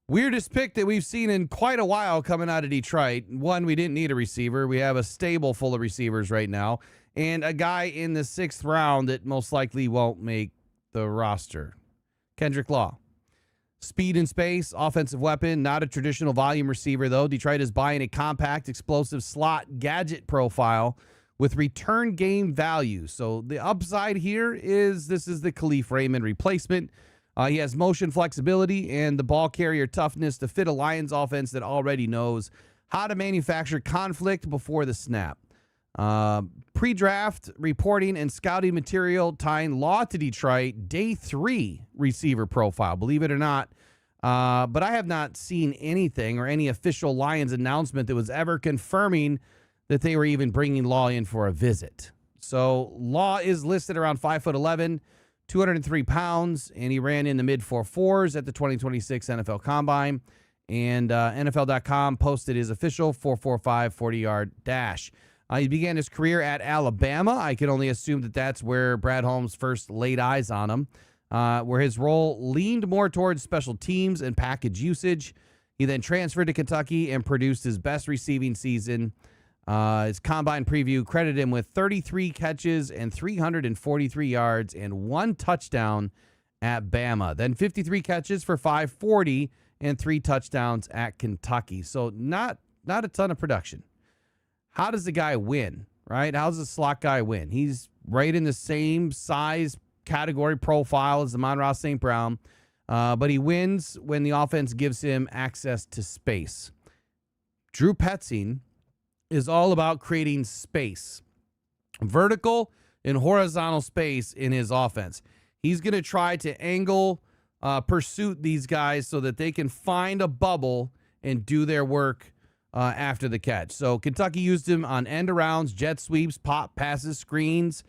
weirdest pick that we've seen in quite a while coming out of Detroit. One, we didn't need a receiver. We have a stable full of receivers right now. And a guy in the 6th round that most likely won't make the roster. Kendrick Law. Speed and space, offensive weapon, not a traditional volume receiver, though. Detroit is buying a compact, explosive slot gadget profile with return game value. So the upside here is this is the Khalif Raymond replacement. He has motion flexibility and the ball carrier toughness to fit a Lions offense that already knows how to manufacture conflict before the snap. Pre-draft reporting and scouting material tying Law to Detroit, day 3 receiver profile, believe it or not. But I have not seen anything or any official Lions announcement that was ever confirming that they were even bringing Law in for a visit. So Law is listed around 5'11", 203 pounds, and he ran in the mid 4.4s at the 2026 NFL Combine. And NFL.com posted his official 4.45 40-yard dash. He began his career at Alabama. I can only assume that that's where Brad Holmes first laid eyes on him, where his role leaned more towards special teams and package usage. He then transferred to Kentucky and produced his best receiving season. His combine preview credited him with 33 catches and 343 yards and 1 touchdown at Bama. Then 53 catches for 540 and 3 touchdowns at Kentucky. So not a ton of production. How does the guy win, right? How does the slot guy win? He's right in the same size category profile as Amon-Ra St. Brown, but he wins when the offense gives him access to space. Drew Petzing is all about creating space, vertical and horizontal space in his offense. He's going to try to angle, pursuit these guys so that they can find a bubble and do their work after the catch. So Kentucky used him on end arounds, jet sweeps, pop passes, screens,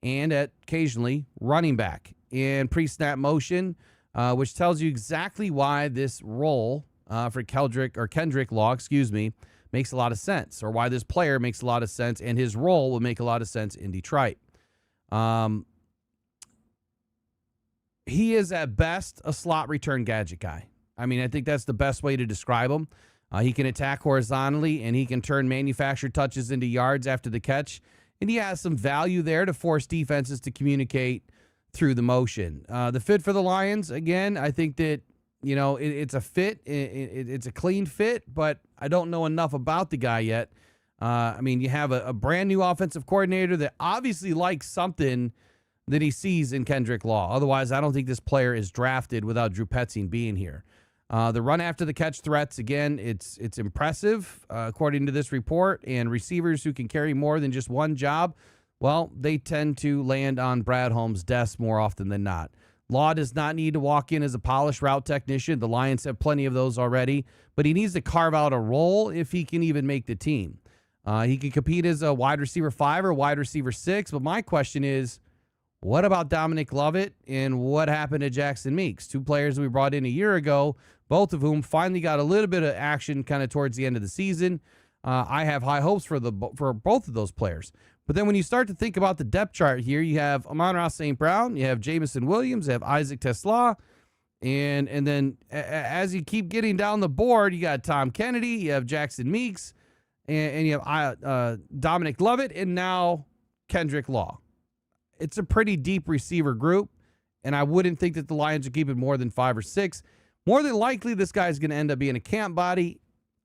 and occasionally running back in pre-snap motion, which tells you exactly why this role for Kendrick Law, makes a lot of sense, or why this player makes a lot of sense, and his role will make a lot of sense in Detroit. He is at best a slot return gadget guy. I mean, I think that's the best way to describe him. He can attack horizontally, and he can turn manufactured touches into yards after the catch. And he has some value there to force defenses to communicate through the motion. The fit for the Lions, again, I think that, it's a fit. It's a clean fit, but I don't know enough about the guy yet. You have a brand new offensive coordinator that obviously likes something that he sees in Kendrick Law. Otherwise, I don't think this player is drafted without Drew Petzing being here. The run after the catch threats, again, it's impressive, according to this report. And receivers who can carry more than just one job, well, they tend to land on Brad Holmes' desk more often than not. Law does not need to walk in as a polished route technician. The Lions have plenty of those already, but he needs to carve out a role if he can even make the team. He can compete as a wide receiver 5 or wide receiver 6, but my question is, what about Dominic Lovett and what happened to Jackson Meeks? 2 players we brought in a year ago, both of whom finally got a little bit of action kind of towards the end of the season. I have high hopes for both of those players. But then when you start to think about the depth chart here, you have Amon-Ra St. Brown, you have Jamison Williams, you have Isaac Tesla, and then as you keep getting down the board, you got Tom Kennedy, you have Jackson Meeks, and you have Dominic Lovett, and now Kendrick Law. It's a pretty deep receiver group, and I wouldn't think that the Lions are keeping more than 5 or 6. More than likely, this guy's going to end up being a camp body.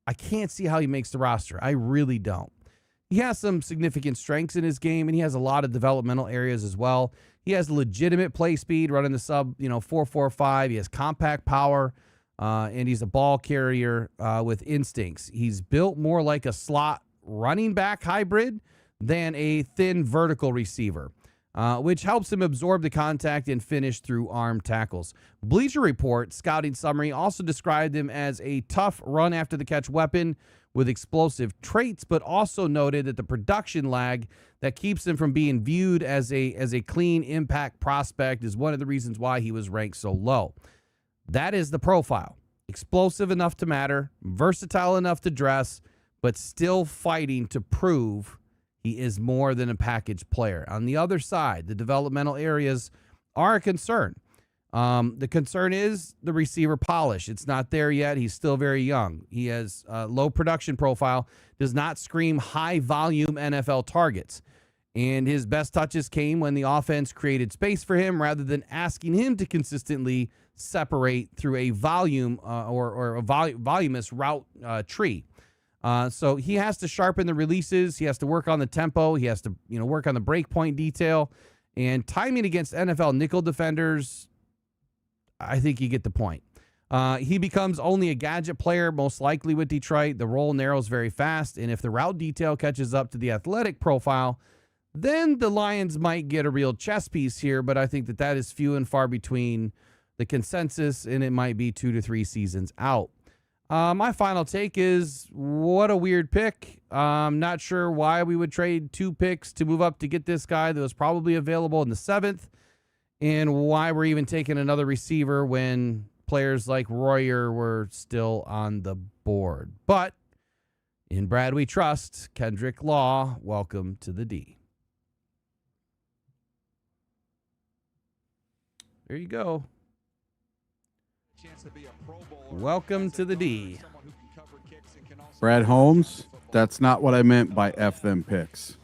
I can't see how he makes the roster. I really don't. He has some significant strengths in his game, and he has a lot of developmental areas as well. He has legitimate play speed, running the sub, 4.45. He has compact power, and he's a ball carrier with instincts. He's built more like a slot running back hybrid than a thin vertical receiver, which helps him absorb the contact and finish through arm tackles. Bleacher Report scouting summary also described him as a tough run-after-the-catch weapon with explosive traits, but also noted that the production lag that keeps him from being viewed as a clean impact prospect is one of the reasons why he was ranked so low. That is the profile. Explosive enough to matter, versatile enough to dress, but still fighting to prove he is more than a package player. On the other side, the developmental areas are a concern. The concern is the receiver polish. It's not there yet. He's still very young. He has a low production profile, does not scream high volume NFL targets. And his best touches came when the offense created space for him rather than asking him to consistently separate through a volume or a voluminous route tree. So he has to sharpen the releases. He has to work on the tempo. He has to, work on the break point detail. And timing against NFL nickel defenders, I think you get the point. He becomes only a gadget player, most likely with Detroit. The role narrows very fast, and if the route detail catches up to the athletic profile, then the Lions might get a real chess piece here, but I think that is few and far between the consensus, and it might be 2 to 3 seasons out. My final take is, what a weird pick. I'm not sure why we would trade 2 picks to move up to get this guy that was probably available in the 7th, and why we're even taking another receiver when players like Royer were still on the board. But in Brad we trust. Kendrick Law, welcome to the D. There you go. Welcome to the D. Brad Holmes, that's not what I meant by F them picks.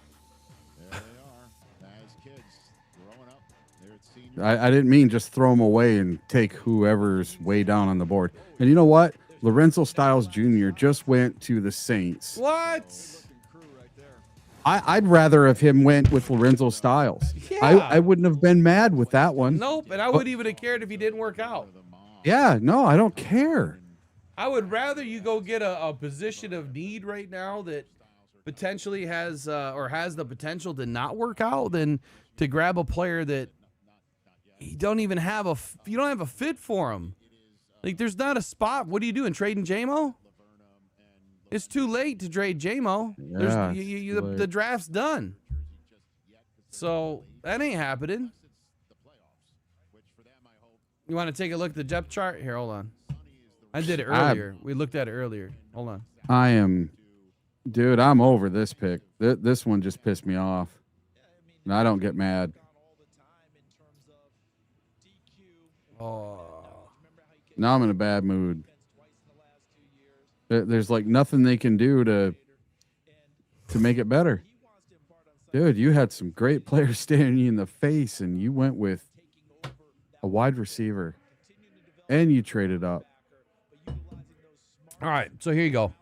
I didn't mean just throw them away and take whoever's way down on the board. And you know what? Lorenzo Styles Jr. just went to the Saints. What? I'd rather have him went with Lorenzo Styles. Yeah. I wouldn't have been mad with that one. Nope, and I wouldn't even have cared if he didn't work out. Yeah, no, I don't care. I would rather you go get a position of need right now that potentially has the potential to not work out than to grab a player that you don't have a fit for him. Like, there's not a spot. What are you doing, trading J-Mo? It's too late to trade J-Mo. Yeah, the draft's done. So that ain't happening. You want to take a look at the depth chart? Here, hold on. I did it earlier. We looked at it earlier. Hold on. Dude, I'm over this pick. This one just pissed me off. And I don't get mad. Oh. Now I'm in a bad mood. There's like nothing they can do to make it better. Dude, you had some great players staring you in the face, and you went with a wide receiver, and you traded up. All right, so here you go.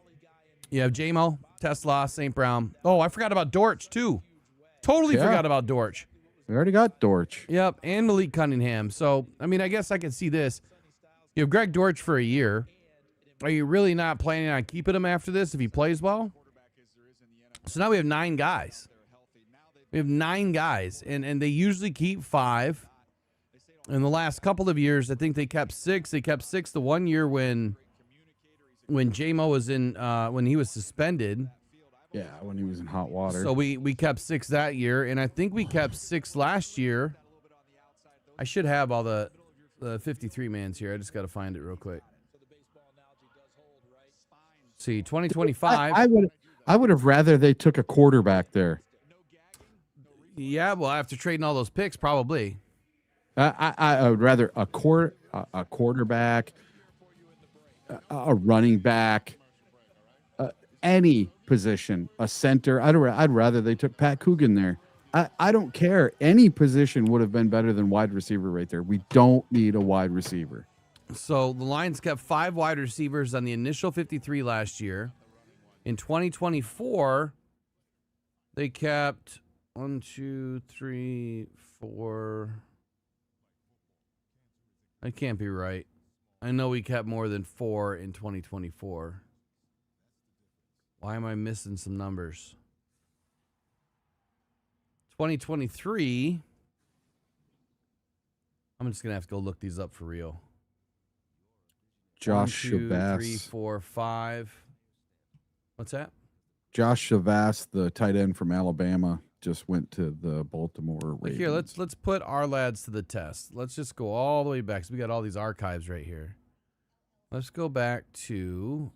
You have J-Mo, Tesla, St. Brown. Oh, I forgot about Dortch, too. Totally forgot about Dortch. We already got Dortch. Yep, and Malik Cunningham. So, I mean, I guess I can see this. You have Greg Dortch for a year. Are you really not planning on keeping him after this if he plays well? So now we have 9 guys. We have 9 guys, and they usually keep 5. In the last couple of years, I think they kept 6. They kept 6 the one year when J-Mo was in when he was suspended. Yeah, when he was in hot water. So we kept 6 that year, and I think we kept 6 last year. I should have all the 53-mans here. I just got to find it real quick. See, 2025. I would have rather they took a quarterback there. Yeah, well, after trading all those picks, probably. I would rather a quarterback, a running back, any position, a center. I'd rather they took Pat Coogan there. I don't care. Any position would have been better than wide receiver right there. We don't need a wide receiver. So the Lions kept 5 wide receivers on the initial 53 last year. In 2024, they kept 1, 2, 3, 4. That can't be right. I know we kept more than 4 in 2024. Why am I missing some numbers? 2023. I'm just going to have to go look these up for real. Josh 1, 2, Shabazz. 3, 4, 5. What's that? Josh Shabazz, the tight end from Alabama, just went to the Baltimore Ravens. Here, let's put our lads to the test. Let's just go all the way back. So we got all these archives right here. Let's go back to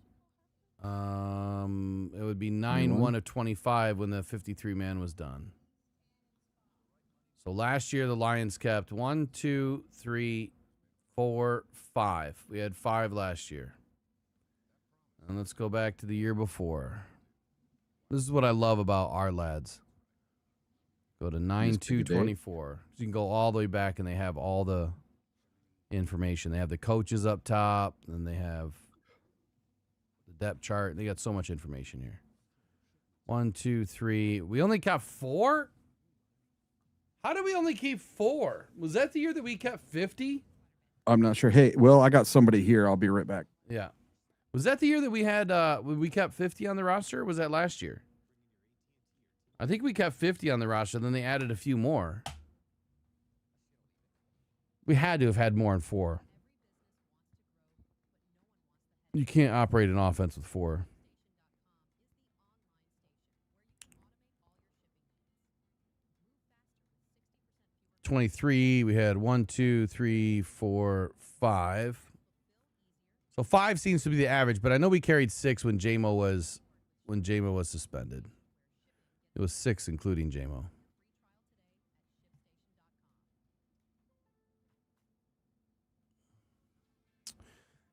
it would be 9-1 of 25 when the 53-man was done. So last year the Lions kept 1, 2, 3, 4, 5. We had 5 last year. And let's go back to the year before. This is what I love about our lads. Go to 9-2-24. You can go all the way back and they have all the information. They have the coaches up top, and they have the depth chart. They got so much information here. 1, 2, 3. We only kept 4? How did we only keep 4? Was that the year that we kept 50? I'm not sure. Hey, Will, I got somebody here. I'll be right back. Yeah. Was that the year that we had we kept 50 on the roster, or was that last year? I think we kept 50 on the roster, then they added a few more. We had to have had more than 4. You can't operate an offense with 4. '23, we had 1, 2, 3, 4, 5. So 5 seems to be the average, but I know we carried 6 when J-Mo was suspended. It was 6 including J-Mo.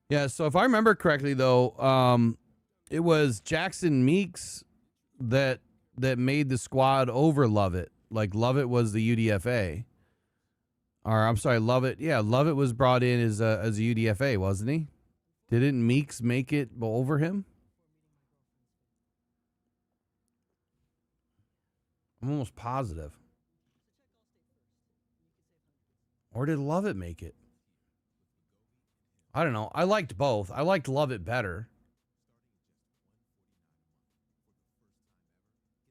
Yeah, so if I remember correctly, though, it was Jackson Meeks that made the squad over Lovett. Like, Lovett was the UDFA. Or, I'm sorry, Lovett. Yeah, Lovett was brought in as a UDFA, wasn't he? Didn't Meeks make it over him? I'm almost positive. Or did Lovett make it? I don't know. I liked both. I liked Lovett better.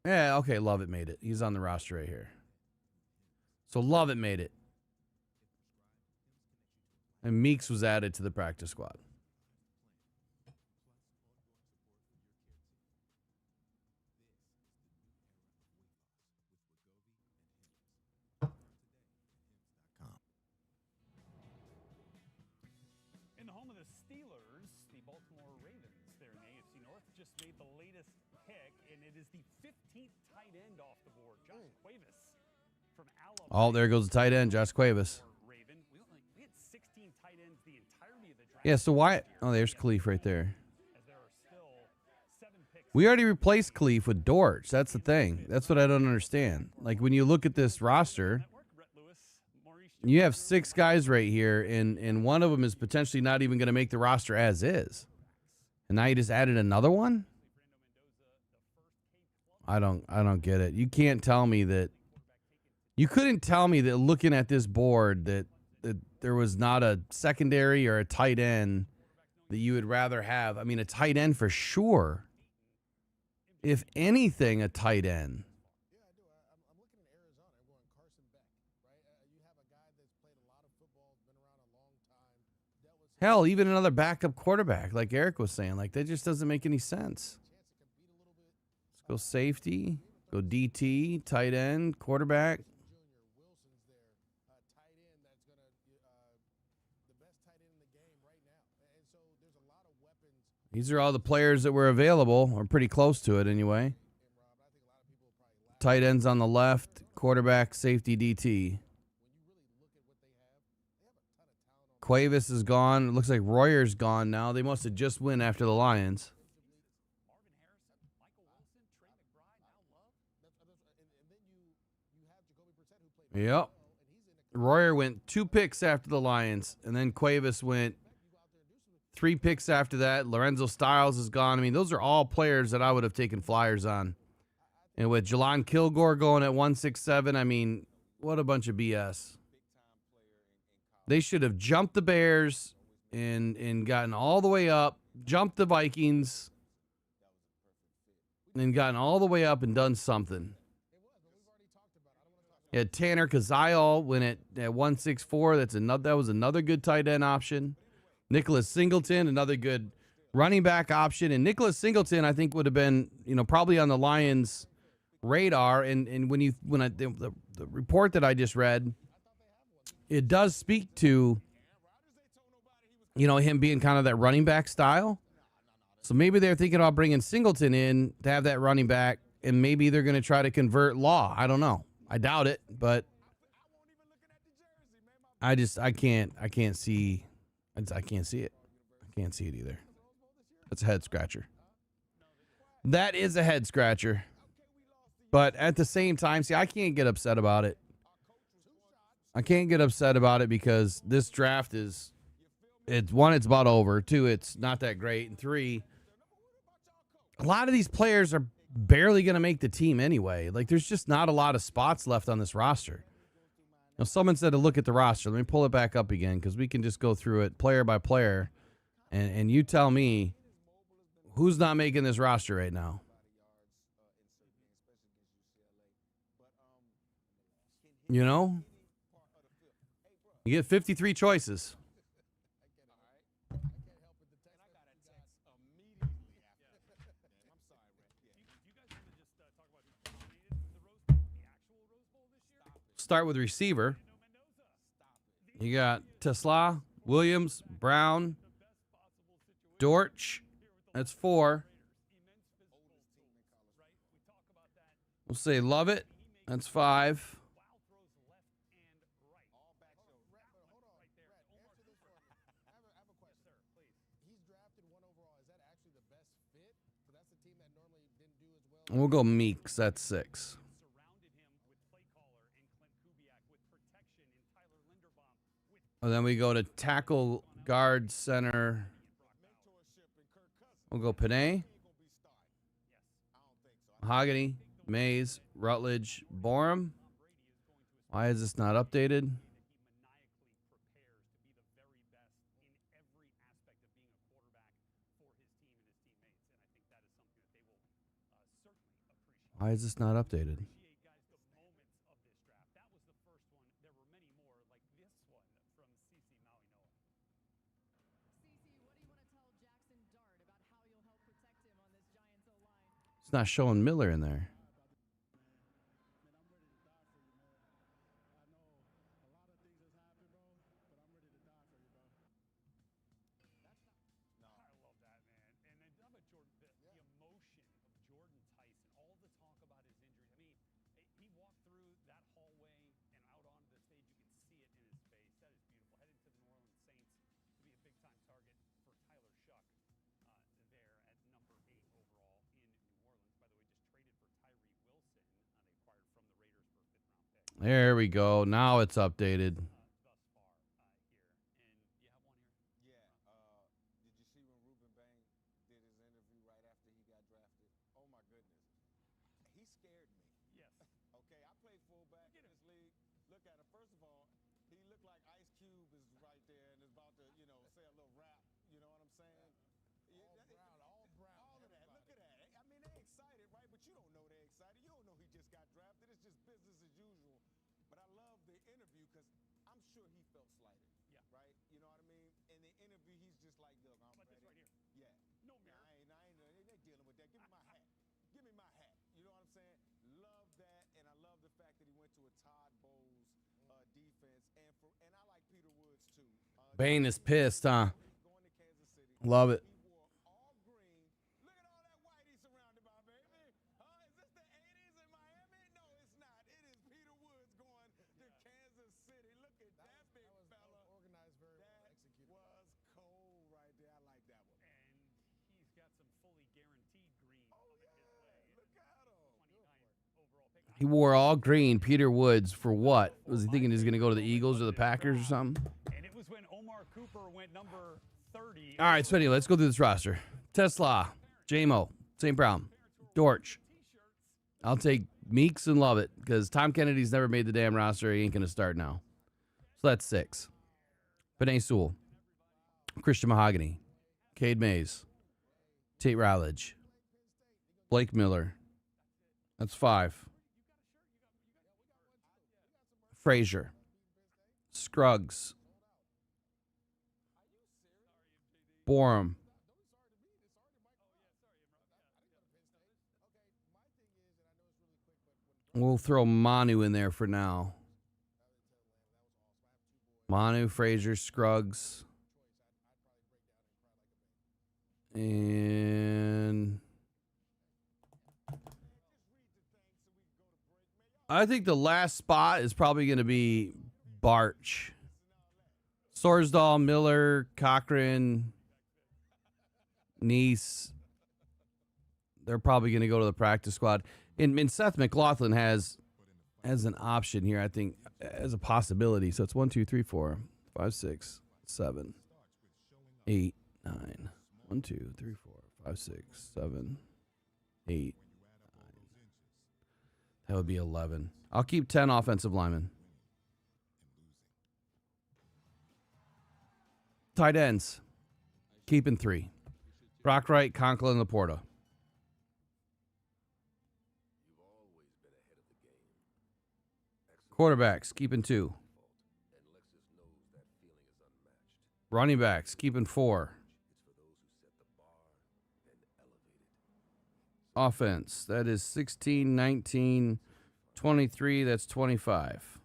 Yeah, okay, Lovett made it. He's on the roster right here. So Lovett made it. And Meeks was added to the practice squad. In the home of the Steelers, the Baltimore Ravens, there in the AFC North, just made the latest pick, and it is the 15th tight end off the board. Josh Cuevas from Alabama. Oh, there goes the tight end, Josh Cuevas. We had 16 tight ends the entirety of the draft. Yeah, so why? Oh, there's Khalif right there. We already replaced Khalif with Dortch. That's the thing. That's what I don't understand. Like, when you look at this roster, you have 6 guys right here, and one of them is potentially not even going to make the roster as is. And now you just added another one? I don't get it. You can't tell me that. You couldn't tell me that looking at this board that there was not a secondary or a tight end that you would rather have. I mean, a tight end for sure. If anything, a tight end. Yeah, I do. I'm looking at Arizona. I'm going Carson Beck, right? You have a guy that's played a lot of football Hell, even another backup quarterback, like Eric was saying, like that just doesn't make any sense. Let's go safety, go DT, tight end, quarterback. These are all the players that were available, or pretty close to it anyway. Tight ends on the left, quarterback, safety, DT. Cuevas is gone. It looks like Royer's gone now. They must have just win after the Lions. Yep. Royer went 2 picks after the Lions, and then Cuevas went 3 picks after that. Lorenzo Styles is gone. I mean, those are all players that I would have taken flyers on. And with Jelon Kilgore going at 167, I mean, what a bunch of BS. They should have jumped the Bears and gotten all the way up, jumped the Vikings, and gotten all the way up and done something. Yeah, Tanner Kazayal went at 164. That was another good tight end option. Nicholas Singleton, another good running back option. And Nicholas Singleton, I think, would have been, probably on the Lions' radar. And the report that I just read, it does speak to, him being kind of that running back style. So maybe they're thinking about bringing Singleton in to have that running back, and maybe they're going to try to convert Law. I don't know. I doubt it, but I can't see. I can't see it. I can't see it either. That's a head scratcher. That is a head scratcher. But at the same time, I can't get upset about it. I can't get upset about it because this draft it's about over. 2, it's not that great. And 3, a lot of these players are barely going to make the team anyway. Like, there's just not a lot of spots left on this roster. Now, someone said to look at the roster. Let me pull it back up again because we can just go through it player by player. And you tell me who's not making this roster right now. You get 53 choices. Start with receiver. You got Tesla, Williams, Brown, Dortch. That's 4. We'll say Lovett. That's 5. We'll go Meeks. That's 6. And then we go to tackle, guard, center. We'll go Panay, Mahogany, Mays, Rutledge, Borum. Why is this not updated? Why is this not updated? It's not showing Miller in there. There we go. Now it's updated. interview because I'm sure he felt slighted, right? You know what I mean? In the interview, dealing with that. Give me my hat. Give me my hat. You know what I'm saying? Love that, and I love the fact that he went to a Todd Bowles defense, and I like Peter Woods too. Bane is pissed, huh? Love it. He wore all green. Peter Woods for what? Was he thinking he's going to go to the Eagles or the Packers or something? And it was when Omar Cooper went number 30. All right, so anyway, let's go through this roster. Tesla, J-Mo, St. Brown, Dortch. I'll take Meeks and Lovett because Tom Kennedy's never made the damn roster. He ain't going to start now. So that's 6. Penei Sewell, Christian Mahogany, Cade Mays, Tate Rowledge, Blake Miller. That's 5. Frazier, Scruggs, Borum. We'll throw Manu in there for now. Manu, Frazier, Scruggs. And I think the last spot is probably going to be Barch. Sorsdahl, Miller, Cochran, Neese. They're probably going to go to the practice squad. And Seth McLaughlin has an option here, I think, as a possibility. So it's 1, 2, 3, 4, 5, 6, 7, 8, 9. 1, 2, 3, 4, 5, 6, 7, 8. That would be 11. I'll keep 10 offensive linemen. Tight ends. Keeping 3. Brock Wright, Conklin, and Laporta. Quarterbacks, keeping 2. Running backs, keeping 4. Offense, that is 16, 19, 23, that's 25.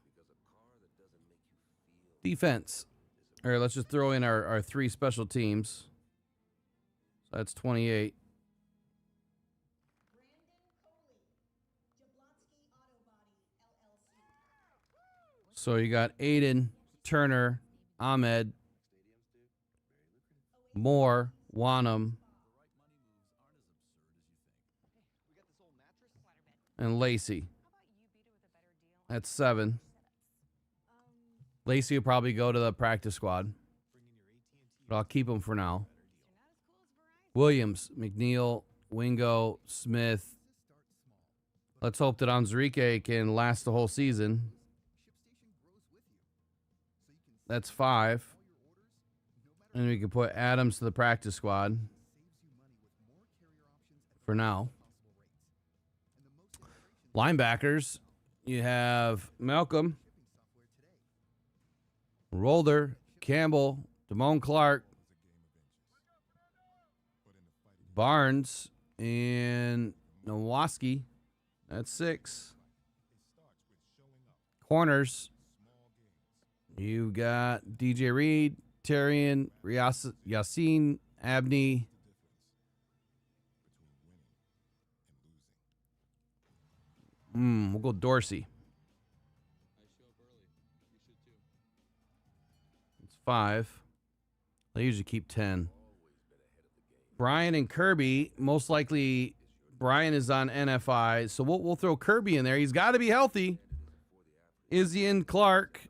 Defense. All right, let's just throw in our 3 special teams. So that's 28. So you got Aiden, Turner, Ahmed, Moore, Wanham, and Lacey. That's 7. Lacey will probably go to the practice squad, but I'll keep him for now. Williams, McNeil, Wingo, Smith. Let's hope that Onzurike can last the whole season. That's 5. And we can put Adams to the practice squad for now. Linebackers, you have Malcolm, Rolder, Campbell, Damone Clark, Barnes, and Nowoski. That's 6. Corners, you got DJ Reed, Terrian, Yassine, Abney. We'll go Dorsey. It's 5. They usually keep 10. Brian and Kirby, most likely Brian is on NFI, so we'll throw Kirby in there. He's got to be healthy. Izzy and Clark.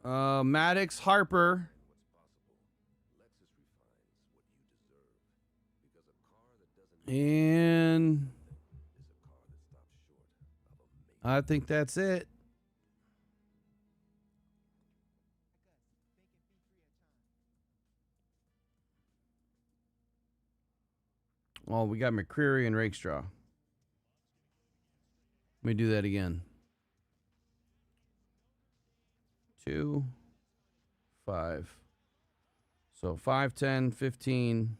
Maddox, Harper. And I think that's it. Well, we got McCreary and Rakestraw. Let me do that again. 2, 5, So 5, 10, 15,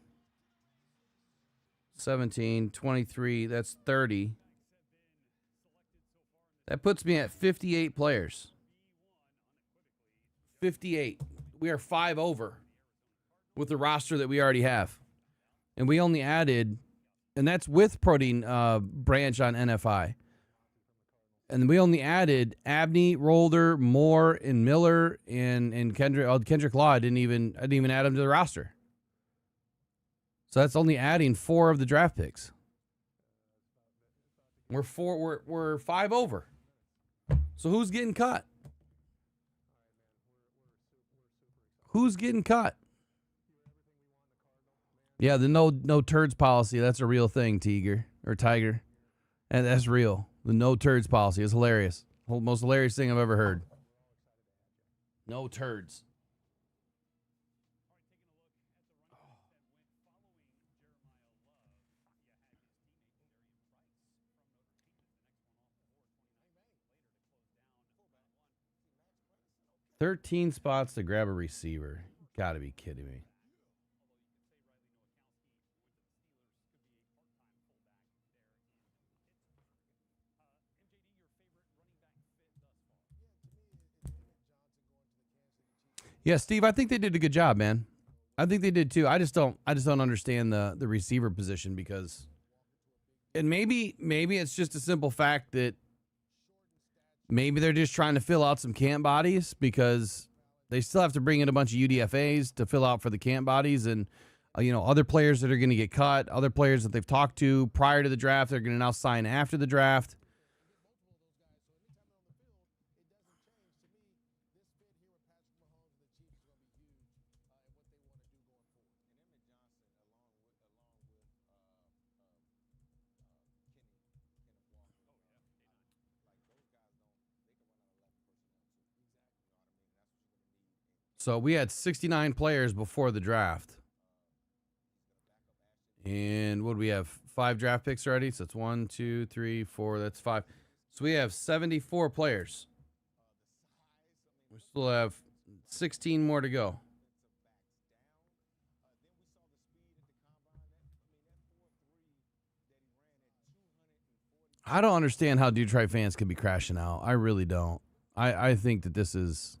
17, 23, that's 30. That puts me at 58 players. 58. We are 5 over with the roster that we already have. And we only added, and that's with Protein branch on NFI. And we only added Abney, Rolder, Moore, and Miller, and Kendrick. Oh, Kendrick Law, I didn't even add him to the roster. So that's only adding 4 of the draft picks. We're 5 over. So who's getting cut? Who's getting cut? Yeah, the no turds policy, that's a real thing, Tiger. And that's real. The no turds policy is hilarious. Most hilarious thing I've ever heard. No turds. $13 spots to grab a receiver. Gotta be kidding me. Yeah, Steve, I think they did a good job, man. I think they did too. I just don't understand the receiver position because, and maybe it's just a simple fact that maybe they're just trying to fill out some camp bodies because they still have to bring in a bunch of UDFAs to fill out for the camp bodies, and other players that are going to get cut, other players that they've talked to prior to the draft, they're going to now sign after the draft. So we had 69 players before the draft. And what do we have? 5 draft picks already? So it's 1, 2, 3, 4. That's 5. So we have 74 players. We still have 16 more to go. I don't understand how Detroit fans can be crashing out. I really don't. I think that this is...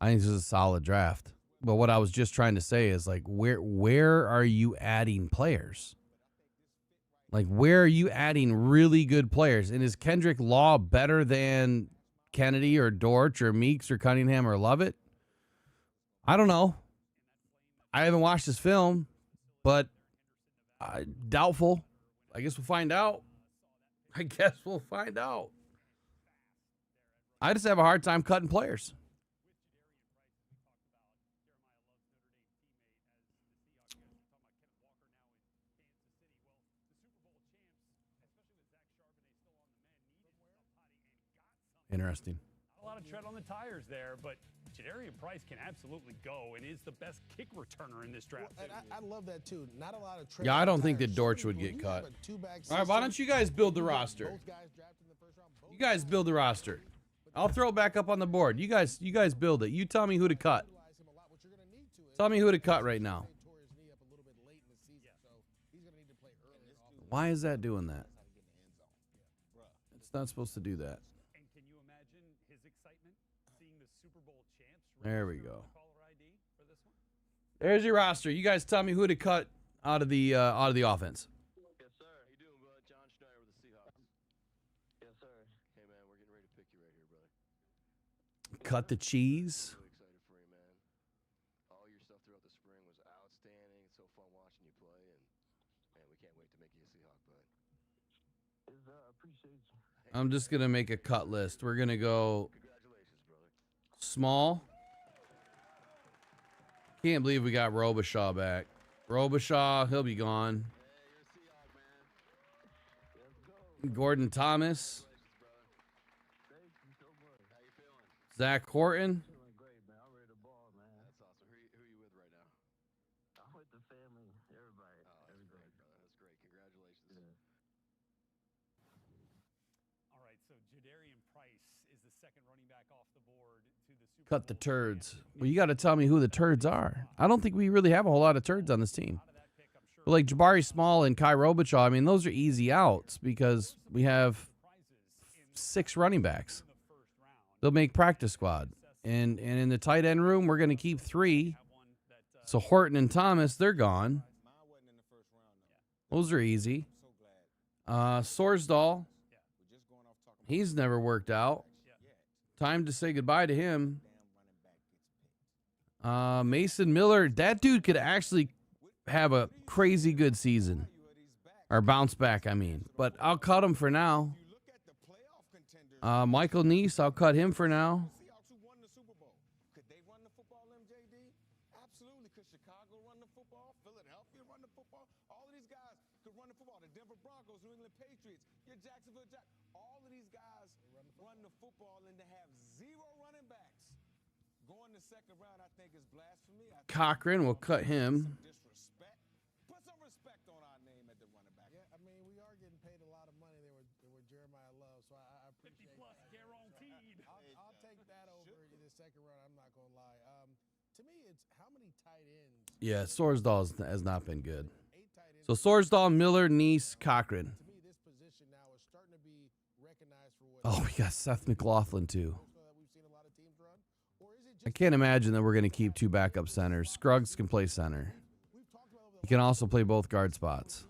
I think this is a solid draft. But what I was just trying to say is, like, where are you adding players? Like, where are you adding really good players? And is Kendrick Law better than Kennedy or Dortch or Meeks or Cunningham or Lovett? I don't know. I haven't watched this film, but doubtful. I guess we'll find out. I just have a hard time cutting players. Interesting. A lot of tread on the tires there, but Jadarian Price can absolutely go and is the best kick returner in this draft. Well, and I love that too. Not a lot of tread. Yeah, I don't think that Dortch would get cut. All right, why don't you guys build the roster? You guys build the roster. I'll throw it back up on the board. You guys build it. You tell me who to cut. Tell me who to cut right now. Why is that doing that? It's not supposed to do that. And can you imagine his excitement seeing the Super Bowl champs? There we go. There's your roster. You guys tell me who to cut out of the offense. Yes, sir. How you doing, bud? John Schneider with the Seahawks. Yes, sir. Hey, man, we're getting ready to pick you right here, brother. Cut the cheese. Really excited for you, man. All your stuff throughout the spring was outstanding. It's so fun watching you play, and man, we can't wait to make you a Seahawk, bud. Appreciate you. I'm just going to make a cut list. We're going to go small. Can't believe we got Robichaud back. Robichaud, he'll be gone. Gordon Thomas. Zach Horton. All right, so Jadarian Price is the Cut the turds. Well, you got to tell me who the turds are. I don't think we really have a whole lot of turds on this team. But like Jabari Small and Kai Robichaud, I mean, those are easy outs because we have 6 running backs. They'll make practice squad. And in the tight end room, we're going to keep 3. So Horton and Thomas, they're gone. Those are easy. Sorsdahl, he's never worked out. Time to say goodbye to him. Mason Miller, that dude could actually have a crazy good season. Or bounce back, I mean. But I'll cut him for now. Michael Neese, I'll cut him for now. Cochran, we'll cut him. Yeah, I mean, we are getting paid a lot of money there with Jeremiah Love, so I appreciate 50 plus that. Guaranteed. I'll take that over in the second round. I'm not gonna lie. To me, it's how many tight ends. Yeah, Sorsdahl has not been good. So Sorsdahl, Miller, Neese, Cochran. To me, this position now is starting to be recognized for what. Oh, we got Seth McLaughlin too. I can't imagine that we're going to keep 2 backup centers. Scruggs can play center. He can also play both guard spots.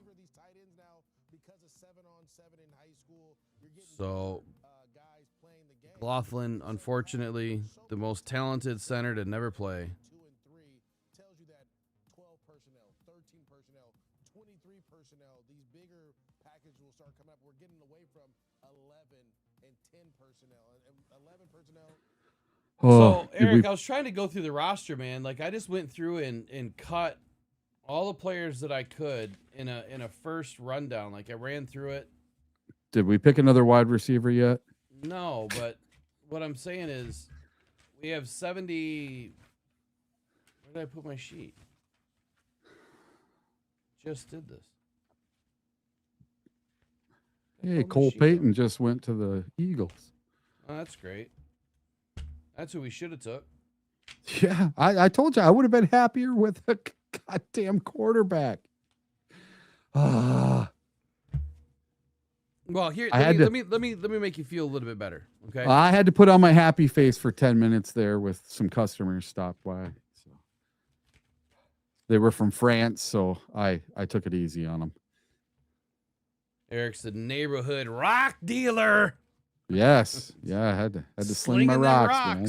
So, McLaughlin, unfortunately, the most talented center to never play. 2 and 3 tells you that 12 personnel, 13 personnel, 23 personnel, these bigger packages will start coming up. We're getting away from 11 and 10 personnel. And 11 personnel. So, Eric, I was trying to go through the roster, man. Like, I just went through and cut all the players that I could in a first rundown. Like, I ran through it. Did we pick another wide receiver yet? No, but what I'm saying is we have 70. Where did I put my sheet? Just did this. Hey, Cole Payton just went to the Eagles. Oh, that's great. That's who we should have took. Yeah, I told you I would have been happier with a goddamn quarterback. Well, here let me make you feel a little bit better. Okay. I had to put on my happy face for 10 minutes there with some customers stopped by. So they were from France, so I took it easy on them. Eric's the neighborhood rock dealer. Yes. Yeah, I had to sling my rocks, man.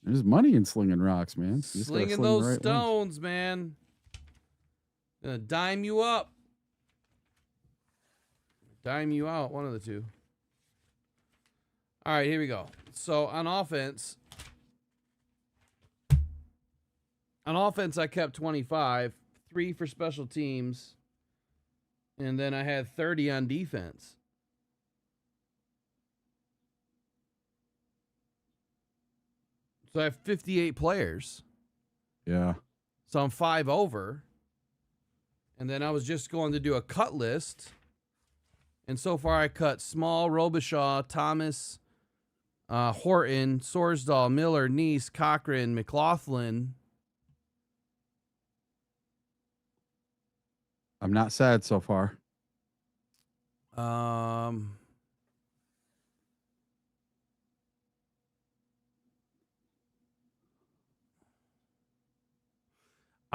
There's money in slinging rocks, man. Slinging those stones, man. Gonna dime you up. Dime you out, one of the two. All right, here we go. So on offense, I kept 25, 3 for special teams, and then I had 30 on defense. So I have 58 players. Yeah. So I'm 5 over. And then I was just going to do a cut list. And so far I cut Small, Robichaud, Thomas, Horton, Sorsdahl, Miller, Neese, Cochran, McLaughlin. I'm not sad so far.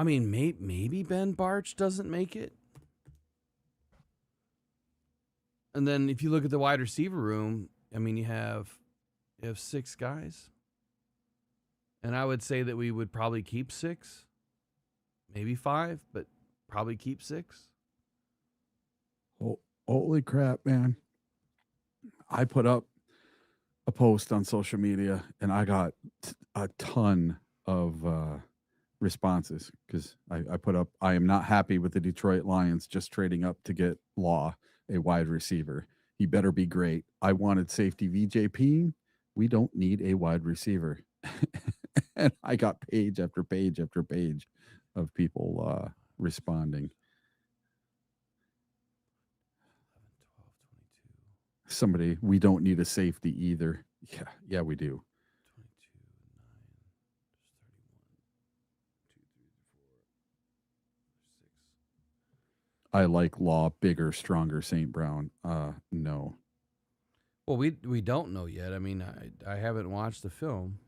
I mean, maybe Ben Barch doesn't make it. And then if you look at the wide receiver room, I mean, you have 6 guys. And I would say that we would probably keep 6, maybe 5, but probably keep 6. Oh, holy crap, man. I put up a post on social media and I got a ton of responses because I put up, I am not happy with the Detroit Lions just trading up to get Law, a wide receiver. He better be great. I wanted safety VJ Peen. We don't need a wide receiver. And I got page after page after page of people responding. Somebody, we don't need a safety either. Yeah, we do. I like Law, bigger, stronger, St. Brown. No. Well, we don't know yet. I mean, I haven't watched the film.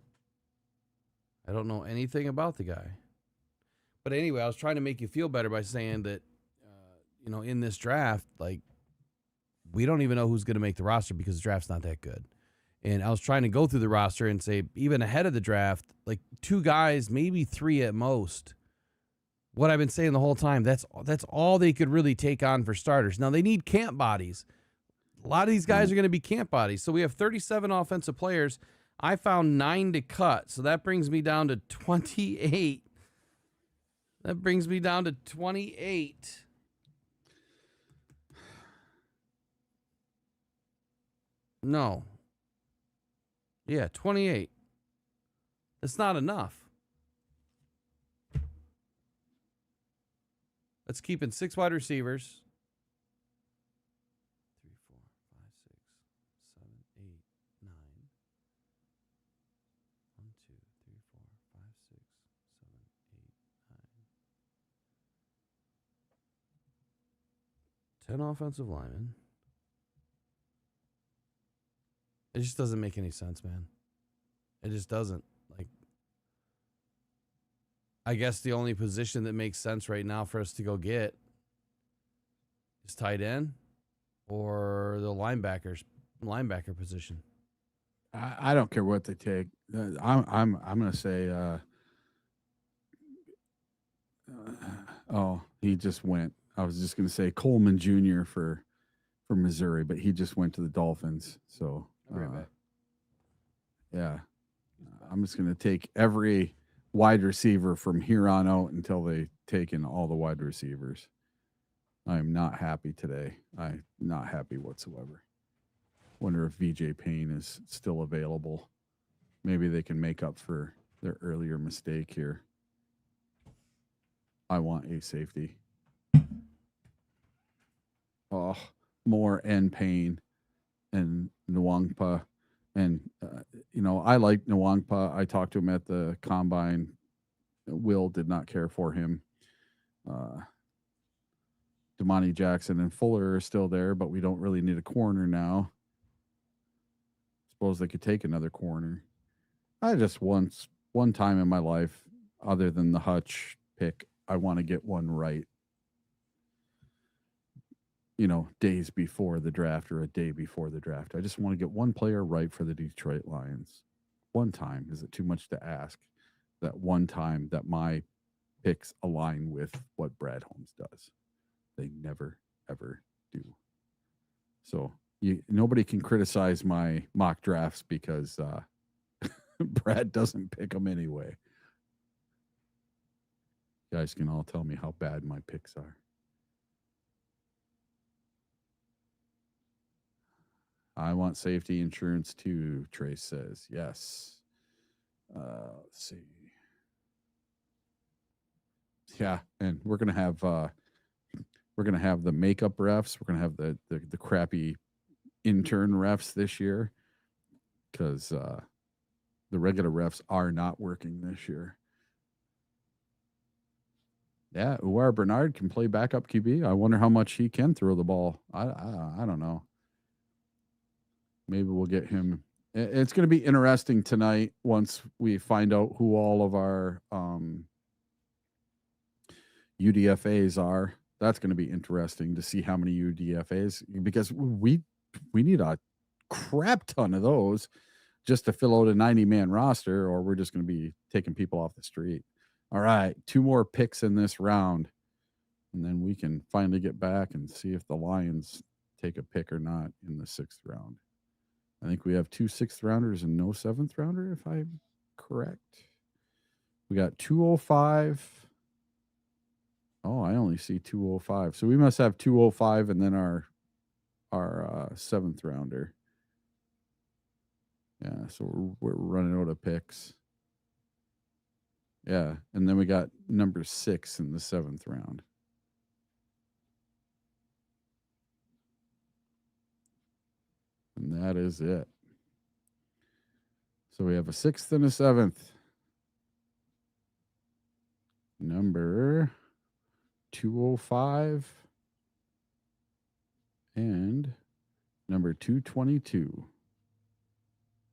I don't know anything about the guy. But anyway, I was trying to make you feel better by saying that, in this draft, like, we don't even know who's going to make the roster because the draft's not that good. And I was trying to go through the roster and say, even ahead of the draft, like 2 guys, maybe 3 at most. What I've been saying the whole time, that's all they could really take on for starters. Now, they need camp bodies. A lot of these guys are going to be camp bodies. So we have 37 offensive players. I found 9 to cut. So that brings me down to 28. No. Yeah, 28. That's not enough. Let's keep in 6 wide receivers. 3, 4, 5, 6, 7, 8, 9. 1, 2, 3, 4, 5, 6, 7, 8, 9. 10 offensive linemen. It just doesn't make any sense, man. It just doesn't. Like, I guess the only position that makes sense right now for us to go get is tight end or the linebacker position. I don't care what they take. I'm going to say. He just went. I was just going to say Coleman Jr. for Missouri, but he just went to the Dolphins. So. Yeah, I'm just going to take every wide receiver from here on out until they take in all the wide receivers. I'm not happy today. I'm not happy whatsoever. Wonder if VJ Payne is still available. Maybe they can make up for their earlier mistake here. I want a safety. Oh, Moore and Payne and Nwangpa. And, I like Nwangpa. I talked to him at the combine. Will did not care for him. Damani Jackson and Fuller are still there, but we don't really need a corner now. Suppose they could take another corner. I just one time in my life, other than the Hutch pick, I want to get one right. Days before the draft or a day before the draft. I just want to get one player right for the Detroit Lions. One time. Is it too much to ask? That one time that my picks align with what Brad Holmes does. They never, ever do. So nobody can criticize my mock drafts because Brad doesn't pick them anyway. You guys can all tell me how bad my picks are. I want safety insurance too, Trace says. Yes. Let's see. Yeah, and we're gonna have the makeup refs. We're gonna have the crappy intern refs this year because the regular refs are not working this year. Yeah, Uwar Bernard can play backup QB. I wonder how much he can throw the ball. I don't know. Maybe we'll get him. It's going to be interesting tonight once we find out who all of our UDFAs are. That's going to be interesting to see how many UDFAs, because we need a crap ton of those just to fill out a 90-man roster, or we're just going to be taking people off the street. All right, 2 more picks in this round, and then we can finally get back and see if the Lions take a pick or not in the 6th round. I think we have 2 6th rounders and no 7th rounder, if I'm correct. We got 205. Oh, I only see 205. So we must have 205 and then our 7th rounder. Yeah, so we're running out of picks. Yeah, and then we got number 6 in the 7th round. And that is it. So we have a 6th and a 7th. Number 205 and number 222.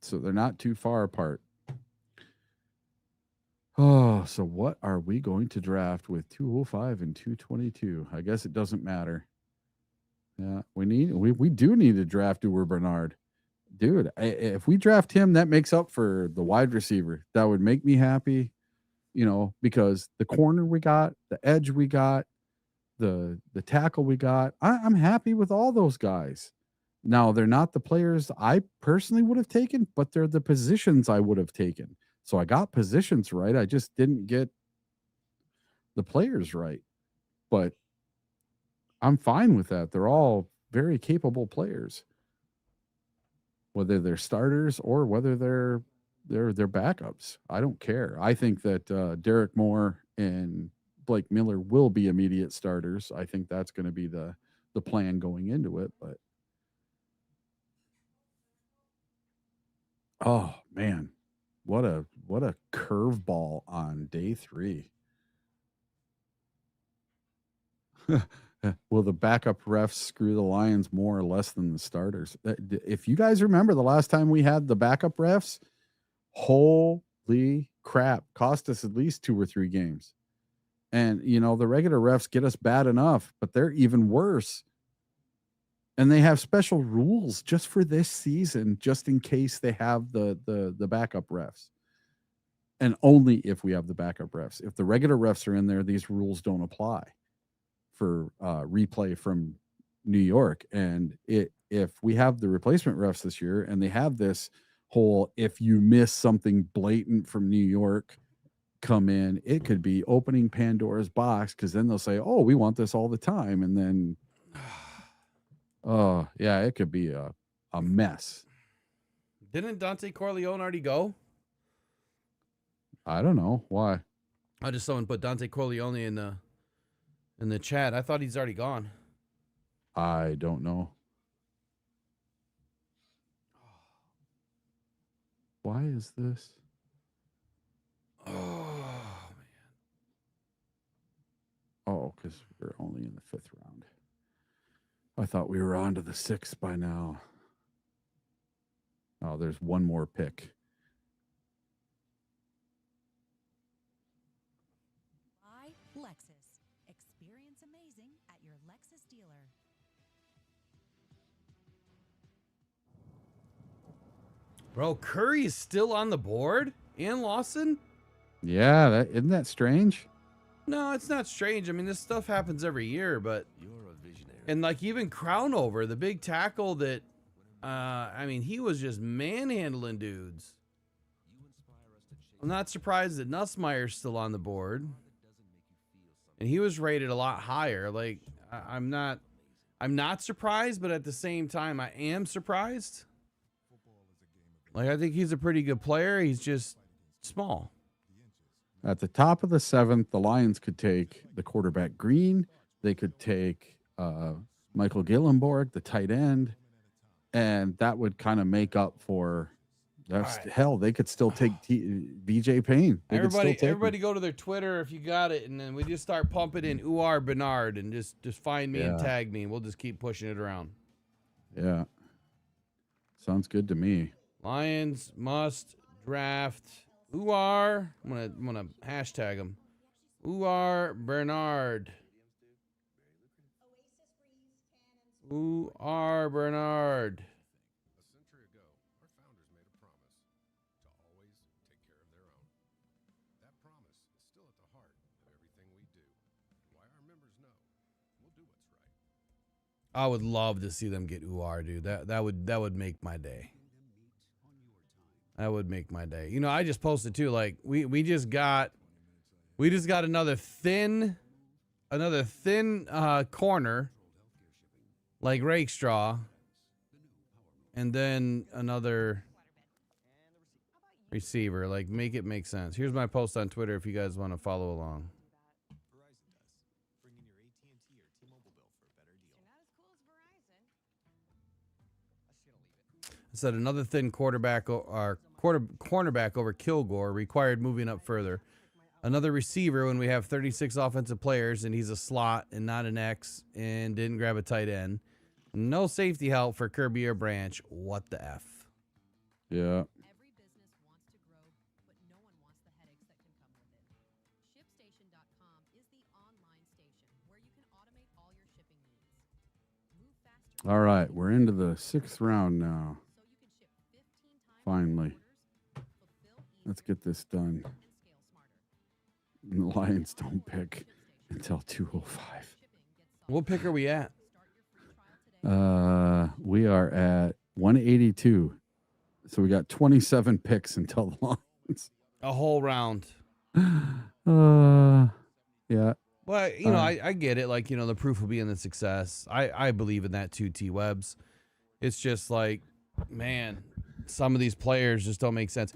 So they're not too far apart. Oh, so what are we going to draft with 205 and 222? I guess it doesn't matter. Yeah, we do need to draft Bernard. Dude, if we draft him, that makes up for the wide receiver. That would make me happy, because the corner we got, the edge we got, the tackle we got, I'm happy with all those guys. Now, they're not the players I personally would have taken, but they're the positions I would have taken. So I got positions right. I just didn't get the players right. But I'm fine with that. They're all very capable players, whether they're starters or whether they're backups. I don't care. I think that Derrick Moore and Blake Miller will be immediate starters. I think that's going to be the plan going into it. But oh man, what a curveball on day 3. Will the backup refs screw the Lions more or less than the starters? If you guys remember the last time we had the backup refs, holy crap, cost us at least 2 or 3 games. And, the regular refs get us bad enough, but they're even worse. And they have special rules just for this season, just in case they have the backup refs. And only if we have the backup refs. If the regular refs are in there, these rules don't apply for replay from New York. And if we have the replacement refs this year and they have this whole, if you miss something blatant from New York come in, it could be opening Pandora's box, because then they'll say, oh, we want this all the time. And then, oh, yeah, it could be a mess. Didn't Dante Corleone already go? I don't know. Why? I just someone put Dante Corleone in the chat. I thought he's already gone. I don't know. Why is this? Oh, man. Oh, because we're only in the 5th round. I thought we were on to the 6th by now. Oh, there's one more pick. Lexus. Experience amazing at your Lexus dealer. Bro, Curry is still on the board? And Lawson? Yeah, isn't that strange? No, it's not strange. I mean, this stuff happens every year, but... You're a visionary. And, even Crownover, the big tackle that... he was just manhandling dudes. I'm not surprised that Nussmeier's still on the board. And he was rated a lot higher. I'm not surprised, but at the same time, I am surprised. I think he's a pretty good player. He's just small. At the top of the 7th, the Lions could take the quarterback Green. They could take Michael Gillenborg, the tight end. And that would kind of make up for... Hell, they could still take BJ Payne. Everybody go to their Twitter if you got it, and then we just start pumping in Bernard and just find me and tag me, and we'll just keep pushing it around. Yeah. Sounds good to me. Lions must draft I'm gonna hashtag him. Bernard. Bernard. I would love to see them get Uar, dude. That would make my day. That would make my day. I just posted too. We just got another thin corner, like Rakestraw, and then another receiver. Make it make sense. Here's my post on Twitter if you guys want to follow along. said another thin cornerback over Kilgore required moving up further. Another receiver when we have 36 offensive players and he's a slot and not an X and didn't grab a tight end. No safety help for Kirby or Branch. What the F? Yeah. All right, we're into the 6th round now. Finally. Let's get this done. And the Lions don't pick until 2:05. What pick are we at? We are at 182. So we got 27 picks until the Lions. A whole round. Yeah. Well, you know, I get it. Like, you know, the proof will be in the success. I believe in that too, T-Webs. It's just like, man, some of these players just don't make sense.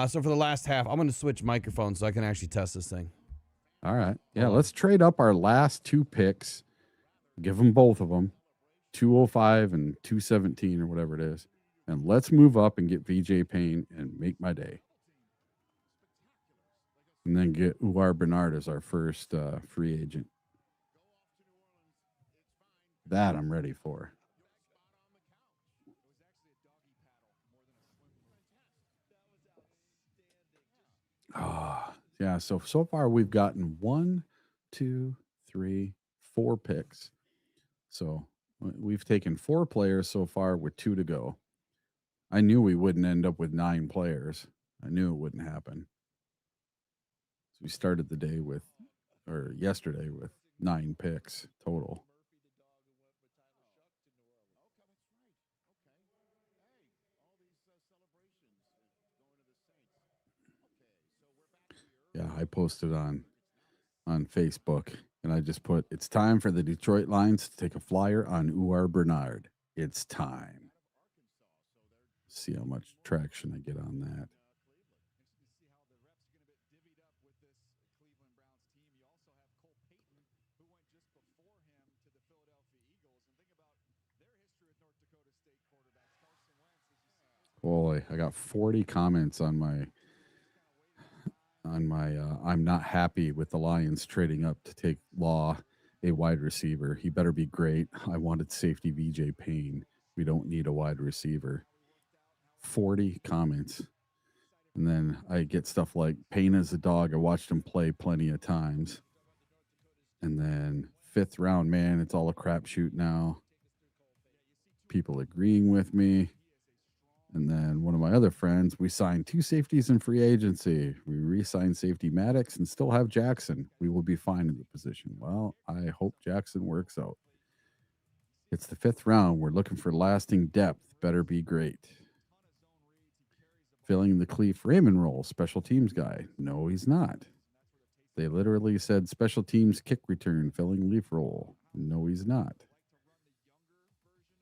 So for the last half, I'm going to switch microphones so I can actually test this thing. All right. Yeah, let's trade up our last 2 picks. Give them both of them. 205 and 217 or whatever it is. And let's move up and get VJ Payne and make my day. And then get Uar Bernard as our first free agent. That I'm ready for. Yeah, so far we've gotten 1, 2, 3, 4 picks. So we've taken 4 players so far with 2 to go. I knew we wouldn't end up with 9 players. I knew it wouldn't happen. So we started the day yesterday with 9 picks total. Yeah, I posted on Facebook, and I just put, it's time for the Detroit Lions to take a flyer on Uar Bernard. It's time. See how much traction I get on that. Boy, I got 40 comments on my I'm not happy with the Lions trading up to take Law, a wide receiver. He better be great. I wanted safety VJ Payne. We don't need a wide receiver. 40 comments. And then I get stuff like Payne is a dog. I watched him play plenty of times. And then 5th round, man, it's all a crapshoot now. People agreeing with me. And then one of my other friends, we signed 2 safeties in free agency. We re-signed safety Maddox and still have Jackson. We will be fine in the position. Well, I hope Jackson works out. It's the 5th round. We're looking for lasting depth. Better be great. Filling the Cleve Raymond role, special teams guy. No, he's not. They literally said special teams kick return, filling leaf role. No, he's not.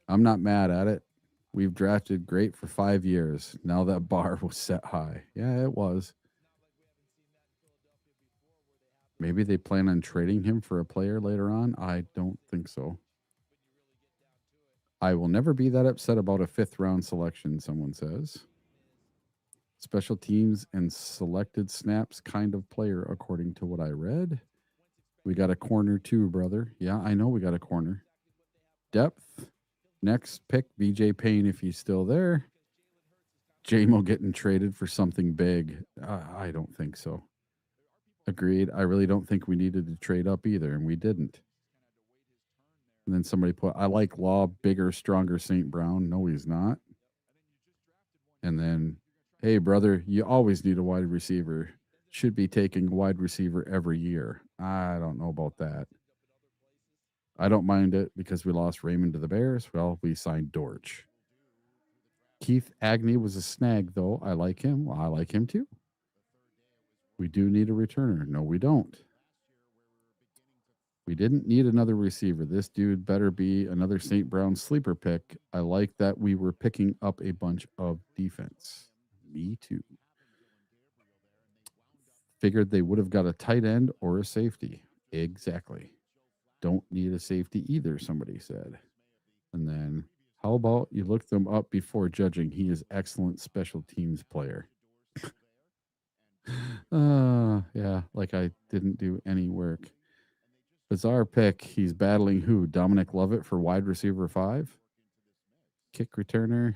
I'm not mad at it. We've drafted great for 5 years. Now that bar was set high. Yeah, it was. Maybe they plan on trading him for a player later on. I don't think so. I will never be that upset about a 5th round selection, someone says. Special teams and selected snaps kind of player, according to what I read. We got a corner too, brother. Yeah, I know we got a corner. Depth. Next pick, VJ Payne, if he's still there. JMO getting traded for something big. I don't think so. Agreed. I really don't think we needed to trade up either, and we didn't. And then somebody put, I like Law, bigger, stronger St. Brown. No, he's not. And then, hey, brother, you always need a wide receiver. Should be taking a wide receiver every year. I don't know about that. I don't mind it because we lost Raymond to the Bears. Well, we signed Dortch. Keith Abney was a snag, though. I like him. Well, I like him, too. We do need a returner. No, we don't. We didn't need another receiver. This dude better be another St. Brown sleeper pick. I like that we were picking up a bunch of defense. Me, too. Figured they would have got a tight end or a safety. Exactly. Don't need a safety either, somebody said. And then How about you look them up before judging? He is excellent special teams player. Yeah, like I didn't do any work. Bizarre pick. He's battling who? Dominic Lovett for wide receiver 5? Kick returner.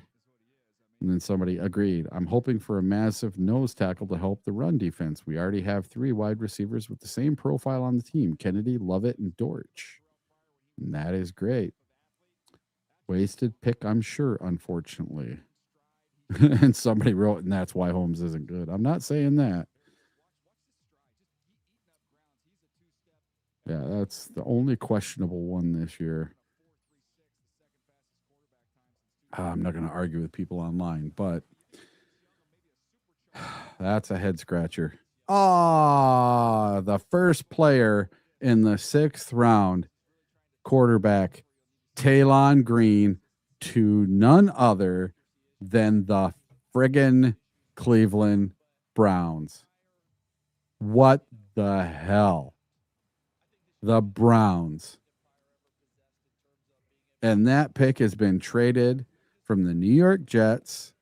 And then somebody agreed. I'm hoping for a massive nose tackle to help the run defense. We already have 3 wide receivers with the same profile on the team: Kennedy, Lovett, and Dortch. And that is great. Wasted pick, I'm sure, unfortunately. And somebody wrote, and that's why Holmes isn't good. I'm not saying that. Yeah, that's the only questionable one this year. I'm not going to argue with people online, but that's a head scratcher. The first player in the 6th round, quarterback Taylon Green, to none other than the friggin' Cleveland Browns. What the hell? The Browns. And that pick has been traded from the New York Jets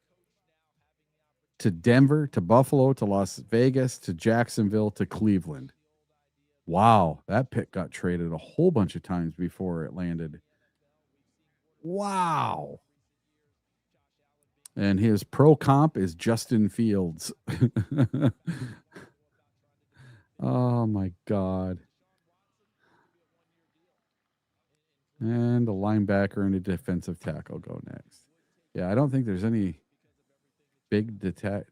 to Denver, to Buffalo, to Las Vegas, to Jacksonville, to Cleveland. Wow, that pick got traded a whole bunch of times before it landed. Wow. And his pro comp is Justin Fields. Oh, my God. And a linebacker and a defensive tackle go next. Yeah, I don't think there's any big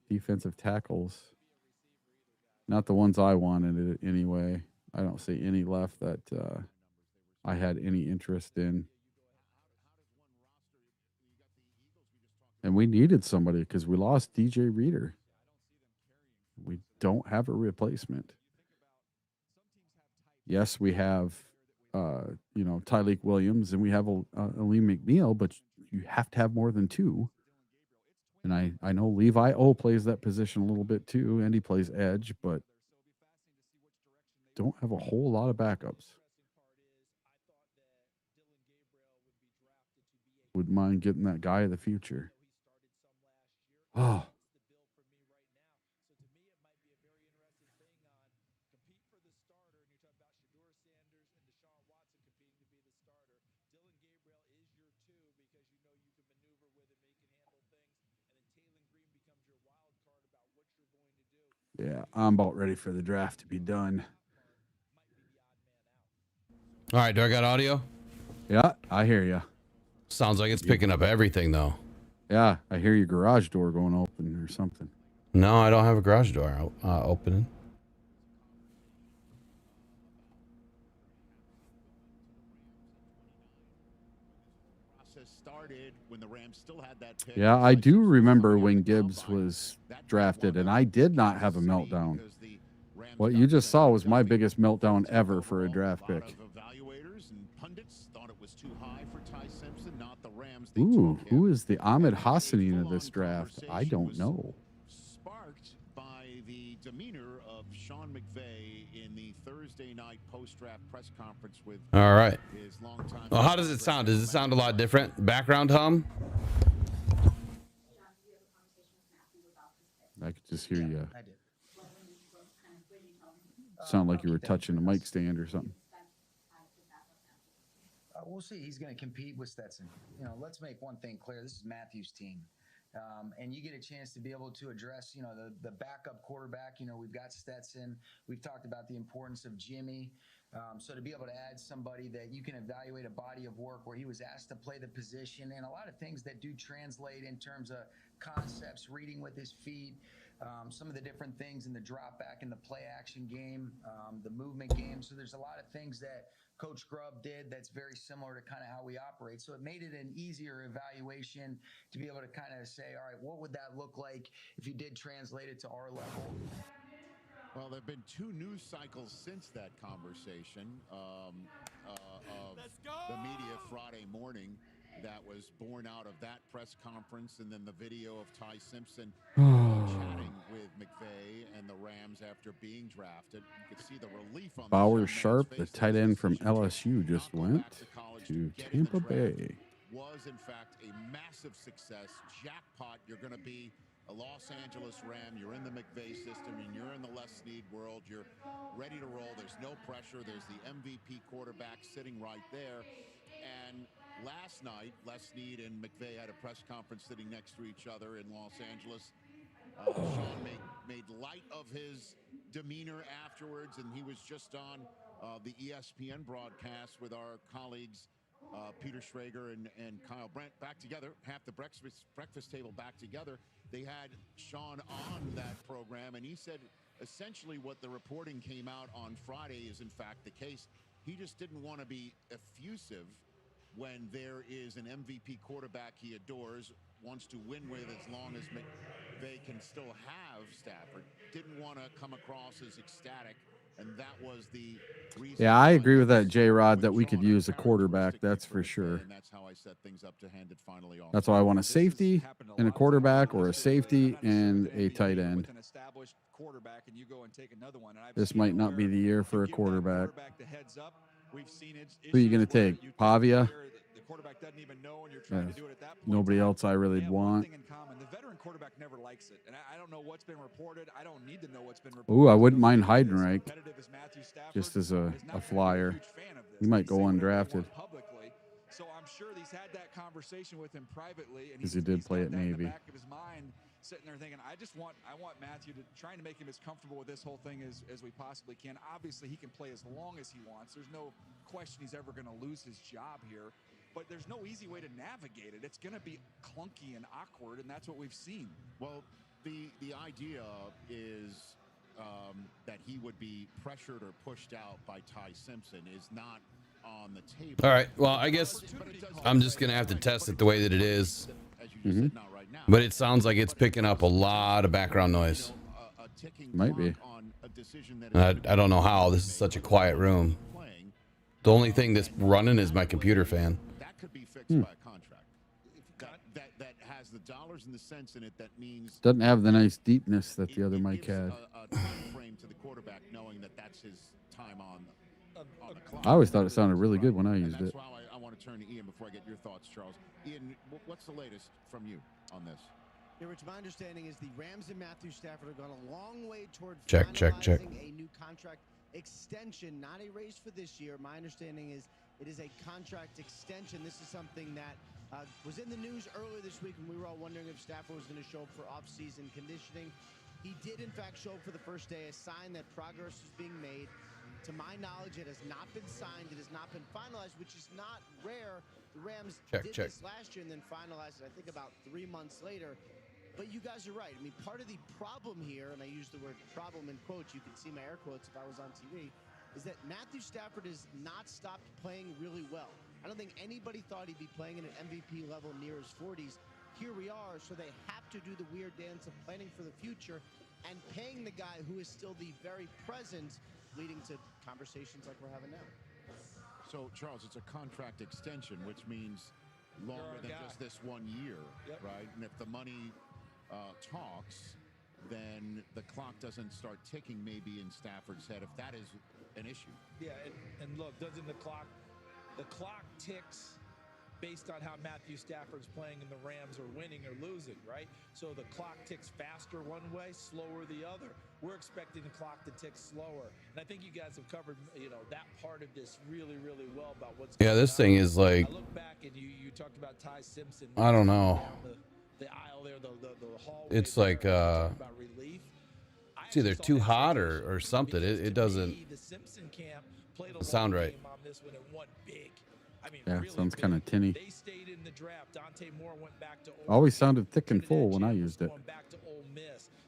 defensive tackles. Not the ones I wanted anyway. I don't see any left that I had any interest in. And we needed somebody because we lost DJ Reader. We don't have a replacement. Yes, we have, Tyleek Williams, and we have Aleem McNeil, but you have to have more than 2. And I know Levi O plays that position a little bit too, and he plays edge, but don't have a whole lot of backups. Wouldn't mind getting that guy of the future. Oh. Yeah, I'm about ready for the draft to be done. All right, do I got audio? Yeah, I hear you. Sounds like it's picking up everything, though. Yeah, I hear your garage door going open or something. No, I don't have a garage door opening. Started when the Rams still had that pick. Yeah, I do remember when Gibbs was drafted, and I did not have a meltdown. What you just saw was my biggest meltdown ever for a draft pick. Evaluators and pundits thought it was too high for Ty Simpson, not the Rams. Ooh, who is the Ahmed Hassanin of this draft? I don't know. Sparked by the demeanor of Sean McVay in the Thursday night post-draft press conference with All right. his longtime. Well, how does it sound? Does it sound a lot different? Background hum? I could just hear you. Sound like you were touching a mic stand or something. We'll see. He's going to compete with Stetson. Let's make one thing clear. This is Matthew's team. And you get a chance to be able to address, the backup quarterback. We've got Stetson. We've talked about the importance of Jimmy. So to be able to add somebody that you can evaluate a body of work where he was asked to play the position and a lot of things that do translate in terms of concepts, reading with his feet, some of the different things in the drop back in the play action game, the movement game. So there's a lot of things that Coach Grubb did that's very similar to kind of how we operate. So it made it an easier evaluation to be able to kind of say, all right, what would that look like if you did translate it to our level? Well, there have been 2 news cycles since that conversation of the media Friday morning that was born out of that press conference, and then the video of Ty Simpson chatting with McVay and the Rams after being drafted. You could see the relief on Bauer Sharp, the tight end from LSU, just went to Tampa Bay. was, in fact, a massive success. Jackpot, you're going to be a Los Angeles Ram. You're in the McVay system, and you're in the Les Snead world. You're ready to roll. There's no pressure. There's the MVP quarterback sitting right there. And last night, Les Snead and McVay had a press conference sitting next to each other in Los Angeles. Sean made light of his demeanor afterwards, and he was just on the ESPN broadcast with our colleagues Peter Schrager and Kyle Brandt back together, half the breakfast table back together. They had Sean on that program, and he said essentially what the reporting came out on Friday is in fact the case. He just didn't want to be effusive when there is an MVP quarterback he adores, wants to win with as long as McVay can still have Stafford. Didn't want to come across as ecstatic, and that was the reason. Yeah, I agree with that, J-Rod, that we could use a quarterback. That's for sure. And that's how I set things up to hand it finally off. That's why I want a safety and a quarterback, or a safety and a tight end. This might not be the year for a quarterback. Who are you going to take? Pavia? Yeah, nobody else I really want. Quarterback never likes it, and I don't know what's been reported. I don't need to know what's been reported. Ooh, I wouldn't mind Heidenreich just as a flyer. He might go undrafted. So I'm sure he's had that conversation with him privately, and because he did play at Navy. In the back of his mind, sitting there thinking, I want Matthew to trying to make him as comfortable with this whole thing as we possibly can. Obviously, he can play as long as he wants. There's no question he's ever going to lose his job here. But there's no easy way to navigate it. It's going to be clunky and awkward, and that's what we've seen. Well, the idea is that he would be pressured or pushed out by Ty Simpson is not on the table. All right. Well, I guess I'm just going to have to test it the way that it is. But it sounds like it's picking up a lot of background noise. Might be. I don't know how. This is such a quiet room. The only thing that's running is my computer fan. Could be fixed by a contract that has the dollars and the cents in it. That means doesn't have the nice deepness that the other mic had. A time frame to the quarterback, knowing that that's his time on the clock. I always thought it sounded really good when I used it. That's why I want to turn to Ian before I get your thoughts, Charles. Ian, what's the latest from you on this? Yeah, Rich, my understanding is the Rams and Matthew Stafford have gone a long way toward check. A new contract extension, not a raise for this year. My understanding is it is a contract extension. This is something that was in the news earlier this week when we were all wondering if Stafford was going to show up for off-season conditioning. He did, in fact, show up for the first day, a sign that progress is being made. To my knowledge, it has not been signed. It has not been finalized, which is not rare. The Rams did this last year and then finalized it, I think, about 3 months later. But you guys are right. I mean, part of the problem here, and I use the word problem in quotes, you can see my air quotes if I was on TV, is that Matthew Stafford has not stopped playing really well. I don't think anybody thought he'd be playing at an MVP level near his 40s. Here we are, so they have to do the weird dance of planning for the future and paying the guy who is still the very present, leading to conversations like we're having now. So, Charles, it's a contract extension, which means longer than just this 1 year, right? And if the money talks, then the clock doesn't start ticking maybe in Stafford's head if that is an issue. Yeah, and look, doesn't the clock ticks based on how Matthew Stafford's playing and the Rams are winning or losing, right? So the clock ticks faster one way, slower the other. We're expecting the clock to tick slower. And I think you guys have covered, that part of this really, really well about what's going on. Yeah, this thing is like, I look back and you talked about Ty Simpson. I don't know. The aisle there, the hallway. It's like it's either too hot or something. It doesn't sound right. Yeah, sounds kind of tinny. Always sounded thick and full when I used it.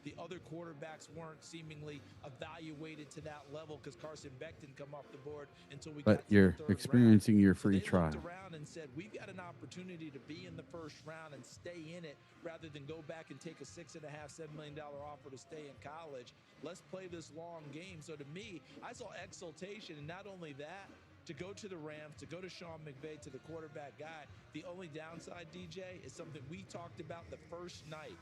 The other quarterbacks weren't seemingly evaluated to that level because Carson Beck didn't come off the board until we got to you're the third experiencing round. your free They trial. looked around and said, we've got an opportunity to be in the first round and stay in it rather than go back and take a $6.5, $7 million offer to stay in college. Let's play this long game. So to me, I saw exultation, and not only that, to go to the Rams, to go to Sean McVay, to the quarterback guy. The only downside, DJ, is something we talked about the first night.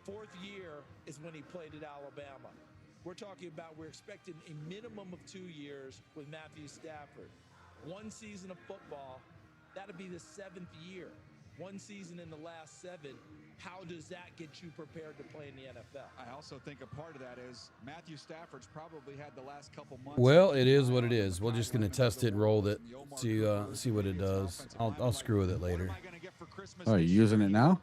4th year is when he played at Alabama. We're talking about we're expecting a minimum of 2 years with Matthew Stafford. 1 season of football, That'll be the 7th year. One season in the last 7. How does that get you prepared to play in the NFL? I also think a part of that is Matthew Stafford's probably had the last couple months. Well, it is what it is. We're just gonna test it and roll it to see what it does. I'll screw with it later. Oh, you using it now?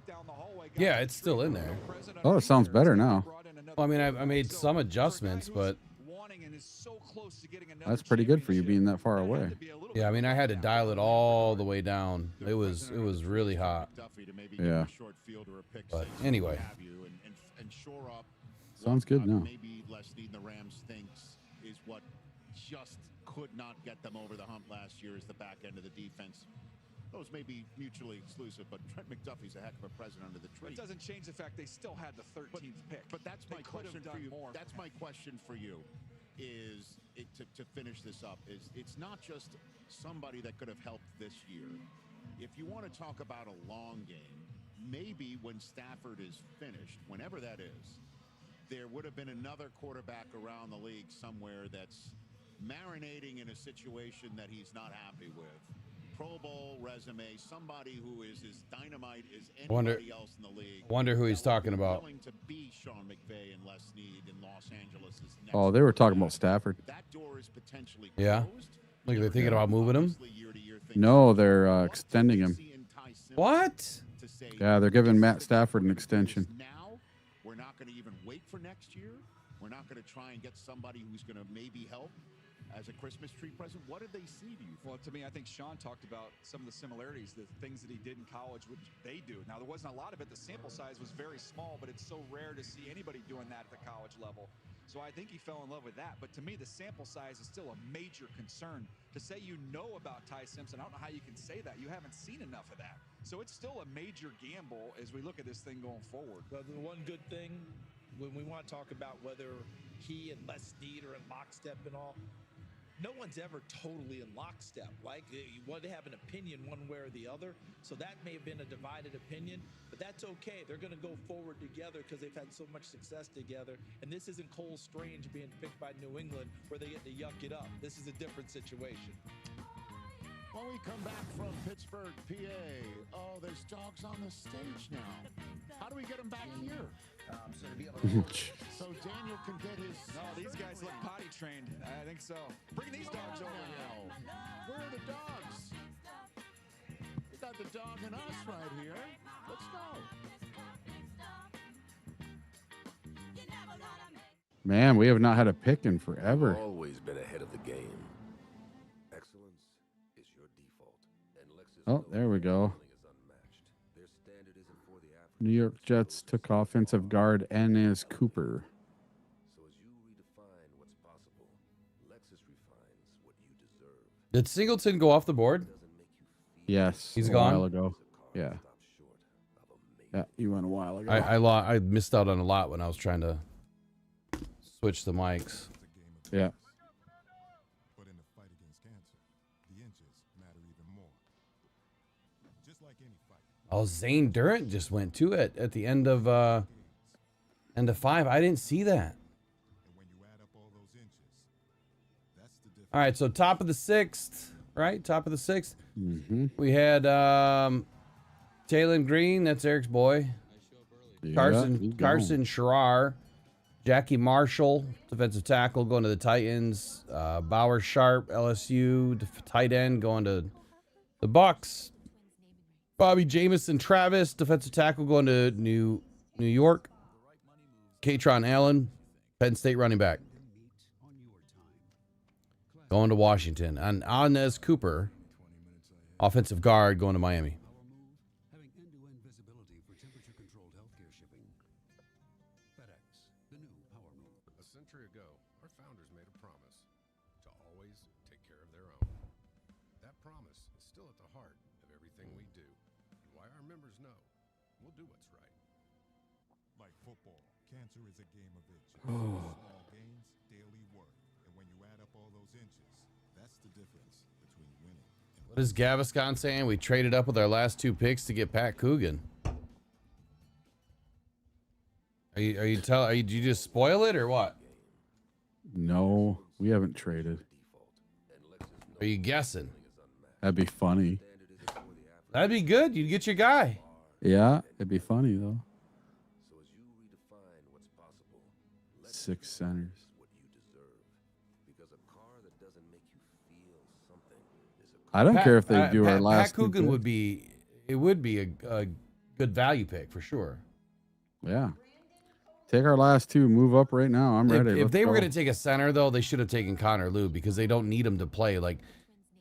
Yeah, it's still in there. Oh, it sounds better now. Well, I mean, I made some adjustments, but That's pretty good for you being that far away. yeah, I mean, I had to dial it all the way down. It was really hot. Yeah. But anyway, Sounds good now. Maybe less than the Rams thinks is what just could not get them over the hump last year is the back end of the defense. Those may be mutually exclusive, but Trent McDuffie's a heck of a present under the tree. It doesn't change the fact they still had the 13th pick. But that's my question for you. More. That's my question for you. Is it to finish this up? Is it's not just somebody that could have helped this year. If you want to talk about a long game, maybe when Stafford is finished, whenever that is, there would have been another quarterback around the league somewhere that's marinating in a situation that he's not happy with. Pro Bowl resume, somebody who is as dynamite as anybody else in the league. Wonder who he's talking about. Willing to be Sean McVay and Les Snead in Los Angeles is next. Oh, they were talking about Stafford. That door is potentially yeah. Like they're thinking about moving him. No, they're extending him. What? Yeah, they're giving Matt Stafford an extension. Now, we're not going to even wait for next year. We're not going to try and get somebody who's going to maybe help as a Christmas tree present. What did they see to you? Well, to me, I think Sean talked about some of the similarities, the things that he did in college, which they do. Now, there wasn't a lot of it. The sample size was very small, but it's so rare to see anybody doing that at the college level. So I think he fell in love with that. But to me, the sample size is still a major concern. To say you know about Ty Simpson, I don't know how you can say that. You haven't seen enough of that. So it's still a major gamble as we look at this thing going forward. Well, the one good thing, when we want to talk about whether he and Les Snead are in lockstep and all, no one's ever totally in lockstep. Like, you want to have an opinion one way or the other. So that may have been a divided opinion, but that's okay. They're going to go forward together because they've had so much success together. And this isn't Cole Strange being picked by New England where they get to yuck it up. This is a different situation. When we come back from Pittsburgh, PA, oh, there's dogs on the stage now. How do we get them back here? So to be able to so Daniel can get his... No, these guys look potty trained. I think so. Bring these dogs over now. Where are the dogs? We got the dog and us right here. Let's go. Man, we have not had a pick in forever. Always been ahead of the game. Excellence is your default. And Lexus Oh, there we go. Their standard isn't for the average. New York Jets took offensive guard Enes Cooper. So as you redefine what's possible, Lexus refines what you deserve. Did Singleton go off the board? Yes, He's a gone? while ago. Yeah. Yeah, he went a while ago. I missed out on a lot when I was trying to switch the mics. Yeah. But in the fight against cancer, the inches matter even more. Just like any fight. Oh, Zane Durant just went to it at the end of 5. I didn't see that. All right, so top of the 6th, right? Top of the 6th. Mm-hmm. We had Jalen Green, that's Eric's boy. Yeah, Carson Scherer, Jackie Marshall, defensive tackle, going to the Titans. Bauer Sharp, LSU, tight end, going to the Bucks. Bobby Jamison Travis, defensive tackle, going to New York. Katron Allen, Penn State running back, going to Washington. And Enes Cooper, offensive guard, going to Miami. Having end-to-end visibility for temperature-controlled healthcare shipping. FedEx, the new power move. A century ago, our founders made a promise to always take care of their own. That promise is still at the heart of everything we do, and why our members know we'll do what's right. Like football, cancer is a game of inches. Small gains, daily work. And when you add up all those inches, that's the difference between winning. What is Gaviscon saying? We traded up with our last 2 picks to get Pat Coogan. Did you just spoil it or what? No, we haven't traded. Are you guessing? That'd be funny. That'd be good. You'd get your guy. Yeah, it'd be funny though. So as you redefine what's possible, let 6 centers. what you deserve. Because a car that doesn't make you feel something is a car. I don't care if they do our Pat last. Coogan would be. It would be a good value pick for sure. Yeah. Take our last 2. Move up right now. I'm ready. If Let's they were go. going to take a center, though, they should have taken Connor Lew because they don't need him to play. Like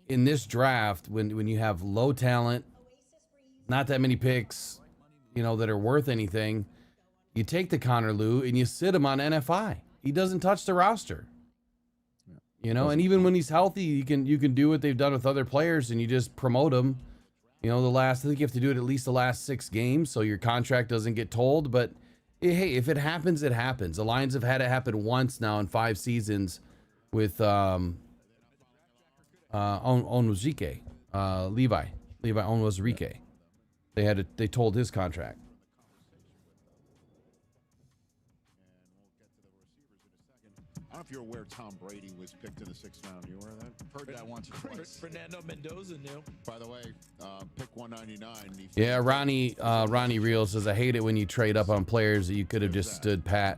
in this draft, when you have low talent, not that many picks, that are worth anything, you take the Connor Lew and you sit him on NFI. He doesn't touch the roster. And even when he's healthy, you can do what they've done with other players and you just promote him. I think you have to do it at least the last 6 games so your contract doesn't get told. But hey, if it happens, it happens. The Lions have had it happen once now in 5 seasons with Onwuzurike, Levi Onwuzurike. They told his contract. I don't know if you're aware Tom Brady was picked in the 6th round. You aware of that? Heard that once or twice. Fernando Mendoza knew. By the way, pick 199. Yeah, Ronnie Real says, I hate it when you trade up on players that you could have just stood pat.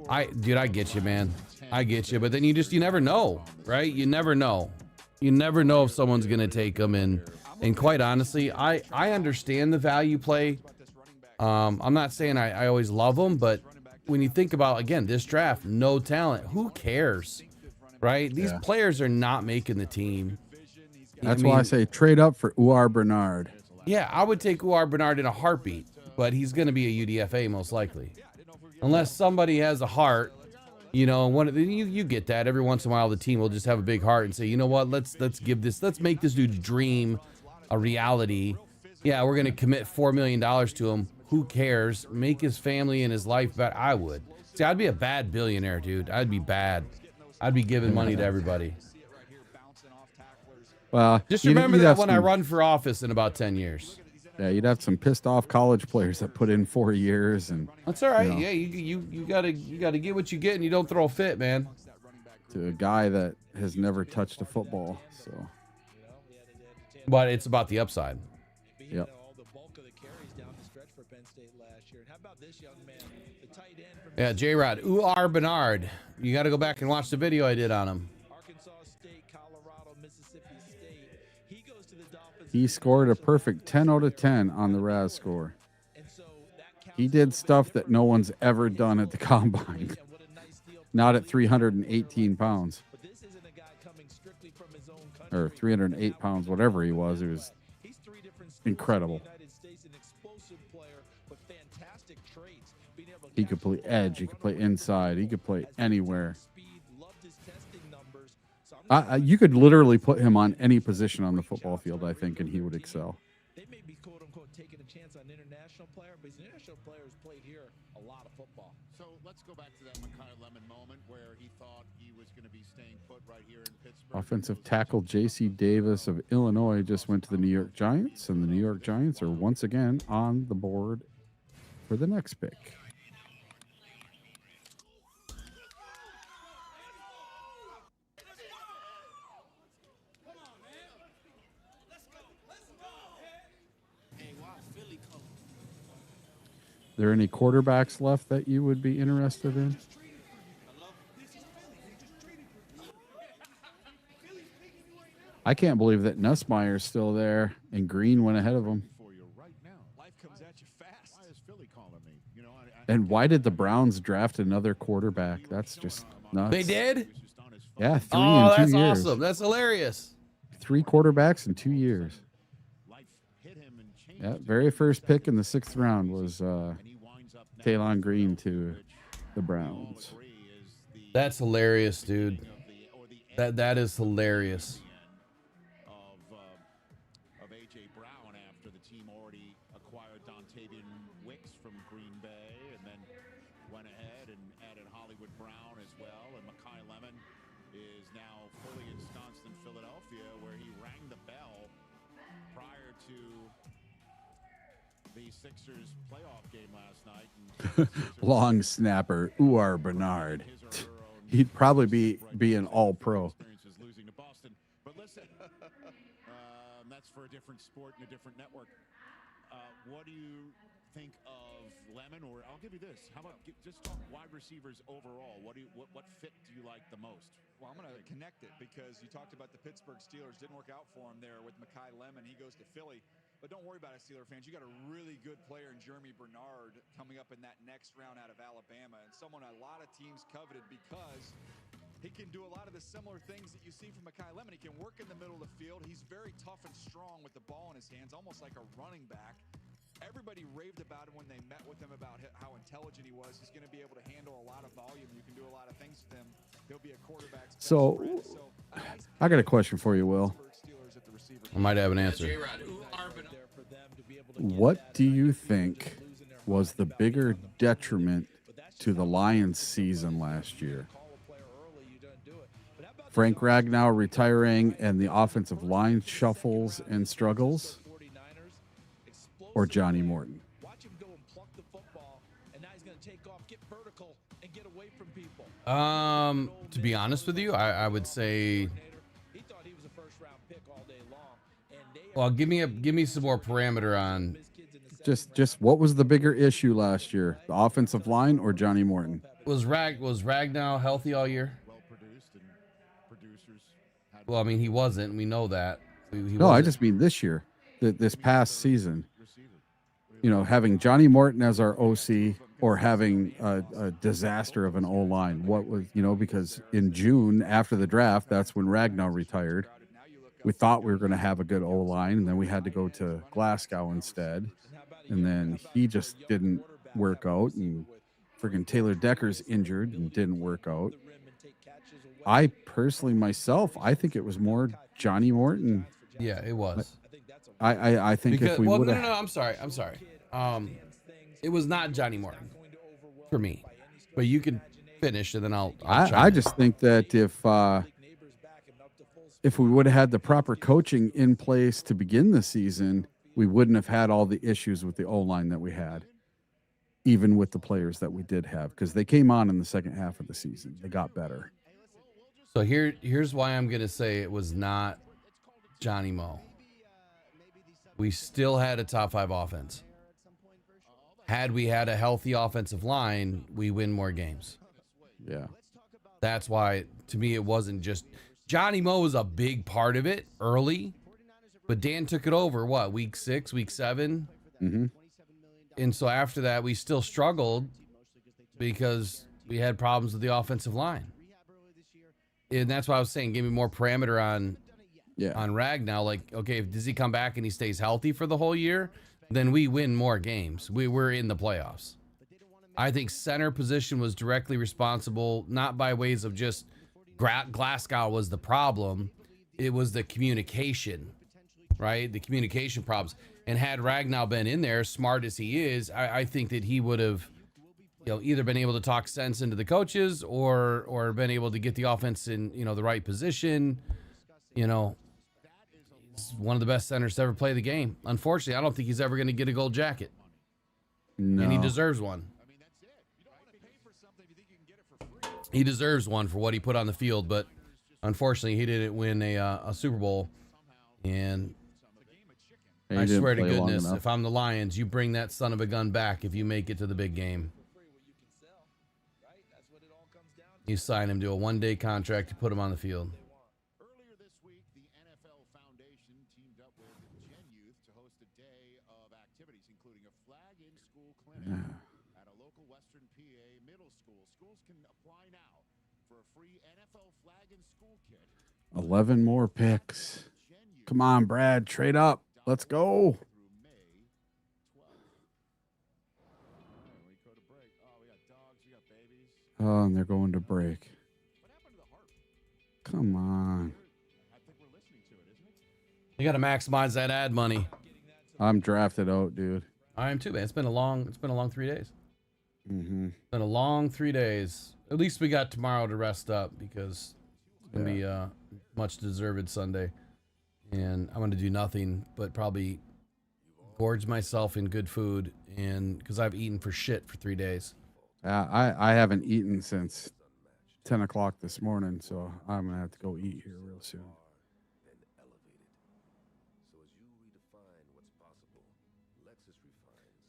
I get you, man. I get you. But then you never know, right? You never know. You never know if someone's going to take them. And quite honestly, I understand the value play. I'm not saying I always love them, but when you think about, again, this draft, no talent, who cares, right? These players are not making the team. That's why I say trade up for Uar Bernard. Yeah, I would take Uar Bernard in a heartbeat, but he's going to be a UDFA most likely. Unless somebody has a heart, you get that. Every once in a while, the team will just have a big heart and say, you know what, let's make this dude's dream a reality. Yeah, we're going to commit $4 million to him. Who cares? Make his family and his life better. I would. See, I'd be a bad billionaire, dude. I'd be bad. I'd be giving money to everybody. Well, just remember that when I run for office in about 10 years. Yeah, you'd have some pissed off college players that put in 4 years, and that's all right. Yeah, you gotta get what you get, and you don't throw a fit, man. To a guy that has never touched a football, so. But it's about the upside. Yep. Yeah, J-Rod, Uar Bernard. You got to go back and watch the video I did on him. He scored a perfect 10 out of 10 on the RAS score. He did stuff that no one's ever done at the combine. Not at 318 pounds. Or 308 pounds, whatever he was. It was incredible. He could play edge. He could play inside. He could play anywhere. You could literally put him on any position on the football field, I think, and he would excel. They may be quote unquote taking a chance on an international player, but his international players played here a lot of football. So let's go back to that McCoy Lemon moment where he thought he was going to be staying put right here in Pittsburgh. Offensive tackle J.C. Davis of Illinois just went to the New York Giants, and the New York Giants are once again on the board for the next pick. There any quarterbacks left that you would be interested in? I can't believe that Nussmeier's still there and Green went ahead of him. And why did the Browns draft another quarterback? That's just nuts. They did? Yeah, 3 in 2 years. That's awesome. That's hilarious. 3 quarterbacks in 2 years. Yeah, very first pick in the 6th round was Taylon Green to the Browns. That's hilarious, dude. That is hilarious. Of A.J. Brown after the team already acquired Dontavian Wicks from Green Bay and then went ahead and added Hollywood Brown as well. And McCoy Lemon is now fully ensconced in Philadelphia where he rang the bell prior to the Sixers playoff game last night. Long snapper, Uar Bernard. He'd probably be an all-pro. But listen, that's for a different sport and a different network. What do you think of Lemon? Or I'll give you this. How about just talk wide receivers overall? What fit do you like the most? Well, I'm going to connect it because you talked about the Pittsburgh Steelers. Didn't work out for him there with McCoy Lemon. He goes to Philly. But don't worry about it, Steeler fans. You got a really good player in Germard coming up in that next round out of Alabama, and someone a lot of teams coveted because he can do a lot of the similar things that you see from McCoy Lemon. He can work in the middle of the field. He's very tough and strong with the ball in his hands, almost like a running back. Everybody raved about him when they met with him about how intelligent he was. He's going to be able to handle a lot of volume. You can do a lot of things with him. He'll be a quarterback's best friend. So I got a question for you, Will. I might have an answer. What do you think was the bigger detriment to the Lions season last year? Frank Ragnow retiring and the offensive line shuffles and struggles, or Johnny Morton? To be honest with you, I would say, well, give me some more parameter on just what was the bigger issue last year, the offensive line or Johnny Morton? Was Ragnow healthy all year? Well, I mean, he wasn't. We know that. No, I just mean this year, this past season. You know, having Johnny Morton as our OC or having a disaster of an O-line. What was, because in June after the draft, that's when Ragnow retired. We thought we were going to have a good O-line, and then we had to go to Glasgow instead. And then he just didn't work out, and friggin' Taylor Decker's injured and didn't work out. I personally, myself, I think it was more Johnny Morton. Yeah, it was. I think if we would have... No, I'm sorry. It was not Johnny Morton for me. But you can finish, and then I'll I just think that if we would have had the proper coaching in place to begin the season, we wouldn't have had all the issues with the O-line that we had, even with the players that we did have, because they came on in the second half of the season. They got better. So here's why I'm going to say it was not Johnny Mo. We still had a top 5 offense. Had we had a healthy offensive line, we win more games. Yeah. That's why, to me, it wasn't just... Johnny Mo was a big part of it early, but Dan took it over, week 6, week 7? Mm-hmm. And so after that, we still struggled because we had problems with the offensive line. And that's why I was saying, give me more parameter on Ragnow. Like, okay, does he come back and he stays healthy for the whole year? Then we win more games. We're in the playoffs. I think center position was directly responsible, not by ways of just Glasgow was the problem. It was the communication, right? The communication problems. And had Ragnow been in there, smart as he is, I think that he would have, either been able to talk sense into the coaches or been able to get the offense in, the right position. He's one of the best centers to ever play the game. Unfortunately, I don't think he's ever going to get a gold jacket. No. And he deserves one. He deserves one for what he put on the field, but unfortunately, he didn't win a Super Bowl. And I swear to goodness, if I'm the Lions, you bring that son of a gun back if you make it to the big game. You sign him to a one-day contract to put him on the field. Earlier this week, the NFL Foundation teamed up with Gen Youth to host a day of activities, including a flag in school clinic at a local Western PA middle school. Schools can apply now for a free NFL flag in school kit. 11 more picks. Come on, Brad, trade up. Let's go. Oh, and they're going to break. Come on. You got to maximize that ad money. I'm drafted out, dude. I am too, man. It's been a long 3 days. Mm-hmm. It's been a long 3 days. At least we got tomorrow to rest up because it's going to be a much deserved Sunday. And I'm going to do nothing but probably gorge myself in good food, and because I've eaten for shit for 3 days. I haven't eaten since 10 o'clock this morning, so I'm going to have to go eat here real soon.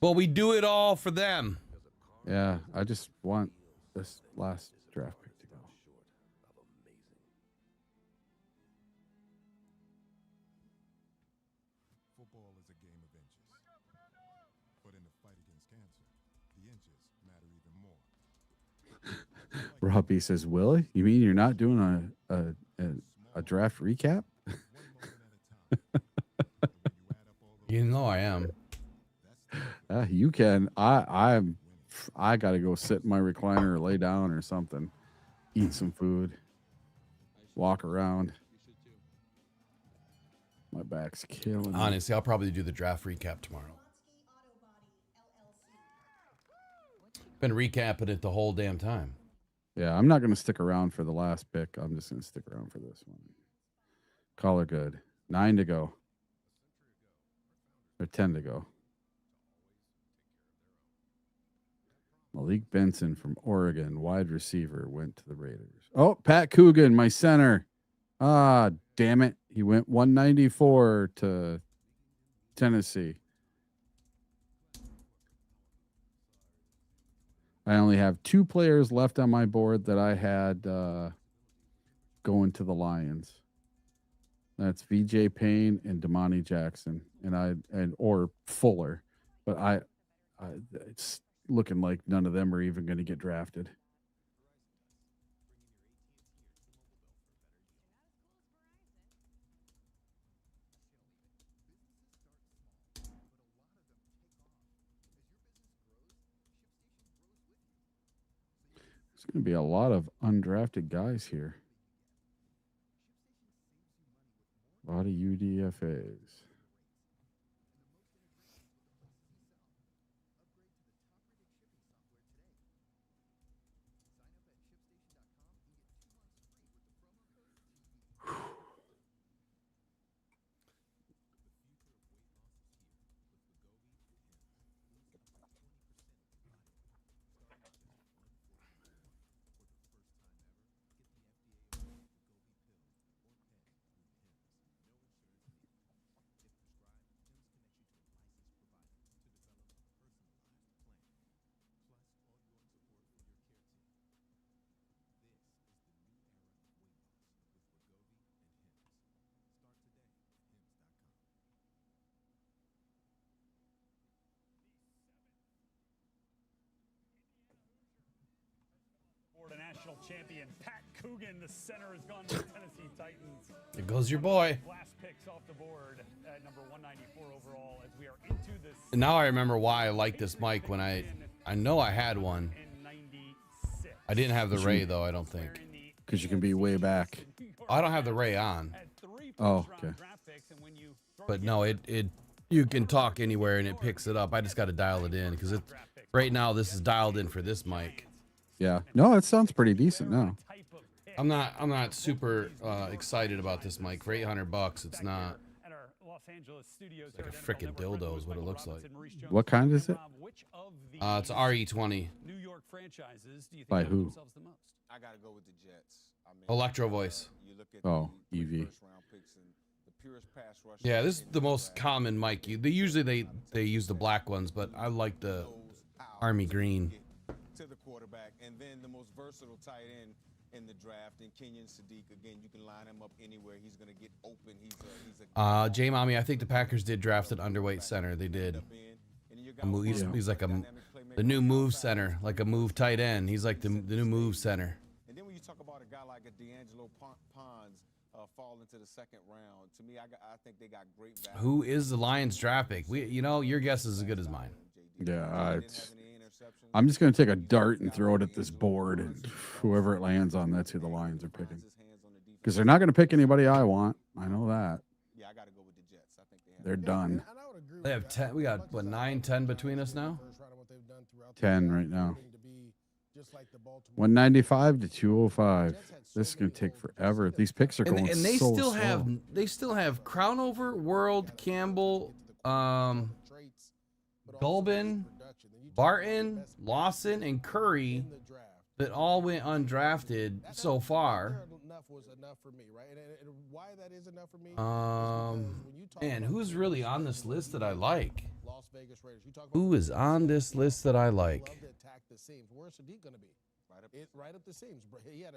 Well, we do it all for them. Yeah, I just want this last draft pick to go. Football is a game of inches. But in the fight against cancer, the inches matter even more. Robbie says, Willie, you mean you're not doing a draft recap? You know I am. You can. I got to go sit in my recliner or lay down or something, eat some food, walk around. My back's killing me. Honestly, I'll probably do the draft recap tomorrow. Been recapping it the whole damn time. Yeah, I'm not going to stick around for the last pick. I'm just going to stick around for this one. Call her good. 9 to go. Or 10 to go. Malik Benson from Oregon, wide receiver, went to the Raiders. Oh, Pat Coogan, my center. Ah, damn it. He went 194 to Tennessee. I only have 2 players left on my board that I had going to the Lions. That's VJ Payne and Damani Jackson, or Fuller, but it's looking like none of them are even going to get drafted. There's going to be a lot of undrafted guys here. A lot of UDFAs. National champion Pat Coogan, the center, has gone to the Tennessee Titans. There goes your boy. Last picks off the board at number 194 overall as we are into this. And now I remember why I like this mic when I know I had one. I didn't have the Ray though, I don't think. Because you can be way back. I don't have the Ray on. Oh, okay. But no, you can talk anywhere and it picks it up. I just got to dial it in because right now this is dialed in for this mic. Yeah. No, it sounds pretty decent now. I'm not super excited about this mic. For $800, it's not. It's like a freaking dildo is what it looks like. What kind is it? It's RE20. New York franchises, do you think By who? I gotta go with the Jets. I mean, Electro Voice. Oh, EV. Yeah, this is the most common mic. They usually they use the black ones, but I like the army green. To the quarterback, and then the most versatile tight end in the draft, and Kenyon Sadiq. Again, you can line him up anywhere. He's going to get open. He's a J Mommy, I think the Packers did draft an underweight center. They did. He's like the new move center, like a move tight end. He's like the new move center. And then when you talk about a guy like a D'Angelo Pons fall into the second round, to me, I think they got great value. Who is the Lions draft pick? Your guess is as good as mine. Yeah, I'm just going to take a dart and throw it at this board, and whoever it lands on, that's who the Lions are picking. Because they're not going to pick anybody I want. I know that. Yeah, I got to go with the Jets. I think they're done. They have 10. We got what 9, 10 between us now. 10 right now. 195 to 205. This is going to take forever. These picks are going and they so still slow. have Crownover, World, Campbell, Dolbin, Barton, Lawson, and Curry that all went undrafted so far. Enough was enough for me, right? And why that is enough for me? Man, who's really on this list that I like? Las Vegas Raiders. You talk about Who is on this list that I like? love to attack the seams. Where's Sadiq going to be? Right up the seams. He had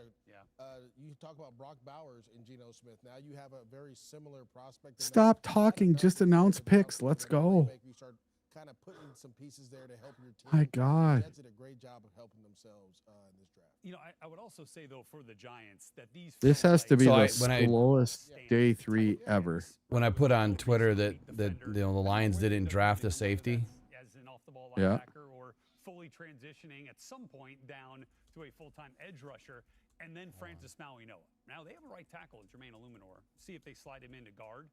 you talk about Brock Bowers and Geno Smith. Now you have a very similar prospect. Stop talking. Just announce picks. Let's go. You start kind of putting some pieces there to help your team. My God. The Jets did a great job of helping themselves in this draft. You know, I would also say, though, for the Giants, that these This has to be So the when slowest day 3 ever. When I put on Twitter that the Lions didn't draft a safety. as an off-the-ball Yeah. linebacker or fully transitioning at some point down to a full-time edge rusher, and then Francis Maui Noah. Now, they have a right tackle in Jermaine Illuminor. See if they slide him into guard.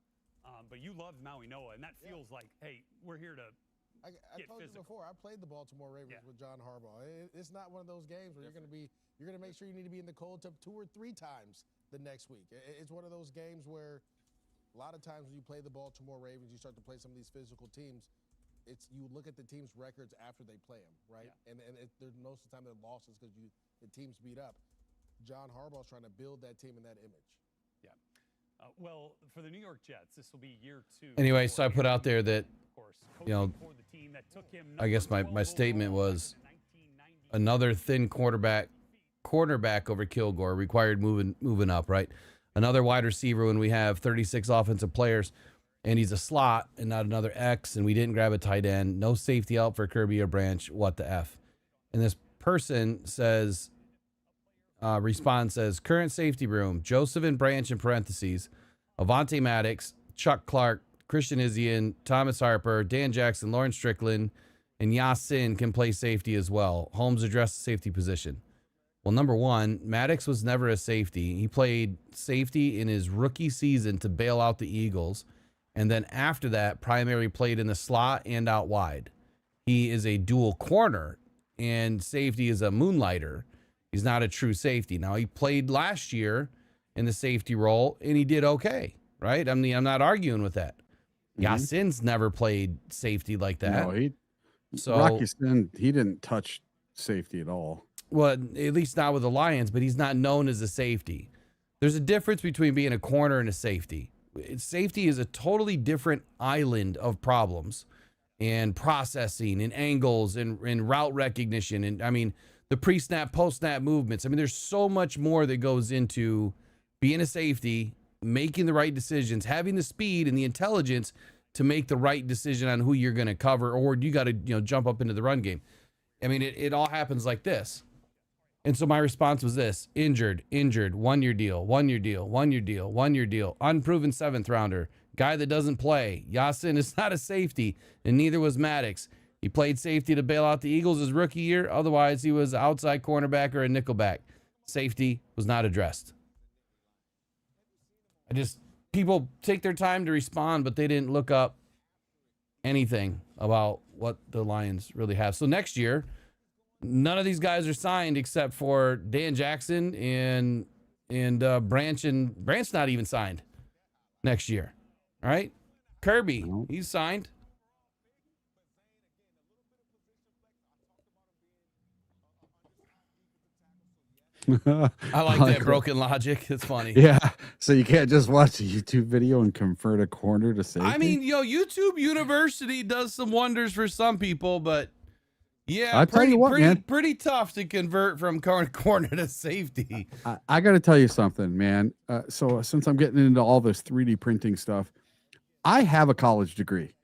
But you love Maui Noah, and that feels like, hey, we're here to I told you before, I played the Baltimore Ravens with John Harbaugh. It's not one of those games where you're going to make sure you need to be in the cold tub 2 or 3 times the next week. It's one of those games where a lot of times when you play the Baltimore Ravens, you start to play some of these physical teams. You look at the team's records after they play them, right? Yeah. And there's most of the time they're losses because the team's beat up. John Harbaugh's trying to build that team in that image. Yeah. Well, for the New York Jets, this will be year 2. Anyway, so I put out there that, I guess my statement was another thin cornerback over Kilgore required moving up, right? Another wide receiver when we have 36 offensive players, and he's a slot and not another X, and we didn't grab a tight end. No safety out for Kirby or Branch. What the F? And this person says, says, current safety room, Joseph and Branch in parentheses, Avonte Maddox, Chuck Clark, Christian Izzian, Thomas Harper, Dan Jackson, Lauren Strickland, and Yasin can play safety as well. Holmes addressed the safety position. Well, number one, Maddox was never a safety. He played safety in his rookie season to bail out the Eagles. And then after that, primarily played in the slot and out wide. He is a dual corner, and safety is a moonlighter. He's not a true safety. Now, he played last year in the safety role, and he did okay, right? I'm not arguing with that. Yasin's never played safety like that. No, Rocky Sin, he didn't touch safety at all. Well, at least not with the Lions, but he's not known as a safety. There's a difference between being a corner and a safety. Safety is a totally different island of problems and processing and angles and route recognition. And I mean, the pre-snap, post-snap movements. I mean, there's so much more that goes into being a safety, making the right decisions, having the speed and the intelligence to make the right decision on who you're going to cover, or you got to, jump up into the run game. I mean, it all happens like this. And so my response was this: injured, 1-year deal, 1-year deal, 1-year deal, 1-year deal, unproven 7th rounder, guy that doesn't play. Yasin is not a safety, and neither was Maddox. He played safety to bail out the Eagles his rookie year. Otherwise, he was outside cornerback or a nickelback. Safety was not addressed. People take their time to respond, but they didn't look up anything about what the Lions really have. So next year, none of these guys are signed except for Dan Jackson and Branch, and Branch's not even signed next year. All right. Kirby, he's signed. I like that broken logic. It's funny. Yeah. So you can't just watch a YouTube video and convert a corner to safety. I mean, YouTube University does some wonders for some people, but yeah, pretty tough to convert from corner to safety. I got to tell you something, man. So since I'm getting into all this 3D printing stuff, I have a college degree.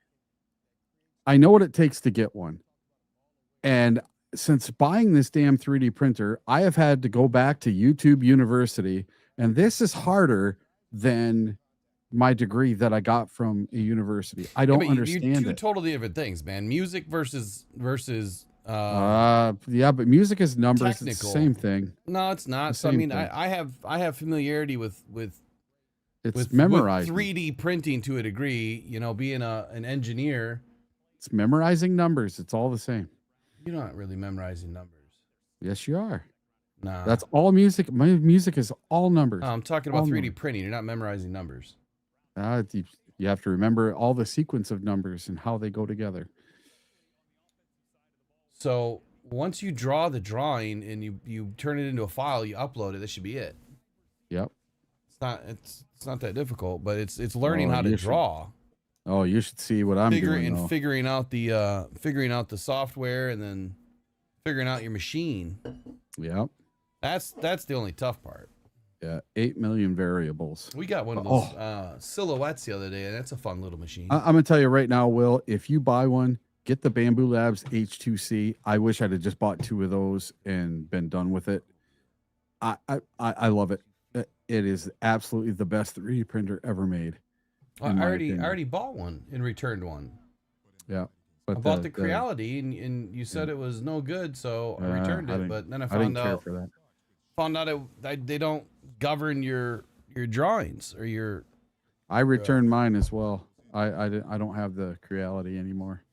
I know what it takes to get one. And since buying this damn 3D printer, I have had to go back to YouTube University, and this is harder than my degree that I got from a university. I don't understand two totally different things, man. Music versus yeah, but music is numbers. Technical. It's the same thing. No, it's not. So I mean, I have familiarity with memorizing 3D printing to a degree, being an engineer. It's memorizing numbers. It's all the same. You're not really memorizing numbers. Yes, you are. Nah. That's all music. My music is all numbers. I'm talking about 3D printing. You're not memorizing numbers. You have to remember all the sequence of numbers and how they go together. So once you draw the drawing and you turn it into a file, you upload it. That should be it. Yep. It's not that difficult, but it's learning how to you draw. Oh, you should see what I'm doing. And figuring out the software and then figuring out your machine. Yep. That's the only tough part. Yeah, 8 million variables. We got one of those silhouettes the other day, and that's a fun little machine. I'm gonna tell you right now, Will. If you buy one, get the Bamboo Labs H2C. I wish I'd have just bought 2 of those and been done with it. I love it. It is absolutely the best 3D printer ever made. I already bought one and returned one. Yeah. But I bought the Creality, and you said it was no good, so I returned it. But then I found out they don't govern your drawings or your. I returned mine as well. I don't have the Creality anymore,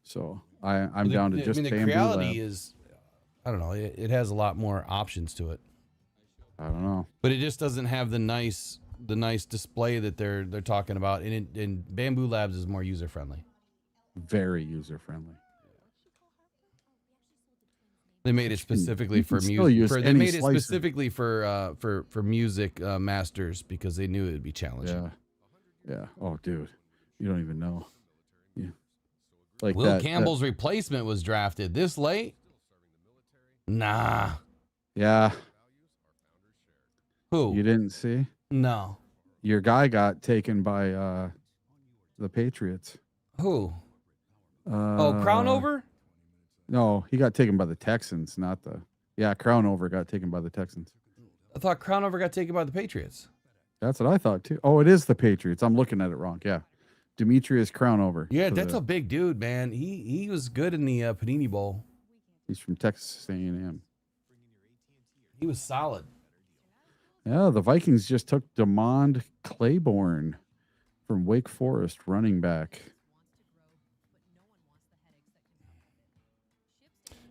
so I'm down to just. The Creality is, I don't know. It has a lot more options to it. I don't know, but it just doesn't have the nice display that they're talking about. And Bamboo Labs is more user friendly. Very user friendly. They made it specifically for music. They made it specifically for music masters because they knew it would be challenging. Yeah. Oh, dude, you don't even know. Yeah. Like Will Campbell's replacement was drafted this late. Nah. Yeah. Who? You didn't see? No. Your guy got taken by the Patriots. Who? Crownover? No, he got taken by the Texans, not the. Yeah, Crownover got taken by the Texans. I thought Crownover got taken by the Patriots. That's what I thought too. Oh, it is the Patriots. I'm looking at it wrong. Yeah, Demetrius Crownover. Yeah, that's a big dude, man. He was good in the Panini Bowl. He's from Texas A&M. He was solid. Yeah, the Vikings just took DeMond Claiborne from Wake Forest, running back.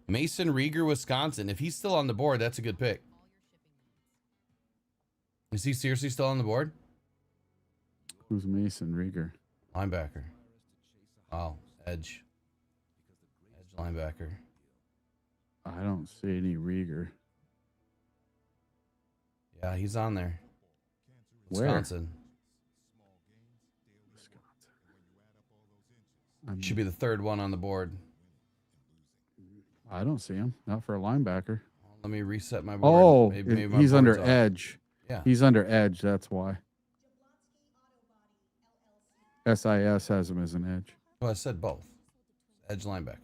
Mason Rieger, Wisconsin. If he's still on the board, that's a good pick. Is he seriously still on the board? Who's Mason Rieger? Linebacker. Oh, edge linebacker. I don't see any Rieger. Yeah, he's on there. Where? Wisconsin. Should be the third one on the board. I don't see him. Not for a linebacker. Let me reset my board. Oh, maybe my he's under board's off. edge. Yeah. He's under edge. That's why. SIS has him as an edge. Well, I said both. Edge linebacker.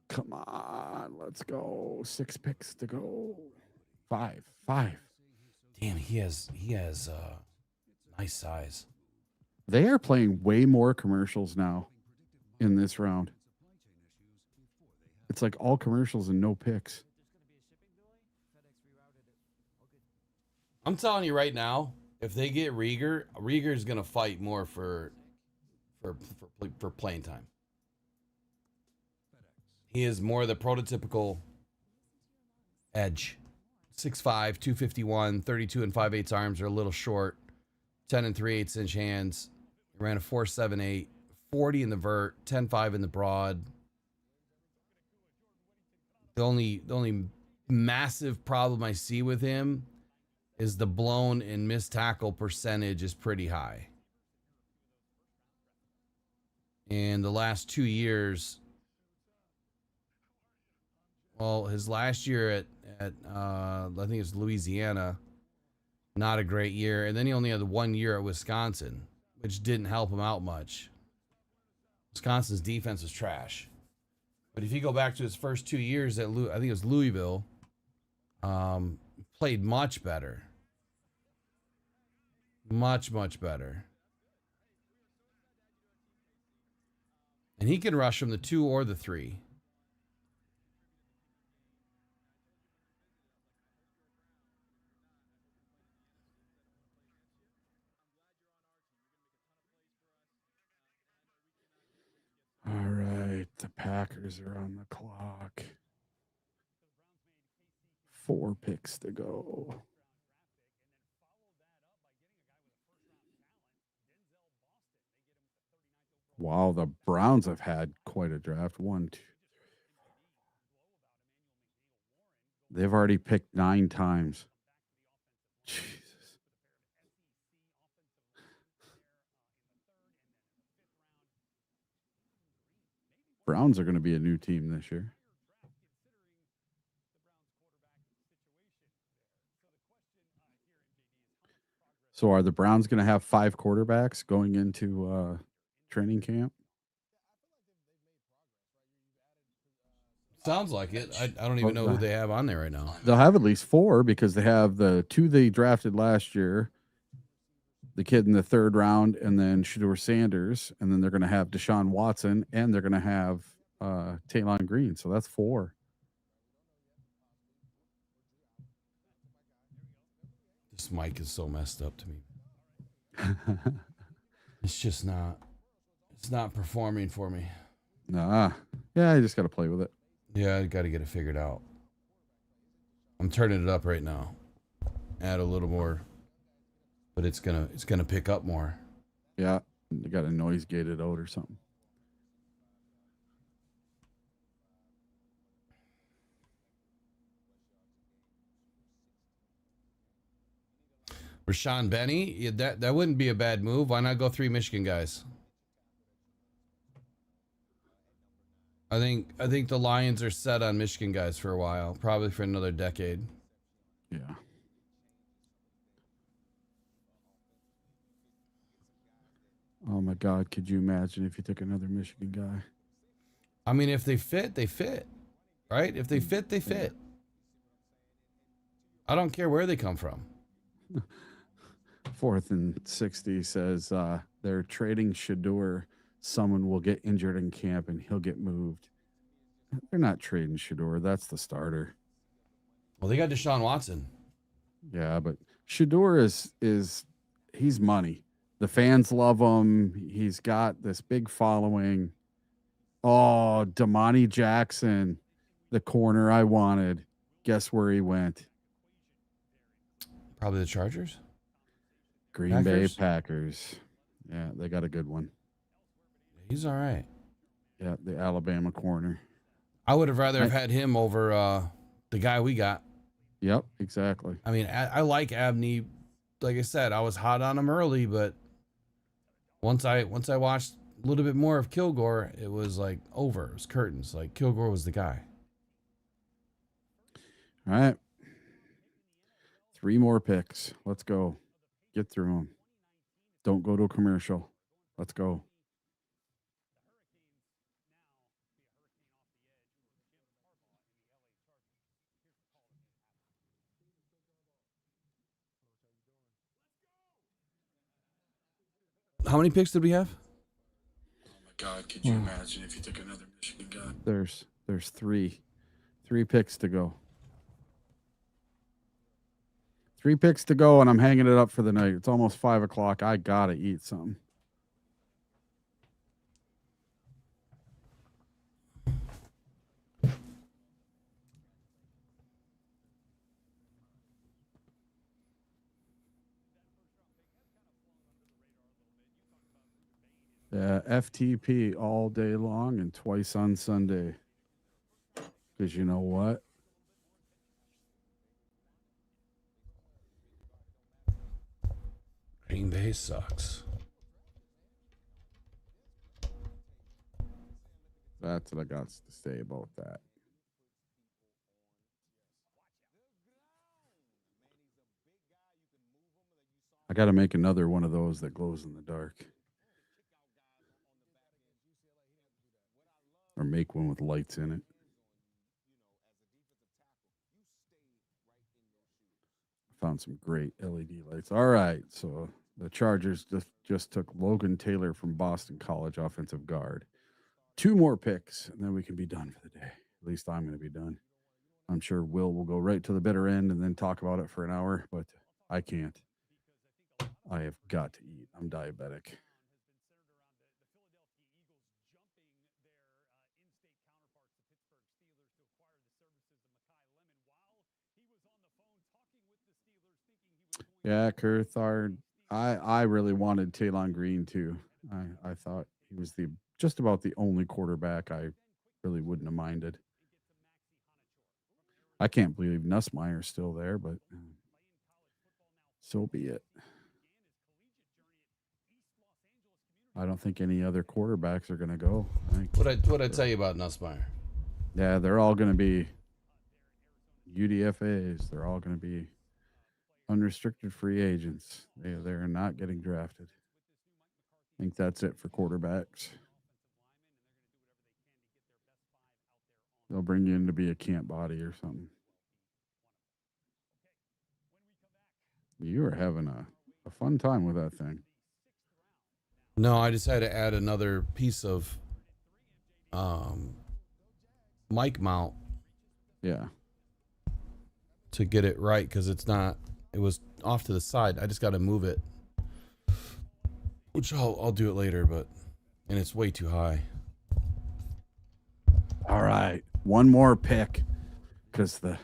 Come on, let's go. 6 picks to go. 5. Damn, he has nice size. They are playing way more commercials now in this round. It's like all commercials and no picks. I'm telling you right now, if they get Rieger's gonna fight more for playing time. He is more the prototypical edge. 6'5", 251, 32 and 5/8 arms are a little short. 10 and 3/8 inch hands. He ran a 4.78, 40 in the vert, 10.5 in the broad. The only massive problem I see with him is the blown and missed tackle percentage is pretty high. And the last 2 years, well, his last year at I think it's Louisiana, not a great year. And then he only had 1 year at Wisconsin, which didn't help him out much. Wisconsin's defense was trash. But if you go back to his first 2 years at I think it was Louisville, played much better. Much better. And he can rush from the 2 or the 3. All right, the Packers are on the clock. 4 picks to go. Wow, the Browns have had quite a draft. 1, 2. They've already picked 9 times. Jesus. Browns are going to be a new team this year. So are the Browns going to have 5 quarterbacks going into training camp? Sounds like it. I don't even know who they have on there right now. They'll have at least 4 because they have the 2 they drafted last year, the kid in the 3rd round, and then Shedeur Sanders, and then they're going to have Deshaun Watson, and they're going to have Taylon Green. So that's 4. This mic is so messed up to me. It's just not. It's not performing for me. Nah. Yeah, I just got to play with it. Yeah, I got to get it figured out. I'm turning it up right now. Add a little more, but it's gonna pick up more. Yeah, you got to noise gate it out or something. Rashawn Benny, yeah, that wouldn't be a bad move. Why not go 3 Michigan guys? I think the Lions are set on Michigan guys for a while, probably for another decade. Yeah. Oh my God, could you imagine if you took another Michigan guy? I mean, if they fit, they fit. Right? If they fit, they fit. I don't care where they come from. 4th and 60 says they're trading Shedeur. Someone will get injured in camp and he'll get moved. They're not trading Shedeur. That's the starter. Well, they got Deshaun Watson. Yeah, but Shedeur is he's money. The fans love him. He's got this big following. Oh, Damani Jackson, the corner I wanted. Guess where he went? Probably the Chargers. Green Bay Packers. Yeah, they got a good one. He's all right. Yeah, the Alabama corner. I would have rather have had him over the guy we got. Yep, exactly. I mean, I like Abney. Like I said, I was hot on him early, but once I watched a little bit more of Kilgore, it was like over. It was curtains. Like Kilgore was the guy. All right. 3 more picks. Let's go. Get through them. Don't go to a commercial. Let's go. How many picks did we have? Oh my God, could you imagine if you took another Michigan guy? There's 3. 3 picks to go. 3 picks to go, and I'm hanging it up for the night. It's almost 5 o'clock. I gotta eat something. Yeah, FTP all day long and twice on Sunday. Because you know what? Green Bay sucks. That's what I got to say about that. I got to make another one of those that glows in the dark. Or make one with lights in it. Found some great LED lights. All right, so the Chargers just took Logan Taylor from Boston College, offensive guard. 2 more picks, and then we can be done for the day. At least I'm going to be done. I'm sure Will go right to the bitter end and then talk about it for an hour, but I can't. I have got to eat. I'm diabetic. Yeah, Kurthard. I really wanted Taylon Green too. I thought he was just about the only quarterback I really wouldn't have minded. I can't believe Nussmeier's still there, but so be it. I don't think any other quarterbacks are going to go. What I tell you about Nussmeier? Yeah, they're all going to be UDFAs. They're all going to be unrestricted free agents. They're not getting drafted. I think that's it for quarterbacks. They'll bring you in to be a camp body or something. You are having a fun time with that thing. No, I just had to add another piece of mic mount. Yeah. To get it right, because it was off to the side. I just got to move it, which I'll do it later, and it's way too high. All right, one more pick, because the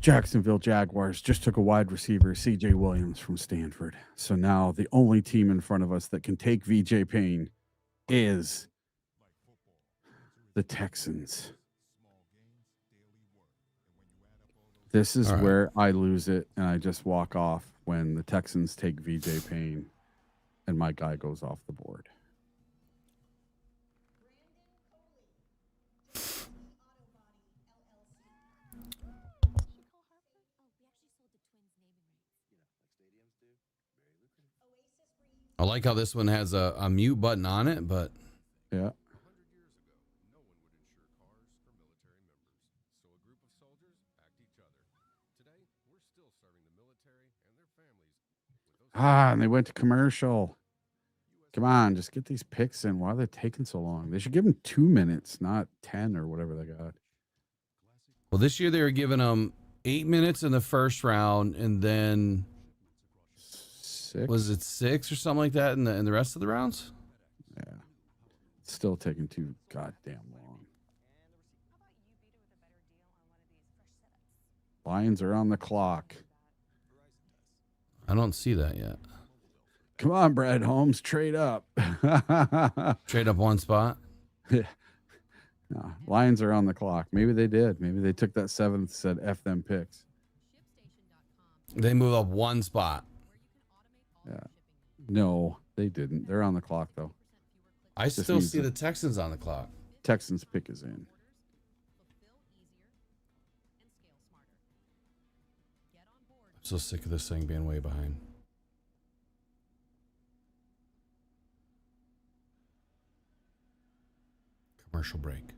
Jacksonville Jaguars just took a wide receiver, C.J. Williams from Stanford. So now the only team in front of us that can take V.J. Payne is the Texans. This is where I lose it, and I just walk off when the Texans take V.J. Payne, and my guy goes off the board. I like how this one has a mute button on it, but yeah. And they went to commercial. Come on, just get these picks in. Why are they taking so long? They should give them 2 minutes, not 10 or whatever they got. Well, this year they were giving them 8 minutes in the first round, and then 6. Was it 6 or something like that in the rest of the rounds? Yeah, it's still taking too goddamn long. Lions are on the clock. I don't see that yet. Come on, Brad Holmes, trade up. Trade up one spot. Yeah. No, Lions are on the clock. Maybe they did. Maybe they took that 7th, said F them picks. They move up one spot. Yeah. No, they didn't. They're on the clock, though. I still see the Texans on the clock. Texans pick is in. I'm so sick of this thing being way behind. Commercial break.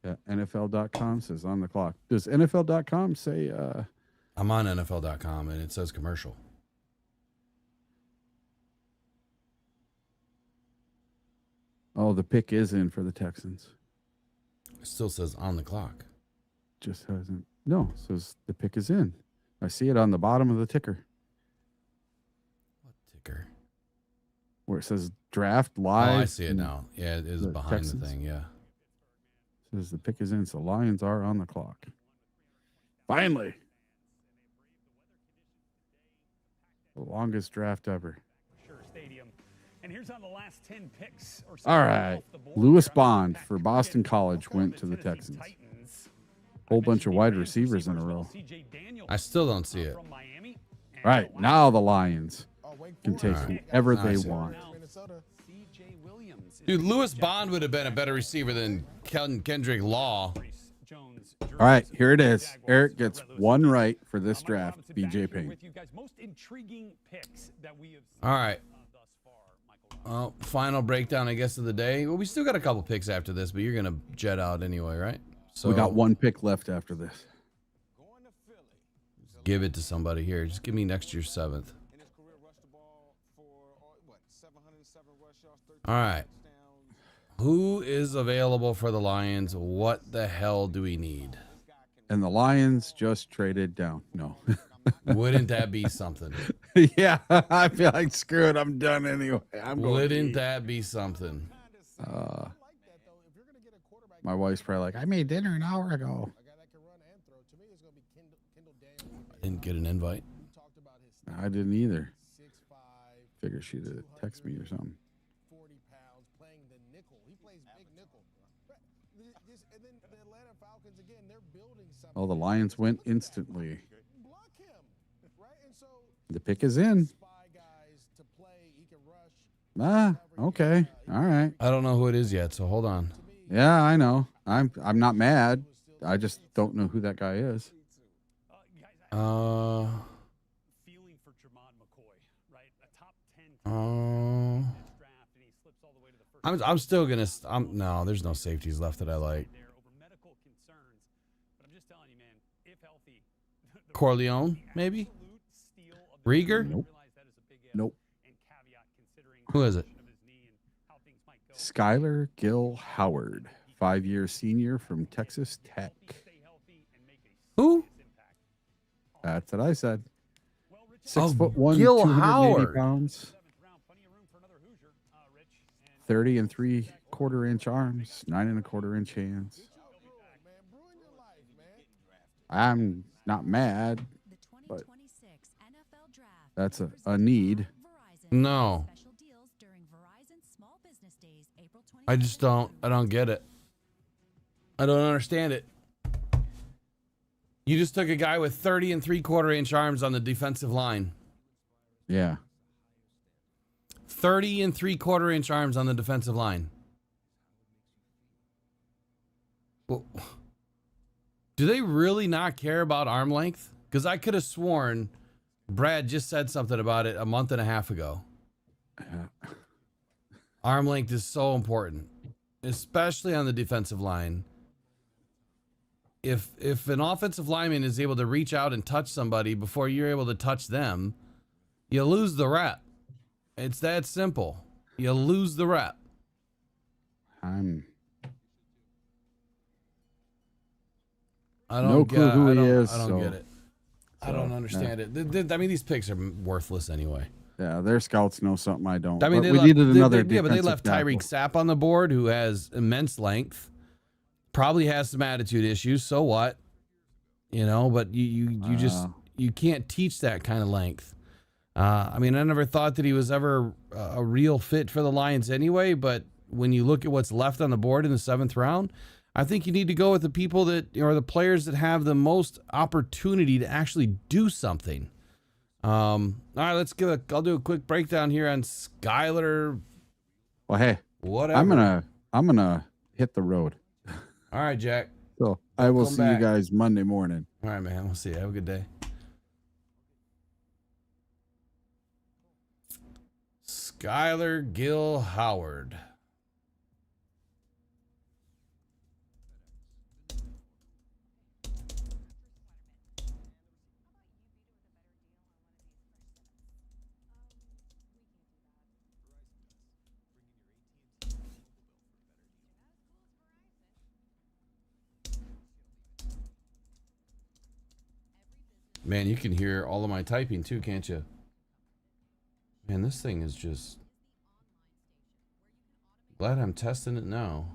Yeah, NFL.com says on the clock. Does NFL.com say... I'm on NFL.com, and it says commercial. Oh, the pick is in for the Texans. It still says on the clock. Just hasn't... No, it says the pick is in. I see it on the bottom of the ticker. What ticker? Where it says draft live. Oh, I see it now. Yeah, it is behind Texans. the thing, yeah. Says the pick is in, so Lions are on the clock. Finally. The longest draft ever. Stadium. And here's on the last 10 picks. All right. Lewis Bond for Boston College went to the Texans. Whole bunch of wide receivers in a row. I still don't see it. All right. Now the Lions can take whoever they want. Dude, Lewis Bond would have been a better receiver than Kendrick Law. All right, here it is. Eric gets one right for this draft. BJ Payne. All right. Final breakdown, I guess, of the day. Well, we still got a couple picks after this, but you're going to jet out anyway, right? So we got one pick left after this. Give it to somebody here. Just give me next year's 7th. All right. Who is available for the Lions? What the hell do we need? And the Lions just traded down. No. Wouldn't that be something? Yeah, I feel like screw it. I'm done anyway. Wouldn't that be something? My wife's probably like, I made dinner an hour ago. Didn't get an invite. I didn't either. Figure she'd text me or something. 40 pounds playing the nickel. He plays big nickel. And then the Atlanta Falcons, again, they're building something. Oh, the Lions went instantly. Block him, right? And so The pick is in. Okay. All right. I don't know who it is yet, so hold on. Yeah, I know. I'm not mad. I just don't know who that guy is. Feeling for Germard McCoy, right? A top 10 draft, and he slips all the way to the first. I'm still gonna. No, there's no safeties left that I like. Over medical concerns, but I'm just telling you, man, if healthy, Corleone, maybe. Rieger. Nope. Nope. Who is it? Skyler Gill Howard, 5-year senior from Texas Tech. Who? That's what I said. 6'1", Gill 280 Howard. pounds. 30 and 3/4 inch arms, 9 1/4 inch hands. I'm not mad, but that's a need. No. I just don't. I don't get it. I don't understand it. You just took a guy with 30 and 3/4 inch arms on the defensive line. Yeah. 30 and 3/4 inch arms on the defensive line. Well, do they really not care about arm length? Because I could have sworn Brad just said something about it a month and a half ago. Arm length is so important, especially on the defensive line. If an offensive lineman is able to reach out and touch somebody before you're able to touch them, you lose the rep. It's that simple. You lose the rep. I don't no clue who he is. I don't get it. I don't understand it. I mean, these picks are worthless anyway. Yeah, their scouts know something I don't. I mean, but we needed another. Yeah, but they left defensive Tyreek tackle. Sapp on the board, who has immense length. Probably has some attitude issues. So what? You know, but you just you can't teach that kind of length. I mean, I never thought that he was ever a real fit for the Lions anyway. But when you look at what's left on the board in the 7th round, I think you need to go with the people that, or the players that have the most opportunity to actually do something. All right, I'll do a quick breakdown here on Skyler. Well, hey, whatever. I'm gonna hit the road. All right, Jack. So I will Come see back. you guys Monday morning. All right, man. We'll see you. Have a good day. Skyler Gill Howard. Man, you can hear all of my typing too, can't you? Man, this thing is just... Glad I'm testing it now.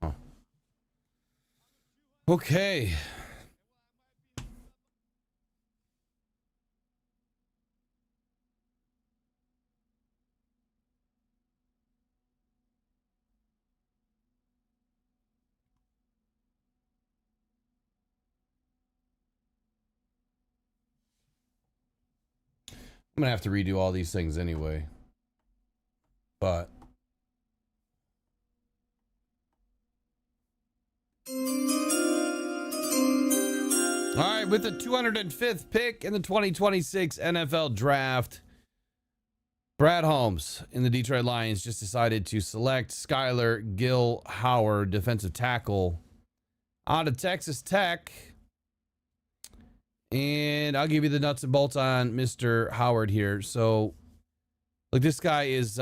Oh. Okay. I'm going to have to redo all these things anyway. But all right, with the 205th pick in the 2026 NFL Draft, Brad Holmes in the Detroit Lions just decided to select Skyler Gill Howard, defensive tackle, out of Texas Tech. And I'll give you the nuts and bolts on Mr. Howard here. So, look, this guy is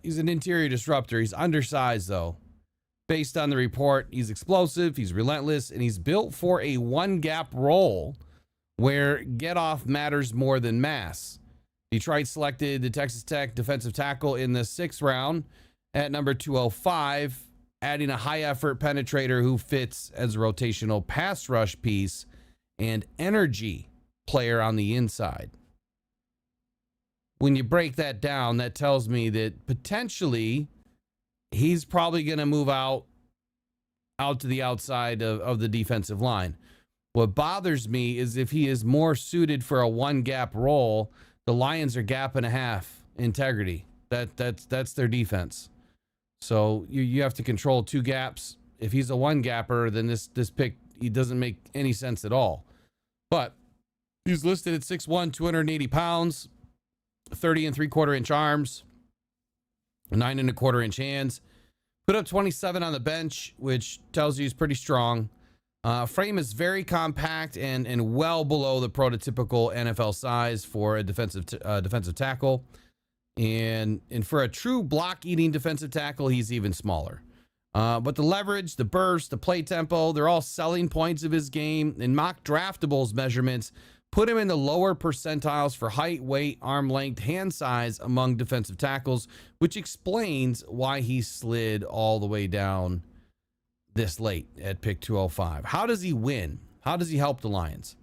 he's an interior disruptor. He's undersized, though. Based on the report, he's explosive, he's relentless, and he's built for a one-gap role. where get off matters more than mass. Detroit selected the Texas Tech defensive tackle in the 6th round at number 205, adding a high-effort penetrator who fits as a rotational pass rush piece and energy player on the inside. When you break that down, that tells me that potentially he's probably going to move out to the outside of the defensive line. What bothers me is if he is more suited for a one-gap role, the Lions are gap and a half integrity. That's their defense. So you have to control 2 gaps. If he's a one-gapper, then this pick, he doesn't make any sense at all. But he's listed at 6'1", 280 pounds, 30 3/4 inch arms, 9 1/4 inch hands. Put up 27 on the bench, which tells you he's pretty strong. Frame is very compact and well below the prototypical NFL size for a defensive tackle. And for a true block-eating defensive tackle, he's even smaller. But the leverage, the burst, the play tempo, they're all selling points of his game. And mock draftables measurements put him in the lower percentiles for height, weight, arm length, hand size among defensive tackles, which explains why he slid all the way down this late at pick 205. How does he win? How does he help the Lions?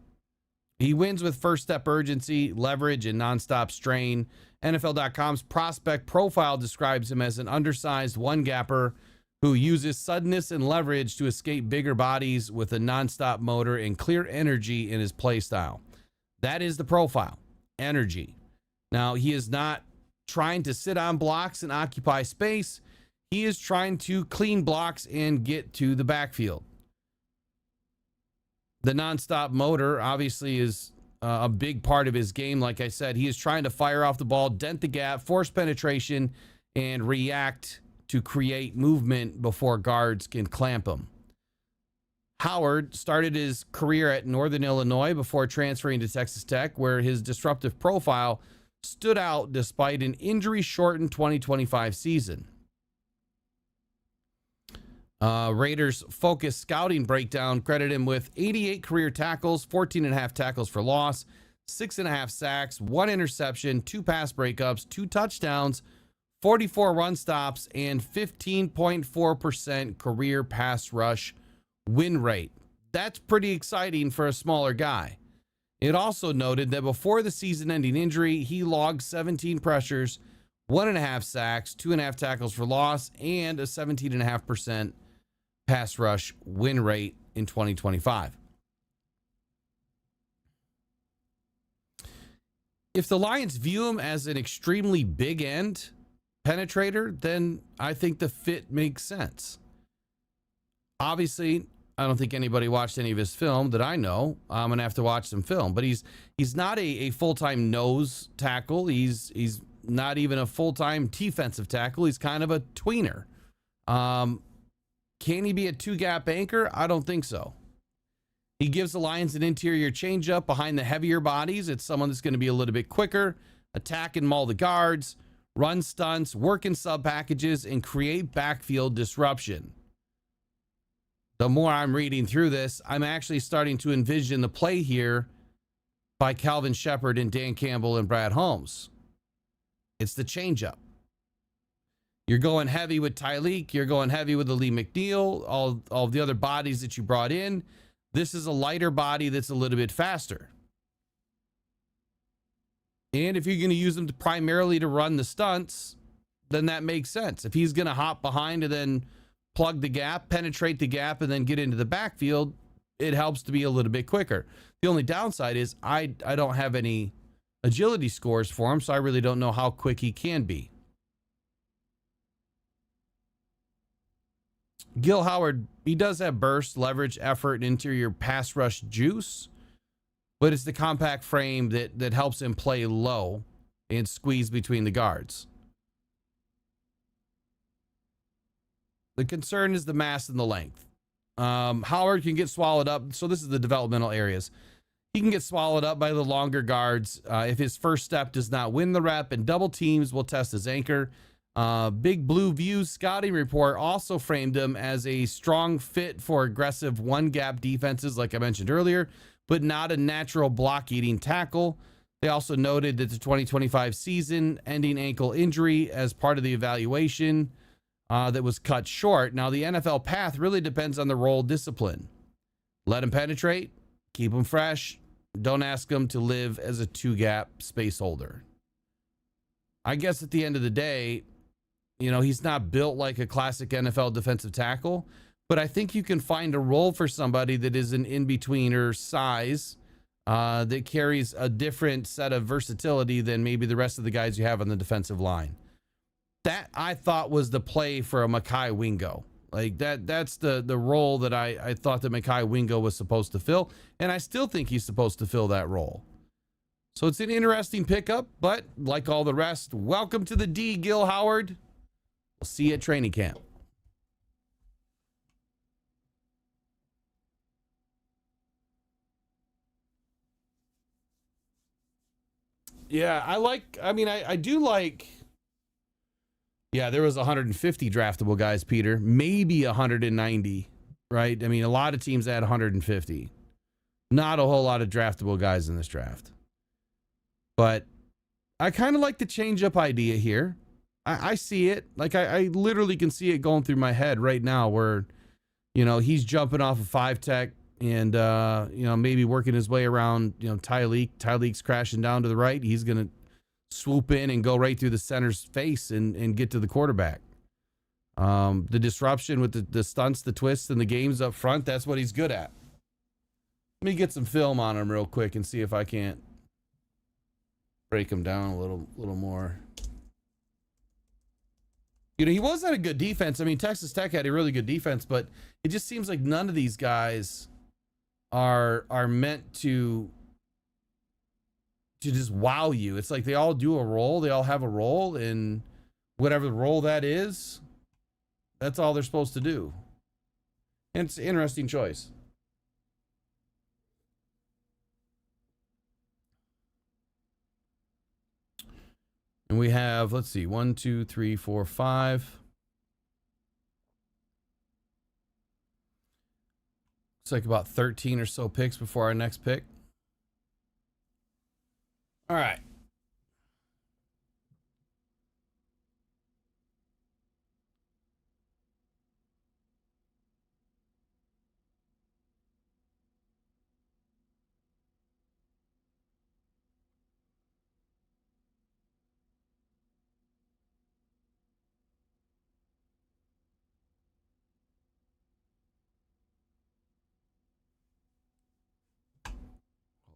He wins with first step urgency, leverage, and nonstop strain. NFL.com's prospect profile describes him as an undersized one-gapper who uses suddenness and leverage to escape bigger bodies with a nonstop motor and clear energy in his play style. That is the profile, energy. Now, he is not trying to sit on blocks and occupy space. He is trying to clean blocks and get to the backfield. The nonstop motor obviously is a big part of his game. Like I said, he is trying to fire off the ball, dent the gap, force penetration, and react to create movement before guards can clamp him. Howard started his career at Northern Illinois before transferring to Texas Tech, where his disruptive profile stood out despite an injury-shortened 2025 season. Raiders Focus Scouting Breakdown credit him with 88 career tackles, 14.5 tackles for loss, 6.5 sacks, 1 interception, 2 pass breakups, 2 touchdowns, 44 run stops, and 15.4% career pass rush win rate. That's pretty exciting for a smaller guy. It also noted that before the season-ending injury, he logged 17 pressures, 1.5 sacks, 2.5 tackles for loss, and a 17.5% pass rush win rate in 2025. If the Lions view him as an extremely big end penetrator, then I think the fit makes sense. Obviously, I don't think anybody watched any of his film that I know. I'm going to have to watch some film. But he's not a full-time nose tackle. He's not even a full-time defensive tackle. He's kind of a tweener. Can he be a 2-gap anchor? I don't think so. He gives the Lions an interior changeup behind the heavier bodies. It's someone that's going to be a little bit quicker, attack and maul the guards, run stunts, work in sub packages, and create backfield disruption. The more I'm reading through this, I'm actually starting to envision the play here by Calvin Shepard and Dan Campbell and Brad Holmes. It's the changeup. You're going heavy with Tyleek. You're going heavy with the Lee McNeil, all the other bodies that you brought in. This is a lighter body that's a little bit faster. And if you're going to use them primarily to run the stunts, then that makes sense. If he's going to hop behind and then plug the gap, penetrate the gap, and then get into the backfield, it helps to be a little bit quicker. The only downside is I don't have any agility scores for him, so I really don't know how quick he can be. Gil Howard, he does have burst, leverage, effort, and interior pass rush juice, but it's the compact frame that helps him play low and squeeze between the guards. The concern is the mass and the length. Howard can get swallowed up. So this is the developmental areas. He can get swallowed up by the longer guards if his first step does not win the rep, and double teams will test his anchor. Big Blue View's scouting report also framed him as a strong fit for aggressive one-gap defenses, like I mentioned earlier, but not a natural block-eating tackle. They also noted that the 2025 season-ending ankle injury as part of the evaluation that was cut short. Now, the NFL path really depends on the role discipline. Let him penetrate, keep him fresh. Don't ask him to live as a two-gap space holder. I guess at the end of the day, you know, he's not built like a classic NFL defensive tackle, but I think you can find a role for somebody that is an in-betweener size that carries a different set of versatility than maybe the rest of the guys you have on the defensive line. That I thought was the play for a Mekhi Wingo. Like that's the role that I thought that Mekhi Wingo was supposed to fill, and I still think he's supposed to fill that role. So it's an interesting pickup, but like all the rest, welcome to the D, Gil Howard. We'll see you at training camp. Yeah, I do like. Yeah, there was 150 draftable guys, Peter. Maybe 190, right? I mean, a lot of teams had 150. Not a whole lot of draftable guys in this draft. But I kind of like the change-up idea here. I see it. Like, I literally can see it going through my head right now where, you know, he's jumping off of 5-tech and, you know, maybe working his way around, you know, Tyleek. Tyleek's crashing down to the right. He's going to swoop in and go right through the center's face and get to the quarterback. The disruption with the stunts, the twists, and the games up front, that's what he's good at. Let me get some film on him real quick and see if I can't break him down a little more. You know, he was at a good defense. I mean, Texas Tech had a really good defense, but it just seems like none of these guys are meant to just wow you. It's like they all do a role. They all have a role, and whatever the role that is, that's all they're supposed to do. And it's an interesting choice. And we have, let's see, 1, 2, 3, 4, 5. It's like about 13 or so picks before our next pick. All right.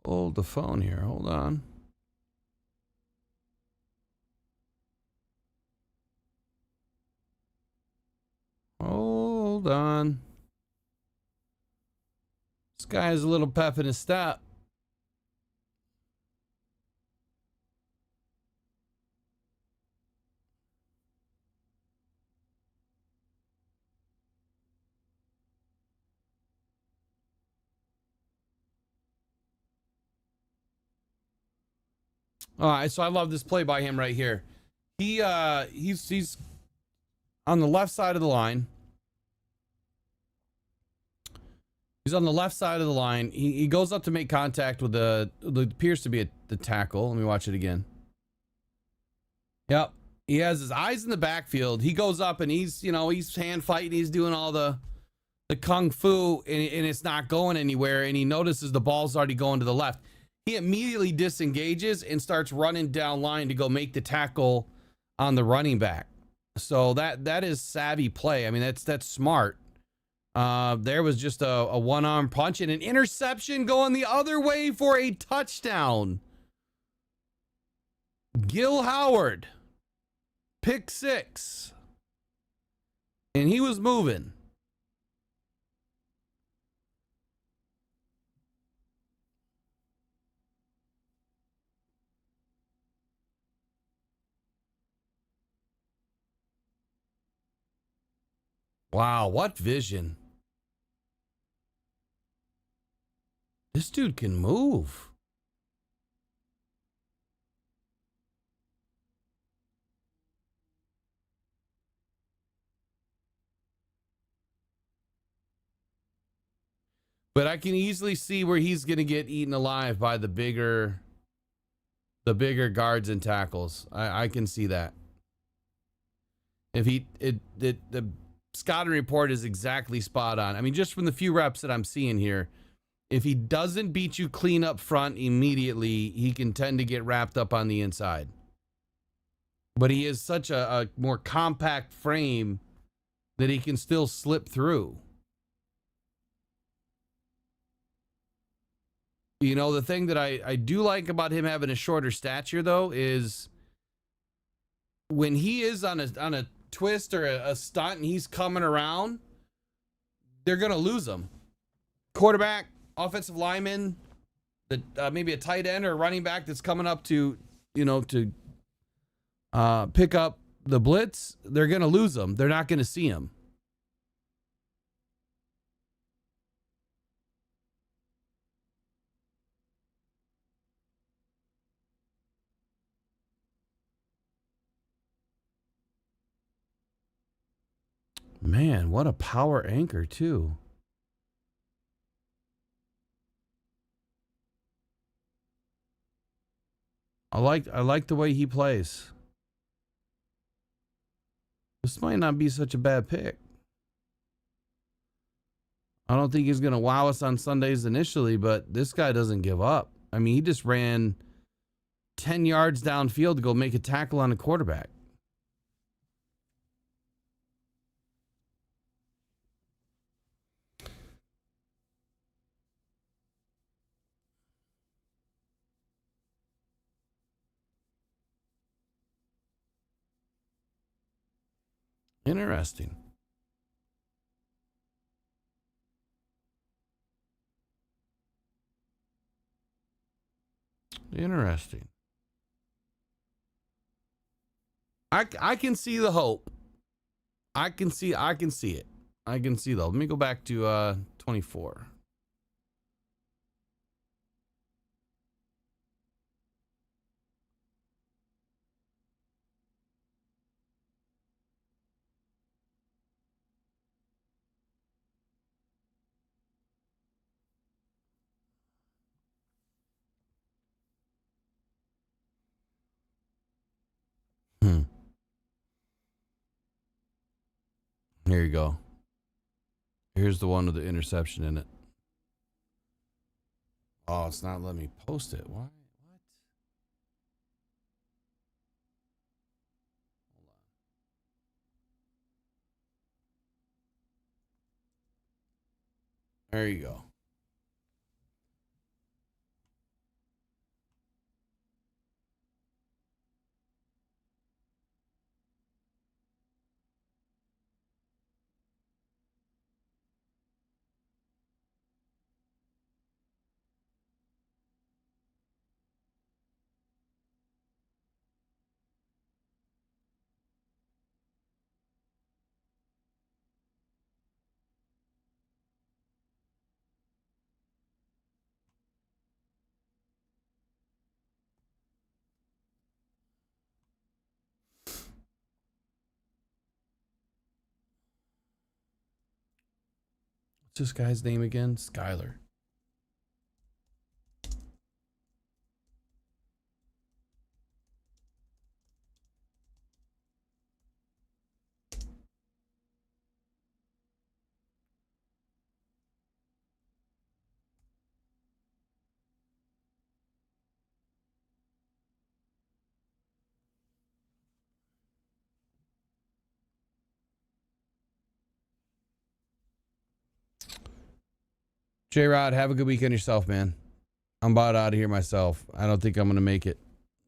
Hold the phone here. Hold on. Hold on. This guy has a little pep in his step. All right, so I love this play by him right here. He's on the left side of the line. He's on the left side of the line. He goes up to make contact with the appears to be the tackle. Let me watch it again. Yep. He has his eyes in the backfield. He goes up and he's hand fighting. He's doing all the kung fu and it's not going anywhere. And he notices the ball's already going to the left. He immediately disengages and starts running down line to go make the tackle on the running back. So that is savvy play. I mean, that's smart. There was just a one-arm punch and an interception going the other way for a touchdown. Gil Howard, pick 6. And he was moving. Wow, what vision. This dude can move. But I can easily see where he's going to get eaten alive by the bigger guards and tackles. I can see that. If the scouting report is exactly spot on. I mean, just from the few reps that I'm seeing here, if he doesn't beat you clean up front immediately, he can tend to get wrapped up on the inside. But he is such a more compact frame that he can still slip through. You know, the thing that I do like about him having a shorter stature, though, is when he is on a twist or a stunt and he's coming around, they're going to lose him. Quarterback, offensive lineman, maybe a tight end or a running back that's coming up to pick up the blitz, they're going to lose him. They're not going to see him. Man, what a power anchor, too. I like the way he plays. This might not be such a bad pick. I don't think he's going to wow us on Sundays initially, but this guy doesn't give up. I mean, he just ran 10 yards downfield to go make a tackle on a quarterback. Interesting. Interesting. I can see the hope. I can see it. I can see though. Let me go back to 24. Here you go. Here's the one with the interception in it. Oh, it's not letting me post it. Why? What? There you go. What's this guy's name again? Skyler. J-Rod, have a good weekend yourself, man. I'm about out of here myself. I don't think I'm going to make it.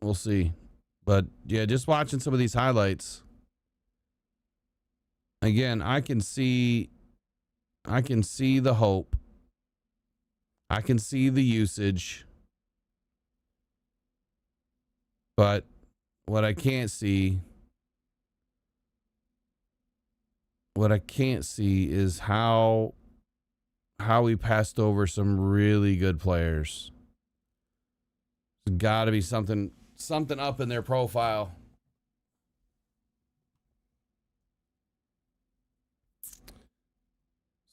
We'll see. But, yeah, just watching some of these highlights. Again, I can see the hope. I can see the usage. But what I can't see is how we passed over some really good players. There's got to be something up in their profile.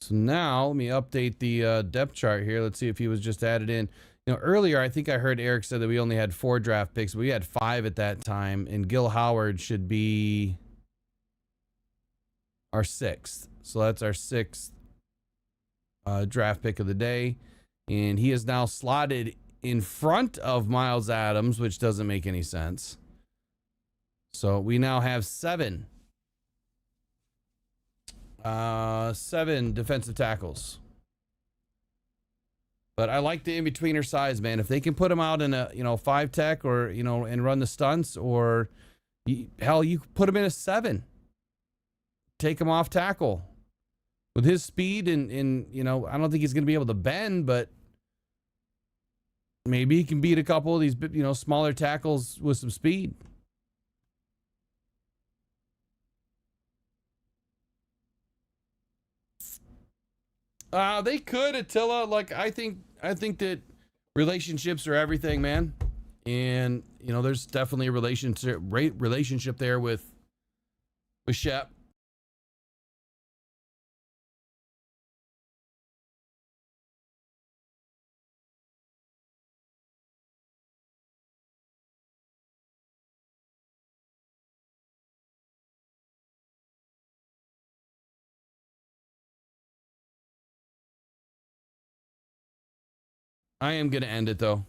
So now let me update the depth chart here. Let's see if he was just added in. You know, earlier I think I heard Eric said that we only had 4 draft picks. We had 5 at that time, and Gil Howard should be our 6th. So that's our 6th draft pick of the day. And he is now slotted in front of Miles Adams, which doesn't make any sense. So we now have 7 defensive tackles. But I like the in-betweener size, man. If they can put him out in a 5 tech or and run the stunts, or hell, you put him in a 7. Take him off tackle. With his speed and I don't think he's going to be able to bend, but maybe he can beat a couple of these smaller tackles with some speed. They could, Attila. Like, I think that relationships are everything, man. And there's definitely a relationship there with Shep. I am going to end it, though.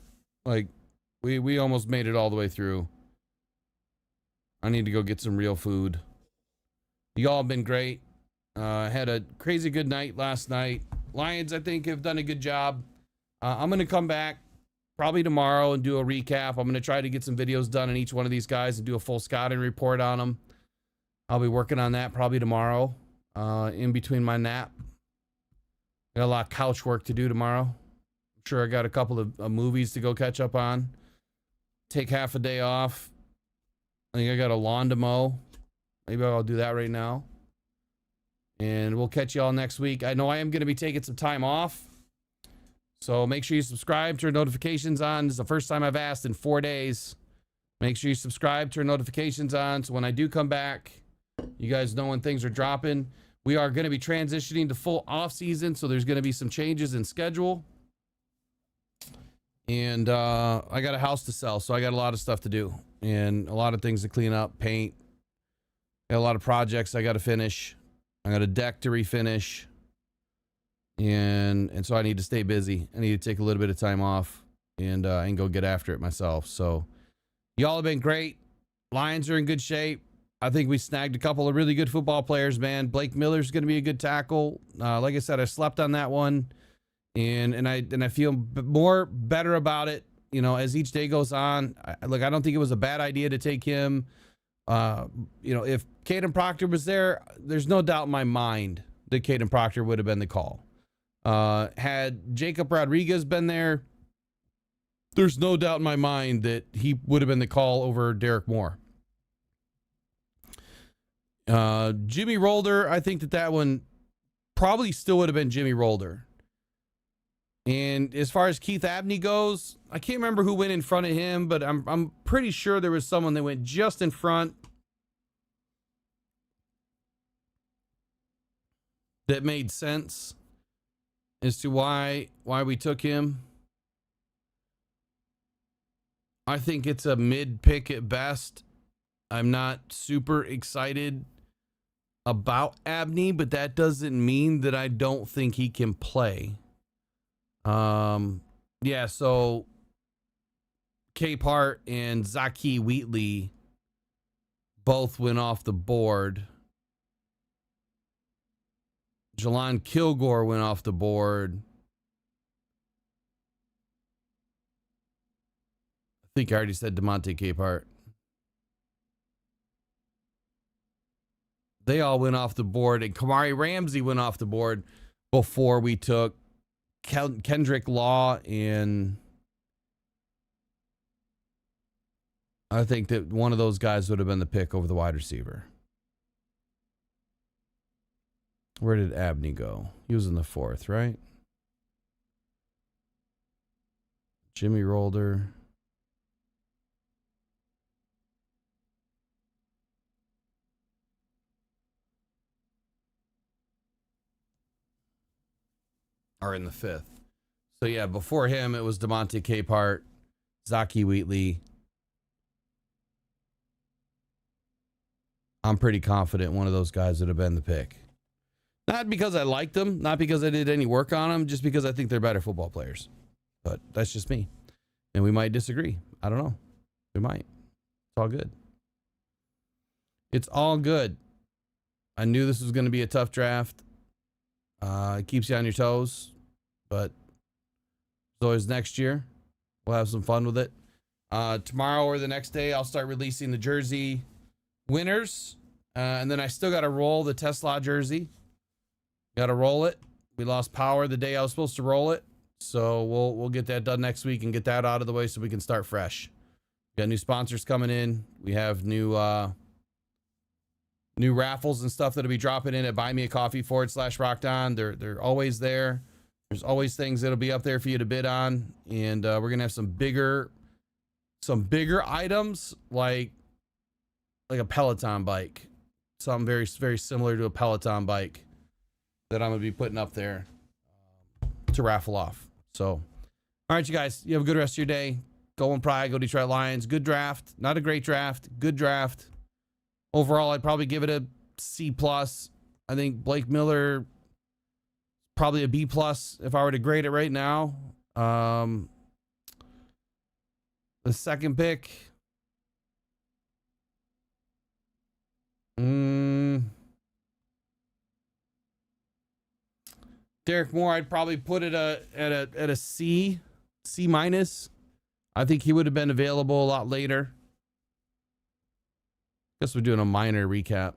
Like, we almost made it all the way through. I need to go get some real food. You all have been great. Had a crazy good night last night. Lions, I think, have done a good job. I'm going to come back probably tomorrow and do a recap. I'm going to try to get some videos done on each one of these guys and do a full scouting report on them. I'll be working on that probably tomorrow in between my nap. Got a lot of couch work to do tomorrow. Sure, I got a couple of movies to go catch up on. Take half a day off. I think I got a lawn to mow. Maybe I'll do that right now. And we'll catch you all next week. I know I am going to be taking some time off. So make sure you subscribe, turn notifications on. This is the first time I've asked in 4 days. Make sure you subscribe, turn notifications on. So when I do come back, you guys know when things are dropping. We are going to be transitioning to full off season. So there's going to be some changes in schedule. And I got a house to sell, so I got a lot of stuff to do and a lot of things to clean up, paint. Got a lot of projects I got to finish. I got a deck to refinish, and so I need to stay busy. I need to take a little bit of time off and go get after it myself. So y'all have been great. Lions are in good shape. I think we snagged a couple of really good football players, man. Blake Miller's going to be a good tackle. Like I said, I slept on that one. And I feel better about it, as each day goes on. I don't think it was a bad idea to take him. If Caden Proctor was there, there's no doubt in my mind that Caden Proctor would have been the call. Had Jacob Rodriguez been there, there's no doubt in my mind that he would have been the call over Derrick Moore. Jimmy Rolder, I think that one probably still would have been Jimmy Rolder. And as far as Keith Abney goes, I can't remember who went in front of him, but I'm pretty sure there was someone that went just in front that made sense as to why we took him. I think it's a mid pick at best. I'm not super excited about Abney, but that doesn't mean that I don't think he can play. So Capehart and Zaki Wheatley both went off the board. Jelon Kilgore went off the board. I think I already said DeMonte Capehart. They all went off the board, and Kamari Ramsey went off the board before we took Kendrick Law, and I think that one of those guys would have been the pick over the wide receiver. Where did Abney go? He was in the 4th, right? Jimmy Rolder. are in the 5th. So yeah, before him it was DeMonte Capehart, Zaki Wheatley. I'm pretty confident one of those guys would have been the pick. Not because I liked them, not because I did any work on them, just because I think they're better football players. But that's just me. And we might disagree. I don't know. We might. It's all good. It's all good. I knew this was going to be a tough draft. It keeps you on your toes. But as always, next year, we'll have some fun with it. Tomorrow or the next day, I'll start releasing the jersey winners. And then I still got to roll the Tesla jersey. Got to roll it. We lost power the day I was supposed to roll it. So we'll get that done next week and get that out of the way so we can start fresh. We got new sponsors coming in. We have new raffles and stuff that'll be dropping in at buymeacoffee.com/rockdon. They're always there. There's always things that'll be up there for you to bid on. And we're gonna have some bigger items like a Peloton bike. Something very, very similar to a Peloton bike that I'm gonna be putting up there to raffle off. So, all right, you guys, you have a good rest of your day. Go in Pride, go Detroit Lions. Good draft. Not a great draft. Good draft. Overall, I'd probably give it a C+. I think Blake Miller, probably a B+ if I were to grade it right now. The second pick. Derrick Moore, I'd probably put it at a C-. I think he would have been available a lot later. Guess we're doing a minor recap.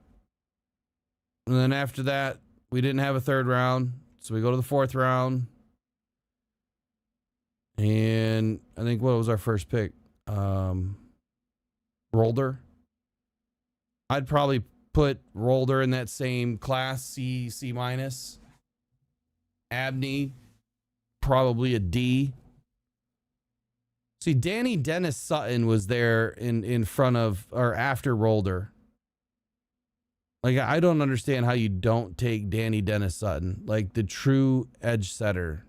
And then after that, we didn't have a 3rd round, so we go to the 4th round. And I think what was our first pick? Rolder. I'd probably put Rolder in that same class, C-. Abney, probably a D. See, Danny Dennis Sutton was there in front of or after Rolder. Like, I don't understand how you don't take Danny Dennis Sutton, like the true edge setter.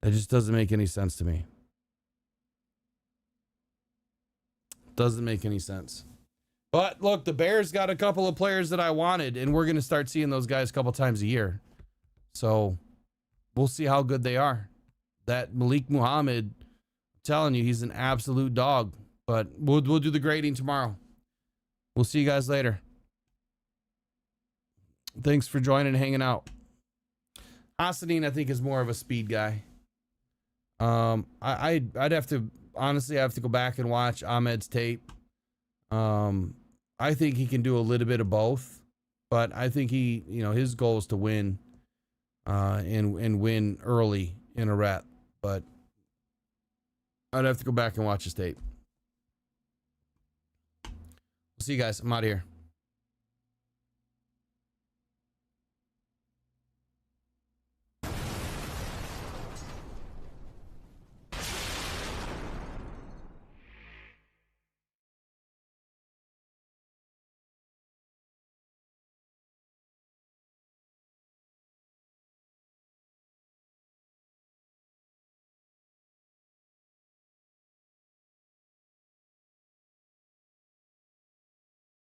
It just doesn't make any sense to me. Doesn't make any sense. But look, the Bears got a couple of players that I wanted, and we're going to start seeing those guys a couple times a year. So we'll see how good they are. That Malik Muhammad, I'm telling you, he's an absolute dog. But we'll do the grading tomorrow. We'll see you guys later. Thanks for joining and hanging out. Hassanine, I think, is more of a speed guy. I'd have to, honestly, I have to go back and watch Ahmed's tape. I think he can do a little bit of both, but I think his goal is to win. And win early in a rep, but I'd have to go back and watch his tape. See you guys. I'm out of here.